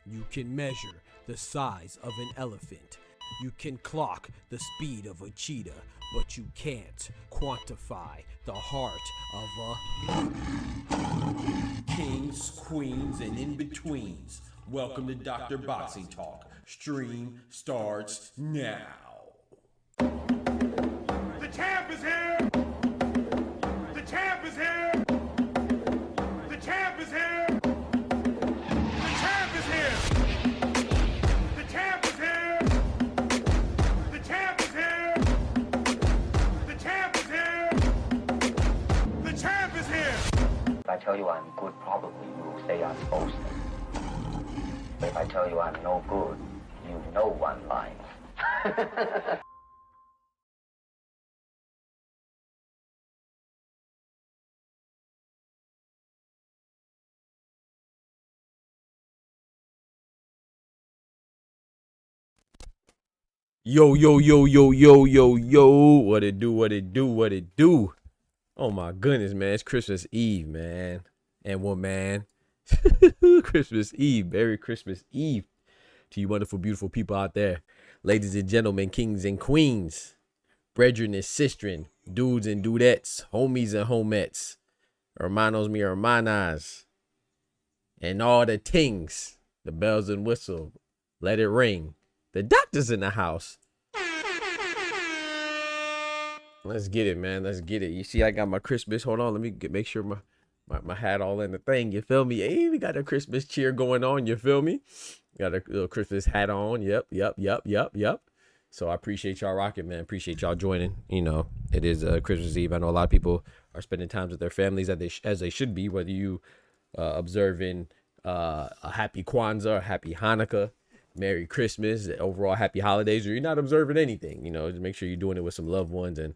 You can measure the size of an elephant. You can clock the speed of a cheetah, but you can't quantify the heart of a kings, queens, and in-betweens. Welcome to Dr. Boxing Talk. Stream starts now. The champ is here! The champ is here! The champ is here! The champ is here! The champ is here! The champ is here! The champ is here! The champ is here! If I tell you I'm good, probably you will say I'm boasting. But if I tell you I'm no good, you know one line. Yo, yo, yo, yo, yo, yo, yo. What it do, what it do, what it do. Oh my goodness, man. It's Christmas Eve, man. And what, man? Christmas Eve. Merry Christmas Eve to you wonderful, beautiful people out there. Ladies and gentlemen, kings and queens, brethren and sistren, dudes and dudettes, homies and homettes, hermanos mi hermanas, and all the tings, the bells and whistle. Let it ring. The doctor's in the house. Let's get it, man. Let's get it. You see, I got my Christmas. Hold on. Let me make sure my hat all in the thing. You feel me? Hey, we got a Christmas cheer going on. You feel me? Got a little Christmas hat on. Yep. So I appreciate y'all rocking, man. Appreciate y'all joining. You know, it is Christmas Eve. I know a lot of people are spending time with their families as they should be, whether you observing a happy Kwanzaa or happy Hanukkah, Merry Christmas, overall happy holidays, or you're not observing anything, you know, just make sure you're doing it with some loved ones and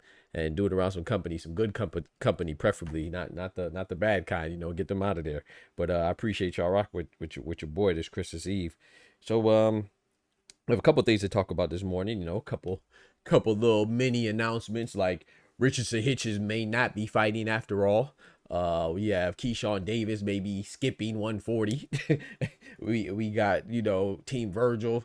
do it around some company, some good company, preferably not the bad kind, you know, get them out of there. But I appreciate y'all rock with your boy this Christmas Eve. So we have a couple things to talk about this morning, you know, a couple little mini announcements, like Richardson Hitches may not be fighting after all. We have Keyshawn Davis maybe skipping 140. we got, you know, Team Virgil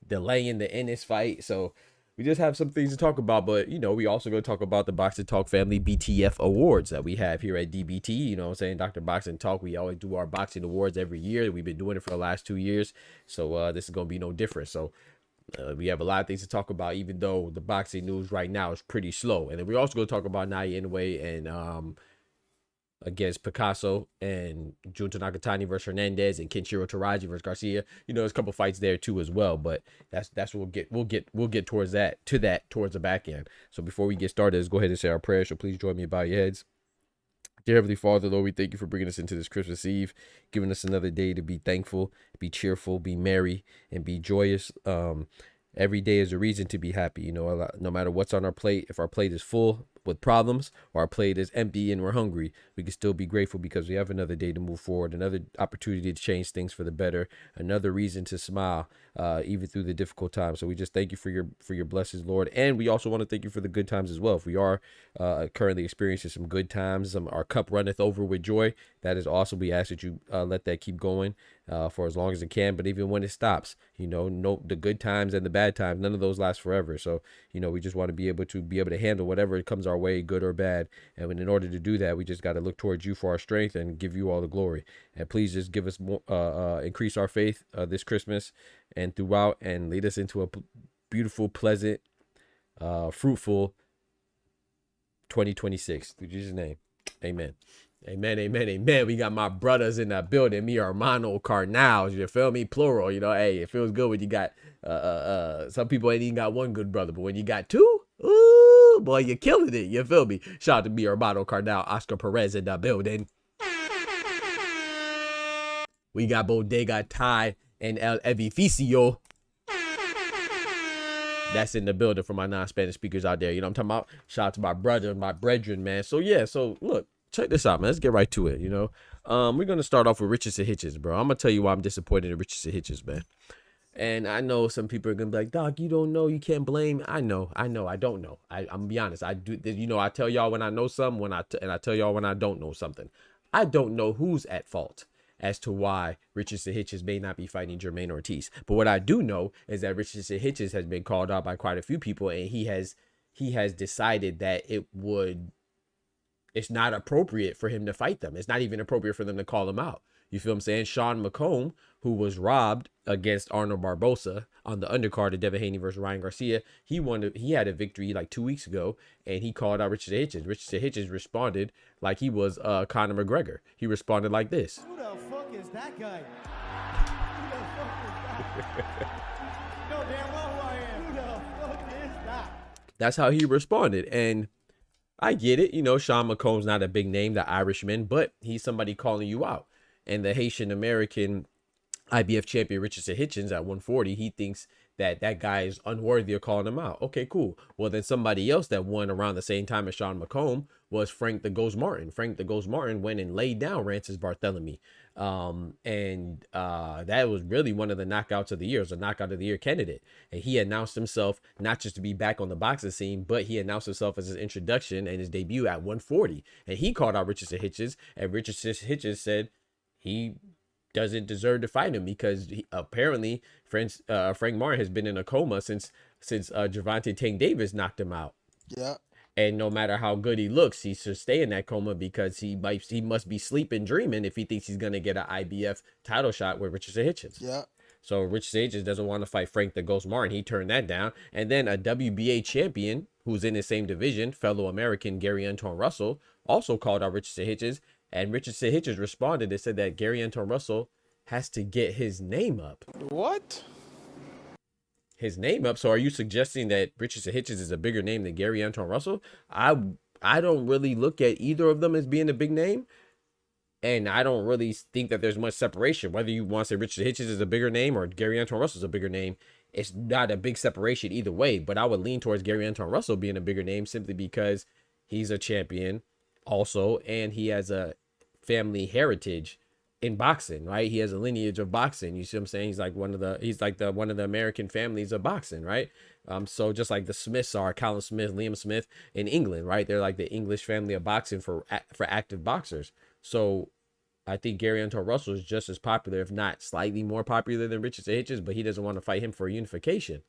delaying the Ennis fight. So we just have some things to talk about. But, you know, we also going to talk about the Boxing Talk family BTF Awards that we have here at DBT. You know what I'm saying? Dr. Boxing Talk. We always do our boxing awards every year. We've been doing it for the last 2 years. So this is going to be no different. So we have a lot of things to talk about, even though the boxing news right now is pretty slow. And then we're also going to talk about Naoya Inoue and against Picasso, and Junta Nakatani versus Hernandez, and Kenshiro Taraji versus Garcia. You know, there's a couple fights there too as well, but that's what we'll get towards that towards the back end. So before we get started, let's go ahead and say our prayers. So please join me, bow your heads. Dear Heavenly Father, Lord, we thank you for bringing us into this Christmas Eve, giving us another day to be thankful, be cheerful, be merry, and be joyous. Every day is a reason to be happy. No matter what's on our plate, if our plate is full with problems or our plate is empty and we're hungry, we can still be grateful because we have another day to move forward, another opportunity to change things for the better, another reason to smile, even through the difficult times. So we just thank you for your blessings, Lord. And we also want to thank you for the good times as well. If we are currently experiencing some good times, our cup runneth over with joy, that is awesome. We ask that you let that keep going for as long as it can. But even when it stops, no, the good times and the bad times, none of those last forever. So, we just want to be able to handle whatever comes our way, good or bad. And in order to do that, we just got to look towards you for our strength and give you all the glory. And please just give us more, increase our faith this Christmas and throughout, and lead us into a beautiful, pleasant, fruitful 2026. Through Jesus' name, amen. Amen, amen, amen. We got my brothers in the building, mi hermano carnals, you feel me? Plural, hey, it feels good when you got, some people ain't even got one good brother, but when you got two, ooh, boy, you're killing it, you feel me? Shout out to mi hermano carnal, Oscar Perez in the building. We got Bodega Ty and El Edificio. That's in the building for my non-Spanish speakers out there. You know what I'm talking about? Shout out to my brother, my brethren, man. So yeah, so look, check this out, man. Let's get right to it. We're gonna start off with Riches and Hitches, bro. I'm gonna tell you why I'm disappointed in Riches and Hitches, man. And I know some people are gonna be like, Doc, you don't know, you can't blame. I know, I don't know. I'm gonna be honest. I do. I tell y'all when I know something, and I tell y'all when I don't know something. I don't know who's at fault as to why Riches and Hitches may not be fighting Jermaine Ortiz. But what I do know is that Riches and Hitches has been called out by quite a few people, and he has decided that it's not appropriate for him to fight them. It's not even appropriate for them to call him out. You feel what I'm saying? Sean McComb, who was robbed against Arnold Barbosa on the undercard of Devin Haney versus Ryan Garcia, he had a victory like 2 weeks ago, and he called out Richard Hitchens. Richard Hitchens responded like he was Conor McGregor. He responded like this. Who the fuck is that guy? Who the fuck is that? You know damn well who I am. Who the fuck is that? That's how he responded, and I get it. Sean McComb's not a big name, the Irishman, but he's somebody calling you out. And the Haitian American IBF champion Richardson Hitchens at 140, he thinks that guy is unworthy of calling him out. Okay, cool. Well, then somebody else that won around the same time as Sean McComb was Frank the Ghost Martin. Frank the Ghost Martin went and laid down Rances Barthélemy. That was really one of the knockouts of the year. It was a knockout of the year candidate. And he announced himself not just to be back on the boxing scene, but he announced himself as his introduction and his debut at 140. And he called out Richardson Hitchens, and Richardson Hitchens said he doesn't deserve to fight him because apparently Frank Martin has been in a coma since Gervonta Tank Davis knocked him out. Yeah. And no matter how good he looks, he should stay in that coma because he must be sleeping, dreaming if he thinks he's going to get an IBF title shot with Richardson Hitchens. Yeah. So Richardson Hitchens doesn't want to fight Frank the Ghost Martin. He turned that down. And then a WBA champion who's in the same division, fellow American Gary Anton Russell, also called out Richardson Hitchens. And Richardson Hitchens responded and said that Gary Anton Russell has to get his name up. What? His name up. So are you suggesting that Richardson Hitchens is a bigger name than Gary Anton Russell? I don't really look at either of them as being a big name. And I don't really think that there's much separation. Whether you want to say Richardson Hitchens is a bigger name or Gary Anton Russell is a bigger name, it's not a big separation either way. But I would lean towards Gary Anton Russell being a bigger name simply because he's a champion also, and he has a family heritage in boxing, right? He has a lineage of boxing. You see what I'm saying? He's like one of the American families of boxing, right? So just like the Smiths are, Colin Smith, Liam Smith in England, right? They're like the English family of boxing for active boxers. So I think Gary Anton Russell is just as popular, if not slightly more popular than Richardson Hitchens, but he doesn't want to fight him for unification.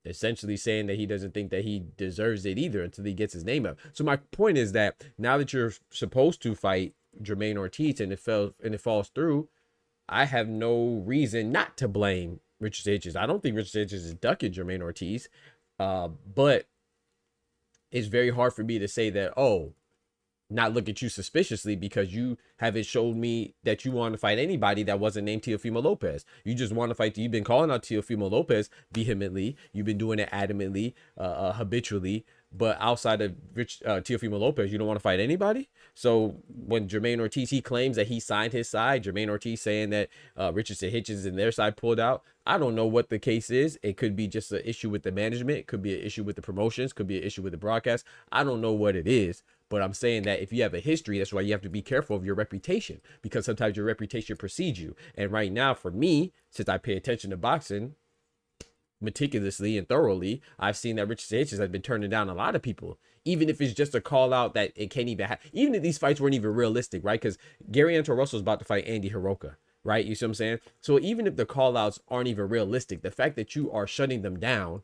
Essentially saying that he doesn't think that he deserves it either until he gets his name up. So my point is that now that you're supposed to fight Jermaine Ortiz and it falls through, I have no reason not to blame Richardson Hitchens. I don't think Richardson Hitchens is ducking Jermaine Ortiz, but it's very hard for me to say that, not look at you suspiciously because you haven't showed me that you want to fight anybody that wasn't named Teofimo Lopez. You just want to fight. You've been calling out Teofimo Lopez vehemently. You've been doing it adamantly, habitually. But outside of Teofimo Lopez, you don't want to fight anybody. So when Jermaine Ortiz, he claims that he signed his side, Jermaine Ortiz saying that Richardson Hitchens and their side pulled out. I don't know what the case is. It could be just an issue with the management. It could be an issue with the promotions. Could be an issue with the broadcast. I don't know what it is. But I'm saying that if you have a history, that's why you have to be careful of your reputation, because sometimes your reputation precedes you. And right now, for me, since I pay attention to boxing meticulously and thoroughly, I've seen that Richardson Hitchens has been turning down a lot of people, even if it's just a call out that it can't even happen. Even if these fights weren't even realistic, right? Because Gary Anto Russell is about to fight Andy Hiroka, right? You see what I'm saying? So even if the call outs aren't even realistic, the fact that you are shutting them down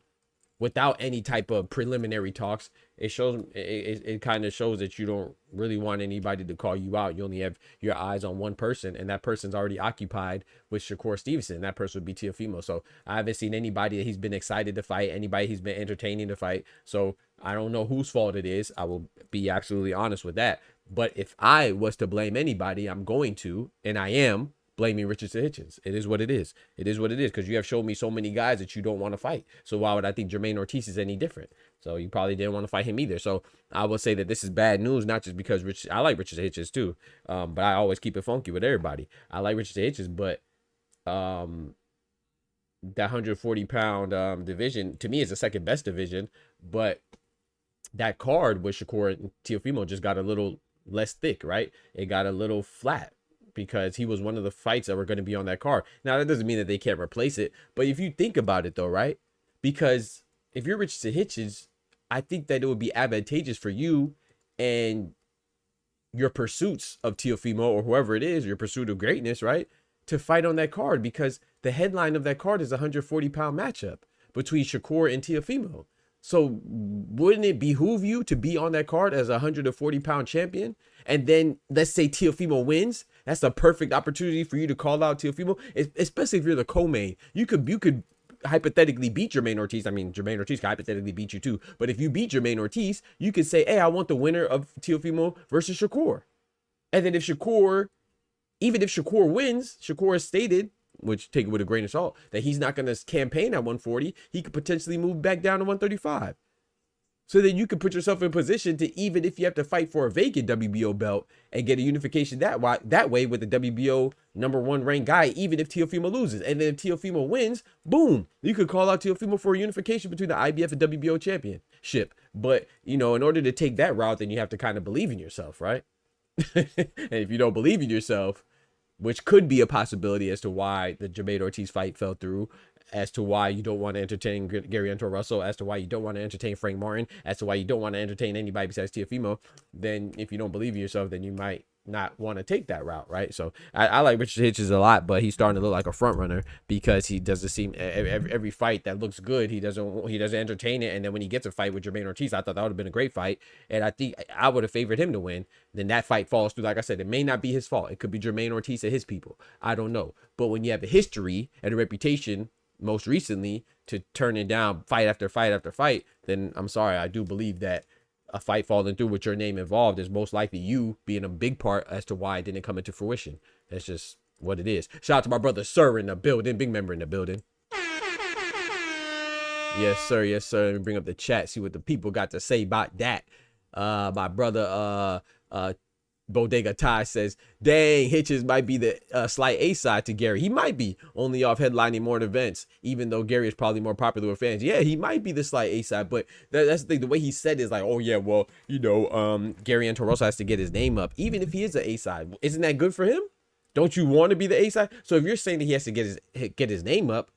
without any type of preliminary talks, it shows, it kind of shows that you don't really want anybody to call you out. You only have your eyes on one person, and that person's already occupied with Shakur Stevenson. That person would be Teofimo. So I haven't seen anybody that he's been excited to fight, anybody he's been entertaining to fight. So I don't know whose fault it is. I will be absolutely honest with that. But if I was to blame anybody, I'm going to, and I am, blaming Richardson Hitchens. It is what it is. It is what it is, because you have shown me so many guys that you don't want to fight. So why would I think Jermaine Ortiz is any different? So you probably didn't want to fight him either. So I would say that this is bad news, not just because I like Richardson Hitchens too, but I always keep it funky with everybody. I like Richardson Hitchens, but that 140-pound division to me is the second best division. But that card with Shakur and Teofimo just got a little less thick, right? It got a little flat, because he was one of the fights that were going to be on that card. Now, that doesn't mean that they can't replace it. But if you think about it, though, right? Because if you're Richardson Hitchens, I think that it would be advantageous for you and your pursuits of Teofimo or whoever it is, your pursuit of greatness, right? To fight on that card, because the headline of that card is a 140-pound matchup between Shakur and Teofimo. So wouldn't it behoove you to be on that card as a 140-pound champion? And then let's say Teofimo wins. That's a perfect opportunity for you to call out Teofimo, especially if you're the co-main. You could hypothetically beat Jermaine Ortiz. I mean, Jermaine Ortiz could hypothetically beat you too. But if you beat Jermaine Ortiz, you could say, hey, I want the winner of Teofimo versus Shakur. And then even if Shakur wins, Shakur has stated, which take it with a grain of salt, that he's not going to campaign at 140. He could potentially move back down to 135. So then you can put yourself in position to, even if you have to fight for a vacant WBO belt and get a unification that way with the WBO #1 ranked guy, even if Teofimo loses. And then if Teofimo wins, boom, you could call out Teofimo for a unification between the IBF and WBO championship. But, in order to take that route, then you have to kind of believe in yourself, right? And if you don't believe in yourself, which could be a possibility as to why the Jermaine Ortiz fight fell through, as to why you don't want to entertain Gary Anto Russell, as to why you don't want to entertain Frank Martin, as to why you don't want to entertain anybody besides Teofimo, then if you don't believe in yourself, then you might not want to take that route, right? So I like Richard Hitchens a lot, but he's starting to look like a front runner, because he doesn't seem every fight that looks good, he doesn't entertain it. And then when he gets a fight with Jermaine Ortiz, I thought that would have been a great fight, and I think I would have favored him to win. Then that fight falls through. Like I said, it may not be his fault. It could be Jermaine Ortiz and his people. I don't know. But when you have a history and a reputation, most recently, to turn it down fight after fight after fight, then I'm sorry, I do believe that a fight falling through with your name involved is most likely you being a big part as to why it didn't come into fruition. That's just what it is. Shout out to my brother Sir in the building, big member in the building. Yes sir, yes sir. Let me bring up the chat, see what the people got to say about that. My brother Bodega Ty says, dang, Hitchens might be the slight A side to Gary. He might be, only off headlining more events, even though Gary is probably more popular with fans. Yeah, he might be the slight A side, but that's the thing. The way he said it is like, oh yeah, well, Gary Anto Russell has to get his name up, even if he is an A side. Isn't that good for him? Don't you want to be the A side? So if you're saying that he has to get his name up,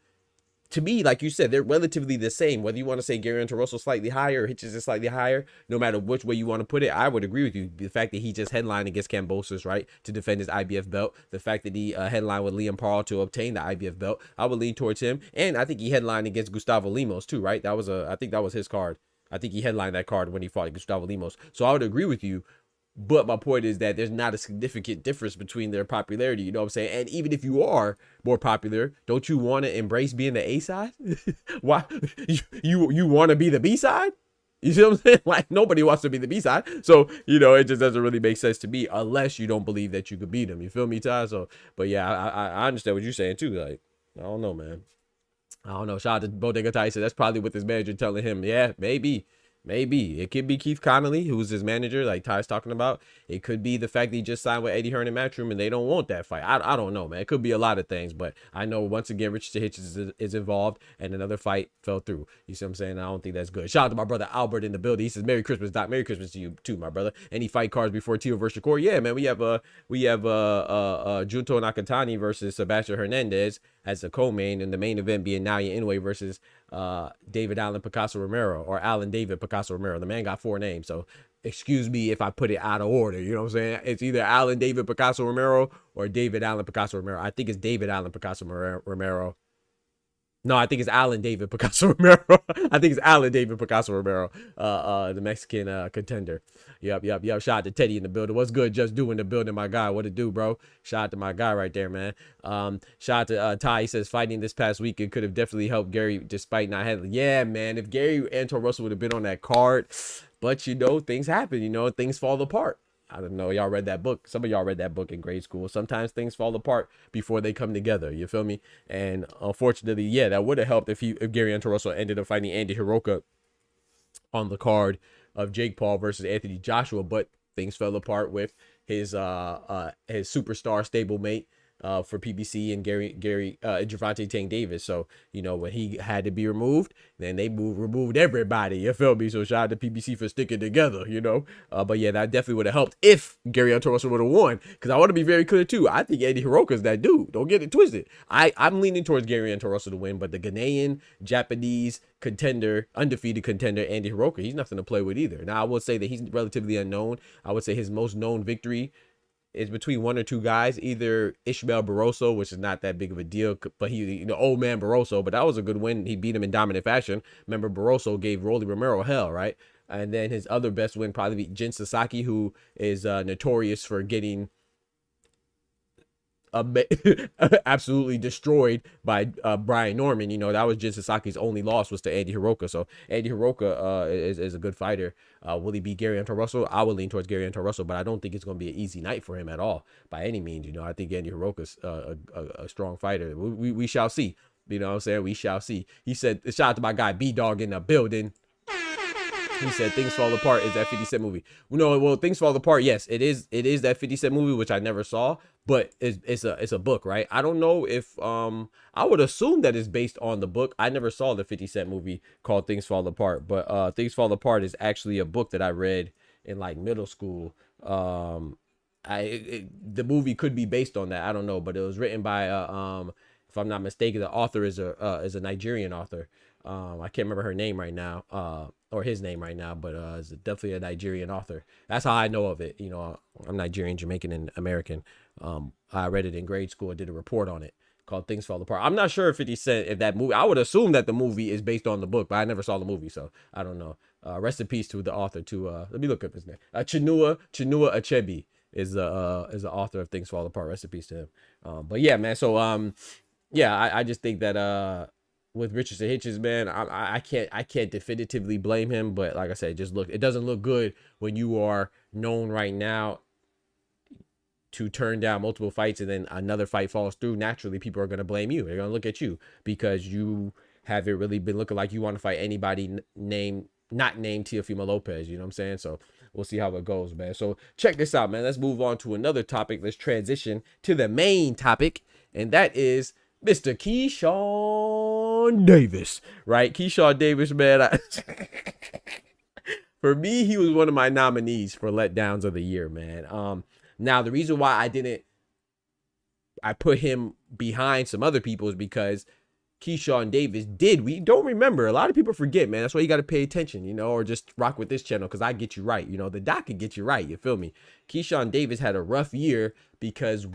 to me, like you said, they're relatively the same. Whether you want to say Gary Anto Russell slightly higher or Hitchens is slightly higher, no matter which way you want to put it, I would agree with you. The fact that he just headlined against Kambosos, right, to defend his IBF belt. The fact that he headlined with Liam Paul to obtain the IBF belt, I would lean towards him. And I think he headlined against Gustavo Lemos too, right? I think that was his card. I think he headlined that card when he fought Gustavo Lemos. So I would agree with you. But my point is that there's not a significant difference between their popularity. You know what I'm saying? And even if you are more popular, don't you want to embrace being the A side? Why? You want to be the B side? You see what I'm saying? Like, nobody wants to be the B side. So, it just doesn't really make sense to me unless you don't believe that you could beat them. You feel me, Ty? So, but yeah, I understand what you're saying too. Like, I don't know, man. I don't know. Shout out to Bodega Ty. Said that's probably what this manager telling him. Yeah, maybe. Maybe it could be Keith Connolly, who's his manager, like Ty's talking about. It could be the fact that he just signed with Eddie Hearn and Matchroom and they don't want that fight. I don't know, man. It could be a lot of things, but I know once again Richardson Hitchens is involved and another fight fell through. You see what I'm saying? I don't think that's good. Shout out to my brother Albert in the building. He says, "Merry Christmas, Doc. Merry Christmas to you too, my brother." Any fight cards before Tio versus Shakur? Yeah, man. We have Junto Nakatani versus Sebastian Hernandez as a co-main, and the main event being Naoya Inoue versus David Allen Picasso Romero, or Allen David Picasso Romero. The man got 4 names, so excuse me if I put it out of order. You know what I'm saying? It's either Allen David Picasso Romero or David Allen Picasso Romero. I think it's David Allen Picasso Romero. No, I think it's Allen David Picasso Romero. I think it's Allen David Picasso Romero, the Mexican contender. Yep. Shout out to Teddy in the building. What's good? Just doing the building, my guy. What it do, bro? Shout out to my guy right there, man. Shout out to Ty. He says fighting this past weekend could have definitely helped Gary despite not handling. Yeah, man. If Gary Anton Russell would have been on that card, but you know, things happen. You know, things fall apart. I don't know. Y'all read that book. Some of y'all read that book in grade school. Sometimes things fall apart before they come together. You feel me? And unfortunately, yeah, that would have helped if Gary Anton Russell ended up fighting Andy Hiroka on the card of Jake Paul versus Anthony Joshua. But things fell apart with his superstar stablemate for PBC and Gervonta Tank Davis. So, you know, when he had to be removed, then they removed everybody. You feel me? So shout out to PBC for sticking together, you know. But yeah, that definitely would have helped if Gary Anton Russell would have won. Because I want to be very clear too. I think Andy Hiroka's that dude. Don't get it twisted. I'm leaning towards Gary Anton Russell to win, but the Ghanaian, Japanese contender, undefeated contender, Andy Hiroka, he's nothing to play with either. Now, I will say that he's relatively unknown. I would say his most known victory is between 1 or 2 guys, either Ishmael Barroso, which is not that big of a deal, but he, you know, old man Barroso, but that was a good win. He beat him in dominant fashion. Remember, Barroso gave Rolly Romero hell, right? And then his other best win probably be Jin Sasaki, who is notorious for getting absolutely destroyed by Brian Norman. You know, that was Jin Sasaki's only loss was to Andy Hiroka. So Andy Hiroka is a good fighter. Will he beat Gary Anton Russell? I will lean towards Gary Anton Russell, but I don't think it's going to be an easy night for him at all by any means. You know, I think Andy Hiroka's a strong fighter. We shall see. You know what I'm saying? We shall see. He said, shout out to my guy B-Dog in the building. He said Things Fall Apart is that 50 Cent movie. No, well, Things Fall Apart, yes, it is that 50 Cent movie, which I never saw, but it's a book, right? I don't know if I would assume that it's based on the book. I never saw the 50 Cent movie called Things Fall Apart, but Things Fall Apart is actually a book that I read in like middle school. The movie could be based on that. I don't know, but it was written by if I'm not mistaken, the author is a Nigerian author. I can't remember her name right now, or his name right now, but it's definitely a Nigerian author. That's how I know of it. You know, I'm Nigerian, Jamaican, and American. I read it in grade school. I did a report on it called Things Fall Apart. I'm not sure if 50 Cent, if that movie, I would assume that the movie is based on the book, but I never saw the movie, so I don't know. Rest in peace to the author, let me look up his name. Chinua Achebe is the author of Things Fall Apart. Rest in peace to him. But yeah, man, so yeah, I just think that with Richardson Hitchens, man, I can't definitively blame him, but like I said, it doesn't look good when you are known right now to turn down multiple fights and then another fight falls through. Naturally, people are going to blame you. They're going to look at you because you haven't really been looking like you want to fight anybody not named Teofimo Lopez. You know what I'm saying? So we'll see how it goes, man. So check this out, man. Let's move on to another topic. Let's transition to the main topic, and that is Mr. Keyshawn Davis, right? Keyshawn Davis, man. For me, he was one of my nominees for letdowns of the year, man. Now, the reason why I put him behind some other people is because Keyshawn Davis we don't remember. A lot of people forget, man. That's why you got to pay attention, you know, or just rock with this channel because I get you right. You know, the doc can get you right. You feel me? Keyshawn Davis had a rough year because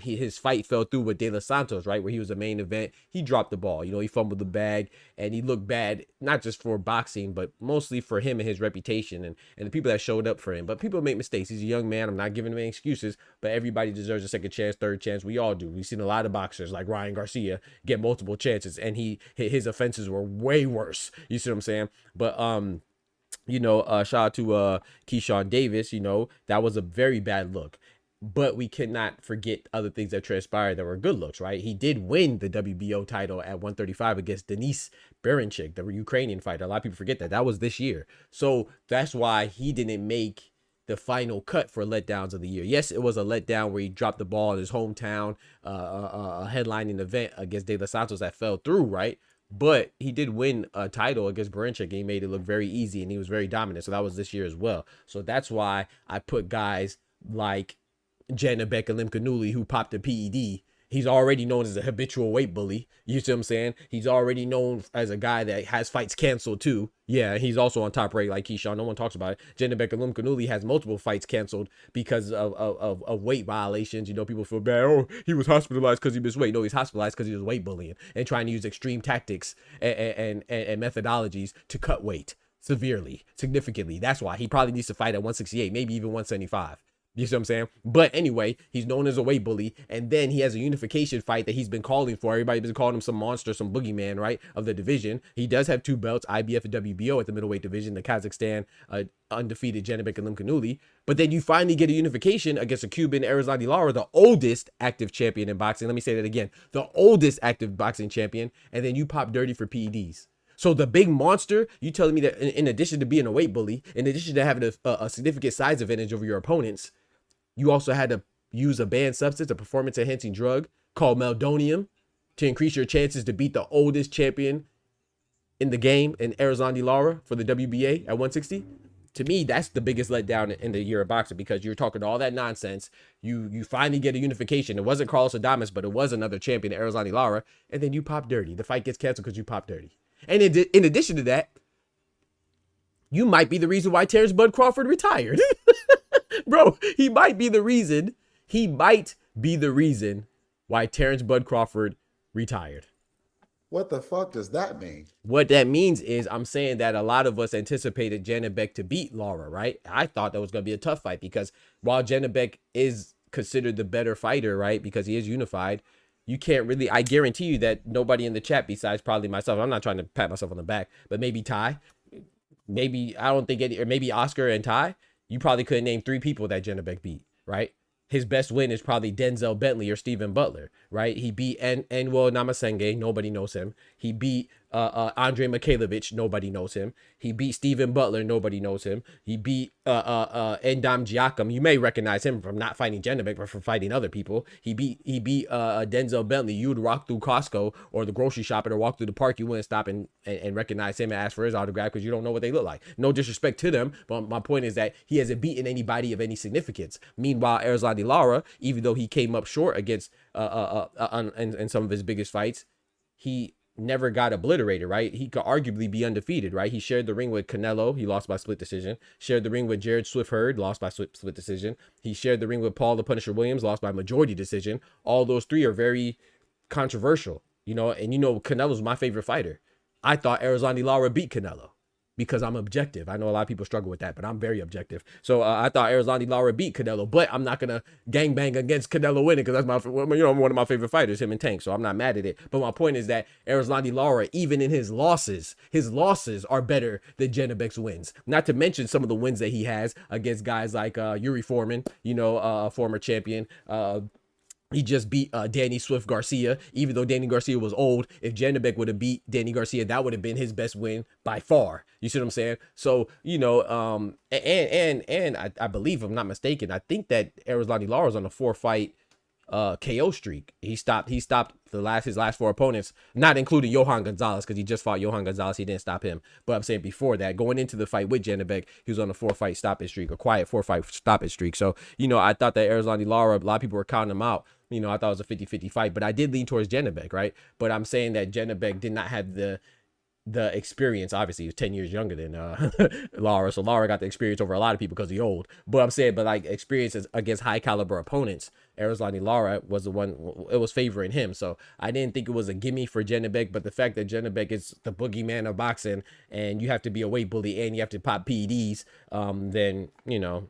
his fight fell through with De Los Santos, right? Where he was the main event. He dropped the ball. You know, he fumbled the bag and he looked bad, not just for boxing, but mostly for him and his reputation and the people that showed up for him. But people make mistakes. He's a young man. I'm not giving him any excuses, but everybody deserves a second chance, third chance. We all do. We've seen a lot of boxers like Ryan Garcia get multiple chances and his offenses were way worse. You see what I'm saying? But, you know, shout out to Keyshawn Davis. You know, that was a very bad look. but we cannot forget other things that transpired that were good looks, right? He did win the WBO title at 135 against Denis Berenchik, the Ukrainian fighter. A lot of people forget that. That was this year. So that's why he didn't make the final cut for letdowns of the year. Yes, it was a letdown where he dropped the ball in his hometown, a headlining event against De Los Santos that fell through, right? But he did win a title against Berenchik, and he made it look very easy, and he was very dominant. So that was this year as well. So that's why I put guys like Janabek Alimkanuli, who popped a PED. He's already known as a habitual weight bully. You see what I'm saying? He's already known as a guy that has fights canceled too. Yeah, he's also on top rate like Keyshawn. No one talks about it. Janabek Alimkanuli has multiple fights canceled because of weight violations. You know, people feel bad. Oh, he was hospitalized because he missed weight. No, he's hospitalized because he was weight bullying and trying to use extreme tactics and methodologies to cut weight severely, significantly. That's why he probably needs to fight at 168, maybe even 175. You see what I'm saying? But anyway, he's known as a weight bully. And then he has a unification fight that he's been calling for. Everybody's been calling him some monster, some boogeyman, right? Of the division. He does have 2 belts, IBF and WBO at the middleweight division, the Kazakhstan undefeated Janabek Alimkanuli. But then you finally get a unification against a Cuban, Arizlandi Lara, the oldest active champion in boxing. Let me say that again. The oldest active boxing champion. And then you pop dirty for PEDs. So the big monster, you telling me that in addition to being a weight bully, in addition to having a significant size advantage over your opponents, you also had to use a banned substance, a performance-enhancing drug called meldonium, to increase your chances to beat the oldest champion in the game in Arizlandi Lara for the WBA at 160. To me, that's the biggest letdown in the year of boxing, because you're talking all that nonsense. You finally get a unification. It wasn't Carlos Adames, but it was another champion, Arizlandi Lara, and then you pop dirty. The fight gets canceled because you pop dirty. And in addition to that, you might be the reason why Terrence Bud Crawford retired. Bro, he might be the reason why Terrence Bud Crawford retired. What the fuck does that mean? What that means is I'm saying that a lot of us anticipated Janabek to beat Lara, right? I thought that was going to be a tough fight, because while Janabek is considered the better fighter, right, because he is unified, you can't really, I guarantee you that nobody in the chat besides probably myself, I'm not trying to pat myself on the back, but maybe Ty, maybe, I don't think any, or maybe Oscar and Ty, you probably couldn't name 3 people that Janabek beat, right? His best win is probably Denzel Bentley or Stephen Butler, right? He beat Enwell Namasenge, nobody knows him. He beat Andre Mikhailovich, nobody knows him. He beat Stephen Butler, nobody knows him. He beat Endam Giacomo. You may recognize him from not fighting Janabek, but from fighting other people. He beat Denzel Bentley. You would walk through Costco or the grocery shop or walk through the park, you wouldn't stop and recognize him and ask for his autograph because you don't know what they look like. No disrespect to them, but my point is that he hasn't beaten anybody of any significance. Meanwhile, Arizlandi Lara, even though he came up short against in some of his biggest fights, he never got obliterated, right? He could arguably be undefeated, right? He shared the ring with Canelo. He lost by split decision. Shared the ring with Jared Swift-Hurd, lost by split decision. He shared the ring with Paul the Punisher Williams, lost by majority decision. All those 3 are very controversial, you know, and you know, Canelo's my favorite fighter. I thought Arizlandi Lara beat Canelo because I'm objective. I know a lot of people struggle with that, but I'm very objective. So I thought Arizlandi Lara beat Canelo, but I'm not going to gangbang against Canelo winning because that's my, you know, one of my favorite fighters, him and Tank. So I'm not mad at it. But my point is that Arizlandi Lara, even in his losses are better than Janabek's wins. Not to mention some of the wins that he has against guys like Yuri Foreman, you know, former champion, he just beat Danny Swift Garcia, even though Danny Garcia was old. If Janabek would have beat Danny Garcia, that would have been his best win by far. You see what I'm saying? So, you know, and I believe, if I'm not mistaken, I think that Arizlandi Lara is on a 4-fight KO streak. He stopped his last 4 opponents, not including Johan Gonzalez, because he just fought Johan Gonzalez. He didn't stop him. But I'm saying before that, going into the fight with Janabek, he was on a 4-fight stoppage streak, a quiet 4-fight stoppage streak. So, you know, I thought that Arizlandi Lara, a lot of people were counting him out. You know, I thought it was a 50-50 fight, but I did lean towards Janabek, right? But I'm saying that Janabek did not have the experience. Obviously, he was 10 years younger than Lara, so Lara got the experience over a lot of people because he's old. But I'm saying, but like experiences against high caliber opponents, Arizlandi Lara was the one, it was favoring him. So I didn't think it was a gimme for Janabek, but the fact that Janabek is the boogeyman of boxing and you have to be a weight bully and you have to pop PEDs, then, you know,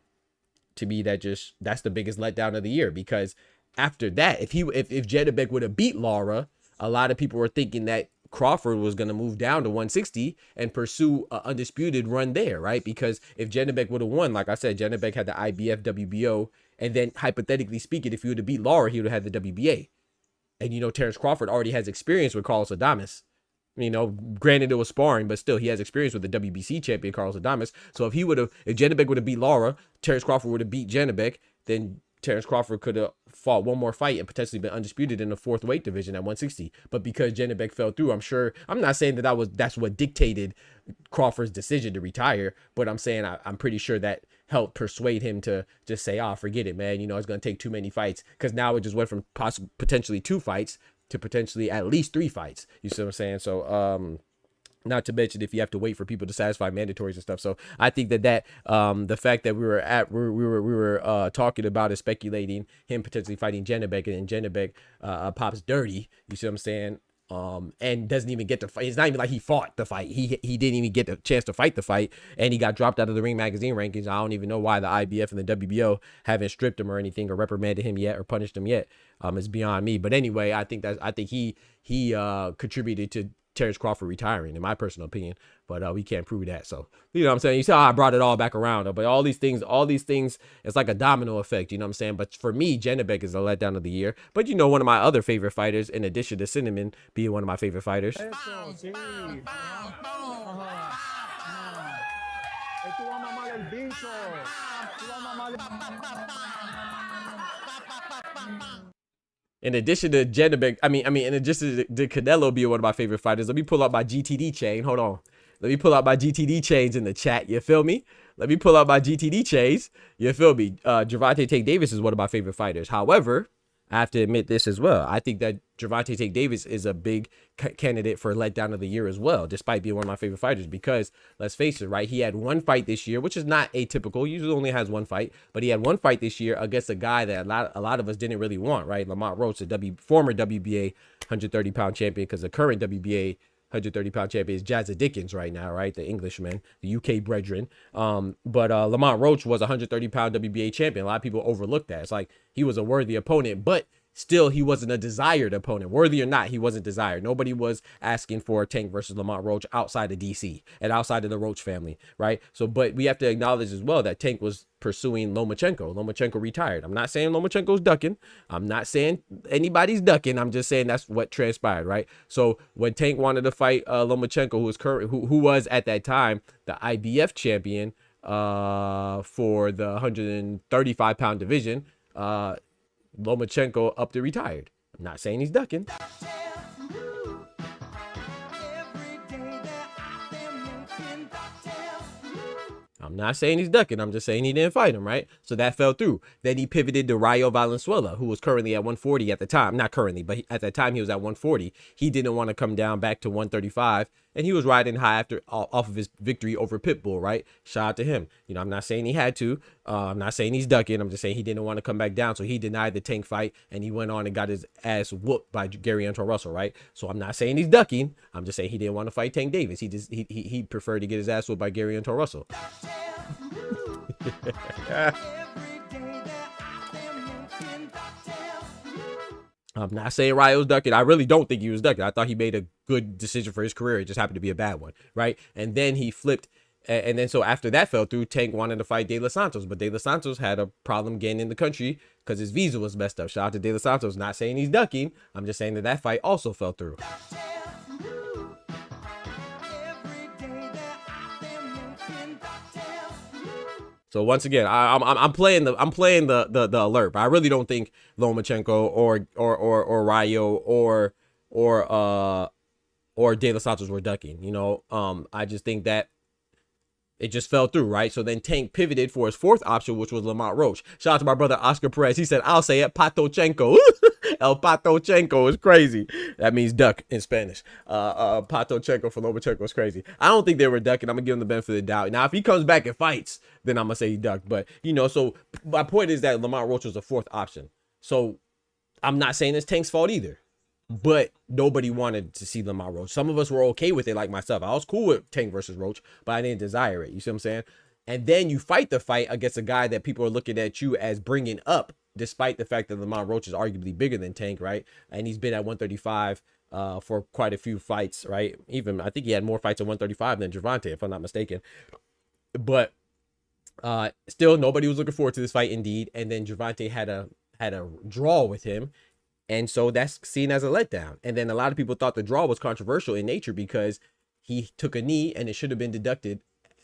to me, that's the biggest letdown of the year, because after that, if Janabek would have beat Lara, a lot of people were thinking that Crawford was going to move down to 160 and pursue an undisputed run there, right? Because if Janibek would have won, like I said, Janibek had the IBF, WBO, and then hypothetically speaking, if he would have beat Lara, he would have had the WBA. And, you know, Terrence Crawford already has experience with Carlos Adames. You know, granted it was sparring, but still he has experience with the WBC champion, Carlos Adames. So if Janibek would have beat Lara, Terrence Crawford would have beat Janibek, then Terrence Crawford could have fought one more fight and potentially been undisputed in the 4th weight division at 160. But because Janibek fell through, I'm not saying that's what dictated Crawford's decision to retire, but I'm saying I'm pretty sure that helped persuade him to just say, forget it, man. You know, it's going to take too many fights, because now it just went from potentially 2 fights to potentially at least 3 fights. You see what I'm saying? So, not to mention if you have to wait for people to satisfy mandatories and stuff. So I think that the fact that we were talking about is speculating him potentially fighting Janibek, and Janibek pops dirty. You see what I'm saying? And doesn't even get to fight. It's not even like he fought the fight. He didn't even get the chance to fight the fight, and he got dropped out of the Ring Magazine rankings. I don't even know why the IBF and the WBO haven't stripped him or anything, or reprimanded him yet, or punished him yet. It's beyond me. But anyway, I think he contributed to Terrence Crawford retiring, in my personal opinion, but we can't prove that. So, you know what I'm saying? You see how I brought it all back around, but all these things, it's like a domino effect, you know what I'm saying? But for me, Janibek is a letdown of the year. But you know, one of my other favorite fighters, in addition to Cinnamon being one of my favorite fighters. In addition to Janibek, in addition to Canelo being one of my favorite fighters, let me pull out my GTD chain. Hold on. Let me pull out my GTD chains in the chat. You feel me? Let me pull out my GTD chains. You feel me? Gervonta Tank Davis is one of my favorite fighters. However, I have to admit this as well. I think that Gervonta Tank Davis is a big candidate for letdown of the year as well, despite being one of my favorite fighters, because let's face it, right? He had 1 fight this year, which is not atypical. He usually only has 1 fight, but he had 1 fight this year against a guy that a lot of us didn't really want, right? Lamont Roach, the former WBA 130-pound champion, because the current WBA 130-pound champion is Jazza Dickens right now, right? The Englishman, the UK brethren. But Lamont Roach was a 130-pound WBA champion. A lot of people overlook that. It's like he was a worthy opponent, but still he wasn't a desired opponent. Worthy or not, he wasn't desired. Nobody was asking for Tank versus Lamont Roach outside of DC and outside of the Roach family, right? So, but we have to acknowledge as well that Tank was pursuing Lomachenko. Lomachenko retired. I'm not saying Lomachenko's ducking. I'm not saying anybody's ducking. I'm just saying that's what transpired, right? So when Tank wanted to fight Lomachenko, who was at that time the IBF champion for the 135-pound division, Lomachenko up to retired. I'm not saying he's ducking. I'm not saying he's ducking. I'm just saying he didn't fight him, right? So that fell through. Then he pivoted to Rayo Valenzuela, who was currently at 140 at the time. Not currently, but at that time he was at 140. He didn't want to come down back to 135, and he was riding high off of his victory over Pitbull, right? Shout out to him. You know, I'm not saying he had to. I'm not saying he's ducking. I'm just saying he didn't want to come back down, so he denied the Tank fight, and he went on and got his ass whooped by Gary Anton Russell, right? So I'm not saying he's ducking. I'm just saying he didn't want to fight Tank Davis. He preferred to get his ass whooped by Gary Anton Russell. I'm not saying Rayo's ducking. I really don't think he was ducking. I thought he made a good decision for his career. It just happened to be a bad one, right? And then he flipped. And then so after that fell through, Tank wanted to fight De Los Santos, but De Los Santos had a problem getting in the country because his visa was messed up. Shout out to De Los Santos. Not saying he's ducking. I'm just saying that fight also fell through. So once again, I'm playing the alert, but I really don't think Lomachenko or Rayo or De Los Santos were ducking. You know, I just think that it just fell through, right? So then Tank pivoted for his 4th option, which was Lamont Roach. Shout out to my brother Oscar Perez. He said, "I'll say it, Patochenko." El Patochenko is crazy. That means duck in Spanish. Patochenko for Lomachenko is crazy. I don't think they were ducking. I'm gonna give him the benefit of the doubt. Now, if he comes back and fights, then I'm gonna say he ducked. But you know, so my point is that Lamont Roach was a 4th option. So I'm not saying it's Tank's fault either. But nobody wanted to see Lamont Roach. Some of us were okay with it, like myself. I was cool with Tank versus Roach, but I didn't desire it. You see what I'm saying? And then you fight the fight against a guy that people are looking at you as bringing up, despite the fact that Lamont Roach is arguably bigger than Tank, right? And he's been at 135 for quite a few fights, right? Even I think he had more fights at 135 than Gervonta, if I'm not mistaken. But still, nobody was looking forward to this fight, indeed. And then Gervonta had a draw with him, and so that's seen as a letdown. And then a lot of people thought the draw was controversial in nature because he took a knee and it should have been deducted.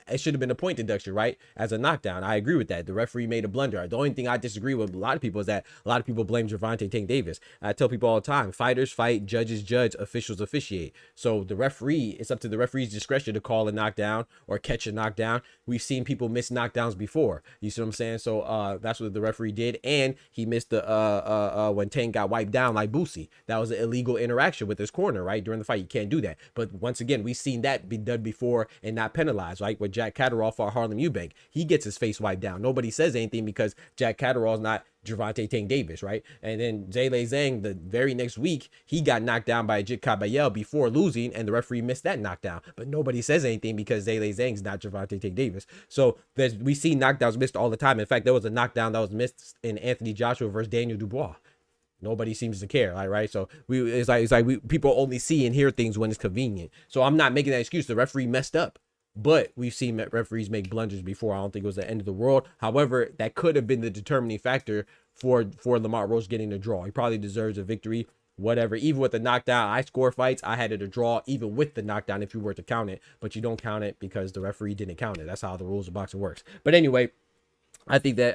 It should have been a point deduction, right? As a knockdown. I agree with that. The referee made a blunder. The only thing I disagree with a lot of people is that a lot of people blame Gervonta Tank Davis. I tell people all the time, fighters fight, judges judge, officials officiate. So the referee, it's up to the referee's discretion to call a knockdown or catch a knockdown. We've seen people miss knockdowns before. You see what I'm saying? So that's what the referee did. And he missed the when Tank got wiped down like Boosie. That was an illegal interaction with his corner, right? During the fight. You can't do that. But once again, we've seen that be done before and not penalized, right? With Jack Catterall fought Harlem Eubank. He gets his face wiped down. Nobody says anything because Jack Catterall's not Gervonta Tank Davis, right? And then Zhilei Zhang, the very next week, he got knocked down by Ajit Kabayel before losing, and the referee missed that knockdown. But nobody says anything because Zhilei Zhang's not Gervonta Tank Davis. So we see knockdowns missed all the time. In fact, there was a knockdown that was missed in Anthony Joshua versus Daniel Dubois. Nobody seems to care, right? So it's like people only see and hear things when it's convenient. So I'm not making that excuse. The referee messed up. But we've seen referees make blunders before. I don't think it was the end of the world. However, that could have been the determining factor for Lamont Roach getting the draw. He probably deserves a victory, whatever. Even with the knockdown, I score fights. I had it a draw even with the knockdown if you were to count it. But you don't count it because the referee didn't count it. That's how the rules of boxing works. But anyway, I think that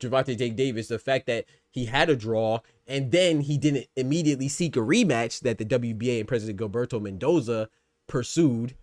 Gervonta Tank Davis, the fact that he had a draw and then he didn't immediately seek a rematch that the WBA and President Gilberto Mendoza pursued,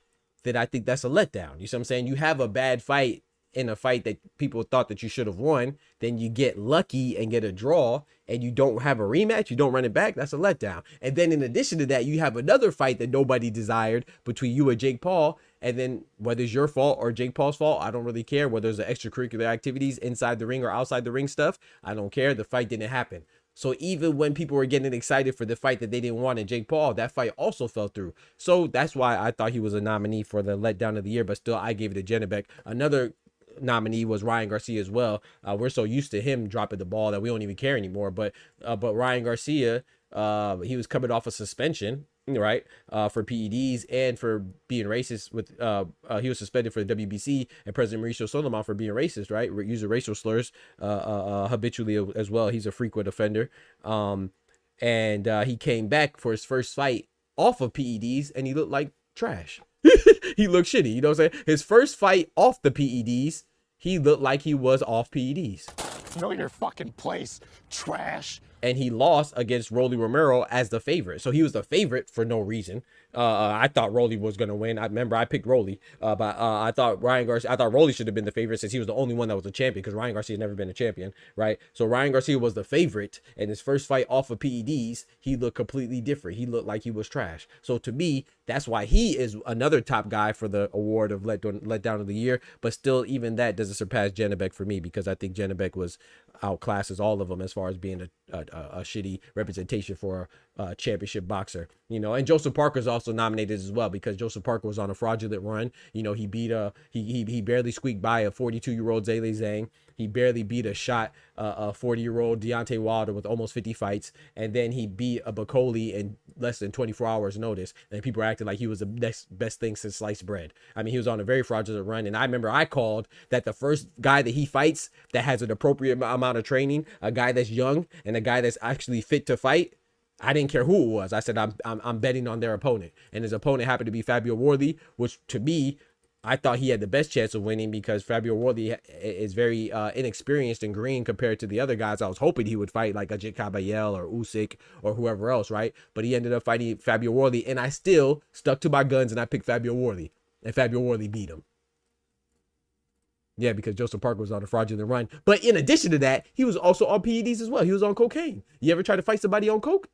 that I think that's a letdown. You see what I'm saying? You have a bad fight in a fight that people thought that you should have won, then you get lucky and get a draw and you don't have a rematch, you don't run it back, that's a letdown. And then in addition to that, you have another fight that nobody desired between you and Jake Paul, and then whether it's your fault or Jake Paul's fault, I don't really care. Whether there's extracurricular activities inside the ring or outside the ring stuff, I don't care. The fight didn't happen. So even when people were getting excited for the fight that they didn't want in Jake Paul, that fight also fell through. So that's why I thought he was a nominee for the letdown of the year, but still I gave it to Janibek. Another nominee was Ryan Garcia as well. We're so used to him dropping the ball that we don't even care anymore. But Ryan Garcia, he was coming off a suspension, right, for PEDs and for being racist. With he was suspended for the WBC, and President Mauricio Solomon for being racist, right, using racial slurs habitually as well. He's a frequent offender, and he came back for his first fight off of PEDs, and he looked like trash. He looked shitty, you know what I'm saying? His first fight off the PEDs, he looked like he was off PEDs. Know your fucking place, trash. And he lost against Rolly Romero as the favorite. So he was the favorite for no reason. I thought Rolly was going to win. I remember I picked Rolly, but I thought Rolly should have been the favorite since he was the only one that was a champion, because Ryan Garcia had never been a champion, right? So Ryan Garcia was the favorite, and his first fight off of PEDs, he looked completely different. He looked like he was trash. So to me, that's why he is another top guy for the award of letdown of the year. But still, even that doesn't surpass Janibek for me, because I think Janibek was outclasses all of them as far as being a shitty representation for a championship boxer, you know. And Joseph Parker's also nominated as well, because Joseph Parker was on a fraudulent run. You know, he beat he barely squeaked by a 42-year-old Zhilei Zhang. He barely beat a 40-year-old Deontay Wilder with almost 50 fights, and then he beat a Bacoli in less than 24 hours notice, and people are acting like he was the next best thing since sliced bread. I mean, he was on a very fraudulent run, and I remember I called that the first guy that he fights that has an appropriate amount of training, a guy that's young and a guy that's actually fit to fight, I didn't care who it was. I said I'm betting on their opponent, and his opponent happened to be Fabio Worthy, which to me, I thought he had the best chance of winning, because Fabio Worthy is very inexperienced and green compared to the other guys I was hoping he would fight, like Ajit Kabayel or Usyk or whoever else, right? But he ended up fighting Fabio Worthy, and I still stuck to my guns and I picked Fabio Worthy, and Fabio Worthy beat him. Yeah, because Joseph Parker was on a fraudulent run. But in addition to that, he was also on PEDs as well. He was on cocaine. You ever try to fight somebody on coke?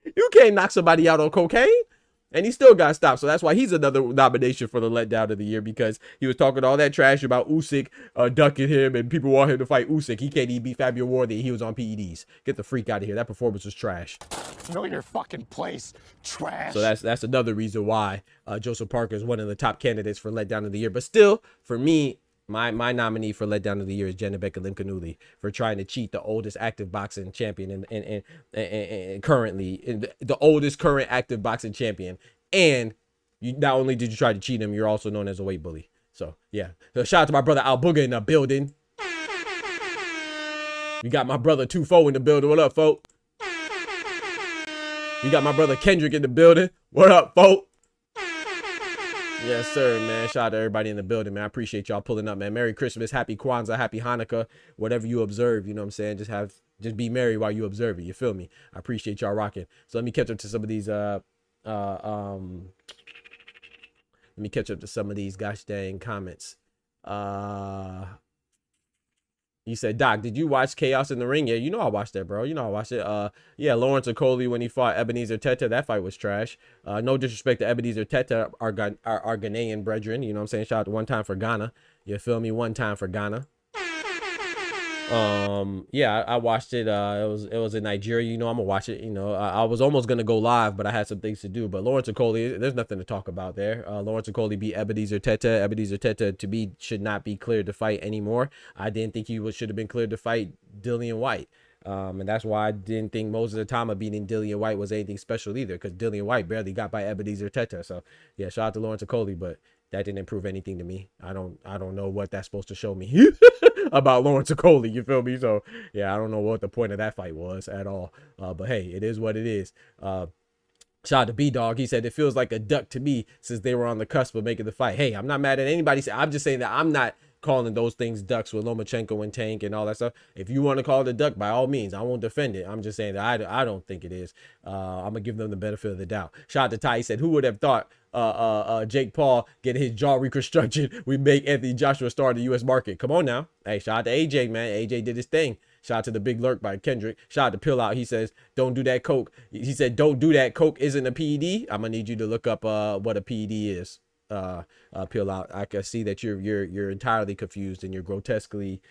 You can't knock somebody out on cocaine. And he still got stopped. So that's why he's another nomination for the letdown of the year, because he was talking all that trash about Usyk ducking him and people want him to fight Usyk. He can't even beat Fabio Worthy. He was on PEDs. Get the freak out of here. That performance was trash. Know your fucking place, trash. So that's another reason why Joseph Parker is one of the top candidates for letdown of the year. But still, for me, My nominee for letdown of the year is Janabeka Limkanuli for trying to cheat the oldest active boxing champion and currently the oldest current active boxing champion. And you not only did you try to cheat him, you're also known as a weight bully. So yeah. So shout out to my brother Al Booger in the building. We got my brother 2-4 in the building. What up, folk? We got my brother Kendrick in the building. What up, folk? Yes, sir, man. Shout out to everybody in the building, man. I appreciate y'all pulling up, man. Merry Christmas, Happy Kwanzaa, Happy Hanukkah, whatever you observe, you know what I'm saying? Just be merry while you observe it, you feel me? I appreciate y'all rocking. So let me catch up to some of these, gosh dang comments. You said, Doc, did you watch Chaos in the Ring? Yeah, you know I watched that, bro. You know I watched it. Yeah, Lawrence Okoli when he fought Ebenezer Teta, that fight was trash. No disrespect to Ebenezer Teta, our Ghanaian brethren. You know what I'm saying? Shout out to one time for Ghana. You feel me? One time for Ghana. Yeah, I watched it. It was in Nigeria. You know, I'm gonna watch it. You know, I was almost gonna go live, but I had some things to do. But Lawrence Okoli, there's nothing to talk about there. Lawrence Okoli beat Ebenezer Teta. Ebenezer Teta should not be cleared to fight anymore. I didn't think he should have been cleared to fight Dillian White. And that's why I didn't think Moses Atama beating Dillian White was anything special either, because Dillian White barely got by Ebenezer Teta. So yeah, shout out to Lawrence Okoli, but that didn't improve anything to me. I don't know what that's supposed to show me about Lawrence Okoli, you feel me? So yeah, I don't know what the point of that fight was at all. But hey, it is what it is. Shout out to B-Dog. He said, it feels like a duck to me since they were on the cusp of making the fight. Hey, I'm not mad at anybody. I'm just saying that I'm not calling those things ducks with Lomachenko and Tank and all that stuff. If you want to call it a duck, by all means, I won't defend it. I'm just saying that I don't think it is. I'm gonna give them the benefit of the doubt. Shout out to Ty. He said, who would have thought Jake Paul getting his jaw reconstruction we make Anthony Joshua star in the U.S. market? Come on now. Hey, shout out to AJ, man. AJ did his thing. Shout out to the Big Lurk by Kendrick. Shout out to Pill Out. He says, don't do that coke. He said, don't do that. Coke isn't a PED. I'm gonna need you to look up what a PED is. Peel Out. I can see that you're entirely confused and you're grotesquely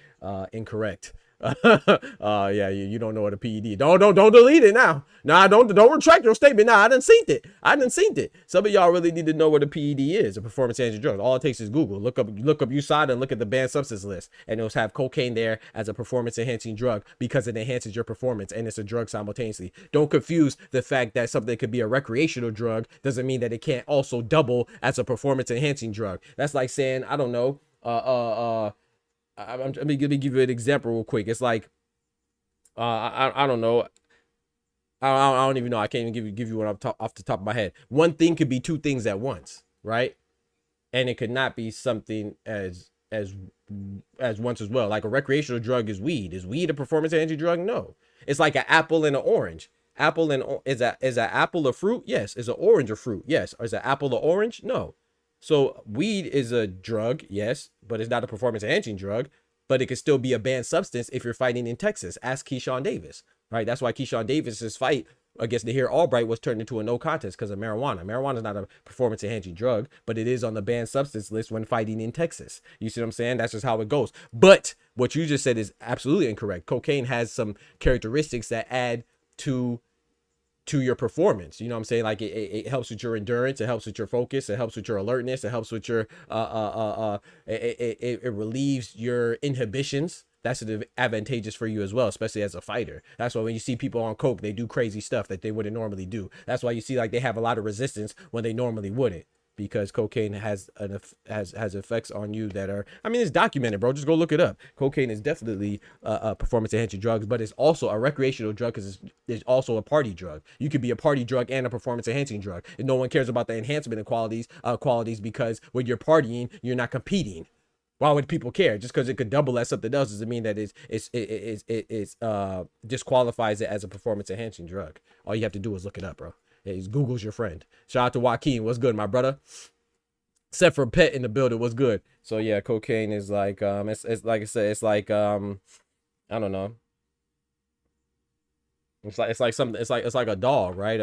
incorrect. Yeah, you don't know what a PED. Don't delete it now. Nah, don't retract your statement. Nah, I done seen it. Some of y'all really need to know what a PED is, a performance enhancing drug. All it takes is Google. Look up USADA and look at the banned substance list, and it'll have cocaine there as a performance enhancing drug because it enhances your performance and it's a drug simultaneously. Don't confuse the fact that something could be a recreational drug doesn't mean that it can't also double as a performance enhancing drug. That's like saying, I don't know, let me give you an example real quick. It's like, I don't know. I don't even know. I can't even give you one off the top of my head. One thing could be two things at once, right? And it could not be something as once as well. Like a recreational drug is weed. Is weed a performance enhancing drug? No. It's like an apple and an orange. Is an apple a fruit? Yes. Is an orange a fruit? Yes. Or is an apple an orange? No. So weed is a drug, yes, but it's not a performance enhancing drug, but it could still be a banned substance if you're fighting in Texas. Ask Keyshawn Davis, right? That's why Keyshawn Davis's fight against Nahir Albright was turned into a no contest because of marijuana. Marijuana is not a performance enhancing drug, but it is on the banned substance list when fighting in Texas. You see what I'm saying? That's just how it goes. But what you just said is absolutely incorrect. Cocaine has some characteristics that add to your performance. You know what I'm saying? Like it helps with your endurance, it helps with your focus, it helps with your alertness, it helps with your it relieves your inhibitions. That's advantageous for you as well, especially as a fighter. That's why when you see people on coke, they do crazy stuff that they wouldn't normally do. That's why you see like they have a lot of resistance when they normally wouldn't, because cocaine has effects on you that are, I mean, it's documented, bro. Just go look it up. Cocaine is definitely a performance enhancing drugs, but it's also a recreational drug because it's also a party drug. You could be a party drug and a performance enhancing drug. And no one cares about the enhancement of qualities because when you're partying, you're not competing. Why would people care? Just because it could double as something else doesn't mean that it disqualifies it as a performance enhancing drug. All you have to do is look it up, bro. Google's your friend. Shout out to Joaquin. What's good, my brother? Except for Pet in the building. What's good? So yeah, cocaine is like it's like I said, it's like I don't know. It's like a dog, right?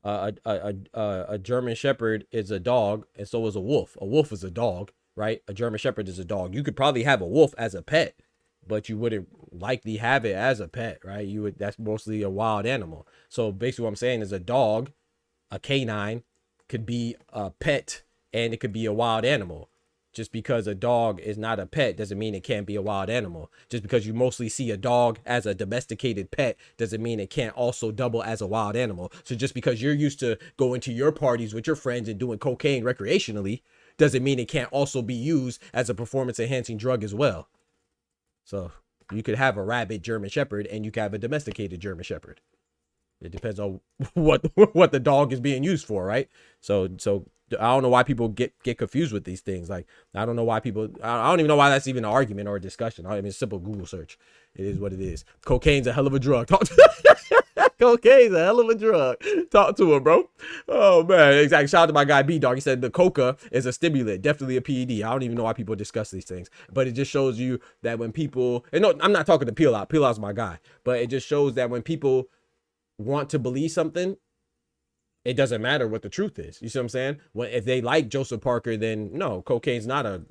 A German Shepherd is a dog, and so is a wolf. A wolf is a dog, right? A German Shepherd is a dog. You could probably have a wolf as a pet, but you wouldn't likely have it as a pet, right? That's mostly a wild animal. So basically what I'm saying is a dog, a canine, could be a pet and it could be a wild animal. Just because a dog is not a pet doesn't mean it can't be a wild animal. Just because you mostly see a dog as a domesticated pet doesn't mean it can't also double as a wild animal. So just because you're used to going to your parties with your friends and doing cocaine recreationally doesn't mean it can't also be used as a performance enhancing drug as well. So you could have a rabid German Shepherd and you could have a domesticated German Shepherd. It depends on what the dog is being used for, right? So I don't know why people get confused with these things. Like, I don't know why people, I don't even know why that's even an argument or a discussion. I mean, it's a simple Google search. It is what it is. Cocaine's a hell of a drug. Cocaine's a hell of a drug. Talk to him, bro. Oh, man. Exactly. Shout out to my guy B-Dog. He said the coca is a stimulant, definitely a PED. I don't even know why people discuss these things. But it just shows you that when people, and no, I'm not talking to Peel Out. Peel Out's my guy. But it just shows that when people want to believe something, it doesn't matter what the truth is. You see what I'm saying? When if they like Joseph Parker, then no, cocaine's not a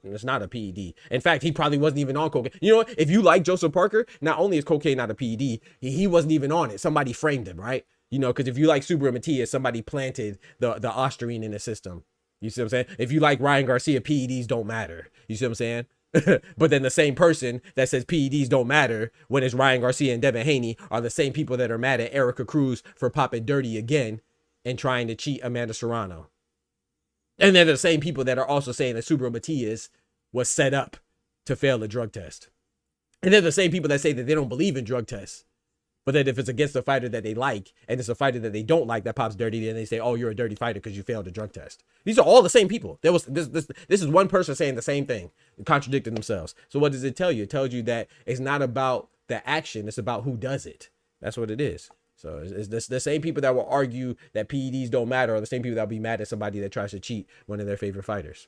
PED. In fact, he probably wasn't even on cocaine. You know what? If you like Joseph Parker, not only is cocaine not a PED, he wasn't even on it. Somebody framed him, right? You know, because if you like Subra Matias, somebody planted the osterine in the system. You see what I'm saying? If you like Ryan Garcia, PEDs don't matter. You see what I'm saying? But then the same person that says PEDs don't matter when it's Ryan Garcia and Devin Haney are the same people that are mad at Erica Cruz for popping dirty again and trying to cheat Amanda Serrano. And they're the same people that are also saying that Subra Matias was set up to fail the drug test. And they're the same people that say that they don't believe in drug tests. But then if it's against a fighter that they like, and it's a fighter that they don't like that pops dirty, then they say, oh, you're a dirty fighter because you failed the drug test. These are all the same people. This is one person saying the same thing, contradicting themselves. So what does it tell you? It tells you that it's not about the action, it's about who does it. That's what it is. So it's the same people that will argue that PEDs don't matter are the same people that will be mad at somebody that tries to cheat one of their favorite fighters.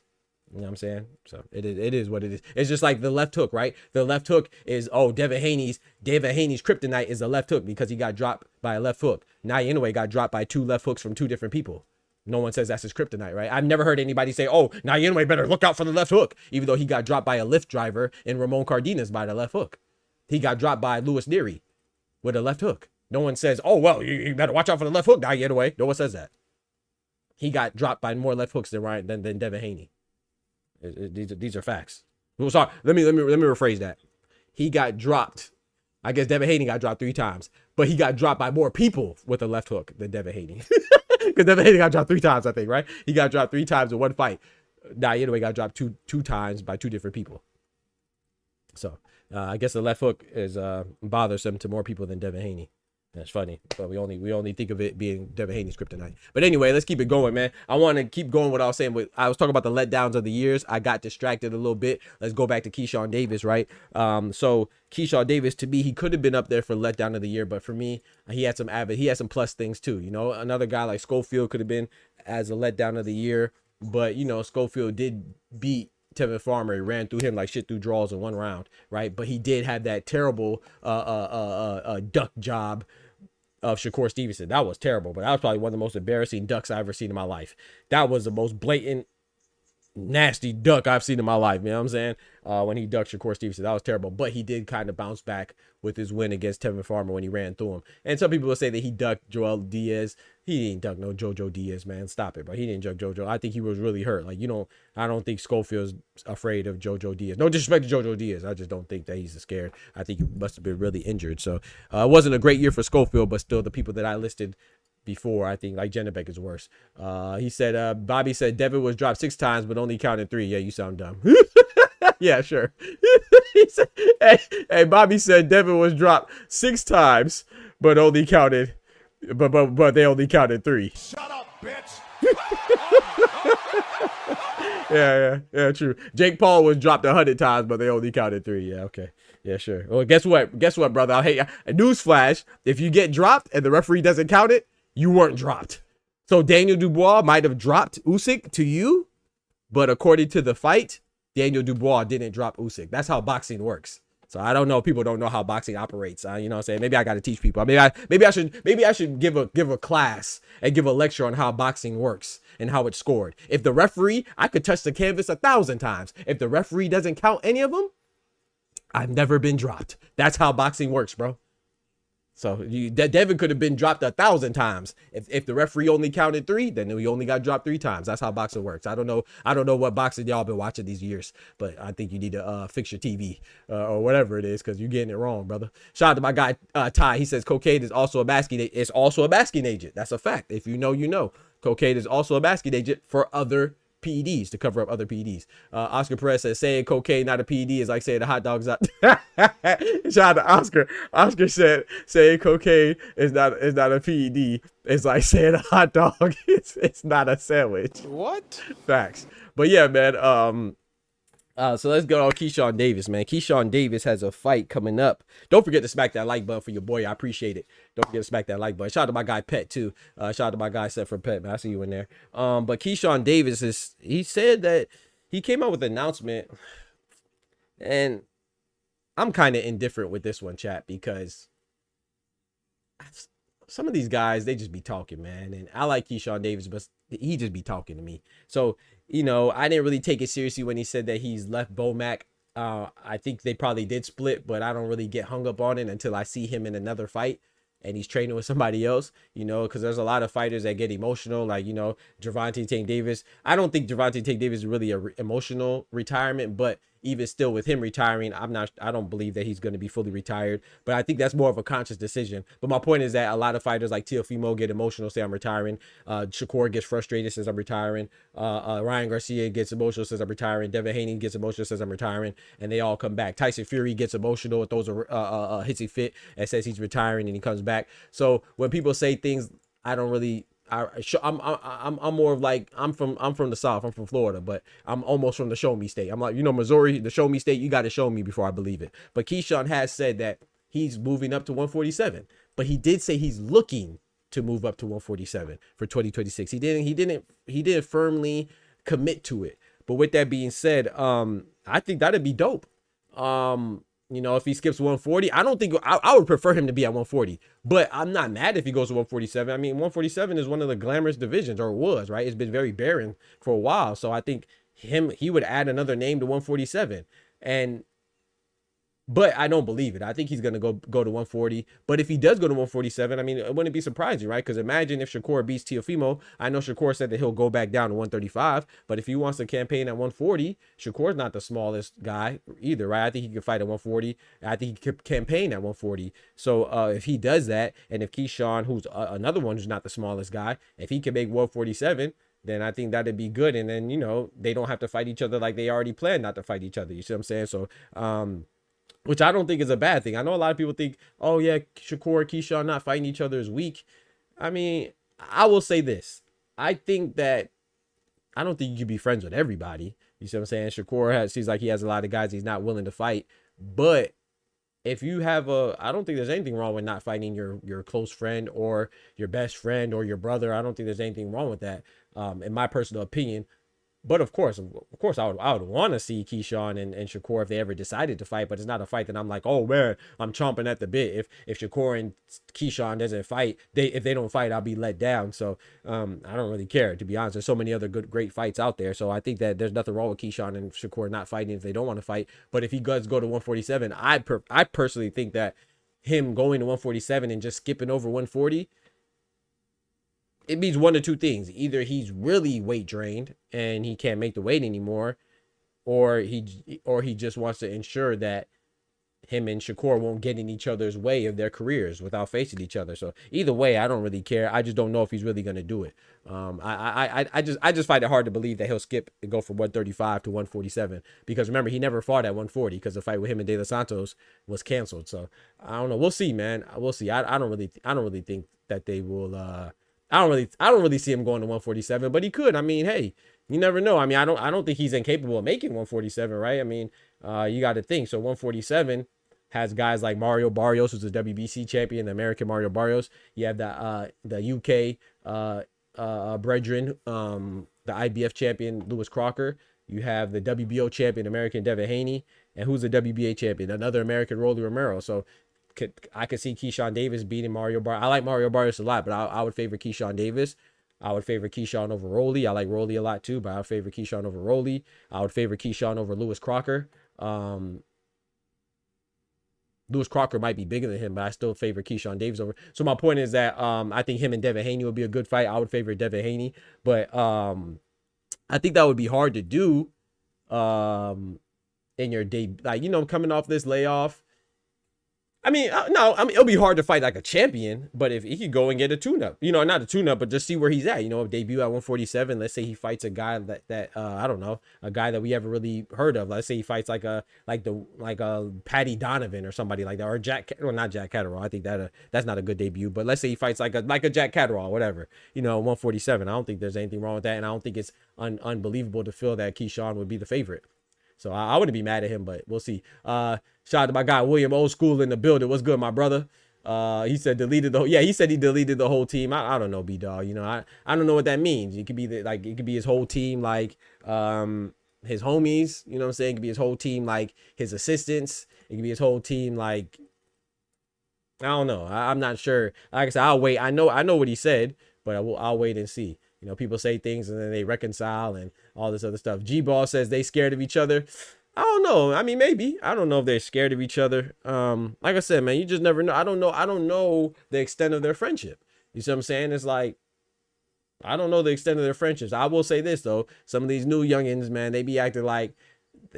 You know what I'm saying? So it is what it is. It's just like the left hook, right? The left hook is, oh, Devin Haney's kryptonite is the left hook because he got dropped by a left hook. Now Inoue got dropped by 2 left hooks from 2 different people. No one says that's his kryptonite, right? I've never heard anybody say, oh, now Inoue better look out for the left hook, even though he got dropped by a Lyft driver and Ramon Cardenas by the left hook. He got dropped by Louis Neary with a left hook. No one says, oh, well, you better watch out for the left hook, now Inoue. No one says that. He got dropped by more left hooks than Devin Haney. These are facts. Well, sorry, let me rephrase that. He got dropped. I guess Devin Haney got dropped 3 times, but he got dropped by more people with a left hook than Devin Haney. Because Devin Haney got dropped 3 times, I think, right? He got dropped 3 times in one fight. Nah, anyway, got dropped two times by 2 different people. So I guess the left hook is bothersome to more people than Devin Haney. That's funny, but we only think of it being Devin Haney's kryptonite. But anyway, let's keep it going, man. I want to keep going what I was saying. I was talking about the letdowns of the years. I got distracted a little bit. Let's go back to Keyshawn Davis, right? So Keyshawn Davis, to me, he could have been up there for letdown of the year, but for me, he had some plus things too. You know, another guy like Schofield could have been as a letdown of the year, but you know, Schofield did beat Tevin Farmer. He ran through him like shit through draws in 1 round, right? But he did have that terrible duck job of Shakur Stevenson. That was terrible, but that was probably one of the most embarrassing ducks I've ever seen in my life. That was the most blatant, nasty duck I've seen in my life. You know what I'm saying? When he ducked Shakur Stevenson, that was terrible. But he did kind of bounce back with his win against Tevin Farmer when he ran through him. And some people will say that he ducked Joel Diaz. He didn't duck no Jojo Diaz, man. Stop it, bro. He didn't duck Jojo. I think he was really hurt. Like, I don't think Schofield's afraid of Jojo Diaz. No disrespect to Jojo Diaz. I just don't think that he's scared. I think he must have been really injured. So it wasn't a great year for Schofield, but still the people that I listed before, I think like Jennebeck is worse. He said, Bobby said Devin was dropped 6 times, but only counted 3. Yeah, you sound dumb. Yeah, sure. He said, hey, Bobby said Devin was dropped 6 times, but only counted, but they only counted 3. Shut up, bitch. Yeah, true. Jake Paul was dropped 100 times, but they only counted 3. Yeah, okay. Yeah, sure. Well, guess what, brother? Hey, newsflash, if you get dropped and the referee doesn't count it, you weren't dropped. So Daniel Dubois might have dropped Usyk to you, but according to the fight, Daniel Dubois didn't drop Usyk. That's how boxing works. So I don't know. People don't know how boxing operates. You know what I'm saying? Maybe I got to teach people. Maybe I should give a class and give a lecture on how boxing works and how it's scored. If the referee, I could touch the canvas 1,000 times. If the referee doesn't count any of them, I've never been dropped. That's how boxing works, bro. So Devin could have been dropped 1,000 times. If the referee only counted 3, then he only got dropped 3 times. That's how boxing works. I don't know what boxing y'all been watching these years, but I think you need to fix your TV or whatever it is, because you're getting it wrong, brother. Shout out to my guy Ty. He says cocaine is also a masking. It's also a masking agent. That's a fact. If you know, you know. Cocaine is also a masking agent for other PEDs, to cover up other PEDs. Oscar Perez says saying cocaine not a PED is like saying the hot dog's not. Shout out to Oscar. Oscar said saying cocaine is not a PED. It's like saying a hot dog it's not a sandwich. What? Facts. But yeah, man. So let's go on Keyshawn Davis, man. Keyshawn Davis has a fight coming up. Don't forget to smack that like button for your boy. I appreciate it. Don't forget to smack that like button. Shout out to my guy Pet too. Shout out to my guy Set for Pet, man. I see you in there. But Keyshawn Davis he said that he came out with an announcement, and I'm kind of indifferent with this one, chat, because some of these guys, they just be talking, man. And I like Keyshawn Davis, but he just be talking to me. So, you know, I didn't really take it seriously when he said that he's left Bomac. I think they probably did split, but I don't really get hung up on it until I see him in another fight and he's training with somebody else, you know, because there's a lot of fighters that get emotional, like, you know, Gervonta Tank Davis. I don't think Gervonta Tank Davis is really a emotional retirement, but even still with him retiring, I don't believe that he's going to be fully retired, but I think that's more of a conscious decision. But my point is that a lot of fighters like Teofimo get emotional, say I'm retiring. Shakur gets frustrated, says I'm retaring. Ryan Garcia gets emotional, says I'm retiring. Devin Haney gets emotional, says I'm retiring, and they all come back. Tyson Fury gets emotional, throws a hissy fit and says he's retiring, and he comes back. So when people say things, I don't really. I'm more of like, I'm from the South. I'm from Florida, but I'm almost from the show me state. I'm like, you know, Missouri, the show me state. You got to show me before I believe it. But Keyshawn has said that he's moving up to 147, but he did say he's looking to move up to 147 for 2026. He didn't firmly commit to it. But with that being said, I think that'd be dope. You know, if he skips 140, I don't think I would prefer him to be at 140, but I'm not mad if he goes to 147. I mean, 147 is one of the glamorous divisions, or was, right? It's been very barren for a while. So I think he would add another name to 147. But I don't believe it. I think he's going to go to 140. But if he does go to 147, I mean, it wouldn't be surprising, right? Because imagine if Shakur beats Teofimo. I know Shakur said that he'll go back down to 135. But if he wants to campaign at 140, Shakur's not the smallest guy either, right? I think he could fight at 140. I think he could campaign at 140. So if he does that, and if Keyshawn, who's another one who's not the smallest guy, if he can make 147, then I think that'd be good. And then, you know, they don't have to fight each other like they already planned not to fight each other. You see what I'm saying? So, which I don't think is a bad thing. I know a lot of people think, oh yeah, Shakur, Keyshawn not fighting each other is weak. I mean, I will say this. I think that I don't think you can be friends with everybody. You see what I'm saying? Shakur seems like he has a lot of guys he's not willing to fight. But if you have I don't think there's anything wrong with not fighting your close friend or your best friend or your brother. I don't think there's anything wrong with that, in my personal opinion. But of course, I would want to see Keyshawn and Shakur if they ever decided to fight. But it's not a fight that I'm like, oh man, I'm chomping at the bit. If Shakur and Keyshawn doesn't fight, if they don't fight, I'll be let down. So I don't really care, to be honest. There's so many other great fights out there. So I think that there's nothing wrong with Keyshawn and Shakur not fighting if they don't want to fight. But if he does go to 147, I personally think that him going to 147 and just skipping over 140. It means one of two things. Either he's really weight drained and he can't make the weight anymore, or he just wants to ensure that him and Shakur won't get in each other's way of their careers without facing each other. So either way, I don't really care. I just don't know if he's really going to do it. I just find it hard to believe that he'll skip and go from 135 to 147, because remember, he never fought at 140 because the fight with him and De Los Santos was canceled. So I don't know. We'll see, man. We'll see. I don't really think that they will. I don't really see him going to 147, but he could. I mean, hey, you never know. I mean, I don't think he's incapable of making 147, right? I mean, you got to think. So 147 has guys like Mario Barrios, who's the WBC champion, the American Mario Barrios. You have the UK brethren, the IBF champion Lewis Crocker. You have the WBO champion, American Devin Haney, and who's the WBA champion, another American, Rolly Romero. So I could see Keyshawn Davis beating Mario Barrios. I like Mario Barrios a lot, but I would favor Keyshawn Davis. I would favor Keyshawn over Rolly. I like Rolly a lot too, but I would favor Keyshawn over Rolly. I would favor Keyshawn over Lewis Crocker. Lewis Crocker might be bigger than him, but I still favor Keyshawn Davis over. So my point is that I think him and Devin Haney would be a good fight. I would favor Devin Haney, but I think that would be hard to do in your day, like, you know, coming off this layoff. I mean, no, I mean, it'll be hard to fight like a champion, but if he could go and get a tune-up, you know, not a tune-up, but just see where he's at, you know, debut at 147. Let's say he fights a guy that I don't know, a guy that we haven't really heard of. Let's say he fights like a Patty Donovan or somebody like that, or not Jack Catterall. I think that's not a good debut, but let's say he fights like a Jack Catterall, whatever, you know, 147. I don't think there's anything wrong with that, and I don't think it's unbelievable to feel that Keyshawn would be the favorite. So I wouldn't be mad at him, but we'll see. Shout out to my guy William, old school in the building. What's good, my brother? He said he said he deleted the whole team. I don't know, B dog. You know, I don't know what that means. It could be it could be his whole team, like his homies. You know what I'm saying? It could be his whole team, like his assistants. It could be his whole team, like I don't know. I'm not sure. Like I said, I'll wait. I know what he said, but I'll wait and see. You know, people say things and then they reconcile and all this other stuff. G-Ball says they scared of each other. I don't know. I mean, maybe. I don't know if they're scared of each other. Like I said, man, you just never know. I don't know the extent of their friendship. You see what I'm saying? It's like, I don't know the extent of their friendships. I will say this, though. Some of these new youngins, man, they be acting like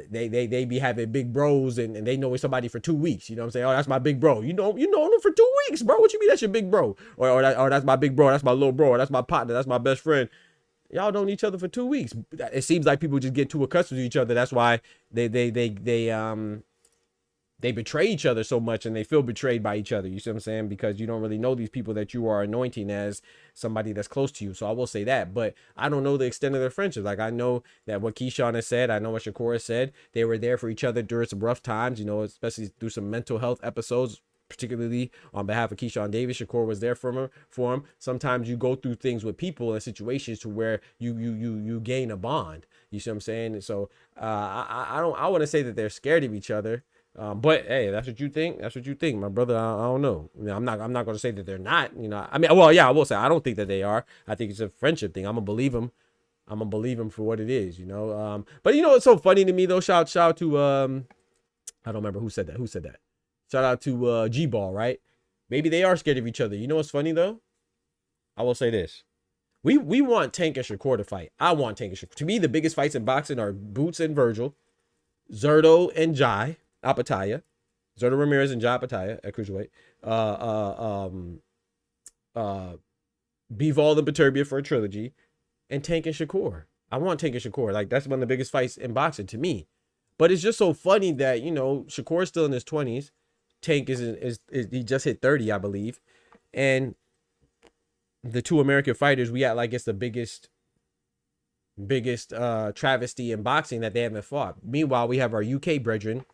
they be having big bros and they know somebody for 2 weeks. You know what I'm saying? Oh, that's my big bro. You know them for 2 weeks, bro. What you mean that's your big bro? Or that's my big bro. That's my little bro. Or that's my partner. That's my best friend. Y'all known each other for 2 weeks. It seems like people just get too accustomed to each other. That's why they betray each other so much and they feel betrayed by each other. You see what I'm saying? Because you don't really know these people that you are anointing as somebody that's close to you. So I will say that, but I don't know the extent of their friendship. Like, I know that what Keyshawn has said, I know what Shakur has said. They were there for each other during some rough times, you know, especially through some mental health episodes, particularly on behalf of Keyshawn Davis. Shakur was there for him. Sometimes you go through things with people and situations to where you gain a bond. You see what I'm saying? So I want to say that they're scared of each other. But hey, that's what you think. That's what you think, my brother. I don't know. You know, I'm not going to say that they're not. You know, I mean, well, yeah, I will say I don't think that they are. I think it's a friendship thing. I'm gonna believe them. I'm gonna believe them for what it is. You know. But you know, it's so funny to me though. Shout out to I don't remember who said that. Who said that? Shout out to G-Ball, right? Maybe they are scared of each other. You know what's funny though? I will say this. We want Tank and Shakur to fight. I want Tank and Shakur. To me, the biggest fights in boxing are Boots and Virgil, Zerto and Jai Apataya, Zerto Ramirez and Jai Apataya at cruiserweight, Bivol and Beterbiev for a trilogy, and Tank and Shakur. I want Tank and Shakur. Like, that's one of the biggest fights in boxing to me. But it's just so funny that, you know, Shakur's still in his 20s. Tank is he just hit 30, I believe. And the two American fighters, we act like it's the biggest travesty in boxing that they haven't fought. Meanwhile, we have our UK brethren.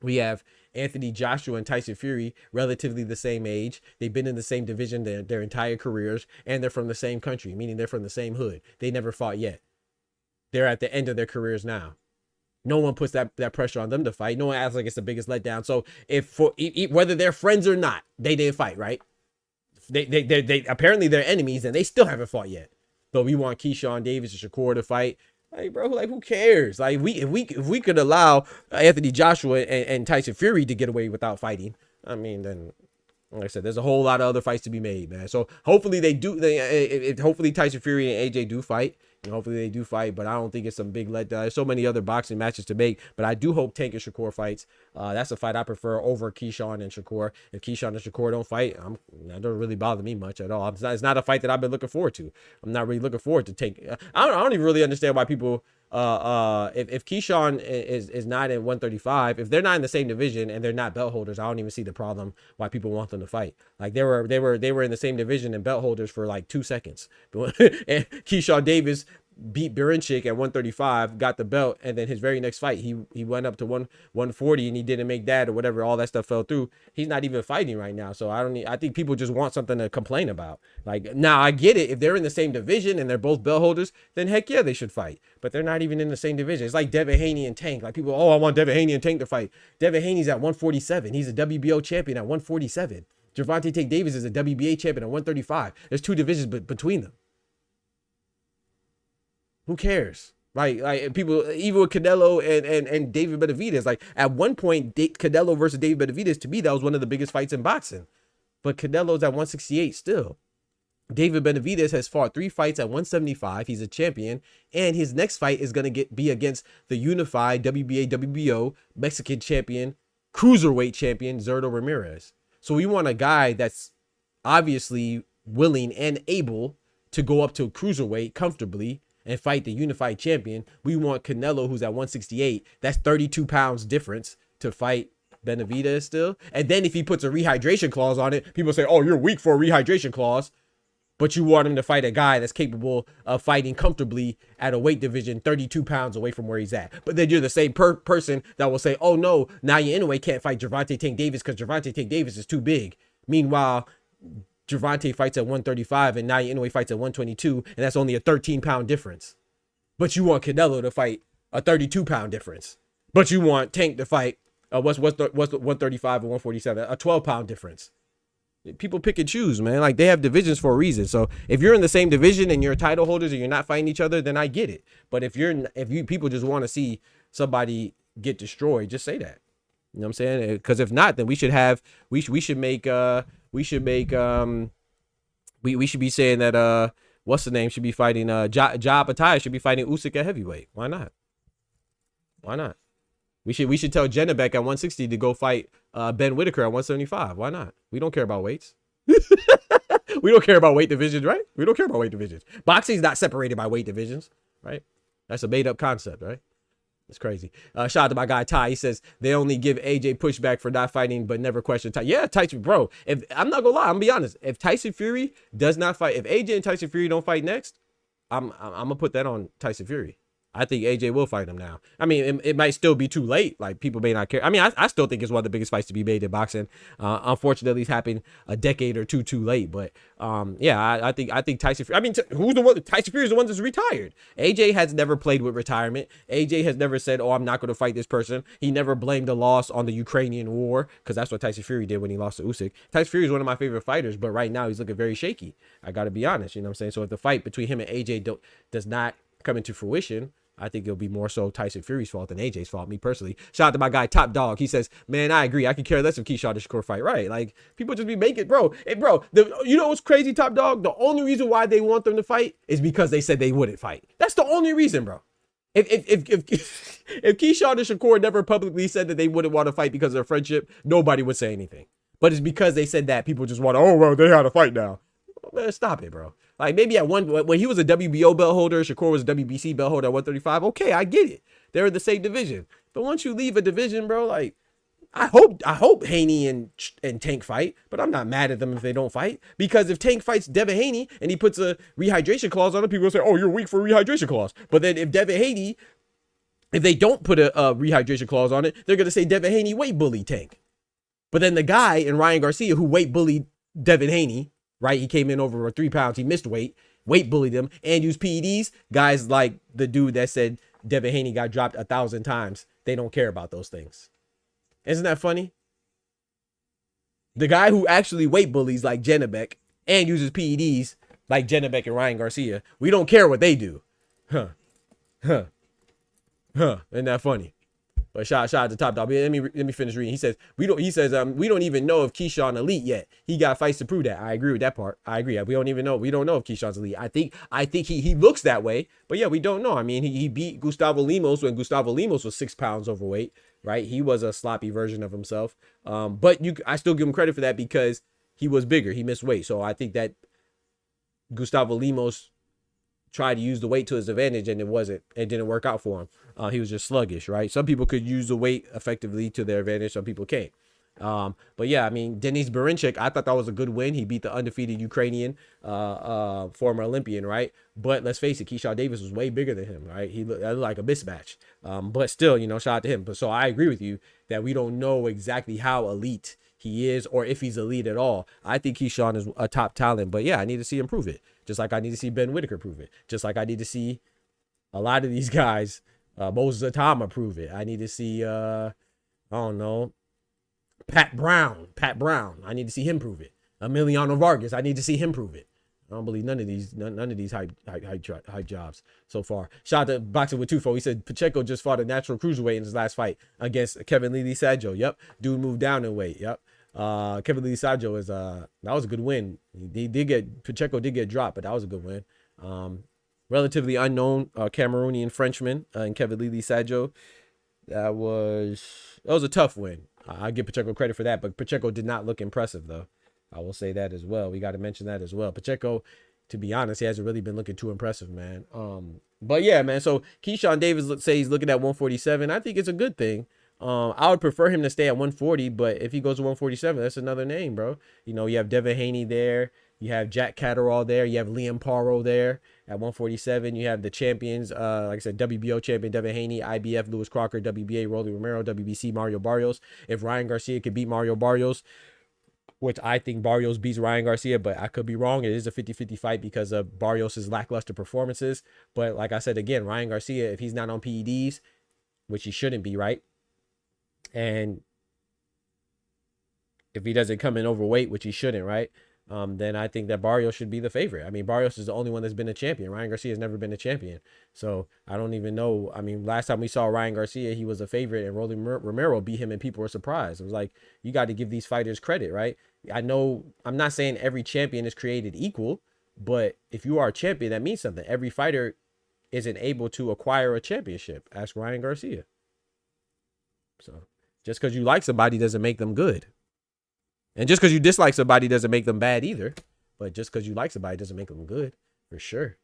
We have Anthony Joshua and Tyson Fury, relatively the same age. They've been in the same division their entire careers, and they're from the same country, meaning they're from the same hood. They never fought yet. They're at the end of their careers now. No one puts that pressure on them to fight. No one acts like it's the biggest letdown. So whether they're friends or not, they didn't fight, right? They apparently they're enemies and they still haven't fought yet. But we want Keyshawn Davis and Shakur to fight. Like, bro, like, who cares? Like, if we could allow Anthony Joshua and Tyson Fury to get away without fighting, I mean, then, like I said, there's a whole lot of other fights to be made, man. So hopefully they do. Hopefully Tyson Fury and AJ do fight. And hopefully they do fight, but I don't think it's some big letdown. There's so many other boxing matches to make, but I do hope Tank and Shakur fights. That's a fight I prefer over Keyshawn and Shakur. If Keyshawn and Shakur don't fight, that don't really bother me much at all. It's not a fight that I've been looking forward to. I'm not really looking forward to Tank. I don't even really understand why people. If Keyshawn is not in 135, if they're not in the same division and they're not belt holders, I don't even see the problem why people want them to fight. Like, they were in the same division and belt holders for like 2 seconds. And Keyshawn Davis beat Berinchik at 135, got the belt, and then his very next fight he went up to 140 and he didn't make that or whatever. All that stuff fell through. He's not even fighting right now. So I think people just want something to complain about. Like, now I get it. If they're in the same division and they're both belt holders, then heck yeah, they should fight. But they're not even in the same division. It's like Devin Haney and Tank. Like, people, I want Devin Haney and Tank to fight. Devin Haney's at 147. He's a WBO champion at 147. Gervonta Tank Davis is a WBA champion at 135. There's 2 divisions between them. Who cares? Like people, even with Canelo and David Benavidez, like at one point, Canelo versus David Benavidez, to me, that was one of the biggest fights in boxing. But Canelo's at 168 still. David Benavidez has fought 3 fights at 175. He's a champion. And his next fight is going to be against the unified WBA, WBO Mexican champion, cruiserweight champion, Zurdo Ramirez. So we want a guy that's obviously willing and able to go up to cruiserweight comfortably and fight the unified champion. We want Canelo, who's at 168. That's 32 pounds difference to fight Benavidez still. And then if he puts a rehydration clause on it, people say, oh, you're weak for a rehydration clause. But you want him to fight a guy that's capable of fighting comfortably at a weight division 32 pounds away from where he's at. But then you're the same person that will say, oh, no, Naya Inoue can't fight Gervonta Tank Davis because Gervonta Tank Davis is too big. Meanwhile, Gervonta fights at 135 and Naya Inoue fights at 122, and that's only a 13-pound difference. But you want Canelo to fight a 32-pound difference. But you want Tank to fight, what's the 135 and 147, a 12-pound difference. People pick and choose, man. Like, they have divisions for a reason. So if you're in the same division and you're title holders and you're not fighting each other, then I get it. But if you people just want to see somebody get destroyed, just say that. You know what I'm saying? Because if not, then we should be saying that what's the name should be fighting Ja Batai should be fighting Usyk at heavyweight. Why not? Why not? We should tell Jennebeck at 160 to go fight Ben Whitaker at 175. Why not? We don't care about weights. We don't care about weight divisions, right? We don't care about weight divisions. Boxing's not separated by weight divisions, right? That's a made up concept, right? It's crazy. Shout out to my guy Ty. He says they only give AJ pushback for not fighting, but never question Tyson. Yeah, Tyson, bro. If I'm not gonna lie, I'm gonna be honest. If Tyson Fury does not fight, if AJ and Tyson Fury don't fight next, I'm gonna put that on Tyson Fury. I think AJ will fight him now. I mean, it might still be too late. Like, people may not care. I mean, I still think it's one of the biggest fights to be made in boxing. Unfortunately, it's happened a decade or two too late. But yeah, I think Tyson Fury. I mean, who's the one? Tyson Fury is the one that's retired. AJ has never played with retirement. AJ has never said, "Oh, I'm not going to fight this person." He never blamed the loss on the Ukrainian war, because that's what Tyson Fury did when he lost to Usyk. Tyson Fury is one of my favorite fighters, but right now he's looking very shaky. I got to be honest. You know what I'm saying? So if the fight between him and AJ does not come into fruition, I think it'll be more so Tyson Fury's fault than AJ's fault, me personally. Shout out to my guy, Top Dog. He says, man, I agree. I could care less if Keyshawn and Shakur fight. Right. Like, people just be making, bro. Hey, bro, you know what's crazy, Top Dog? The only reason why they want them to fight is because they said they wouldn't fight. That's the only reason, bro. If Keyshawn and Shakur never publicly said that they wouldn't want to fight because of their friendship, nobody would say anything. But it's because they said that people just want to, oh, well, they had to fight now. Man, stop it, bro. Like, maybe at when he was a WBO belt holder, Shakur was a WBC belt holder at 135. Okay, I get it. They're in the same division. But once you leave a division, bro, like, I hope Haney and Tank fight, but I'm not mad at them if they don't fight. Because if Tank fights Devin Haney and he puts a rehydration clause on it, people will say, oh, you're weak for a rehydration clause. But then if Devin Haney, if they don't put a rehydration clause on it, they're going to say Devin Haney weight bullied Tank. But then the guy in Ryan Garcia who weight bullied Devin Haney, right? He came in over 3 pounds. He missed weight bullied him, and used PEDs. Guys like the dude that said Devin Haney got dropped 1,000 times. They don't care about those things. Isn't that funny? The guy who actually weight bullies like Jennebeck and uses PEDs like Jennebeck and Ryan Garcia, we don't care what they do. Isn't that funny? But shout out to Top Dog. Let me finish reading. He says we don't even know if Keyshawn elite yet. He got fights to prove that. I agree with that part. I agree. We don't know if Keyshawn's elite. I think he looks that way. But yeah, we don't know. I mean, he beat Gustavo Limos when Gustavo Limos was 6 pounds overweight, right? He was a sloppy version of himself. But I still give him credit for that because he was bigger. He missed weight. So I think that Gustavo Limos tried to use the weight to his advantage, and it didn't work out for him. He was just sluggish, right? Some people could use the weight effectively to their advantage. Some people can't. But yeah, I mean, Denis Berinchik, I thought that was a good win. He beat the undefeated Ukrainian former Olympian, right? But let's face it, Keyshawn Davis was way bigger than him, right? He looked like a mismatch. But still, shout out to him. But so I agree with you that we don't know exactly how elite he is or if he's elite at all. I think Keyshawn is a top talent, but yeah, I need to see him prove it. Just like I need to see Ben Whitaker prove it. Just like I need to see a lot of these guys, Moses Atama prove it. I need to see, I don't know, Pat Brown. I need to see him prove it. Emiliano Vargas. I need to see him prove it. I don't believe none of these hype jobs so far. Shout out to Boxing with Tufo. He said Pacheco just fought a natural cruiserweight in his last fight against Kevin Lee Sajo. Yep, dude moved down in weight. Yep. Kevin Lee Sajo is that was a good win. Pacheco did get dropped, but that was a good win. Relatively unknown Cameroonian Frenchman and Kevin Lee Sajo. That was a tough win. I give Pacheco credit for that, but Pacheco did not look impressive though. I will say that as well. We got to mention that as well. Pacheco, to be honest, he hasn't really been looking too impressive, man. But yeah, man. So Keyshawn Davis, let's say he's looking at 147. I think it's a good thing. I would prefer him to stay at 140, but if he goes to 147, that's another name, bro. You know, you have Devin Haney there. You have Jack Catterall there. You have Liam Paro there at 147. You have the champions, like I said, WBO champion Devin Haney, IBF Lewis Crocker, WBA Rolly Romero, WBC Mario Barrios. If Ryan Garcia could beat Mario Barrios, which I think Barrios beats Ryan Garcia, but I could be wrong. It is a 50-50 fight because of Barrios' lackluster performances. But like I said, again, Ryan Garcia, if he's not on PEDs, which he shouldn't be, right? And if he doesn't come in overweight, which he shouldn't, right? Then I think that Barrios should be the favorite. I mean, Barrios is the only one that's been a champion. Ryan Garcia has never been a champion. So I don't even know. I mean, last time we saw Ryan Garcia, he was a favorite, and Rolly Romero beat him, and people were surprised. It was like, you got to give these fighters credit, right? I know I'm not saying every champion is created equal, but if you are a champion, that means something. Every fighter isn't able to acquire a championship. Ask Ryan Garcia. So just because you like somebody doesn't make them good. And just because you dislike somebody doesn't make them bad either. But just because you like somebody doesn't make them good, for sure.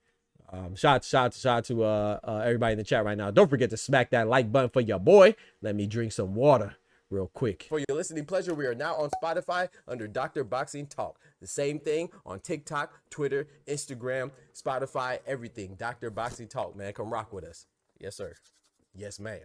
Shout to everybody in the chat right now. Don't forget to smack that like button for your boy. Let me drink some water real quick. For your listening pleasure, we are now on Spotify under Dr. Boxing Talk. The same thing on TikTok, Twitter, Instagram, Spotify, everything. Dr. Boxing Talk, man. Come rock with us. Yes, sir. Yes, ma'am.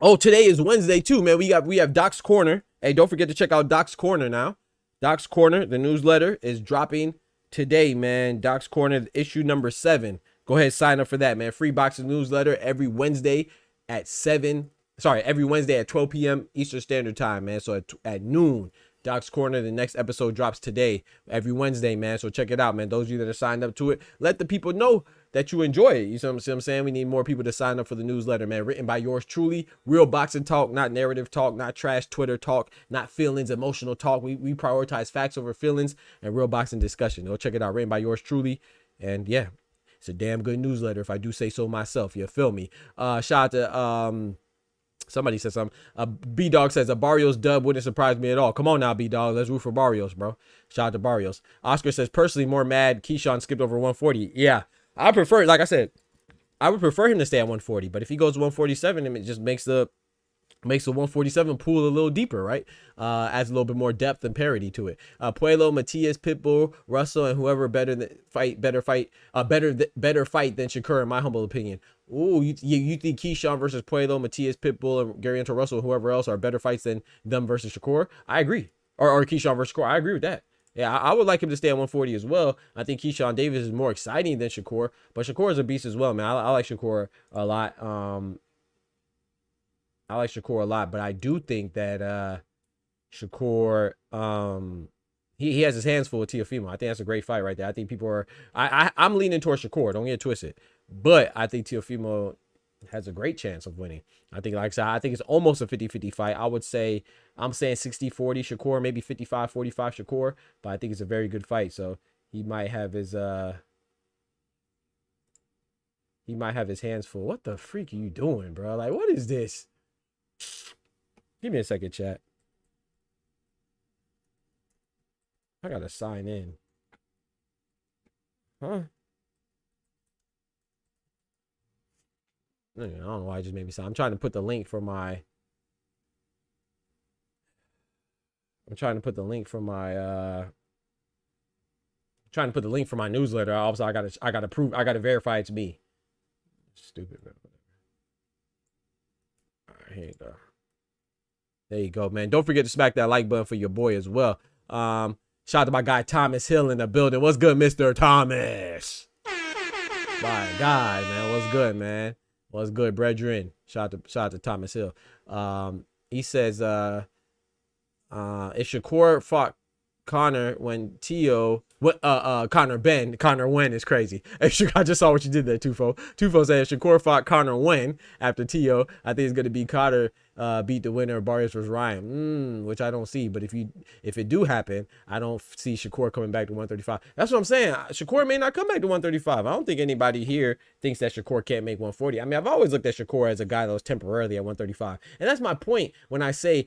Oh, today is Wednesday too, man. We have Doc's Corner. Hey, don't forget to check out Doc's Corner now. Doc's Corner, the newsletter, is dropping today, man. Doc's Corner, issue number 7. Go ahead, sign up for that, man. Free boxing newsletter every Wednesday at 12 p.m. Eastern Standard Time, man. So at noon, Doc's Corner, the next episode drops today, every Wednesday, man. So check it out, man. Those of you that are signed up to it, let the people know that you enjoy it. You see what I'm saying? We need more people to sign up for the newsletter, man. Written by yours truly. Real boxing talk, not narrative talk, not trash Twitter talk, not feelings, emotional talk. We prioritize facts over feelings and real boxing discussion. Go check it out. Written by yours truly. And yeah, it's a damn good newsletter if I do say so myself. You feel me? Shout out to somebody said something. B-Dog says a Barrios dub wouldn't surprise me at all. Come on now, B-Dog. Let's root for Barrios, bro. Shout out to Barrios. Oscar says, personally more mad Keyshawn skipped over 140. Yeah, I prefer, like I said, I would prefer him to stay at 140. But if he goes to 147, it just makes the 147 pool a little deeper, right? Adds a little bit more depth and parity to it. Puello, Matias, Pitbull, Russell, and whoever better fight than Shakur, in my humble opinion. Ooh, you think Keyshawn versus Puello, Matias, Pitbull, and Gary Anto Russell, whoever else, are better fights than them versus Shakur? I agree. Or Keyshawn versus Shakur. I agree with that. Yeah, I would like him to stay at 140 as well. I think Keyshawn Davis is more exciting than Shakur, but Shakur is a beast as well, man. I like Shakur a lot. I like Shakur a lot, but I do think that Shakur, he has his hands full with Teofimo. I think that's a great fight right there. I think people are, I'm leaning towards Shakur. Don't get it twisted, but I think Teofimo has a great chance of winning. I think, like I said, I think it's almost a 50-50 fight. I would say, I'm saying 60-40 Shakur, maybe 55-45 Shakur, but I think it's a very good fight. So he might have his hands full. What the freak are you doing, bro? Like, what is this? Give me a second, chat. I gotta sign in. Huh? I don't know why it just made me sign. I'm trying to put the link for my. Trying to put the link for my newsletter. Also, I gotta verify it's me. Stupid, man. All right, here you go. There you go, man. Don't forget to smack that like button for your boy as well. Shout out to my guy Thomas Hill in the building. What's good, Mr. Thomas? My guy, man. What's good, man? What's good, brethren? Shout out to Thomas Hill. He says, if Shakur fought Connor when Connor win is crazy. I just saw what you did there, Tufo. Tufo said Shakur fought Connor win after T.O. I think it's going to be Connor beat the winner of Barrios vs. Ryan, which I don't see. But if it do happen, I don't see Shakur coming back to 135. That's what I'm saying. Shakur may not come back to 135. I don't think anybody here thinks that Shakur can't make 140. I mean, I've always looked at Shakur as a guy that was temporarily at 135. And that's my point when I say,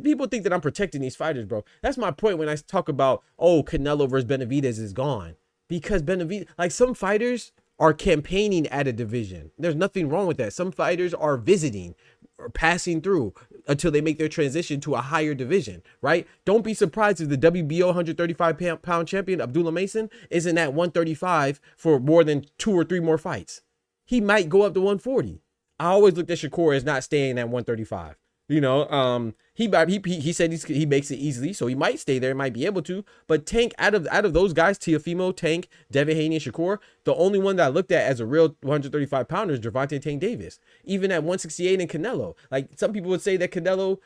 people think that I'm protecting these fighters, bro. That's my point when I talk about, oh, Canelo versus Benavidez is gone. Because Benavidez, like, some fighters are campaigning at a division. There's nothing wrong with that. Some fighters are visiting or passing through until they make their transition to a higher division, right? Don't be surprised if the WBO 135-pound champion, Abdullah Mason, isn't at 135 for more than 2 or 3 more fights. He might go up to 140. I always looked at Shakur as not staying at 135. You know, he said he makes it easily, so he might stay there, might be able to. But Tank, out of those guys, Teofimo, Tank, Devin Haney, and Shakur, the only one that I looked at as a real 135 pounder is Gervonta Tank Davis. Even at 168 in Canelo, like, some people would say that Canelo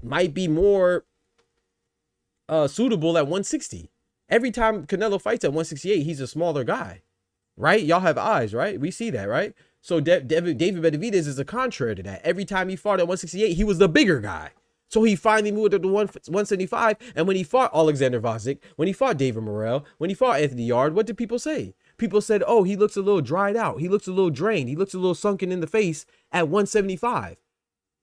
might be more suitable at 160. Every time Canelo fights at 168, he's a smaller guy, right? Y'all have eyes, right? We see that, right? So David Benavidez is the contrary to that. Every time he fought at 168, he was the bigger guy. So he finally moved up to 175. And when he fought Alexander Vosick, when he fought David Morrell, when he fought Anthony Yard, what did people say? People said, oh, he looks a little dried out. He looks a little drained. He looks a little sunken in the face at 175.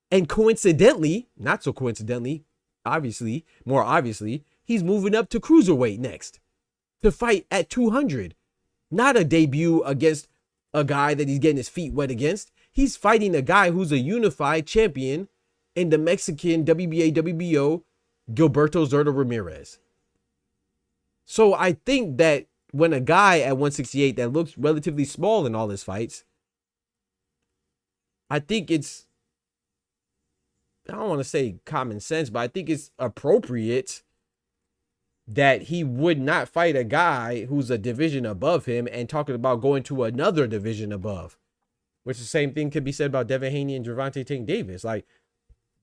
And coincidentally, not so coincidentally, obviously, more obviously, he's moving up to cruiserweight next to fight at 200. Not a debut against a guy that he's getting his feet wet against. He's fighting a guy who's a unified champion in the Mexican WBA, WBO, Gilberto Zurdo Ramirez. So I think that when a guy at 168 that looks relatively small in all his fights, I think it's, I don't want to say common sense, but I think it's appropriate that he would not fight a guy who's a division above him and talking about going to another division above, which the same thing could be said about Devin Haney and Gervonta Tank Davis. Like,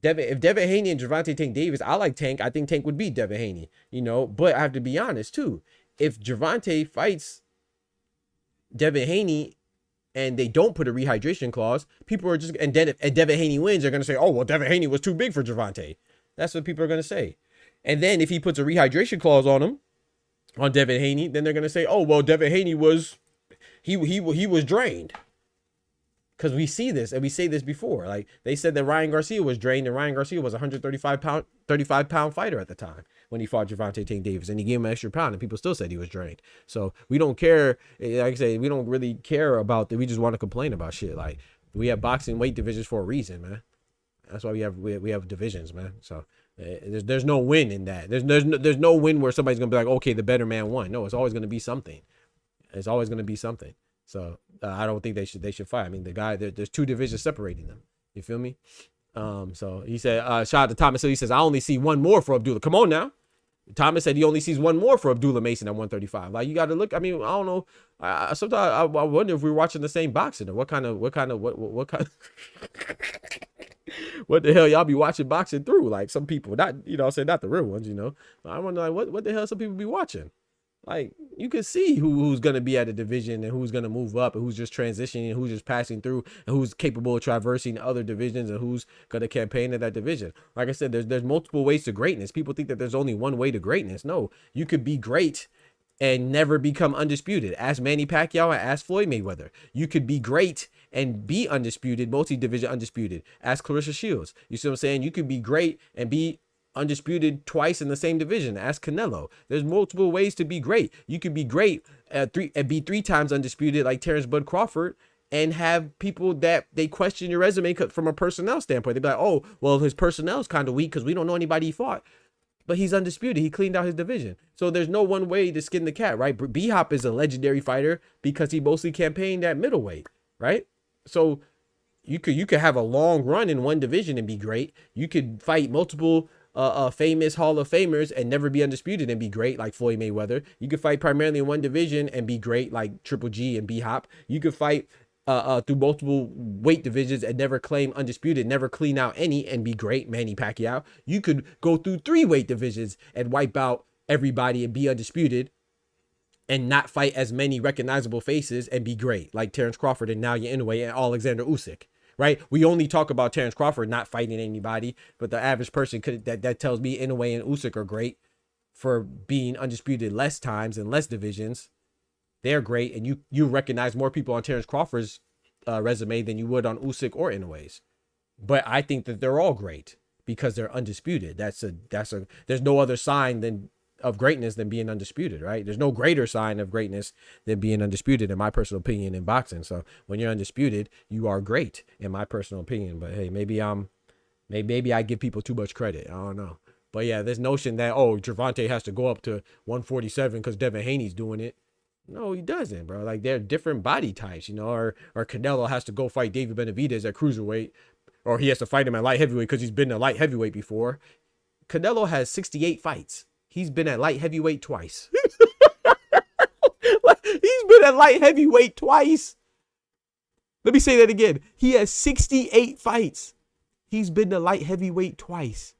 if Devin Haney and Gervonta Tank Davis, I like Tank. I think Tank would beat Devin Haney, you know, but I have to be honest too. If Gervonta fights Devin Haney and they don't put a rehydration clause, people are just, and then if Devin Haney wins, they're going to say, oh, well, Devin Haney was too big for Gervonta. That's what people are going to say. And then if he puts a rehydration clause on him, on Devin Haney, then they're going to say, oh, well, Devin Haney was, he was drained. Because we see this, and we say this before. Like, they said that Ryan Garcia was drained, and Ryan Garcia was a 35-pound fighter at the time when he fought Gervonta Tank Davis, and he gave him an extra pound, and people still said he was drained. So we don't care. Like I say, we don't really care about that. We just want to complain about shit. Like, we have boxing weight divisions for a reason, man. That's why we have divisions, man. So there's no win in that. There's no win where somebody's gonna be like, okay, the better man won. No, it's always gonna be something. It's always gonna be something. So I don't think they should fight. I mean, the guy, there's 2 divisions separating them. You feel me? So he said, shout out to Thomas. So he says, I only see one more for Abdullah. Come on now. Thomas said he only sees one more for Abdullah Mason at 135. Like, you got to look. I mean, I don't know. Sometimes I wonder if we're watching the same boxing or what kind of what the hell y'all be watching boxing through? Like, some people, not, you know, I'm saying not the real ones, you know. But I wonder, like, what the hell some people be watching? Like, you can see who's going to be at a division and who's going to move up and who's just transitioning and who's just passing through and who's capable of traversing other divisions and who's going to campaign in that division. Like I said, there's multiple ways to greatness. People think that there's only one way to greatness. No, you could be great and never become undisputed. Ask Manny Pacquiao and ask Floyd Mayweather. You could be great and be undisputed, multi-division undisputed. Ask Clarissa Shields. You see what I'm saying? You could be great and be undisputed twice in the same division. Ask Canelo. There's multiple ways to be great. You could be great and be 3 times undisputed like Terrence Bud Crawford and have people that they question your resume from a personnel standpoint. They'd be like, oh, well, his personnel is kind of weak because we don't know anybody he fought. But he's undisputed. He cleaned out his division. So there's no one way to skin the cat, right? B-Hop is a legendary fighter because he mostly campaigned at middleweight, right? So you could have a long run in one division and be great. You could fight multiple famous Hall of Famers and never be undisputed and be great, like Floyd Mayweather. You could fight primarily in one division and be great, like Triple G and B-Hop. You could fight through multiple weight divisions and never claim undisputed, never clean out any and be great, Manny Pacquiao. You could go through 3 weight divisions and wipe out everybody and be undisputed and not fight as many recognizable faces and be great, like Terrence Crawford and Naoya Inoue and Alexander Usyk, right? We only talk about Terrence Crawford not fighting anybody, but the average person that tells me Inoue and Usyk are great for being undisputed less times and less divisions. They're great, and you recognize more people on Terrence Crawford's resume than you would on Usyk or Inoue's. But I think that they're all great because they're undisputed. There's no other sign of greatness than being undisputed, right? There's no greater sign of greatness than being undisputed, in my personal opinion, in boxing. So when you're undisputed, you are great, in my personal opinion. But hey, maybe I give people too much credit. I don't know. But yeah, this notion that, oh, Gervonta has to go up to 147 because Devin Haney's doing it. No, he doesn't, bro. Like, they're different body types, you know, or Canelo has to go fight David Benavidez at cruiserweight, or he has to fight him at light heavyweight because he's been a light heavyweight before. Canelo has 68 fights. He's been at light heavyweight twice. He's been at light heavyweight twice. Let me say that again. He has 68 fights. He's been to light heavyweight twice.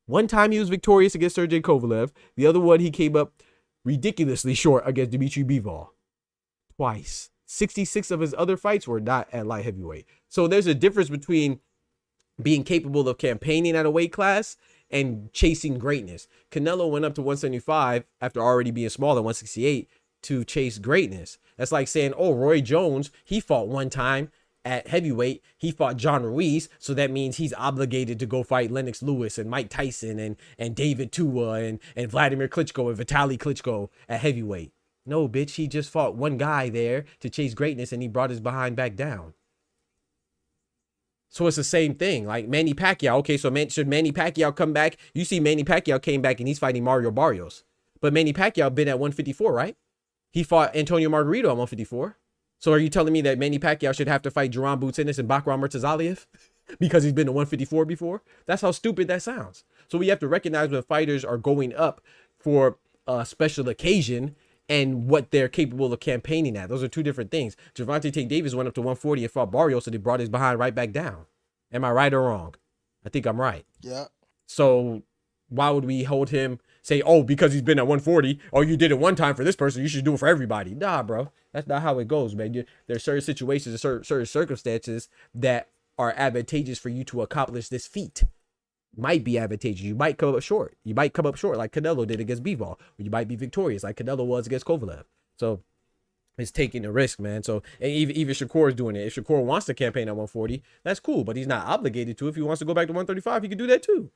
One time he was victorious against Sergey Kovalev. The other one he came up ridiculously short against Dmitry Bivol. Twice. 66 of his other fights were not at light heavyweight. So there's a difference between being capable of campaigning at a weight class and chasing greatness. Canelo went up to 175 after already being small at 168 to chase greatness. That's like saying, oh, Roy Jones, he fought one time at heavyweight. He fought John Ruiz, so that means he's obligated to go fight Lennox Lewis and Mike Tyson and David Tua and Vladimir Klitschko and Vitaly Klitschko at heavyweight. No, bitch, he just fought one guy there to chase greatness and he brought his behind back down. So it's the same thing. Like Manny Pacquiao. Okay, so should Manny Pacquiao come back? You see Manny Pacquiao came back and he's fighting Mario Barrios. But Manny Pacquiao been at 154, right? He fought Antonio Margarito at 154. So are you telling me that Manny Pacquiao should have to fight Jaron Boots Ennis and Bakram Murtazaliev because he's been to 154 before? That's how stupid that sounds. So we have to recognize when fighters are going up for a special occasion and what they're capable of campaigning at. Those are two different things. Gervonta Tank Davis went up to 140 and fought Barrios, and he brought his behind right back down. Am I right or wrong? I think I'm right. Yeah. So why would we hold him, say, oh, because he's been at 140, oh, you did it one time for this person, you should do it for everybody? Nah, bro. That's not how it goes, man. There's certain situations and certain circumstances that are advantageous for you to accomplish this feat. Might be advantageous. You might come up short. You might come up short like Canelo did against Bivol. Or you might be victorious like Canelo was against Kovalev. So it's taking a risk, man. So and even Shakur is doing it. If Shakur wants to campaign at 140, that's cool. But he's not obligated to. If he wants to go back to 135, he can do that too.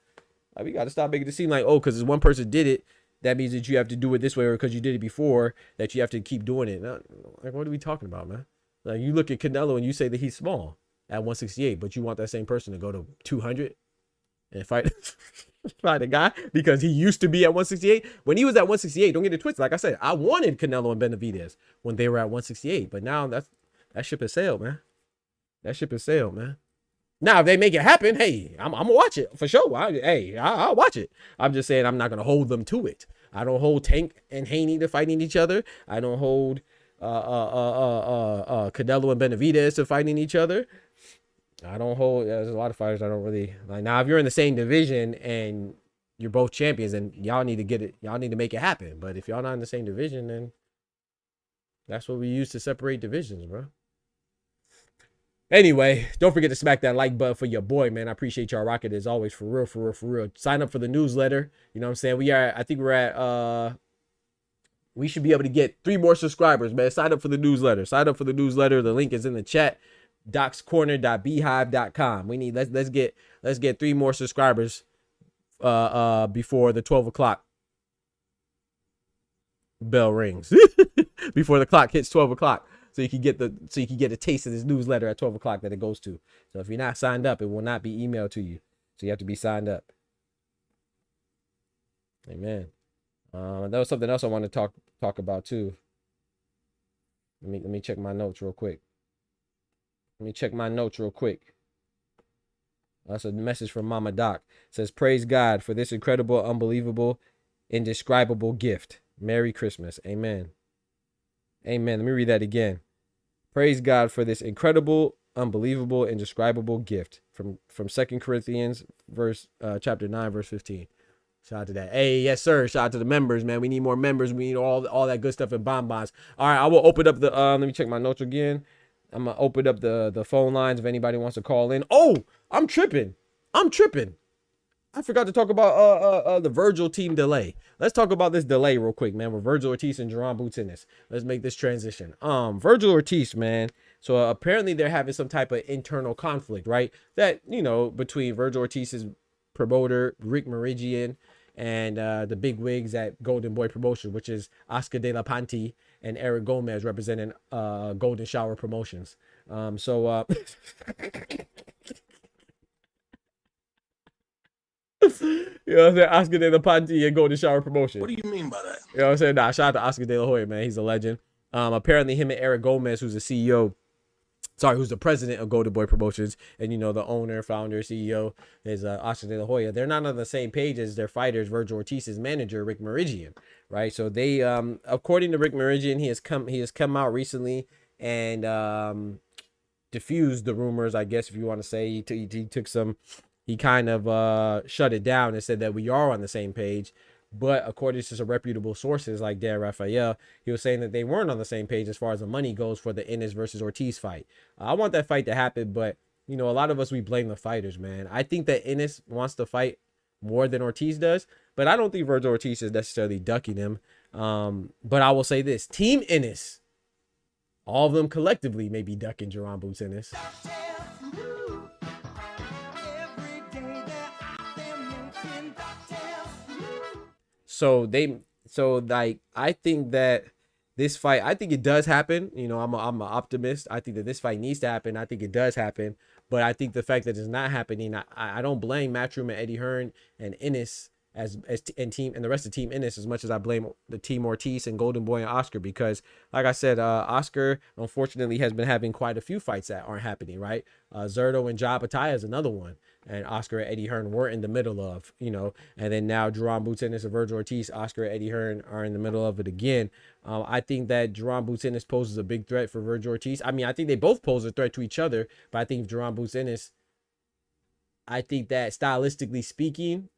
Like, we got to stop making it seem like, oh, because one person did it, that means that you have to do it this way, or because you did it before, that you have to keep doing it. Like, what are we talking about, man? Like, you look at Canelo and you say that he's small at 168, but you want that same person to go to 200 and fight a guy because he used to be at 168. When he was at 168, don't get it twisted. Like I said, I wanted Canelo and Benavidez when they were at 168, but now that ship has sailed, man. That ship has sailed, man. Now, if they make it happen, hey, I'm gonna watch it for sure. I'll watch it. I'm just saying I'm not gonna hold them to it. I don't hold Tank and Haney to fighting each other. I don't hold Canelo and Benavidez to fighting each other. I don't hold. There's a lot of fighters I don't really like. Now, if you're in the same division and you're both champions, then y'all need to get it. Y'all need to make it happen. But if y'all not in the same division, then that's what we use to separate divisions, bro. Anyway, don't forget to smack that like button for your boy, man. I appreciate y'all rocking as always. For real, for real, for real. Sign up for the newsletter. You know what I'm saying? I think we're at, we should be able to get 3 more subscribers, man. Sign up for the newsletter. Sign up for the newsletter. The link is in the chat. docscorner.beehive.com. We need, let's get 3 more subscribers, before the 12 o'clock bell rings. Before the clock hits 12 o'clock. So you can get a taste of this newsletter at 12 o'clock that it goes to. So if you're not signed up, it will not be emailed to you. So you have to be signed up. Amen. That was something else I wanted to talk about too. Let me check my notes real quick. That's a message from Mama Doc. It says, praise God for this incredible, unbelievable, indescribable gift. Merry Christmas. Amen. Amen. Let me read that again. Praise God for this incredible, unbelievable, indescribable gift from 2 Corinthians chapter 9, verse 15. Shout out to that. Hey, yes, sir. Shout out to the members, man. We need more members. We need all that good stuff and bonbons. All right, I will open up the let me check my notes again. I'm gonna open up the phone lines if anybody wants to call in. Oh, I'm tripping. I forgot to talk about the Virgil team delay. Let's talk about this delay real quick, man, with Virgil Ortiz and Jerron Boots in this. Let's make this transition. Virgil Ortiz, man. So apparently they're having some type of internal conflict, right? That, you know, between Virgil Ortiz's promoter, Rick Meridian, and the big wigs at Golden Boy Promotion, which is Oscar De La Panti and Eric Gomez representing Golden Shower Promotions. You know what I'm saying? Oscar De La Panti and Golden Shower Promotion. What do you mean by that? You know what I'm saying? Nah, shout out to Oscar De La Hoya, man. He's a legend. Apparently him and Eric Gomez, who's the president of Golden Boy Promotions, and, you know, the owner, founder, CEO is Oscar De La Hoya. They're not on the same page as their fighters, Virgil Ortiz's manager, Rick Meridian, right? So they, according to Rick Meridian, he has come out recently and diffused the rumors, I guess, if you want to say. He kind of shut it down and said that we are on the same page. But according to some reputable sources like Dan Rafael, he was saying that they weren't on the same page as far as the money goes for the Ennis versus Ortiz fight. I want that fight to happen, but, you know, a lot of us, we blame the fighters, man. I think that Ennis wants to fight more than Ortiz does, but I don't think Virgil Ortiz is necessarily ducking him. But I will say this, Team Ennis, all of them collectively may be ducking Jerron Boots Ennis. I think that this fight, I think it does happen. You know, I'm an optimist. I think that this fight needs to happen. I think it does happen. But I think the fact that it's not happening, I don't blame Matchroom and Eddie Hearn and Ennis and the rest of Team Ennis as much as I blame the Team Ortiz and Golden Boy and Oscar, because, like I said, Oscar unfortunately has been having quite a few fights that aren't happening, right? Zerto and Ja Pataya is another one, and Oscar and Eddie Hearn were in the middle of, you know, and then now Jerron Boots Ennis and Virgil Ortiz, Oscar and Eddie Hearn are in the middle of it again. I think that Jerron Boots Ennis poses a big threat for Virgil Ortiz. I mean, I think they both pose a threat to each other, but I think Jerron Boots Ennis, I think that stylistically speaking,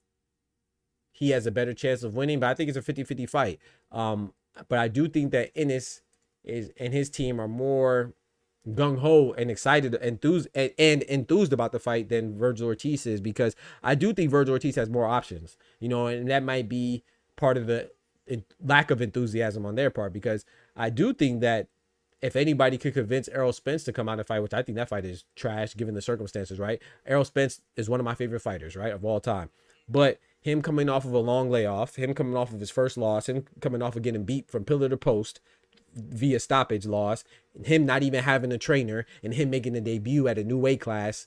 he has a better chance of winning, but I think it's a 50-50 fight. But I do think that Ennis and his team are more gung-ho and excited, enthused about the fight than Virgil Ortiz is, because I do think Virgil Ortiz has more options, you know, and that might be part of the lack of enthusiasm on their part, because I do think that if anybody could convince Errol Spence to come out and fight, which I think that fight is trash given the circumstances, right? Errol Spence is one of my favorite fighters, right, of all time. But him coming off of a long layoff, him coming off of his first loss, him coming off of getting beat from pillar to post via stoppage loss, him not even having a trainer, and him making a debut at a new weight class,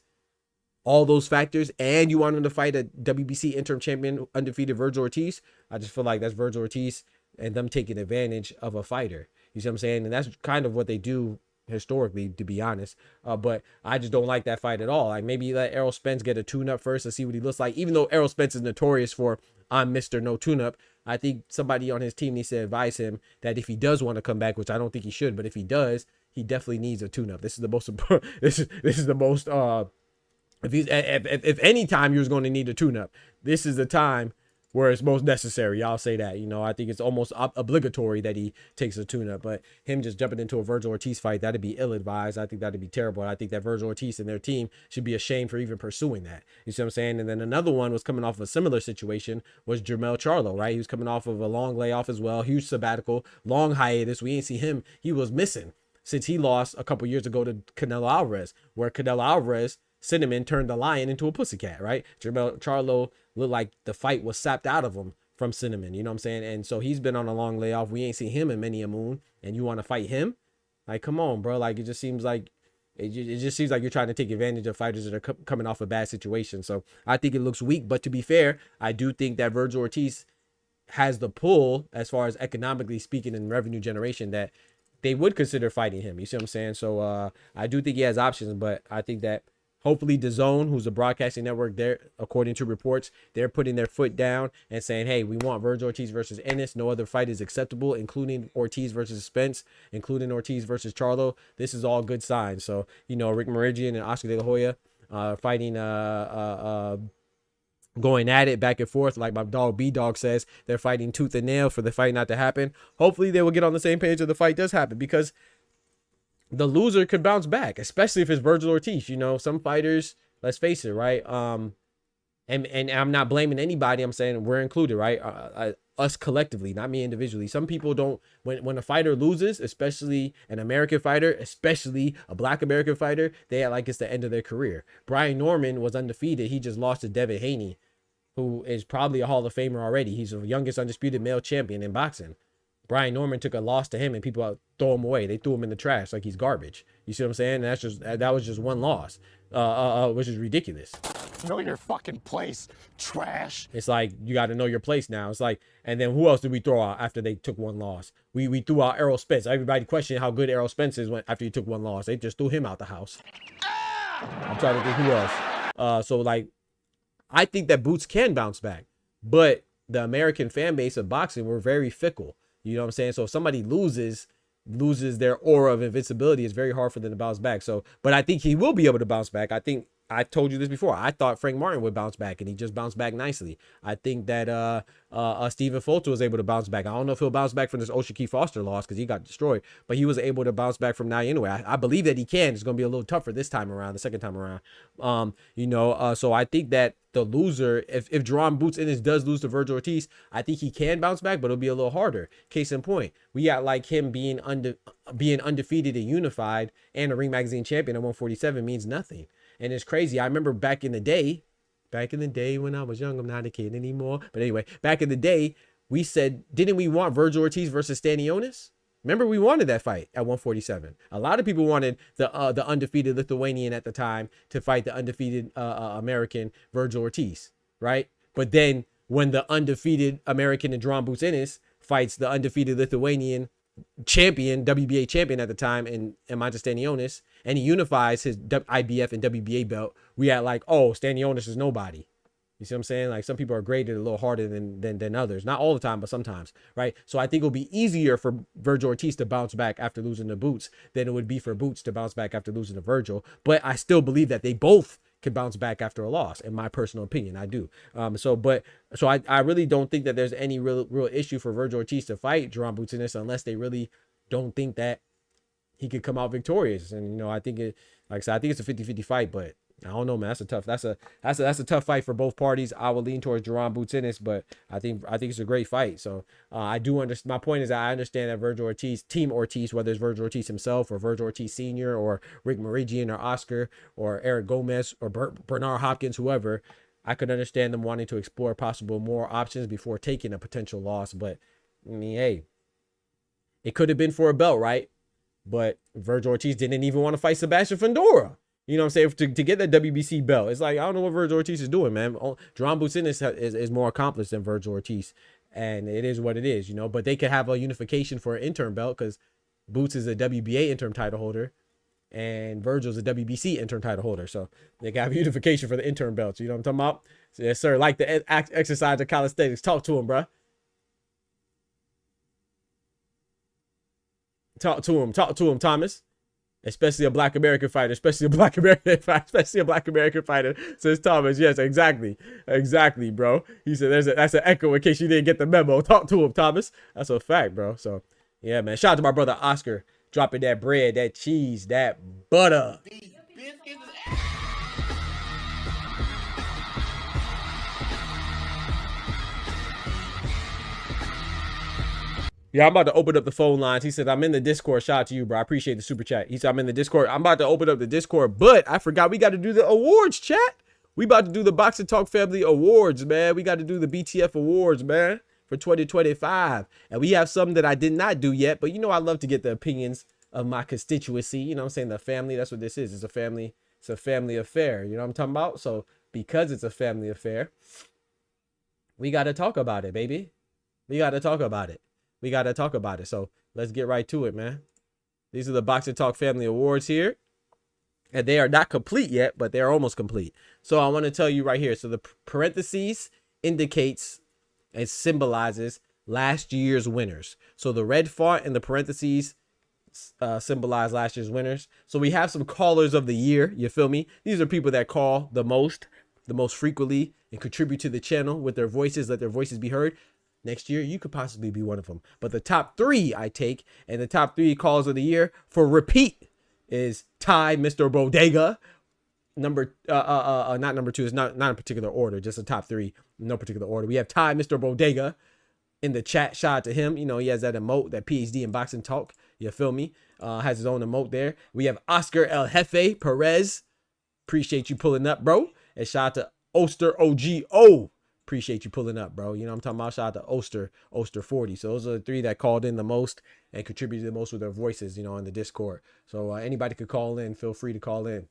all those factors, and you want him to fight a WBC interim champion, undefeated Virgil Ortiz, I just feel like that's Virgil Ortiz and them taking advantage of a fighter. You see what I'm saying? And that's kind of what they do historically, to be honest. But I just don't like that fight at all. Like, maybe let Errol Spence get a tune-up first to see what he looks like. Even though Errol Spence is notorious for, I'm Mr. No Tune-Up, I think somebody on his team needs to advise him that if he does want to come back, which I don't think he should, but if he does, he definitely needs a tune-up. This is the most important. This is the most. If any time you're going to need a tune-up, this is the time where it's most necessary. I'll say that. You know, I think it's almost obligatory that he takes a tune-up. But him just jumping into a Virgil Ortiz fight, that'd be ill-advised. I think that'd be terrible. I think that Virgil Ortiz and their team should be ashamed for even pursuing that. You see what I'm saying? And then another one was coming off of a similar situation was Jermell Charlo, right? He was coming off of a long layoff as well, huge sabbatical, long hiatus. We ain't see him. He was missing since he lost a couple years ago to Canelo Alvarez, where Canelo Alvarez, Cinnamon, turned the lion into a pussycat, right? Jermell Charlo looked like the fight was sapped out of him from Cinnamon, you know what I'm saying? And so he's been on a long layoff. We ain't seen him in many a moon, and you want to fight him? Like, come on, bro. Like, it just seems like you're trying to take advantage of fighters that are coming off a bad situation. So I think it looks weak. But to be fair, I do think that Virgil Ortiz has the pull as far as economically speaking and revenue generation that they would consider fighting him. You see what I'm saying? So I do think he has options, but I think that Hopefully DAZN, who's a broadcasting network, there, according to reports, they're putting their foot down and saying, hey, we want Vergil Ortiz versus Ennis. No other fight is acceptable, including Ortiz versus Spence, including Ortiz versus Charlo. This is all good signs. So, you know, Rick Meridian and Oscar De La Hoya fighting, going at it back and forth. Like my dog B-Dog says, they're fighting tooth and nail for the fight not to happen. Hopefully they will get on the same page if the fight does happen, because the loser could bounce back, especially if it's Vergil Ortiz. You know, some fighters, let's face it, right? And I'm not blaming anybody. I'm saying we're included, right? Us collectively, not me individually. Some people don't, when a fighter loses, especially an American fighter, especially a Black American fighter, they act like it's the end of their career. Brian Norman was undefeated. He just lost to Devin Haney, who is probably a Hall of Famer already. He's the youngest undisputed male champion in boxing. Brian Norman took a loss to him, and people throw him away. They threw him in the trash like he's garbage. You see what I'm saying? And that was just one loss, which is ridiculous. Know your fucking place, trash. It's like, you got to know your place now. It's like, and then who else did we throw out after they took one loss? We threw out Errol Spence. Everybody questioned how good Errol Spence is after he took one loss. They just threw him out the house. I'm trying to think who else. So like, I think that Boots can bounce back, but the American fan base of boxing, we're very fickle. You know what I'm saying? So if somebody loses their aura of invincibility, it's very hard for them to bounce back. So, but I think he will be able to bounce back. I think I told you this before. I thought Frank Martin would bounce back, and he just bounced back nicely. I think that Stephen Fulton was able to bounce back. I don't know if he'll bounce back from this O'Shaquie Foster loss because he got destroyed, but he was able to bounce back from now anyway. I believe that he can. It's going to be a little tougher this time around, the second time around. So I think that the loser, if Jerron Boots Ennis does lose to Vergil Ortiz, I think he can bounce back, but it'll be a little harder. Case in point, we got like him being undefeated and unified and a Ring Magazine champion at 147 means nothing. And it's crazy. I remember back in the day when I was young, I'm not a kid anymore. But anyway, back in the day, we said, didn't we want Vergil Ortiz versus Stanionis? Remember, we wanted that fight at 147. A lot of people wanted the undefeated Lithuanian at the time to fight the undefeated American Vergil Ortiz, right? But then when the undefeated American and Jerron Boots Ennis fights the undefeated Lithuanian champion, WBA champion at the time, and Mantas Stanionis, and he unifies his IBF and WBA belt, we had like, oh, Stanionis is nobody. You see what I'm saying? Like, some people are graded a little harder than others. Not all the time, but sometimes, right? So I think it'll be easier for Vergil Ortiz to bounce back after losing to Boots than it would be for Boots to bounce back after losing to Vergil. But I still believe that they both can bounce back after a loss, in my personal opinion. I do. So I really don't think that there's any real issue for Vergil Ortiz to fight Jerron Boots Ennis unless they really don't think that he could come out victorious. And, you know, I think it, like I said, I think it's a 50-50 fight, but I don't know, man. That's a tough fight for both parties. I will lean towards Jerron Boots Ennis, but I think it's a great fight. So I do understand. My point is that I understand that Vergil Ortiz, Team Ortiz, whether it's Vergil Ortiz himself or Vergil Ortiz Sr. or Rick Meridian or Oscar or Eric Gomez or Bernard Hopkins, whoever, I could understand them wanting to explore possible more options before taking a potential loss. But I mean, hey, it could have been for a belt, right? But Vergil Ortiz didn't even want to fight Sebastian Fundora. You know what I'm saying? To get that WBC belt. It's like, I don't know what Vergil Ortiz is doing, man. Jerron Boots Ennis is more accomplished than Vergil Ortiz. And it is what it is, you know. But they could have a unification for an interim belt because Boots is a WBA interim title holder and Vergil's a WBC interim title holder. So they can have a unification for the interim belts. You know what I'm talking about? So, yes, sir. Like the exercise of calisthenics. Talk to him, bro. Talk to him, Thomas. Especially a Black American fighter, especially a Black American fighter, says Thomas. Yes, exactly, bro. He said that's an echo in case you didn't get the memo. Talk to him, Thomas. That's a fact, bro. So, yeah, man. Shout out to my brother Oscar, dropping that bread, that cheese, that butter. Yeah, I'm about to open up the phone lines. He said, I'm in the Discord. Shout out to you, bro. I appreciate the super chat. He said, I'm in the Discord. I'm about to open up the Discord, but I forgot we got to do the awards, chat. We about to do the Boxing Talk Family Awards, man. We got to do the BTF Awards, man, for 2025. And we have some that I did not do yet, but you know I love to get the opinions of my constituency. You know what I'm saying? The family, that's what this is. It's a family affair. You know what I'm talking about? So because it's a family affair, we got to talk about it, baby. We got to talk about it. So let's get right to it, man. These are the Boxing Talk Family Awards here. And they are not complete yet, but they're almost complete. So I want to tell you right here. So the parentheses indicates and symbolizes last year's winners. So the red font in the parentheses symbolize last year's winners. So we have some callers of the year. You feel me? These are people that call the most frequently, and contribute to the channel with their voices. Let their voices be heard. Next year, you could possibly be one of them. But the top 3 I take, and the top 3 calls of the year for repeat is Ty, Mr. Bodega. Not number 2. It's not in particular order, just the top 3, no particular order. We have Ty, Mr. Bodega in the chat. Shout out to him. You know, he has that emote, that PhD in boxing talk. You feel me? Has his own emote there. We have Oscar El Jefe Perez. Appreciate you pulling up, bro. And shout out to Oster OGO. Appreciate you pulling up, bro. You know what I'm talking about? Shout out to Oster 40. So those are the 3 that called in the most and contributed the most with their voices, you know, in the Discord. So anybody could call in. Feel free to call in.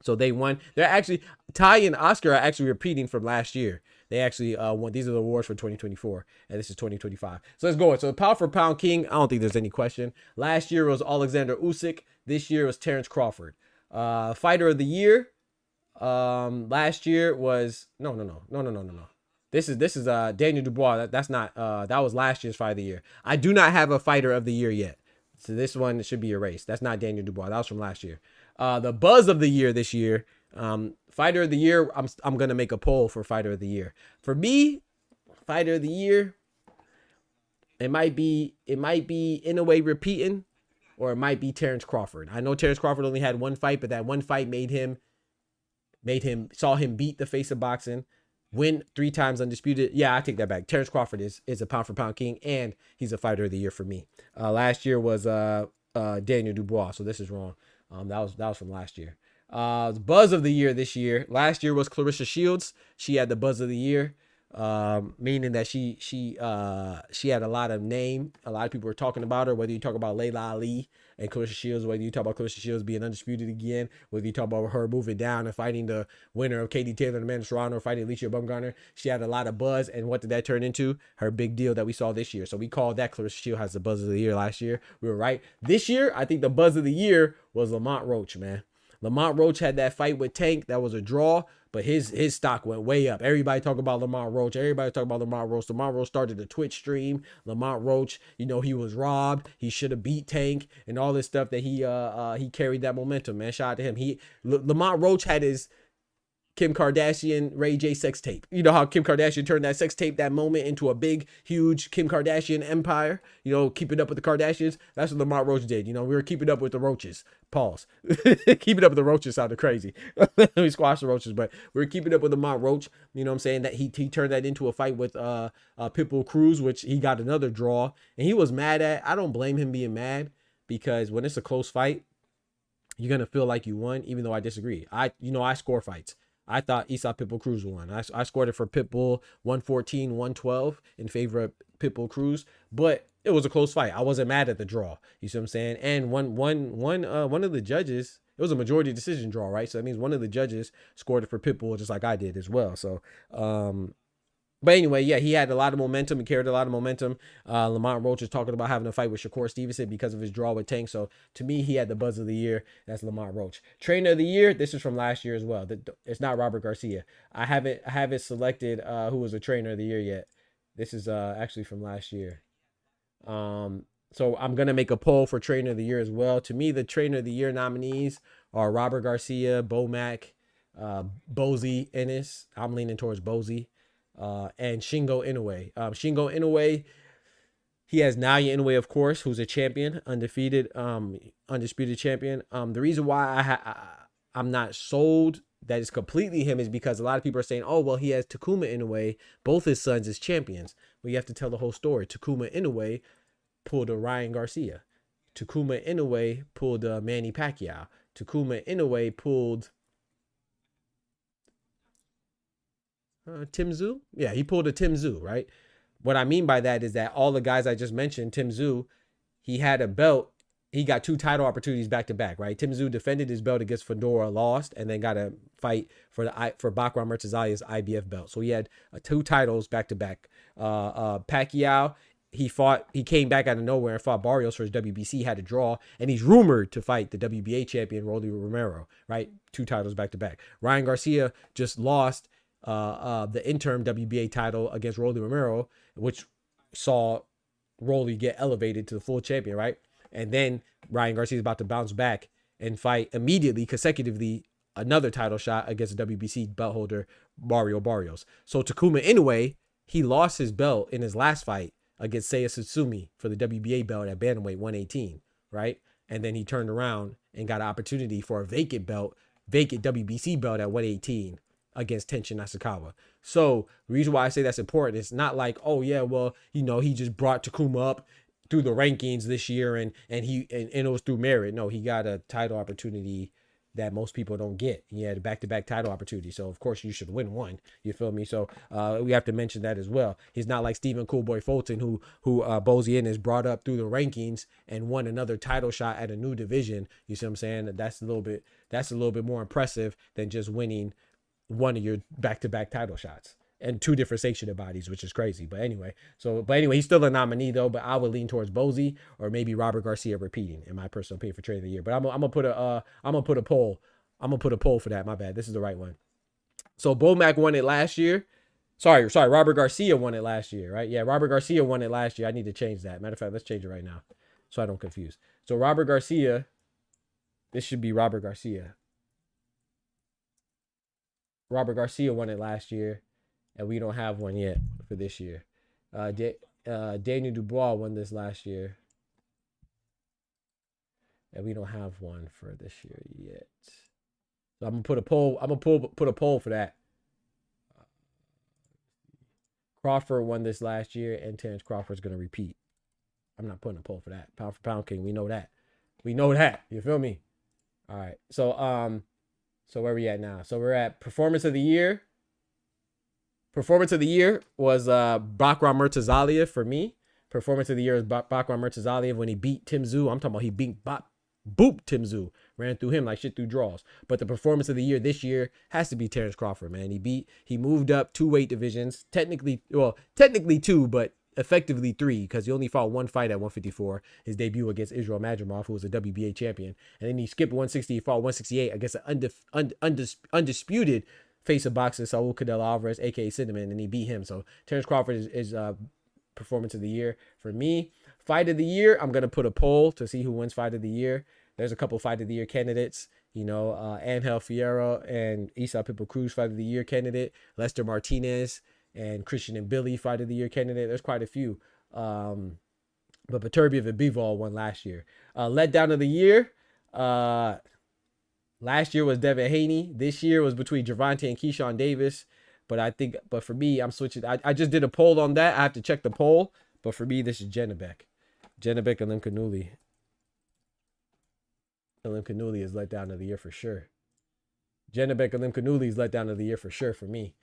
So they won. They're actually, Ty and Oscar are actually repeating from last year. They actually won. These are the awards for 2024, and this is 2025. So let's go. So the pound for pound king, I don't think there's any question. Last year was Alexander Usyk. This year was Terrence Crawford. Fighter of the year. Last year was no. This is Daniel Dubois. That's not that was last year's fighter of the year. I do not have a fighter of the year yet. So this one should be erased. That's not Daniel Dubois. That was from last year. The buzz of the year this year, fighter of the year. I'm gonna make a poll for fighter of the year. For me, fighter of the year, it might be in a way repeating, or it might be Terrence Crawford. I know Terrence Crawford only had one fight, but that one fight saw him beat the face of boxing, win 3 times undisputed. Yeah, I take that back. Terrence Crawford is a pound for pound king, and he's a fighter of the year for me. Last year was Daniel Dubois, so this is wrong. That was from last year. The buzz of the year this year. Last year was Clarissa Shields. She had the buzz of the year, meaning that she had a lot of name. A lot of people were talking about her. Whether you talk about Layla Ali and Clarissa Shields, whether you talk about Clarissa Shields being undisputed again, whether you talk about her moving down and fighting the winner of Katie Taylor and Amanda Serrano, or fighting Alicia Bumgarner, she had a lot of buzz. And what did that turn into? Her big deal that we saw this year. So we called that Clarissa Shields has the buzz of the year last year. We were right. This year, I think the buzz of the year was Lamont Roach, man. Lamont Roach had that fight with Tank. That was a draw, but his stock went way up. Everybody talk about Lamont Roach. Lamont Roach started a Twitch stream. Lamont Roach, you know, he was robbed. He should have beat Tank and all this stuff that he carried that momentum, man. Shout out to him. Lamont Roach had his Kim Kardashian, Ray J sex tape. You know how Kim Kardashian turned that sex tape, that moment, into a big, huge Kim Kardashian empire? You know, keeping up with the Kardashians. That's what Lamont Roach did. You know, we were keeping up with the Roaches. Pause. Keeping up with the Roaches sounded crazy. We squashed the Roaches, but we were keeping up with Lamont Roach. You know what I'm saying? That he turned that into a fight with Pitbull Cruz, which he got another draw. And he was mad at. I don't blame him being mad, because when it's a close fight, you're going to feel like you won, even though I disagree. I score fights. I thought Isaac Pitbull Cruz won. I scored it for Pitbull 114-112 in favor of Pitbull Cruz, but it was a close fight. I wasn't mad at the draw. You see what I'm saying? And one of the judges, it was a majority decision draw, right? So that means one of the judges scored it for Pitbull, just like I did as well. So, but anyway, yeah, he had a lot of momentum. He carried a lot of momentum. Lamont Roach is talking about having a fight with Shakur Stevenson because of his draw with Tank. So to me, he had the buzz of the year. That's Lamont Roach. Trainer of the year. This is from last year as well. It's not Robert Garcia. I haven't selected who was a trainer of the year yet. This is actually from last year. So I'm gonna make a poll for trainer of the year as well. To me, the trainer of the year nominees are Robert Garcia, Bo Mack, Bozy Ennis. I'm leaning towards Bozy. And Shingo Inoue. Shingo Inoue, he has Naoya Inoue, of course, who's a champion, undefeated, undisputed champion. The reason why I'm not sold that it's completely him is because a lot of people are saying, oh, well, he has Takuma Inoue, both his sons as champions. Well, you have to tell the whole story. Takuma Inoue pulled a Ryan Garcia. Takuma Inoue pulled a Manny Pacquiao. Takuma Inoue pulled Tim Tszyu? Yeah, he pulled a Tim Tszyu, right? What I mean by that is that all the guys I just mentioned, Tim Tszyu, he had a belt. He got 2 title opportunities back to back, right? Tim Tszyu defended his belt against Fedora, lost, and then got a fight for Bakram Murtazaya's IBF belt. So he had 2 titles back to back. Pacquiao, he came back out of nowhere and fought Barrios for his WBC, had a draw, and he's rumored to fight the WBA champion Rolly Romero, right? 2 titles back to back. Ryan Garcia just lost the interim WBA title against Rolly Romero, which saw Rolly get elevated to the full champion, right? And then Ryan Garcia is about to bounce back and fight immediately, consecutively, another title shot against the WBC belt holder Mario Barrios. So Takuma Inoue, he lost his belt in his last fight against Seiya Tsutsumi for the WBA belt at bantamweight 118, right? And then he turned around and got an opportunity for a vacant WBC belt at 118 against Tenshin Nasukawa. So the reason why I say that's important, it's not like, oh yeah, well, you know, he just brought Takuma up through the rankings this year and it was through merit. No, he got a title opportunity that most people don't get. He had a back-to-back title opportunity. So of course you should win one. You feel me? So we have to mention that as well. He's not like Stephen Coolboy Fulton, who Bozian has brought up through the rankings and won another title shot at a new division. You see what I'm saying? That's a little bit more impressive than just winning one of your back-to-back title shots and 2 different sanctioned bodies, which is crazy. But anyway, he's still a nominee though. But I would lean towards Bozy or maybe Robert Garcia repeating, in my personal opinion, for Trainer of the Year. But I'm gonna put a poll. I'm gonna put a poll for that. My bad. This is the right one. So Bomac won it last year. Sorry. Robert Garcia won it last year, right? Yeah, Robert Garcia won it last year. I need to change that. Matter of fact, let's change it right now so I don't confuse. So Robert Garcia. This should be Robert Garcia. Robert Garcia won it last year, and we don't have one yet for this year. Daniel Dubois won this last year, and we don't have one for this year yet. So I'm gonna put a poll. Put a poll for that. Crawford won this last year, and Terrence Crawford's gonna repeat. I'm not putting a poll for that. Pound for pound king. We know that. You feel me? All right. So where we at now? So we're at performance of the year. Performance of the year was Bakram Murtazaliev for me. Performance of the year is Bakram Murtazaliev when he beat Tim Tszyu. I'm talking about he booped Tim Tszyu. Ran through him like shit through draws. But the performance of the year this year has to be Terrence Crawford, man. He moved up 2 weight divisions. Technically 2, but effectively 3, because he only fought 1 fight at 154, his debut against Israel Madrimov, who was a WBA champion, and then he skipped 160, he fought 168 against an undisputed face of boxing, Saul Canelo Alvarez, aka Cinnamon, and he beat him. So Terrence Crawford is performance of the year for me. Fight of the year, I'm gonna put a poll to see who wins fight of the year. There's a couple fight of the year candidates, Angel Fierro and Isa Pipo Cruz fight of the year candidate, Lester Martinez and Christian and Billy fight of the year candidate. There's quite a few. But Beterbiev and Bivol won last year. Letdown of the year. Last year was Devin Haney. This year was between Gervonta and Keyshawn Davis. But for me, I'm switching. I just did a poll on that. I have to check the poll. But for me, this is Jenebek. Jenebek and Limkanuli. Limkanuli is letdown of the year for sure. Jenebek and Limkanuli is letdown of the year for sure for me.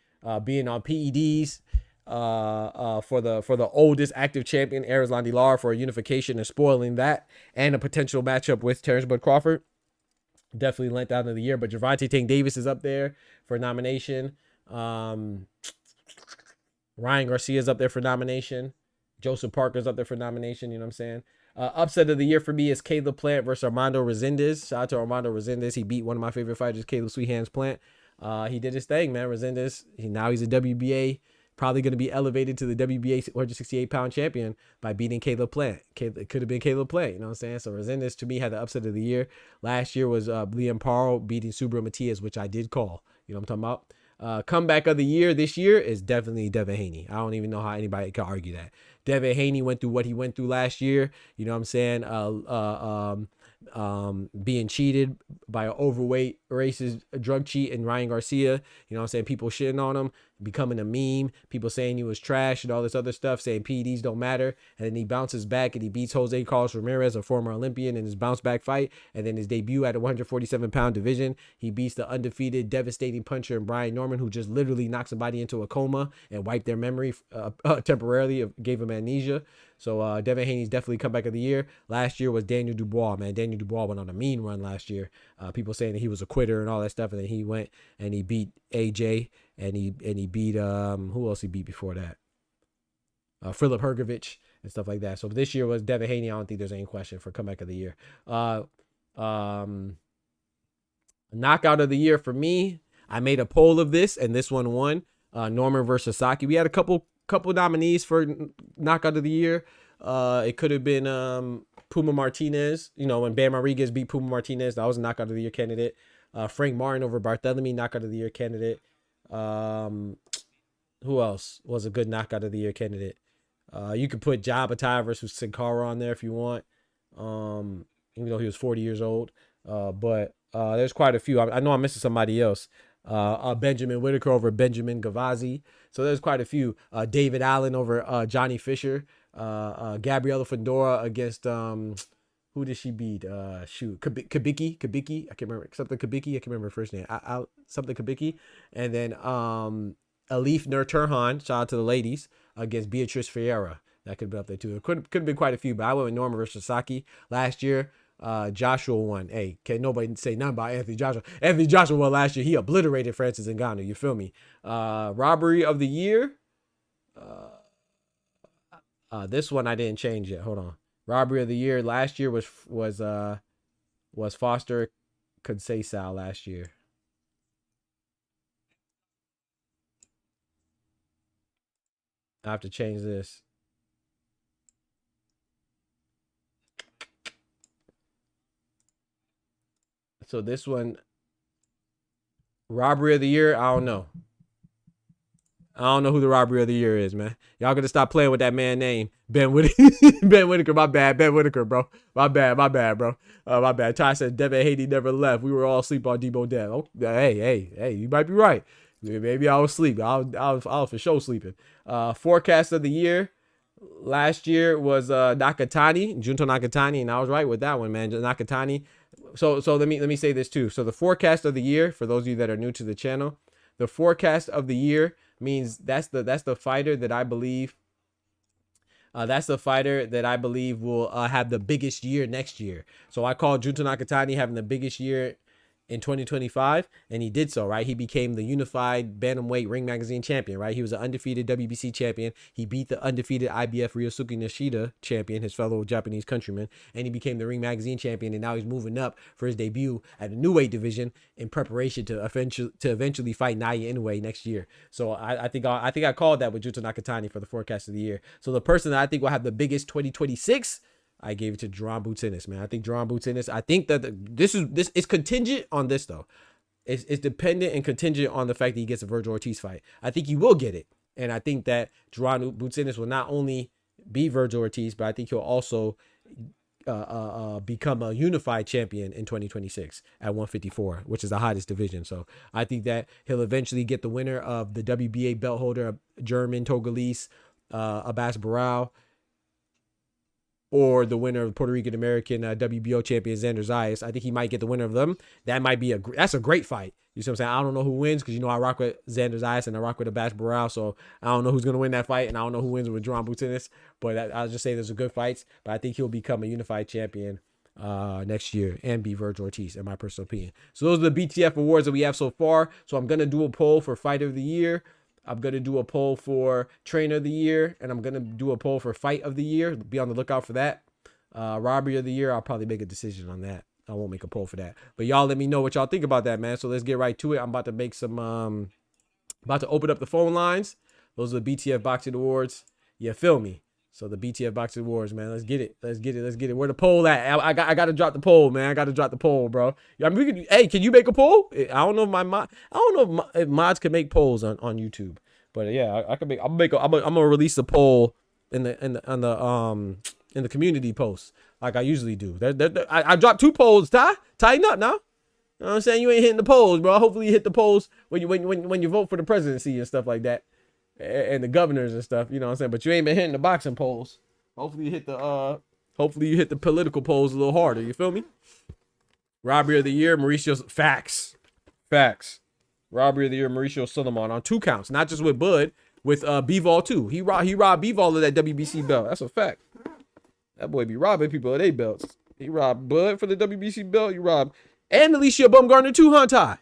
Being on PEDs for the oldest active champion, Arizlandi Lara, for a unification and spoiling that, and a potential matchup with Terrence Bud Crawford. Definitely lent down of the year, but Gervonta Tank Davis is up there for nomination. Ryan Garcia is up there for nomination. Joseph Parker's up there for nomination. You know what I'm saying? Upset of the year for me is Caleb Plant versus Armando Resendez. Shout out to Armando Resendez. He beat one of my favorite fighters, Caleb Sweethands Plant. He did his thing, man. Resendez, now he's a WBA, probably going to be elevated to the WBA 168-pound champion by beating Caleb Plant. It could have been Caleb Plant, you know what I'm saying? So Resendez, to me, had the upset of the year. Last year was Liam Parle beating Subra Matias, which I did call. You know what I'm talking about? Comeback of the year this year is definitely Devin Haney. I don't even know how anybody can argue that. Devin Haney went through what he went through last year. You know what I'm saying? Being cheated by an overweight racist drug cheat and Ryan Garcia. You know what I'm saying? People shitting on him, becoming a meme. People saying he was trash and all this other stuff, saying PEDs don't matter. And then he bounces back and he beats Jose Carlos Ramirez, a former Olympian, in his bounce back fight. And then his debut at a 147-pound division, he beats the undefeated, devastating puncher in Brian Norman, who just literally knocked somebody into a coma and wiped their memory temporarily, gave him amnesia. So Devin Haney's definitely comeback of the year. Last year was Daniel Dubois, man. Daniel Dubois went on a mean run last year. People saying that he was a quitter and all that stuff, and then he went and he beat AJ, and he beat who else he beat before that? Philip Hergovich, and stuff like that. So this year was Devin Haney. I don't think there's any question for comeback of the year. Knockout of the year for me, I made a poll of this, and this one won. Norman versus Saki. We had a couple nominees for knockout of the year. It could have been Puma Martinez. You know, when Bam Rodriguez beat Puma Martinez, that was a knockout of the year candidate. Frank Martin over Barthélemy, knockout of the year candidate. Who else was a good knockout of the year candidate? You could put Jabatai versus Sin Cara on there if you want. Even though he was 40 years old. But there's quite a few. I know I'm missing somebody else. Benjamin Whitaker over Benjamin Gavazzi. So there's quite a few. David Allen over Johnny Fisher. Gabriela Fedora against who did she beat? Kabiki. I can't remember something Kabiki. I can't remember her first name. Something Kabiki. And then Alif Nur-Turhan, shout out to the ladies, against Beatrice Ferreira. That could be up there too. It could have been quite a few, but I went with Norman versus Saki last year. Joshua won. Hey, can't nobody say nothing about Anthony Joshua. Anthony Joshua won last year. He obliterated Francis Ngannou. You feel me? Robbery of the year. This one I didn't change yet. Hold on. Robbery of the year last year was Foster Conceição last year. I have to change this. So this one, robbery of the year, I don't know. I don't know who the robbery of the year is, man. Y'all gotta stop playing with that man name. Ben Whitaker, my bad. Ben Whitaker, bro. My bad, bro. My bad. Ty said Devin Haney never left. We were all asleep on Debo Dev. Oh, hey, you might be right. Maybe I was sleeping. I was for sure sleeping. Forecast of the year last year was Nakatani, Junto Nakatani, and I was right with that one, man. Nakatani. So let me say this too. So the forecast of the year, for those of you that are new to the channel, the forecast of the year means that's the fighter that I believe will have the biggest year next year. So I call Junto Nakatani having the biggest year in 2025, and he did so, right? He became the unified bantamweight Ring Magazine champion, right? He was an undefeated WBC champion. He beat the undefeated IBF Ryosuke Nishida champion, his fellow Japanese countryman, and he became the Ring Magazine champion, and now he's moving up for his debut at the new weight division in preparation to eventually fight Naoya Inoue next year. So I think I called that with Junto Nakatani for the forecast of the year. So the person that I think will have the biggest 2026, I gave it to Jerome Boutinis, man. I think Jerome Boutinis, I think that this is contingent on this, though. It's dependent and contingent on the fact that he gets a Virgil Ortiz fight. I think he will get it. And I think that Jerome Boutinis will not only be Virgil Ortiz, but I think he'll also become a unified champion in 2026 at 154, which is the hottest division. So I think that he'll eventually get the winner of the WBA belt holder, German Togolese, Abbas Barao, or the winner of Puerto Rican American WBO champion Xander Zayas. I think he might get the winner of them. That might be that's a great fight. You see what I'm saying? I don't know who wins because, you know, I rock with Xander Zayas and I rock with Abbas Barao. So I don't know who's going to win that fight, and I don't know who wins with Jerome Boutinis. But I'll just say there's a good fights. But I think he'll become a unified champion next year and be Virgil Ortiz, in my personal opinion. So those are the BTF awards that we have so far. So I'm going to do a poll for fight of the year. I'm going to do a poll for trainer of the year, and I'm going to do a poll for fight of the year. Be on the lookout for that. Robbery of the year, I'll probably make a decision on that. I won't make a poll for that. But y'all let me know what y'all think about that, man. So let's get right to it. I'm about to make some, about to open up the phone lines. Those are the BTF Boxing Awards. You feel me? So the BTF Boxing Awards, man. Let's get it. Where the poll at? I got to drop the poll, man. I got to drop the poll, bro. I mean, hey, can you make a poll? I don't know if mods can make polls on YouTube, but yeah, I can make. I'm gonna release a poll in the community post like I usually do. I dropped 2 polls. Tighten up now. You know what I'm saying? You ain't hitting the polls, bro. Hopefully you hit the polls when you vote for the presidency and stuff like that, and the governors and stuff. You know what I'm saying? But you ain't been hitting the boxing polls. Hopefully you hit the political polls a little harder. You feel me? Robbery of the year, Mauricio. Facts. Robbery of the year, Mauricio Sulaiman on 2 counts, not just with Bud, with Bivol too. He robbed Bivol of that WBC belt. That's a fact. That boy be robbing people of their belts. He robbed Bud for the WBC belt. He robbed and Alicia Baumgartner too, huh, Ty?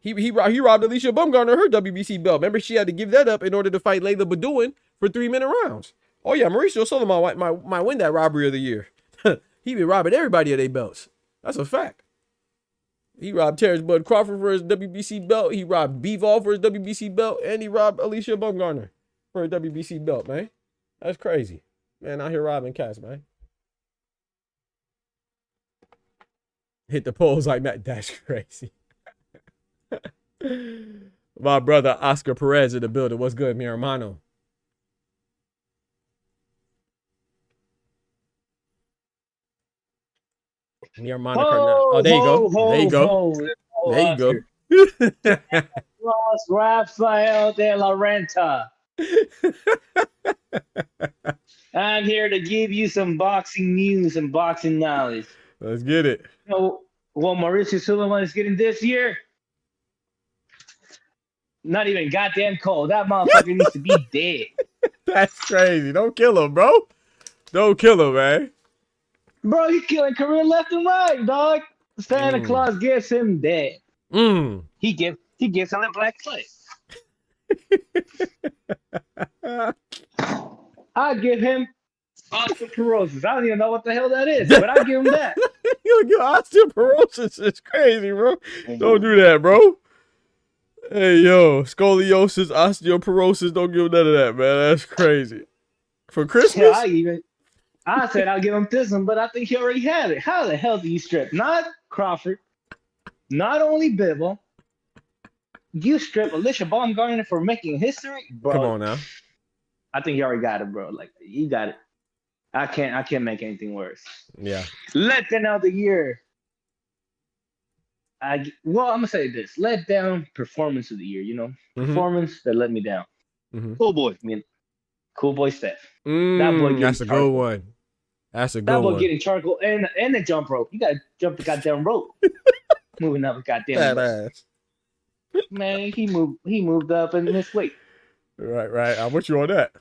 He robbed Alicia Baumgartner her WBC belt. Remember, she had to give that up in order to fight Layla Badouin for 3-minute rounds. Oh yeah, Mauricio Solomon might win that robbery of the year. He been robbing everybody of their belts. That's a fact. He robbed Terrence Bud Crawford for his WBC belt. He robbed Bivol for his WBC belt, and he robbed Alicia Baumgartner for a WBC belt, man. That's crazy. Man, out here robbing cats, man. Hit the polls like that. That's crazy. My brother Oscar Perez in the building. What's good, mi hermano? Mi hermano. Oh, there you go. There you go. There you go. Los Rafael de la Renta. I'm here to give you some boxing news and boxing knowledge. Let's get it. You know what Mauricio Sulaiman is getting this year? Not even goddamn cold. That motherfucker needs to be dead. That's crazy. Don't kill him, bro. Don't kill him, man. Bro, he's killing career left and right, dog. Santa Claus gives him dead. He gives him a black plate. I give him osteoporosis. I don't even know what the hell that is, but I give him that. You get osteoporosis. It's crazy, bro. Don't do that, bro. Hey, yo, scoliosis, osteoporosis. Don't give him none of that, man. That's crazy. For Christmas? Yeah, I said I'll give him this one, but I think he already had it. How the hell do you strip? Not Crawford, not only Bivol. You strip Alicia Baumgartner for making history, bro. Come on now. I think he already got it, bro. Like, he got it. I can't make anything worse. Yeah. Let down of the year. I'm gonna say this. Let down performance of the year, performance that let me down. Cool boy. Cool boy Steph. That boy that's a good one. That's a good one. That boy getting charcoal and the jump rope. You gotta jump the goddamn rope. Moving up the goddamn rope. Man, he moved up and missed weight. Right. I'm with you on that.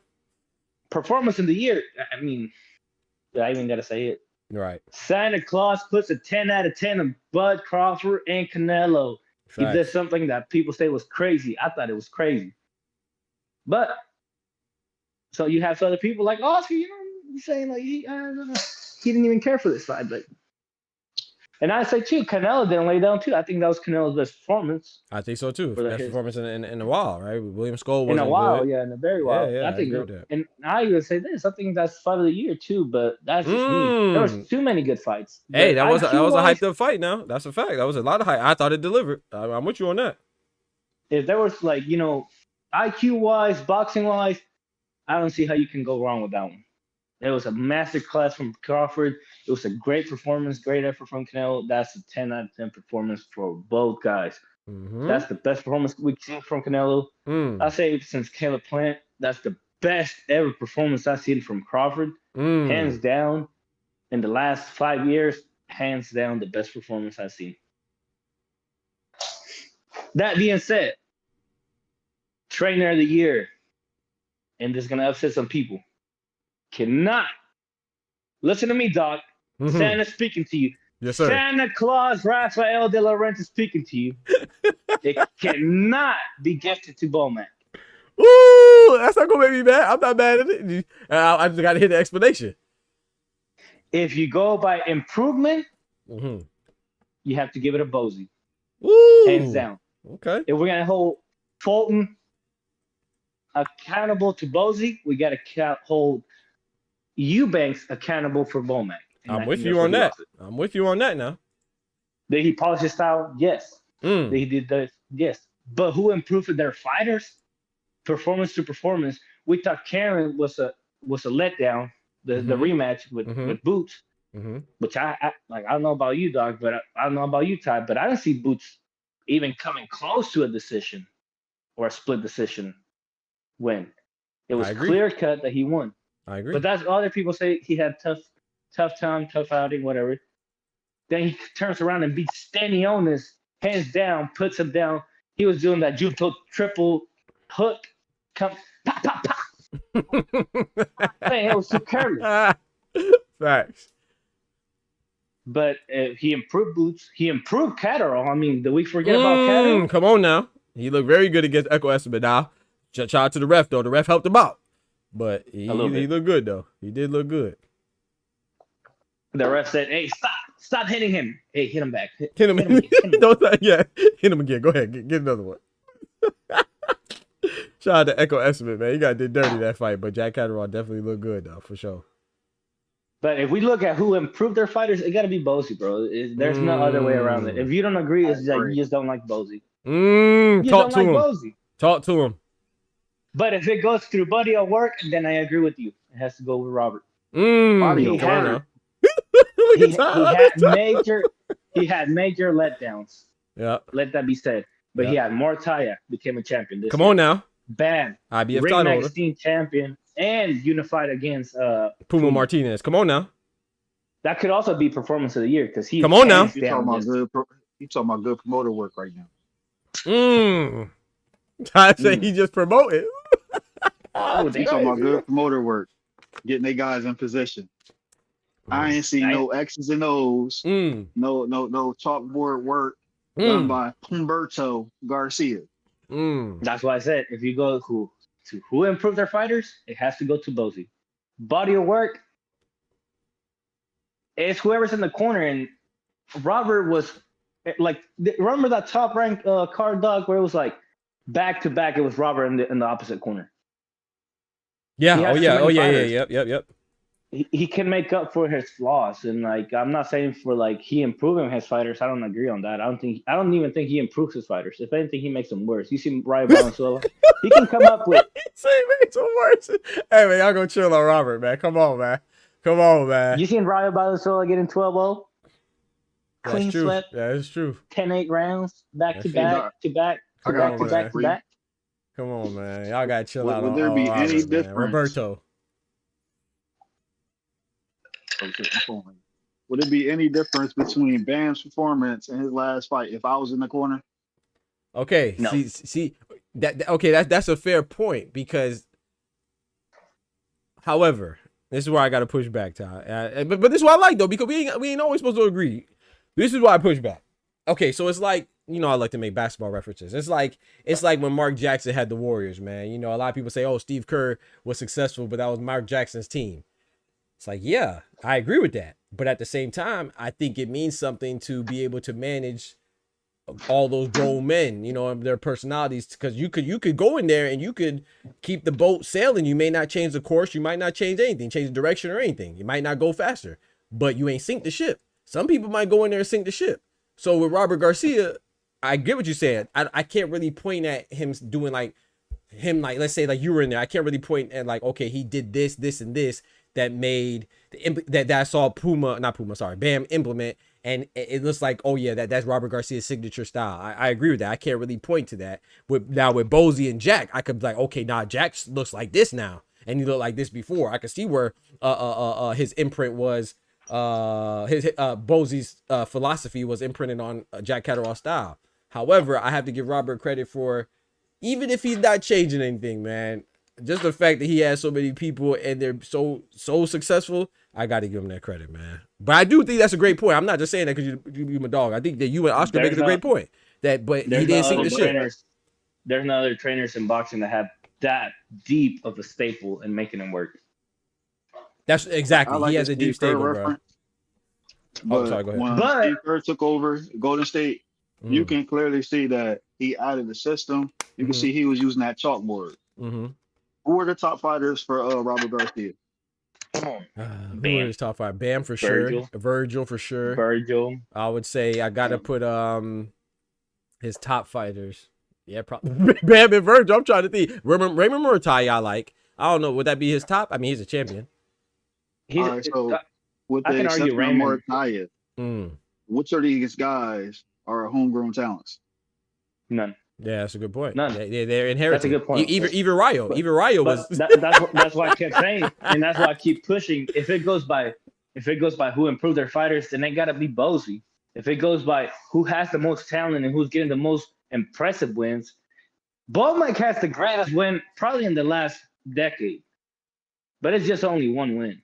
Performance of the year. I mean, I even gotta say it. Right. Santa Claus puts a 10 out of 10 on Bud Crawford and Canelo. He did something that people say was crazy. I thought it was crazy. But so you have other people like Oscar, saying like he didn't even care for this fight, but. And I say too, Canelo didn't lay down too. I think that was Canelo's best performance. I think so too. Best performance in a while, right? William Skull wasn't in a while, good. Yeah, in a very while. Yeah, I think agree with that. And I even say this. I think that's fight of the year too, but that's just me. There was too many good fights. Hey, that was a hyped up fight. Now that's a fact. That was a lot of hype. I thought it delivered. I'm with you on that. If there was IQ wise, boxing wise, I don't see how you can go wrong with that one. It was a master class from Crawford. It was a great performance, great effort from Canelo. That's a 10 out of 10 performance for both guys. That's the best performance we've seen from Canelo. I say since Caleb Plant, that's the best ever performance I've seen from Crawford. Hands down. In the last 5 years, hands down, the best performance I've seen. That being said, trainer of the year, and this is going to upset some people. Cannot listen to me, Doc. Santa speaking to you. Yes, sir. Santa Claus Rafael de la Renta speaking to you. It cannot be gifted to Bowman. Ooh, that's not gonna make me mad. I'm not mad at it. I just gotta hear the explanation. If you go by improvement, you have to give it a Bosey. Ooh. Hands down. Okay. If we're gonna hold Fulton accountable to Bosey, we gotta hold Eubanks accountable for Bowman. I'm with you on that. I'm with you on that now. Did he polish his style? Yes. Did he did this? Yes. But who improved their fighters? Performance to performance. We thought Karen was a letdown. The rematch with Boots, which I don't know about you, Doc, but I don't know about you, Ty, but I didn't see Boots even coming close to a decision or a split decision win. It was clear cut that he won. I agree. But that's other people say he had tough time, tough outing, whatever. Then he turns around and beats Stanionis, hands down, puts him down. He was doing that Judo triple hook. Come, pop, pop, pop. Man, it was so careless. Facts. But he improved Boots. He improved Catterall. I mean, did we forget about Catterall? Come on now. He looked very good against Echo Esteban now. Shout out to the ref, though. The ref helped him out. but he little bit. looked good though. He did look good. The ref said, "Hey, stop hitting him. Hey, hit him back. Hit him. again, hit him." Yeah, hit him again. Go ahead, get another one. Shout out to Echo Estimate, man. He got did dirty that fight, but Jack Catterall definitely looked good though, for sure. But if we look at who improved their fighters, it got to be Bozy, bro. There's no other way around it. If you don't agree, it's like you just don't like Bozy. You Talk just to don't him. like Bozy. Talk to him. But if it goes through body of work, then I agree with you. It has to go with Robert. Body He of had, work. he had major letdowns. Yeah. Let that be said. But he Yeah. had Mortaya became a champion. This Come year. on now. Bam. IBF Ring title holder. Magazine champion and unified against Puma Martinez. Come on now. That could also be performance of the year because he. Come on now. You talking about good promoter work right now. I say he just promoted. Oh, You talking about good promoter work, getting their guys in position. I ain't see no X's and O's, no chalkboard work done by Humberto Garcia. That's why I said if you go who improved their fighters, it has to go to Bozy. Body of work, it's whoever's in the corner. And Robert was like, remember that top ranked card dog where it was like back to back. It was Robert in the opposite corner. Yeah. Yep. Yep. He can make up for his flaws, and like I'm not saying for like he improving his fighters. I don't agree on that. I don't even think he improves his fighters. If anything, he makes them worse. You see Ryan Valenzuela, he can come up with. Say makes it worse. Hey man, y'all go chill on Robert, man. Come on, man. You seen Ryan Valenzuela getting 12-0? Clean That's true. sweep. That is true. 10-8 rounds, back to back. Come on, man. Y'all gotta chill Would out on there be Robert, any man. difference? Roberto. Would it be any difference between Bam's performance and his last fight if I was in the corner? Okay, No. see that's a fair point because, however, this is where I got to push back, Ty. But this is what I like though because we ain't always supposed to agree. This is why I push back. Okay, so it's like I like to make basketball references. It's like when Mark Jackson had the Warriors, man. A lot of people say, "Oh, Steve Kerr was successful, but that was Mark Jackson's team." It's like, yeah, I agree with that. But at the same time, I think it means something to be able to manage all those grown men, and their personalities, because you could go in there and you could keep the boat sailing. You may not change the course. You might not change anything, change the direction or anything. You might not go faster, but you ain't sink the ship. Some people might go in there and sink the ship. So with Robert Garcia, I get what you're saying. I can't really point at him doing like, let's say like you were in there. I can't really point at like, okay, he did this, this, and this that made that I saw Bam implement, and it looks like, oh yeah, that's Robert Garcia's signature style. I agree with that. I can't really point to that. With Bozy and Jack, I could be like, okay, Jack looks like this now, and he looked like this before. I could see where his imprint was, Bozy's philosophy was imprinted on Jack Catterall's style. However, I have to give Robert credit for, even if he's not changing anything, man, just the fact that he has so many people and they're so successful, I got to give him that credit, man. But I do think that's a great point. I'm not just saying that because you're my dog. I think that you and Oscar making a great point. But he didn't sink the shit. There's no other trainers in boxing that have that deep of a staple in making them work. That's exactly. Like he has a deep staple, bro. But sorry, go ahead. When Steve Kerr took over Golden State, you can clearly see that he added the system. You can see he was using that chalkboard. Who were the top fighters for Robert Garcia? Who is top five? Bam for sure. Virgil for sure. I would say I gotta put his top fighters. Yeah, probably Bam and Virgil. I'm trying to think. Raymond Murtai, I like. I don't know. Would that be his top? I mean, he's a champion. All right, so with the exception of Murtai, which of these guys are homegrown talents? None. Yeah, that's a good point. None. They're inherited. That's a good point. Even Rayo. Even Rayo was. That's why I kept saying, and that's why I keep pushing. If it goes by who improved their fighters, then they gotta be Bozy. If it goes by who has the most talent and who's getting the most impressive wins, Mike has the greatest win probably in the last decade, but it's just only one win.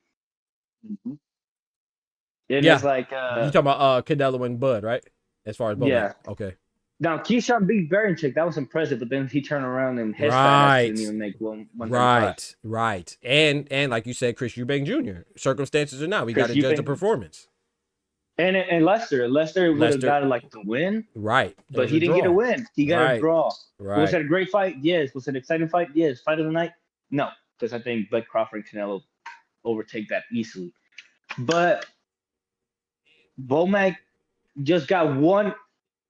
It's like you talking about Canelo and Bud, right? As far as Bo, yeah, okay. Now Keyshawn beat Baranchik. That was impressive, but then he turned around and his fat ass didn't even make 135. Right. And like you said, Chris Eubank Jr. Circumstances or not, we got to judge the performance. And Lester would have got like the win, right? But he didn't get a win. He got a draw. Right. Was it a great fight? Yes. Was it an exciting fight? Yes. Fight of the night? No, because I think Bud Crawford and Canelo overtake that easily. But Bomac just got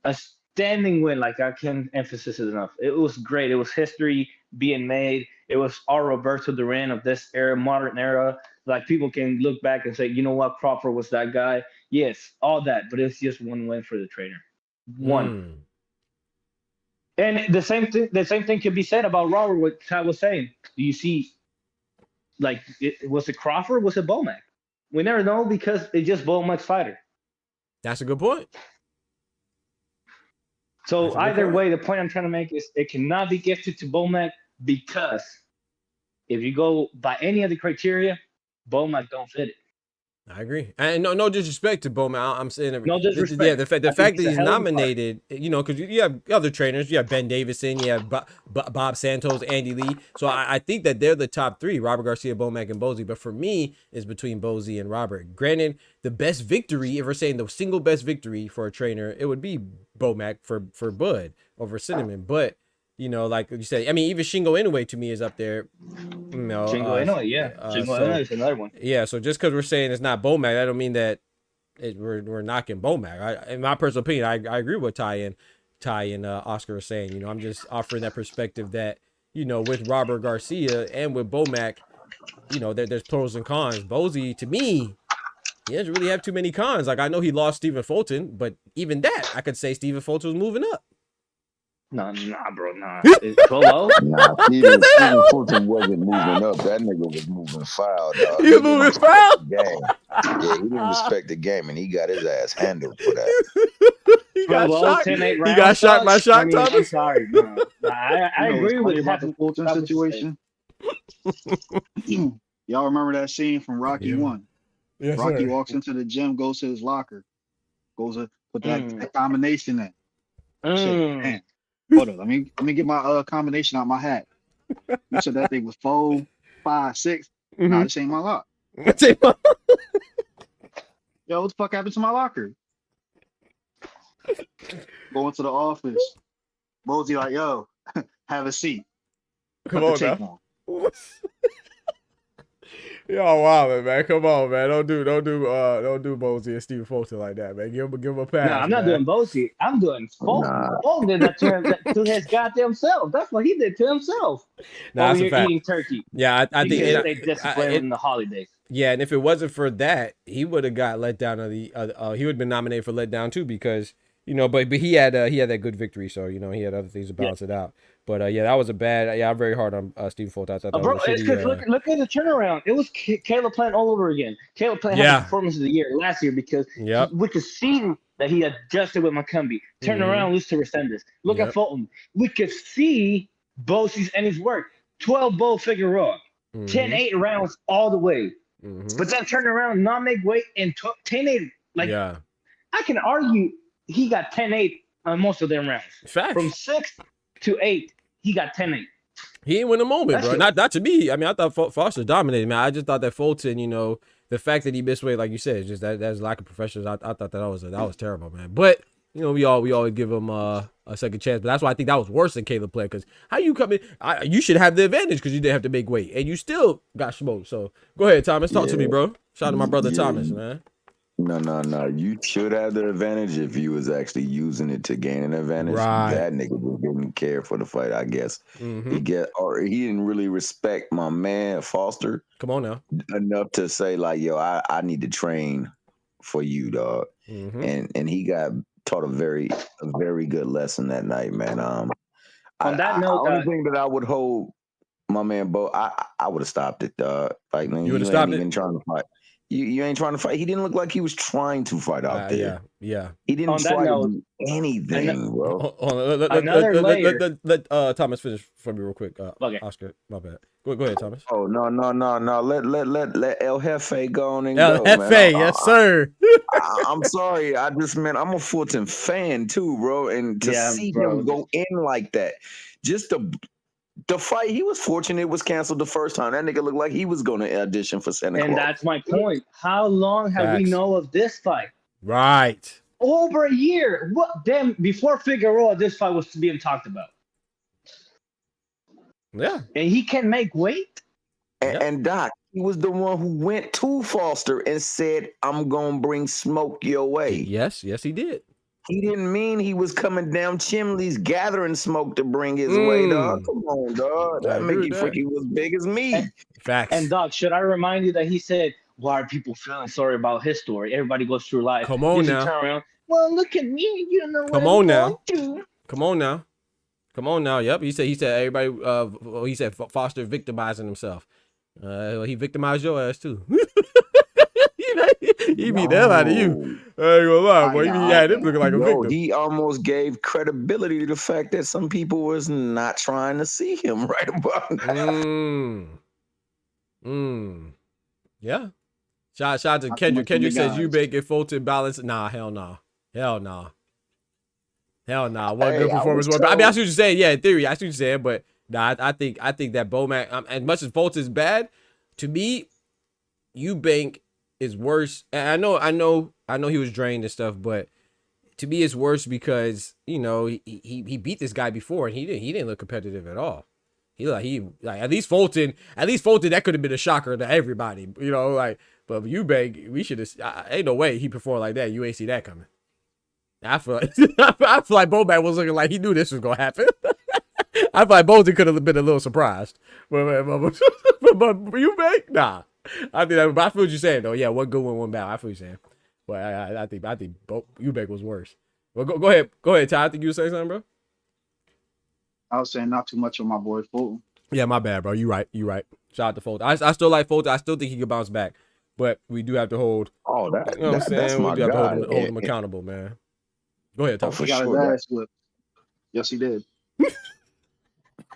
a standing win. Like, I can't emphasize it enough. It was great. It was history being made. It was our Roberto Duran of this era, modern era. Like, people can look back and say, you know what, Crawford was that guy. Yes, all that, but it's just one win for the trainer. One. And the same thing could be said about Robert, what Ty was saying. Do you see, like, was it Crawford? Was it Bomac? We never know because it's just Bomac's fighter. That's a good point. So either way, the point I'm trying to make is it cannot be gifted to Bomac because if you go by any other criteria, Bomac don't fit it. I agree, and no disrespect to Bowman. I'm saying no disrespect. Yeah, the fact that he's nominated, you know, because you have other trainers. You have Ben Davison, you have Bob Santos, Andy Lee. So I think that they're the top three: Robert Garcia, Bomac, and Bozy. But for me, it's between Bozy and Robert. Granted, the best victory, if we're saying the single best victory for a trainer, it would be Bomac for Bud over Cinnamon. But you know, like you said, I mean, even Shingo Inoue to me is up there. You know, Shingo Inoue, yeah. Shingo Inoue is another one. Yeah, so just because we're saying it's not Bomac, that don't mean that we're knocking Bomac. In my personal opinion, I agree with Ty and Oscar are saying. You know, I'm just offering that perspective that, you know, with Robert Garcia and with Bomac, you know, there's pros and cons. Bozy, to me, he doesn't really have too many cons. Like, I know he lost Stephen Fulton, but even that, I could say Stephen Fulton was moving up. Nah, bro, nah. It's Polo? Nah, Stephen Fulton wasn't moving up. That nigga was moving foul, dog. He was moving foul? Yeah, he didn't respect the game, and he got his ass handled for that. He got shocked. He got shocked by Shock Thomas. I'm sorry, no. I agree with about the Fulton situation. Y'all remember that scene from Rocky 1? Yes, Rocky walks into the gym, goes to his locker, goes to put that combination in. Shit, man. Hold on, let me get my combination out my hat. You said that thing was 4, 5, 6. Nah, this ain't my lock. Yo, what the fuck happened to my locker? Go into the office. Bozy like, yo, have a seat. Come on now. Y'all wild, man. Come on, man. Don't do Bozy and Stephen Fulton like that, man. Give him a pass. No, I'm not doing Bozy. I'm doing Fulton. Fulton did that to his goddamn self. That's what he did to himself. Nah, that's a fact. Eating turkey. Yeah, I think they disciplined in the holidays. Yeah, and if it wasn't for that, he would have got let down. He would have been nominated for let down too, because you know, but he had that good victory, so you know he had other things to balance it out. But yeah, that was a bad. Yeah, I'm very hard on Stephen Fulton. I thought that bro, was a shitty, look at the turnaround. It was Caleb Plant all over again. Caleb Plant had the performance of the year last year because we could see that he adjusted with Macumbi. Turn around, lose to Resendez. Look at Fulton. We could see Bozy's and his work. 12 Bo Figueroa, 10-8 rounds all the way. But then turn around, not make weight, and 10-8. Like, I can argue he got 10-8 on most of them rounds. Facts. From 6 to 8, he got 10-8. He ain't win a moment, bro. Not to me. I mean, I thought Foster dominated, man. I just thought that Fulton, you know, the fact that he missed weight, like you said, just that's lack of professionalism. I thought that was terrible, man. But you know, we always give him a second chance. But that's why I think that was worse than Caleb Plant, because how you come in, you should have the advantage because you didn't have to make weight, and you still got smoked. So go ahead, Thomas. Talk to me, bro. Shout out to my brother Thomas, man. No. You should have the advantage if you was actually using it to gain an advantage. Right. That nigga didn't care for the fight, I guess. He didn't really respect my man Foster. Come on now. Enough to say like, yo, I need to train for you, dog. And he got taught a very good lesson that night, man. On that note, the only thing that I would hold my man Bo, I would have stopped it, dog. Like, man, you would have stopped it. Even trying to fight. You ain't trying to fight. He didn't look like he was trying to fight out there. Yeah. He didn't On that try to note, do anything, bro. Another layer. Let Thomas finish for me real quick. Okay. Oscar, my bad. Go ahead, Thomas. Oh no. Let El Jefe go on and El go, Jefe, man. yes sir. I'm sorry. I'm a Fulton fan too, bro. And to see him go in like that, just the fight, he was fortunate it was canceled the first time. That nigga looked like he was going to audition for Santa Claus. And that's my point. How long have we know of this fight? Right. Over a year. What? Damn, before Figueroa, this fight was being talked about. Yeah. And he can make weight? And Doc, he was the one who went to Foster and said, I'm going to bring smoke your way. Yes, he did. He didn't mean he was coming down chimneys gathering smoke to bring his way, dog. Come on, dog. That Mickey freaking was big as me. Facts. And Doc, should I remind you that he said, why are people feeling sorry about his story? Everybody goes through life. Come on now. Turn around, well, look at me. You know what Come on I'm now. Come on now. Yep. He said everybody. He said Foster victimizing himself. He victimized your ass too. He beat the hell out of you. I ain't gonna lie, boy. He had him looking like a victim. He almost gave credibility to the fact that some people was not trying to see him right about now. Yeah. Shout out to Kendrick. Kendrick says Eubank and Fulton balance. Nah, hell nah. One good performance. I mean, I see what you're saying. Yeah, in theory, I see what you're saying, but nah, I think that Bomac, as much as Fulton's bad, to me, Eubank is worse. And I know he was drained and stuff, but to me it's worse because, you know, he beat this guy before and he didn't look competitive at all. He at least Fulton that could have been a shocker to everybody, you know, like, but Eubank, we should have, ain't no way he performed like that. You ain't see that coming. I feel like Bomac was looking like he knew this was gonna happen. I feel like Bolton could have been a little surprised, but Eubank, nah. I feel what you're saying though. Yeah, one good one bad. I feel what you're saying, but I think Eubank was worse. Well, go ahead, Ty. I think you were saying something, bro. I was saying not too much on my boy Fulton. Yeah, my bad, bro. You right. Shout out to Fulton. I still like Fulton. I still think he can bounce back, but we do have to hold. Oh, you know what I'm saying? That's my we do have guy. to hold him accountable, man. Go ahead, Ty. He got his ass whipped. Yes, he did.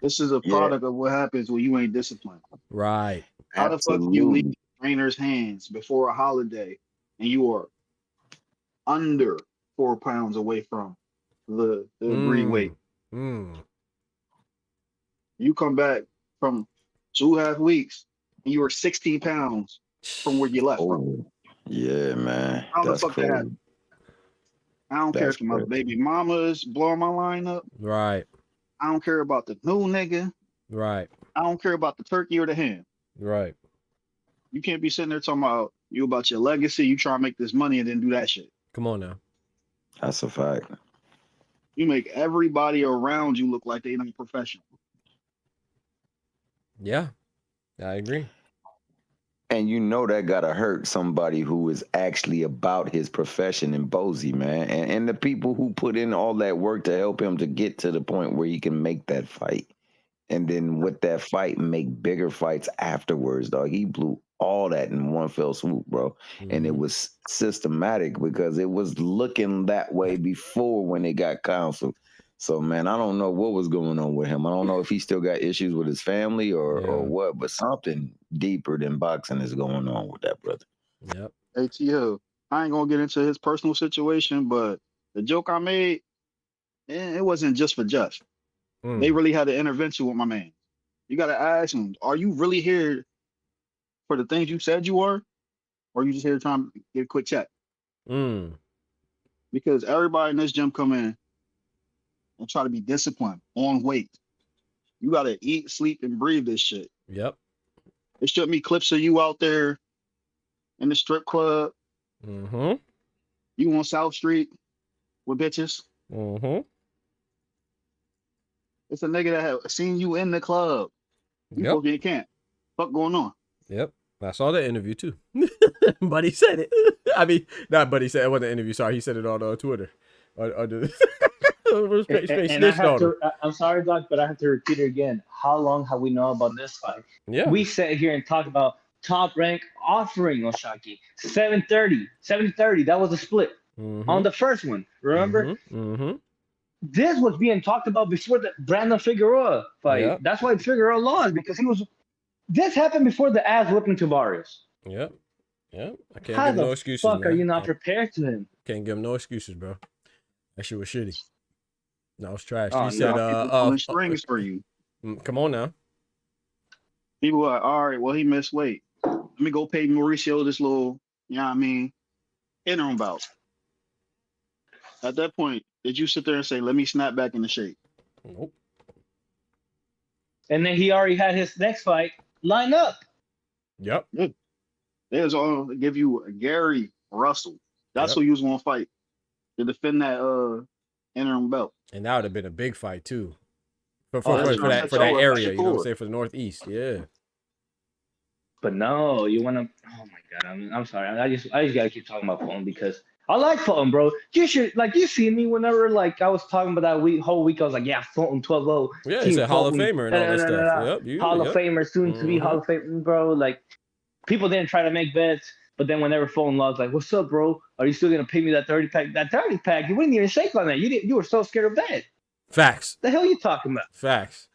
This is a product of what happens when you ain't disciplined. Right. How the fuck you leave trainer's hands before a holiday and you are under 4 pounds away from the agreed weight? You come back from 2.5 weeks and you are 16 pounds from where you left from. Yeah, man. How the fuck that happened? I don't care if my baby mama is blowing my line up. Right. I don't care about the new nigga. Right. I don't care about the turkey or the ham. Right. You can't be sitting there talking about your legacy. You try to make this money and then do that shit. Come on now. That's a fact. You make everybody around you look like they not professional. Yeah, I agree. And you know that gotta hurt somebody who is actually about his profession in Bozy, man. And the people who put in all that work to help him to get to the point where he can make that fight. And then with that fight, make bigger fights afterwards, dog. He blew all that in one fell swoop, bro. And it was systematic because it was looking that way before when it got canceled. So, man, I don't know what was going on with him. I don't know if he still got issues with his family or what, but something deeper than boxing is going on with that brother. Yep. ATO, I ain't going to get into his personal situation, but the joke I made, it wasn't just for Just. They really had an intervention with my man. You got to ask him, are you really here for the things you said you were? Or are you just here trying to get a quick check? Because everybody in this gym come in and try to be disciplined on weight. You got to eat, sleep, and breathe this shit. Yep. It shouldn't be clips of you out there in the strip club. You on South Street with bitches. It's a nigga that have seen you in the club. You supposed to be in camp. Fuck going on? Yep. I saw that interview too. But he said it. I mean, not but he said it wasn't an interview. Sorry, he said it on Twitter. I'm sorry, Doc, but I have to repeat it again. How long have we known about this fight? Yeah. We sat here and talked about top rank offering on Shaki. 730. That was the split on the first one. Remember? This was being talked about before the Brandon Figueroa fight. Yep. That's why Figueroa lost, because he was. This happened before the ass whipping Tavares. Yep. Yep. I can't How give him the no excuses, fuck man. are you not prepared to him? Can't give him no excuses, bro. That shit was shitty. No, it's trash. Oh, He said, pulling strings for you. come on now. People are like, all right, well, he missed weight. Let me go pay Mauricio this little, you know what I mean, interim bout. At that point, did you sit there and say, let me snap back into shape? Nope. And then he already had his next fight lined up. Yep. They was all give you Gary Russell. That's who you was gonna fight to defend that interim belt. And that would have been a big fight too. For that's that right. area, you know what I'm Shakur. saying? For the Northeast. Yeah. But no, you want to. Oh my god, I'm sorry. I just gotta keep talking about Fulton because I like Fulton, bro. You should you see me whenever I was talking about that whole week. I was like, yeah, Fulton 12-0. Yeah, he's a Hall of Famer and all that stuff. Yep. Hall of Famer, soon to be Hall of Famer, bro. Like people didn't try to make bets, but then whenever Fulton lost, like, what's up, bro? Are you still gonna pay me that 30-pack? That 30-pack, you wouldn't even shake on that. You were so scared of that. Facts. The hell you talking about? Facts.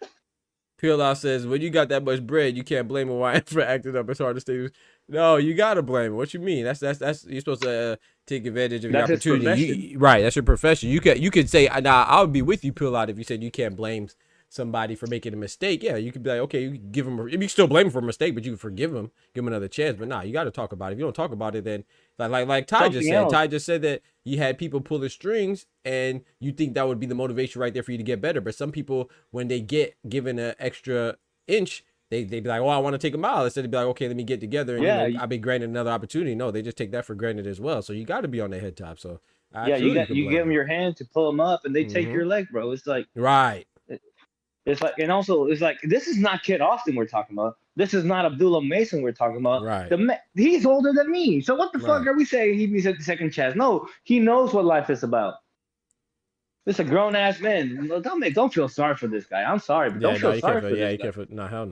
Peel out says, when you got that much bread, you can't blame a YN for acting up. It's hard to stay. No, you gotta blame him. What you mean? That's you're supposed to take advantage of your opportunity. Right, that's your profession. You could say, nah, I would be with you, Peel out, if you said you can't blame somebody for making a mistake. Yeah, you could be like, okay, you can give him. You can still blame him for a mistake, but you can forgive him, give him another chance. But nah, you got to talk about it. If you don't talk about it, then like Ty just said. Ty just said that you had people pulling strings, and you think that would be the motivation right there for you to get better. But some people, when they get given an extra inch, they be like, oh, I want to take a mile. Instead of be like, okay, let me get together and I'll be granted another opportunity. No, they just take that for granted as well. So you got to be on their head top. So you give them your hand to pull them up, and they take your leg, bro. It's like right. It's like, and also it's like, this is not Kid Austin we're talking about. This is not Abdullah Mason we're talking about. Right. He's older than me. So what the fuck are we saying he needs a second chance? No, he knows what life is about. This is a grown ass man. Don't feel sorry for this guy. I'm sorry, but don't feel sorry for this guy. You can't. No, hell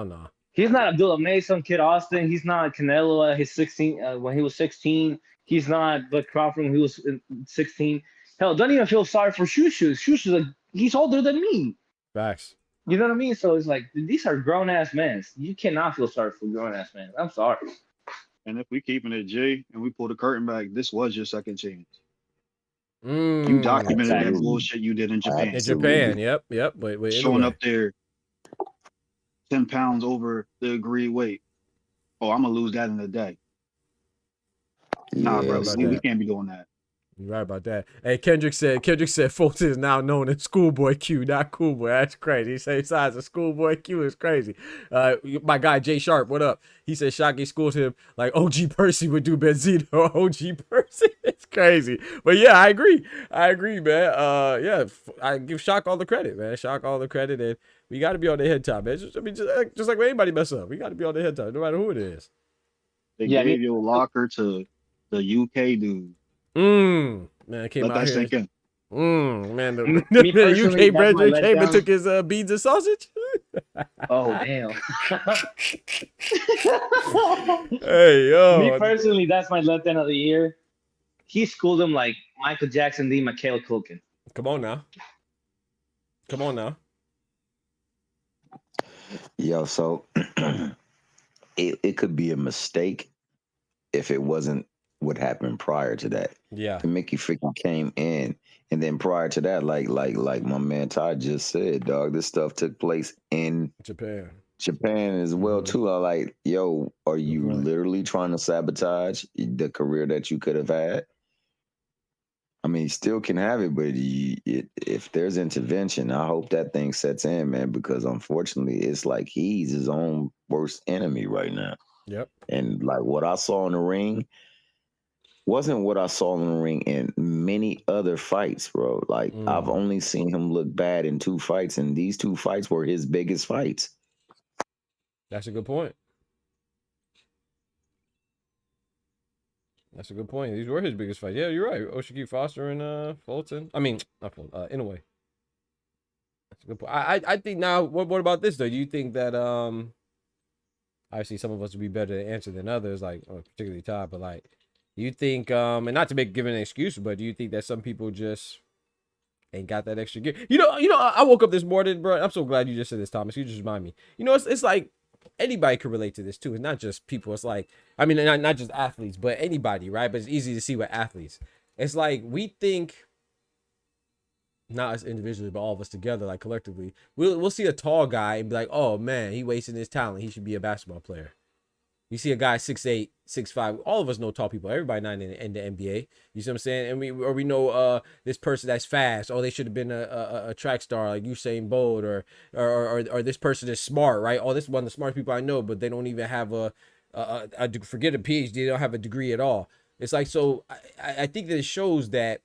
no. He's not Abdullah Mason, Kid Austin. He's not Canelo at his 16 when he was 16. He's not Bud Crawford when he was 16. Hell, don't even feel sorry for Shushu. Shushu's he's older than me. Facts. You know what I mean? So it's like, these are grown ass men. You cannot feel sorry for grown ass men. I'm sorry. And if we keeping it J and we pull the curtain back, this was your second chance. You documented that bullshit you did in Japan. In Japan, yep. Wait, showing up there 10 pounds over the agreed weight. Oh, I'm gonna lose that in a day. Nah, bro, we can't be doing that. You're right about that. Hey, Kendrick said Fulton is now known as Schoolboy Q, not Cool Boy. That's crazy. Same size as Schoolboy Q is crazy. My guy Jay Sharp, what up? He said Shockey schooled him like OG Percy would do Benzino. OG Percy, it's crazy. But yeah, I agree, man. Yeah, I give Shock all the credit, man. Shock all the credit, and we got to be on the head top, man. Just like when anybody mess up, we got to be on the head top, no matter who it is. They gave your locker to the UK dude. Man, came Let out that here. sink in. Man, the UK Brethren came and took his beans and sausage. Oh damn. Hey yo. Me personally, that's my letdown of the year. He schooled him like Michael Jackson D. Mikhail Culkin. Come on now. Yo, so it could be a mistake if it wasn't what happened prior to that. Yeah. And Mickey freaking came in. And then prior to that, like my man Todd just said, dog, this stuff took place in Japan as well, too. I like, yo, are you literally trying to sabotage the career that you could have had? I mean, you still can have it, but if there's intervention, I hope that thing sets in, man, because unfortunately, it's like he's his own worst enemy right now. Yep. And like what I saw in the ring wasn't what I saw in the ring in many other fights, bro. Like I've only seen him look bad in 2 fights, and these 2 fights were his biggest fights. That's a good point. These were his biggest fights. Yeah, you're right. Oshiki Foster and Fulton. I mean, not Fulton, in a way. That's a good point. I think now, what about this though? Do you think that Obviously, some of us would be better to answer than others, like particularly Todd. But like, do you think, and not to give an excuse, but do you think that some people just ain't got that extra gear? I woke up this morning, bro. I'm so glad you just said this, Thomas. You just remind me. It's like anybody could relate to this too. It's not just people. It's like, I mean, not just athletes, but anybody, right? But it's easy to see with athletes. It's like we think, not as individually, but all of us together, like collectively, we'll see a tall guy and be like, oh man, he wasting his talent. He should be a basketball player. You see a guy 6'8", 6'5". All of us know tall people. Everybody not in the NBA. You see what I'm saying? And we know this person that's fast. Oh, they should have been a track star like Usain Bolt, or this person is smart, right? Oh, this is one of the smartest people I know, but they don't even have forget a PhD. They don't have a degree at all. It's like, so I think that it shows that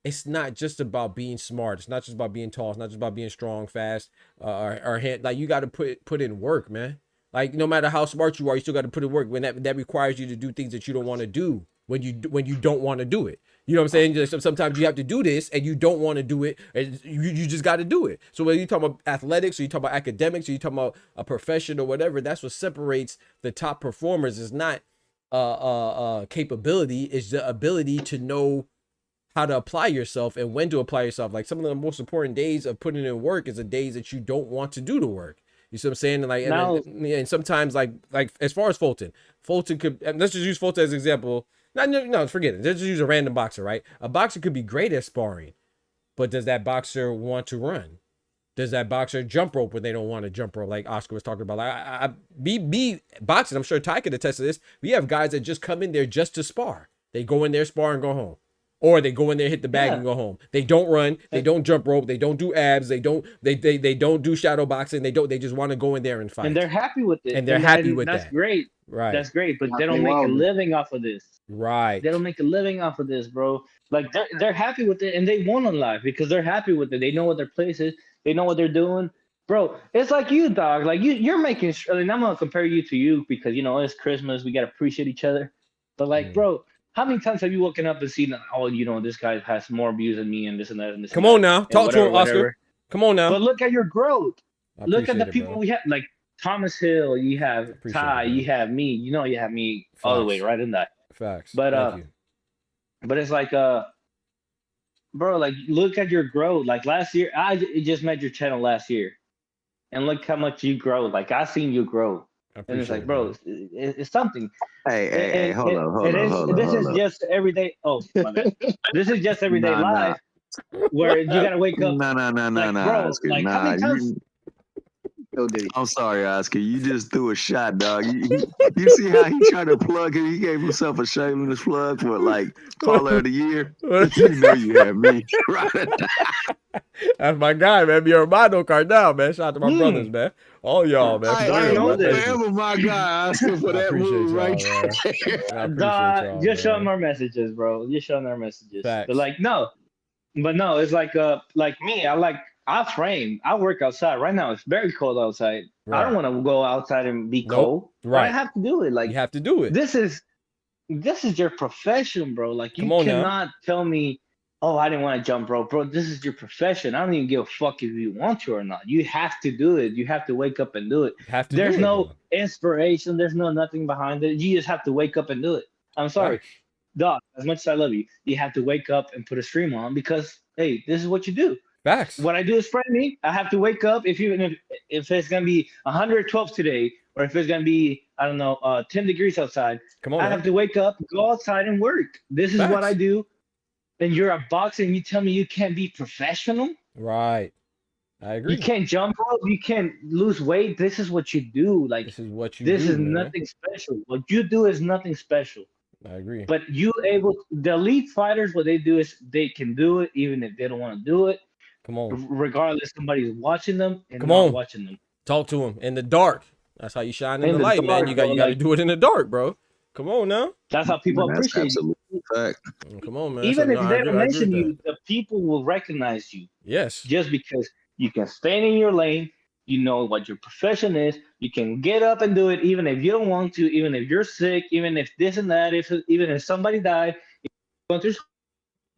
it's not just about being smart. It's not just about being tall. It's not just about being strong, fast, or like you got to put in work, man. Like no matter how smart you are, you still got to put in work. When that requires you to do things that you don't want to do when you don't want to do it. You know what I'm saying? Just sometimes you have to do this and you don't want to do it, and you just got to do it. So whether you talk about athletics, or you talk about academics, or you talk about a profession or whatever, that's what separates the top performers. Is not capability, is the ability to know how to apply yourself and when to apply yourself. Like some of the most important days of putting in work is the days that you don't want to do the work. You see what I'm saying? And like, and sometimes like as far as Fulton could, and let's just use Fulton as an example. No, forget it. Let's just use a random boxer, right? A boxer could be great at sparring, but does that boxer want to run? Does that boxer jump rope when they don't want to jump rope? Like Oscar was talking about. Like be boxing. I'm sure Ty could attest to this. We have guys that just come in there just to spar. They go in there, spar, and go home. Or they go in there, hit the bag, and go home. They don't run. They don't jump rope. They don't do abs. They don't do shadow boxing. They just want to go in there and fight. And they're happy with it. And they're happy with that. That's great. Right. That's great. But they don't make a living off of this. Right. They don't make a living off of this, bro. Like they're happy with it, and they won in life because they're happy with it. They know what their place is. They know what they're doing. Bro, it's like you, dog. Like you're making sure. And I'm gonna compare you to you because it's Christmas. We gotta appreciate each other. But like, bro, how many times have you woken up and seen, oh, this guy has more views than me and this and that and this? Come on now. Talk to him, Oscar. Come on now. But look at your growth. Look at the people we have. Like Thomas Hill, you have Ty, you have me. You have me all the way right in that. Facts. But but it's like bro, like look at your growth. Like last year, I just met your channel last year. And look how much you grow. Like I seen you grow. And it's like, bro, it's something. Hey, hold on. This is just everyday. Oh, my bad. This is just everyday life where you gotta wake up. No, bro, Oscar. like, how many times? I'm sorry, Oscar. You just threw a shot, dog. You see how he tried to plug him? He gave himself a shameless plug for like caller of the year. You know you have me. Right. That's my guy, man. Mi hermano Cardell, man. Shout out to my brothers, man. All y'all, man. I know forever my guy, Oscar, for that move right there. Just show them our messages, bro. Just show them our messages. Facts. But like, no, it's like me. I frame. I work outside. Right now, it's very cold outside. Right. I don't want to go outside and be cold. Right. I have to do it. Like you have to do it. This is your profession, bro. Like you cannot tell me, oh, I didn't want to jump rope, bro. This is your profession. I don't even give a fuck if you want to or not. You have to do it. You have to wake up and do it. There's no inspiration. There's no nothing behind it. You just have to wake up and do it. I'm sorry, dog. As much as I love you, you have to wake up and put a stream on because hey, this is what you do. Facts. What I do is framing. I have to wake up if it's gonna be 112 today, or if it's gonna be 10 degrees outside. Come on, I have to wake up, go outside, and work. This is what I do. And you're a boxer, and you tell me you can't be professional? Right. I agree. You can't jump rope. You can't lose weight. This is what you do. Like this is what you. This is nothing special. What you do is nothing special. I agree. But the elite fighters, what they do is they can do it even if they don't want to do it. Come on. Regardless, somebody's watching them and watching them. Talk to them in the dark. That's how you shine in the light, man. You got to do it in the dark, bro. Come on now. That's how people appreciate you. Come on, man. Even if they don't mention you, the people will recognize you. Yes. Just because you can stand in your lane, you know what your profession is. You can get up and do it, even if you don't want to, even if you're sick, even if this and that, even if somebody died.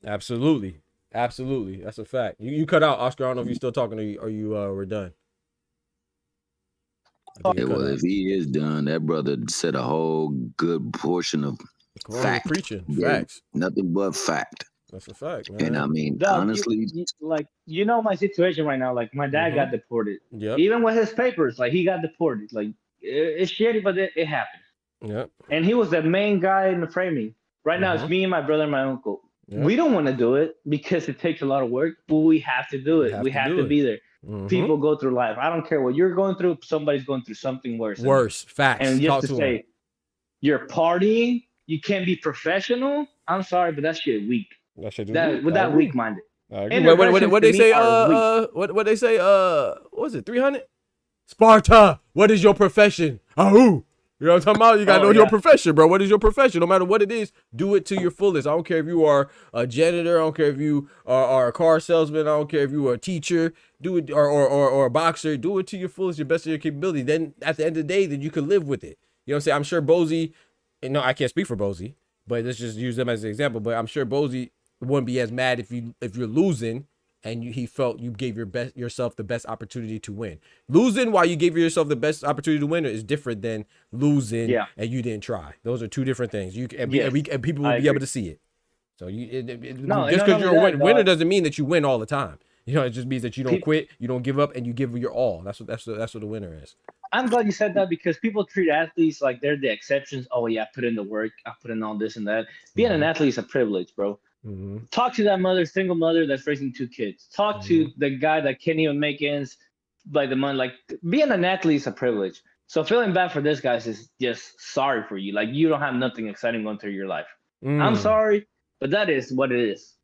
Absolutely. Absolutely. That's a fact. You cut out, Oscar. I don't know if you're still talking or you were done. Well, if he is done, that brother said a whole good portion of fact. Preaching Yeah, facts. nothing but fact. That's a fact, man. And I mean, Dog, honestly, you know my situation right now. Like my dad got deported. Yep. Even with his papers, like he got deported. Like it's shitty, but it happened. Yep. And he was the main guy in the framing. Right now, it's me and my brother and my uncle. Yep. We don't want to do it because it takes a lot of work, but we have to do it. We have to be there. People go through life. I don't care what you're going through. Somebody's going through something worse. Facts. And just to say, you're partying, you can't be professional. I'm sorry, but that shit weak. That shit weak-minded. What they say? What they say? What was it? 300? Sparta. What is your profession? Ahoo. You know what I'm talking about? You gotta know your profession, bro. What is your profession? No matter what it is, do it to your fullest. I don't care if you are a janitor. I don't care if you are a car salesman. I don't care if you are a teacher. Do it or a boxer. Do it to your fullest, your best of your capability. Then at the end of the day, then you can live with it. You know what I'm saying? I'm sure Bozy, and no, I can't speak for Bozy, but let's just use them as an example. But I'm sure Bozy wouldn't be as mad if you're losing and he felt you gave yourself the best opportunity to win. Losing while you gave yourself the best opportunity to win is different than losing and you didn't try. Those are two different things. And people will be able to see it. So just because you're a winner doesn't mean that you win all the time. You know, it just means that you don't quit, you don't give up, and you give your all. That's what a winner is. I'm glad you said that because people treat athletes like they're the exceptions. Oh yeah, I put in the work, I put in all this and that. Being an athlete is a privilege, bro. Talk to that single mother that's raising 2 kids. Talk to the guy that can't even make ends by the money. Like being an athlete is a privilege. So feeling bad for this guy is just sorry for you. Like you don't have nothing exciting going through your life. I'm sorry, but that is what it is.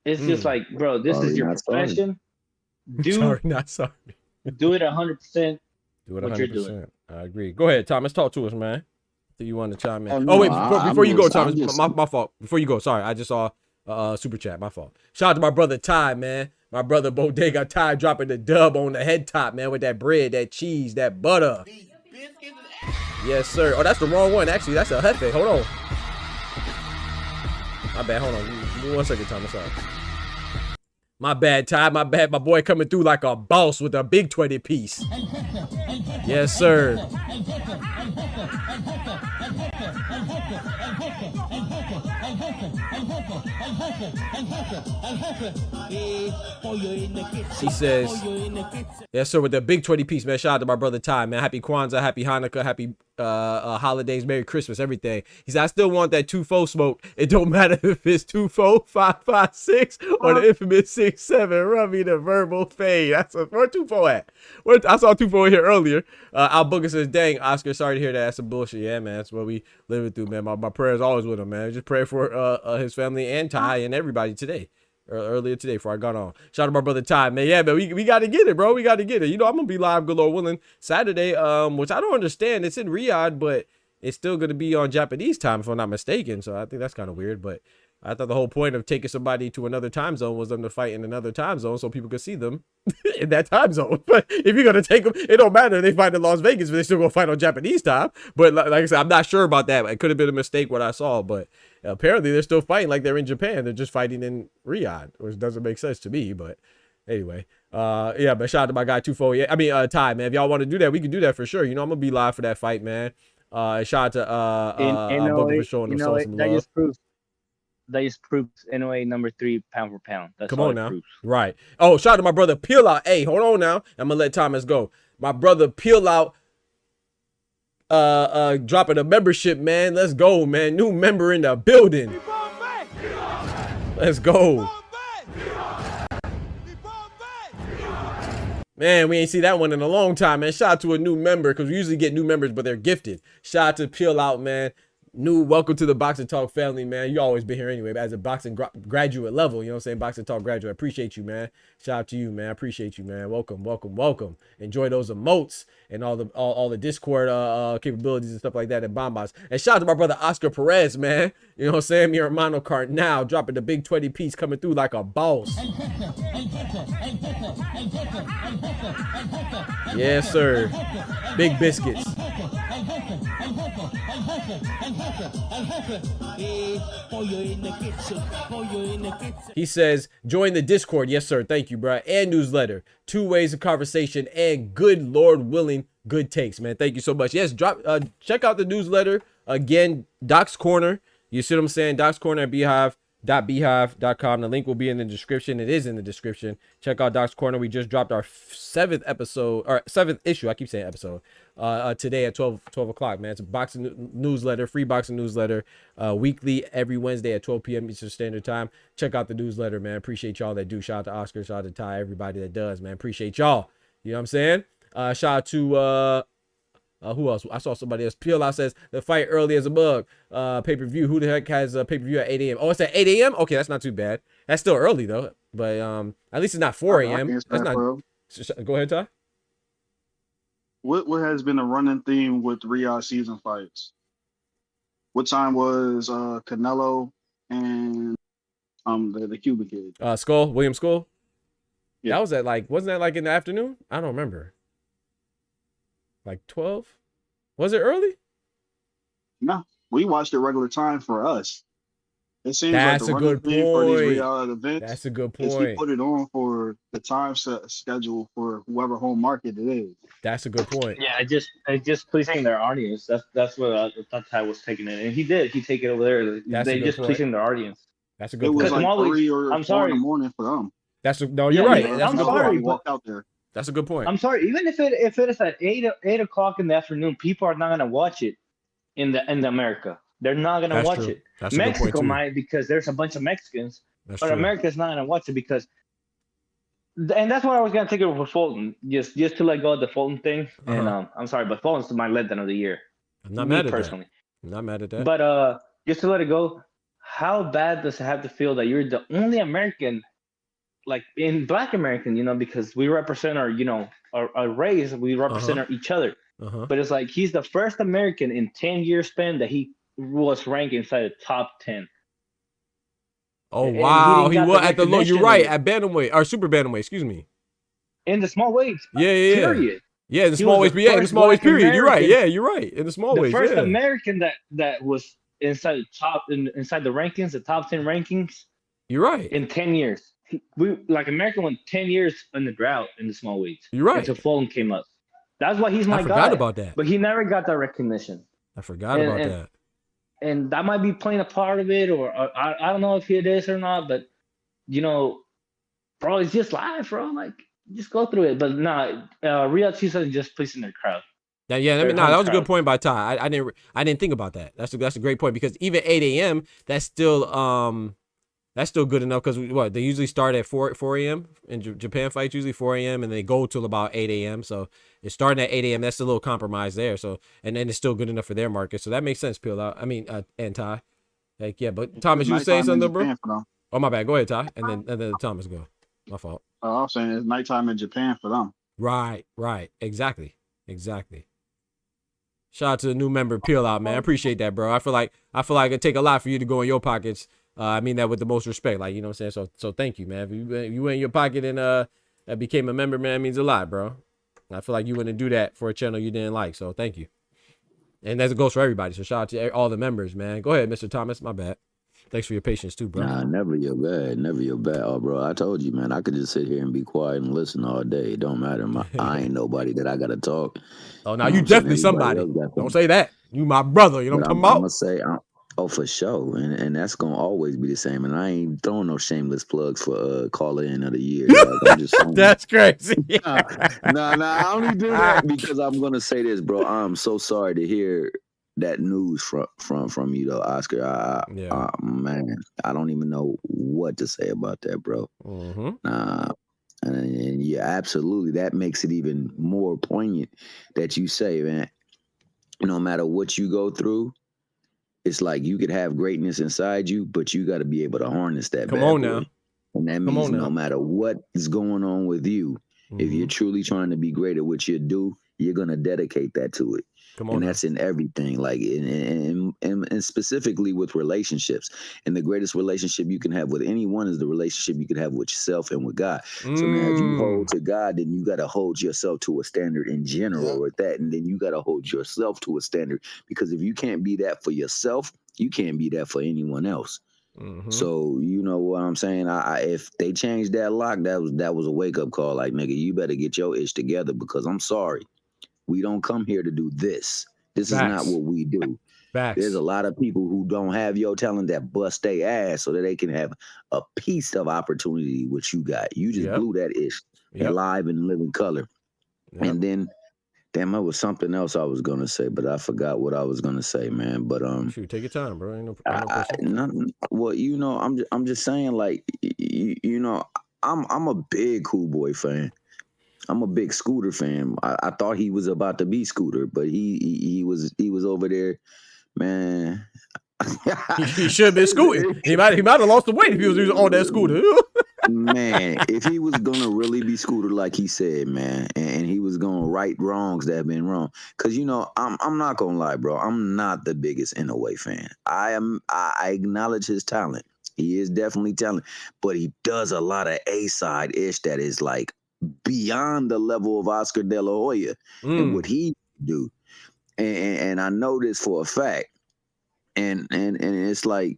It's just like, bro, this is your profession. Not sorry. Do it 100%. Do it 100%. What you're doing. I agree. Go ahead, Thomas. Talk to us, man. Do you want to chime in? No, wait, before you go, Thomas. My fault. Before you go, sorry, I just saw super chat. My fault. Shout out to my brother Ty, man. My brother Bodega Ty dropping the dub on the head top, man, with that bread, that cheese, that butter. Yes, sir. Oh, that's the wrong one. Actually, that's a Hefe. Hold on. My bad. Hold on. Give me 1 second, Thomas. Sorry. My bad, Ty. My bad. My boy coming through like a boss with a big 20 piece. Yes, sir. He says, yes, sir, with the big 20 piece, man. Shout out to my brother Ty, man. Happy Kwanzaa, happy Hanukkah, happy holidays, Merry Christmas, everything. He said, I still want that 2-4 smoke. It don't matter if it's 2-4, 5-5-6, or the infamous 6-7. Run me the verbal fade. That's where 2-4 at. I saw 2-4 here earlier. Al Booker says, dang, Oscar, sorry to hear that. That's some bullshit. Yeah, man, that's what we living through, man. My prayers always with him, man. Just pray for his family and Ty and everybody today. Earlier today before I got on. Shout out to my brother Ty, man. Yeah, man, we got to get it, bro. We got to get it. You know, I'm going to be live, good Lord willing, Saturday, which I don't understand. It's in Riyadh, but it's still going to be on Japanese time, if I'm not mistaken. So I think that's kind of weird, but I thought the whole point of taking somebody to another time zone was them to fight in another time zone so people could see them in that time zone. But if you're going to take them, it don't matter if they fight in Las Vegas, but they still going to fight on Japanese time. But like I said, I'm not sure about that. It could have been a mistake what I saw, but apparently they're still fighting like they're in Japan. They're just fighting in Riyadh, which doesn't make sense to me. But anyway, yeah, but shout out to my guy 2-4. Yeah, I mean, Ty, man, if y'all want to do that, we can do that for sure. You know, I'm going to be live for that fight, man. Shout out to Booker for showing them some love. That just proves NOA number 3 pound for pound. That's Come on now. Right. Oh, shout out to my brother Peel Out. Hey, hold on now. I'm gonna let Thomas go. My brother Peel Out dropping a membership, man. Let's go, man. New member in the building. Let's go. Man, we ain't see that one in a long time, man. Shout out to a new member, because we usually get new members, but they're gifted. Shout out to Peel Out, man. Welcome to the Boxing Talk family, man. You always been here anyway, as a boxing graduate level, you know what I'm saying? Boxing Talk graduate. I appreciate you, man. Shout out to you, man. I appreciate you, man. Welcome, welcome, welcome. Enjoy those emotes and all the Discord capabilities and stuff like that at Bombas. And shout out to my brother Oscar Perez, man. You know what I'm saying? Mi hermano Carnal dropping the big 20 piece, coming through like a boss. Yes, sir. Big biscuits. He says, join the Discord. Yes, sir. Thank you, bro. And newsletter. 2 ways of conversation and good Lord willing, good takes, man. Thank you so much. Yes, check out the newsletter. Again, Doc's Corner. You see what I'm saying? Doc's Corner at beehive.com. The link will be in the description. It is in the description. Check out Doc's Corner. We just dropped our 7th episode, or 7th issue. I keep saying episode. Today at 12 o'clock, man. It's a boxing newsletter, free boxing newsletter, weekly every Wednesday at 12 p.m. Eastern Standard Time. Check out the newsletter, man. Appreciate y'all that do. Shout out to Oscar, shout out to Ty, everybody that does, man. Appreciate y'all. You know what I'm saying? Shout out to who else? I saw somebody else. PLI says the fight early as a bug. Pay-per-view. Who the heck has a pay-per-view at 8 a.m.? Oh, it's at 8 a.m.? Okay, that's not too bad. That's still early though. But at least it's not 4 a.m. That's not. Go ahead, Ty. What has been a running theme with Riyadh season fights? What time was Canelo and the Cuban kid? William Skull? Yeah. That was at wasn't that like in the afternoon? I don't remember. Like 12? Was it early? No, we watched it regular time for us. It seems That's like the a running good theme for these point. Riyadh events. That's a good Is he point. put it on for the time schedule for whoever home market it is. That's a good point. Yeah, just pleasing their audience. That's what I thought Ty was taking it, and he did. He take it over there. That's a They good just point. pleasing their audience. That's a It good was point. like always- 3 or I'm 4 in sorry. the morning for them. No, you're Yeah, right. yeah, That's a I'm good sorry, point. We walked out there. That's a good point. I'm sorry. Even if it is at 8 o'clock in the afternoon, people are not gonna watch it in the America. They're not gonna That's watch true. it. That's a good point, Mexico too. might, because there's a bunch of Mexicans, That's but true. America's not gonna watch it because. And that's why I was gonna take it over Fulton, just to let go of the Fulton thing. And I'm sorry, but Fulton's my letdown of the year. I'm not Me mad at personally. that. I'm not mad at that. But just to let it go, how bad does it have to feel that you're the only American, like in Black American, because we represent our race, we represent each other. But it's like he's the first American in 10-year span that he was ranked inside the top 10. Oh And wow, he he didn't was got the at the low. You're recognition right, of it. at bantamweight or super bantamweight. Excuse me. In the small weights. Yeah. Period. Yeah, in the He small was weights. the Yeah, in the first small weights. Black Period. You're right. American- Yeah, you're right. In the small The weights. first Yeah. American that was inside the top inside the rankings, the top 10 rankings You're right. in 10 years. America went 10 years in the drought in the small weights. You're right. Until Fulton came up. That's why he's my I guy. forgot about that. But he never got that recognition. I forgot about that. And that might be playing a part of it, or I don't know if it is or not, but bro, it's just live, bro. Like, just go through it. But nah, Riyadh season is just pleasing their crowd. That was a good point by Ty. I didn't think about that. That's a great point, because even 8 a.m. that's still good enough, because they usually start at 4 a.m. in Japan fights, usually 4 a.m. and they go till about 8 a.m. So it's starting at 8 a.m. That's a little compromise there. So and then it's still good enough for their market. So that makes sense, and Ty. Like, yeah, but Thomas, you were saying something, bro? Oh, my bad. Go ahead, Ty, and then Thomas go. My fault. I was saying it's nighttime in Japan for them. Right. Exactly. Shout out to the new member, Peel Out, man. I appreciate that, bro. I feel like it'd take a lot for you to go in your pockets. I mean that with the most respect, like, you know what I'm saying? So thank you, man. If you went in your pocket and became a member, man, it means a lot, bro. I feel like you wouldn't do that for a channel you didn't like, so thank you. And that goes for everybody. So shout out to all the members, man. Go ahead, Mr. Thomas. My bad. Thanks for your patience too, bro. Nah, never your bad. Never your bad. Oh, bro, I told you, man, I could just sit here and be quiet and listen all day. It don't matter. I ain't nobody that I got to talk. Oh, now you definitely somebody. Don't say that. You my brother. You know what I'm talking about? I'm going to say, for sure. And that's going to always be the same. And I ain't throwing no shameless plugs for caller in of the year. I'm just That's crazy. No, I only do that because I'm going to say this, bro. I'm so sorry to hear that news from you, though, Oscar. Man, I don't even know what to say about that, bro. And yeah, absolutely. That makes it even more poignant that you say, man, no matter what you go through, it's like you could have greatness inside you, but you got to be able to harness that. Come on now. And that means no matter what is going on with you, if you're truly trying to be great at what you do, you're going to dedicate that to it. And that's in everything, like and specifically with relationships. And the greatest relationship you can have with anyone is the relationship you can have with yourself and with God. So now if you hold to God, then you got to hold yourself to a standard in general with that. And then you got to hold yourself to a standard, because if you can't be that for yourself, you can't be that for anyone else. So you know what I'm saying? If they changed that lock, that was a wake-up call. Like, nigga, you better get your ish together, because I'm sorry. We don't come here to do this. This is not what we do. There's a lot of people who don't have your talent that bust their ass so that they can have a piece of opportunity which you got. You just blew that ish alive and living color. And then, damn, it was something else I was gonna say, but I forgot what I was gonna say, man. But shoot, take your time, bro. Ain't no pressure. Well, you know, I'm just saying, like, you know, I'm a big Cool Boy fan. I'm a big Scooter fan. I thought he was about to be Scooter, but he was over there, man. he should have been scooting. He might have lost the weight if he was on that scooter. Man, if he was gonna really be Scooter like he said, man, and he was gonna right wrongs that have been wrong, because you know I'm not gonna lie, bro. I'm not the biggest Inouye fan. I acknowledge his talent. He is definitely talented, but he does a lot of A-side ish that is like beyond the level of Oscar De La Hoya and what he do, and I know this for a fact, and it's like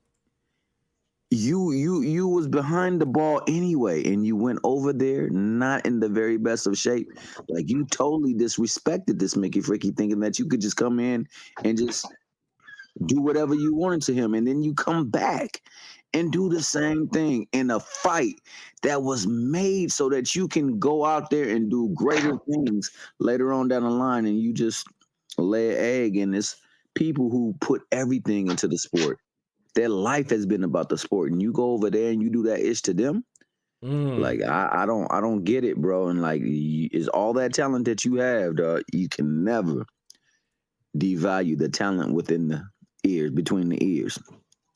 you was behind the ball anyway, and you went over there not in the very best of shape. Like, you totally disrespected this Mickey Fricky, thinking that you could just come in and just do whatever you wanted to him, and then you come back and do the same thing in a fight that was made so that you can go out there and do greater things later on down the line, and you just lay an egg in this people who put everything into the sport. Their life has been about the sport, and you go over there and you do that ish to them. Like, I don't get it, bro. And like, is all that talent that you have, dog, you can never devalue the talent within the ears, between the ears.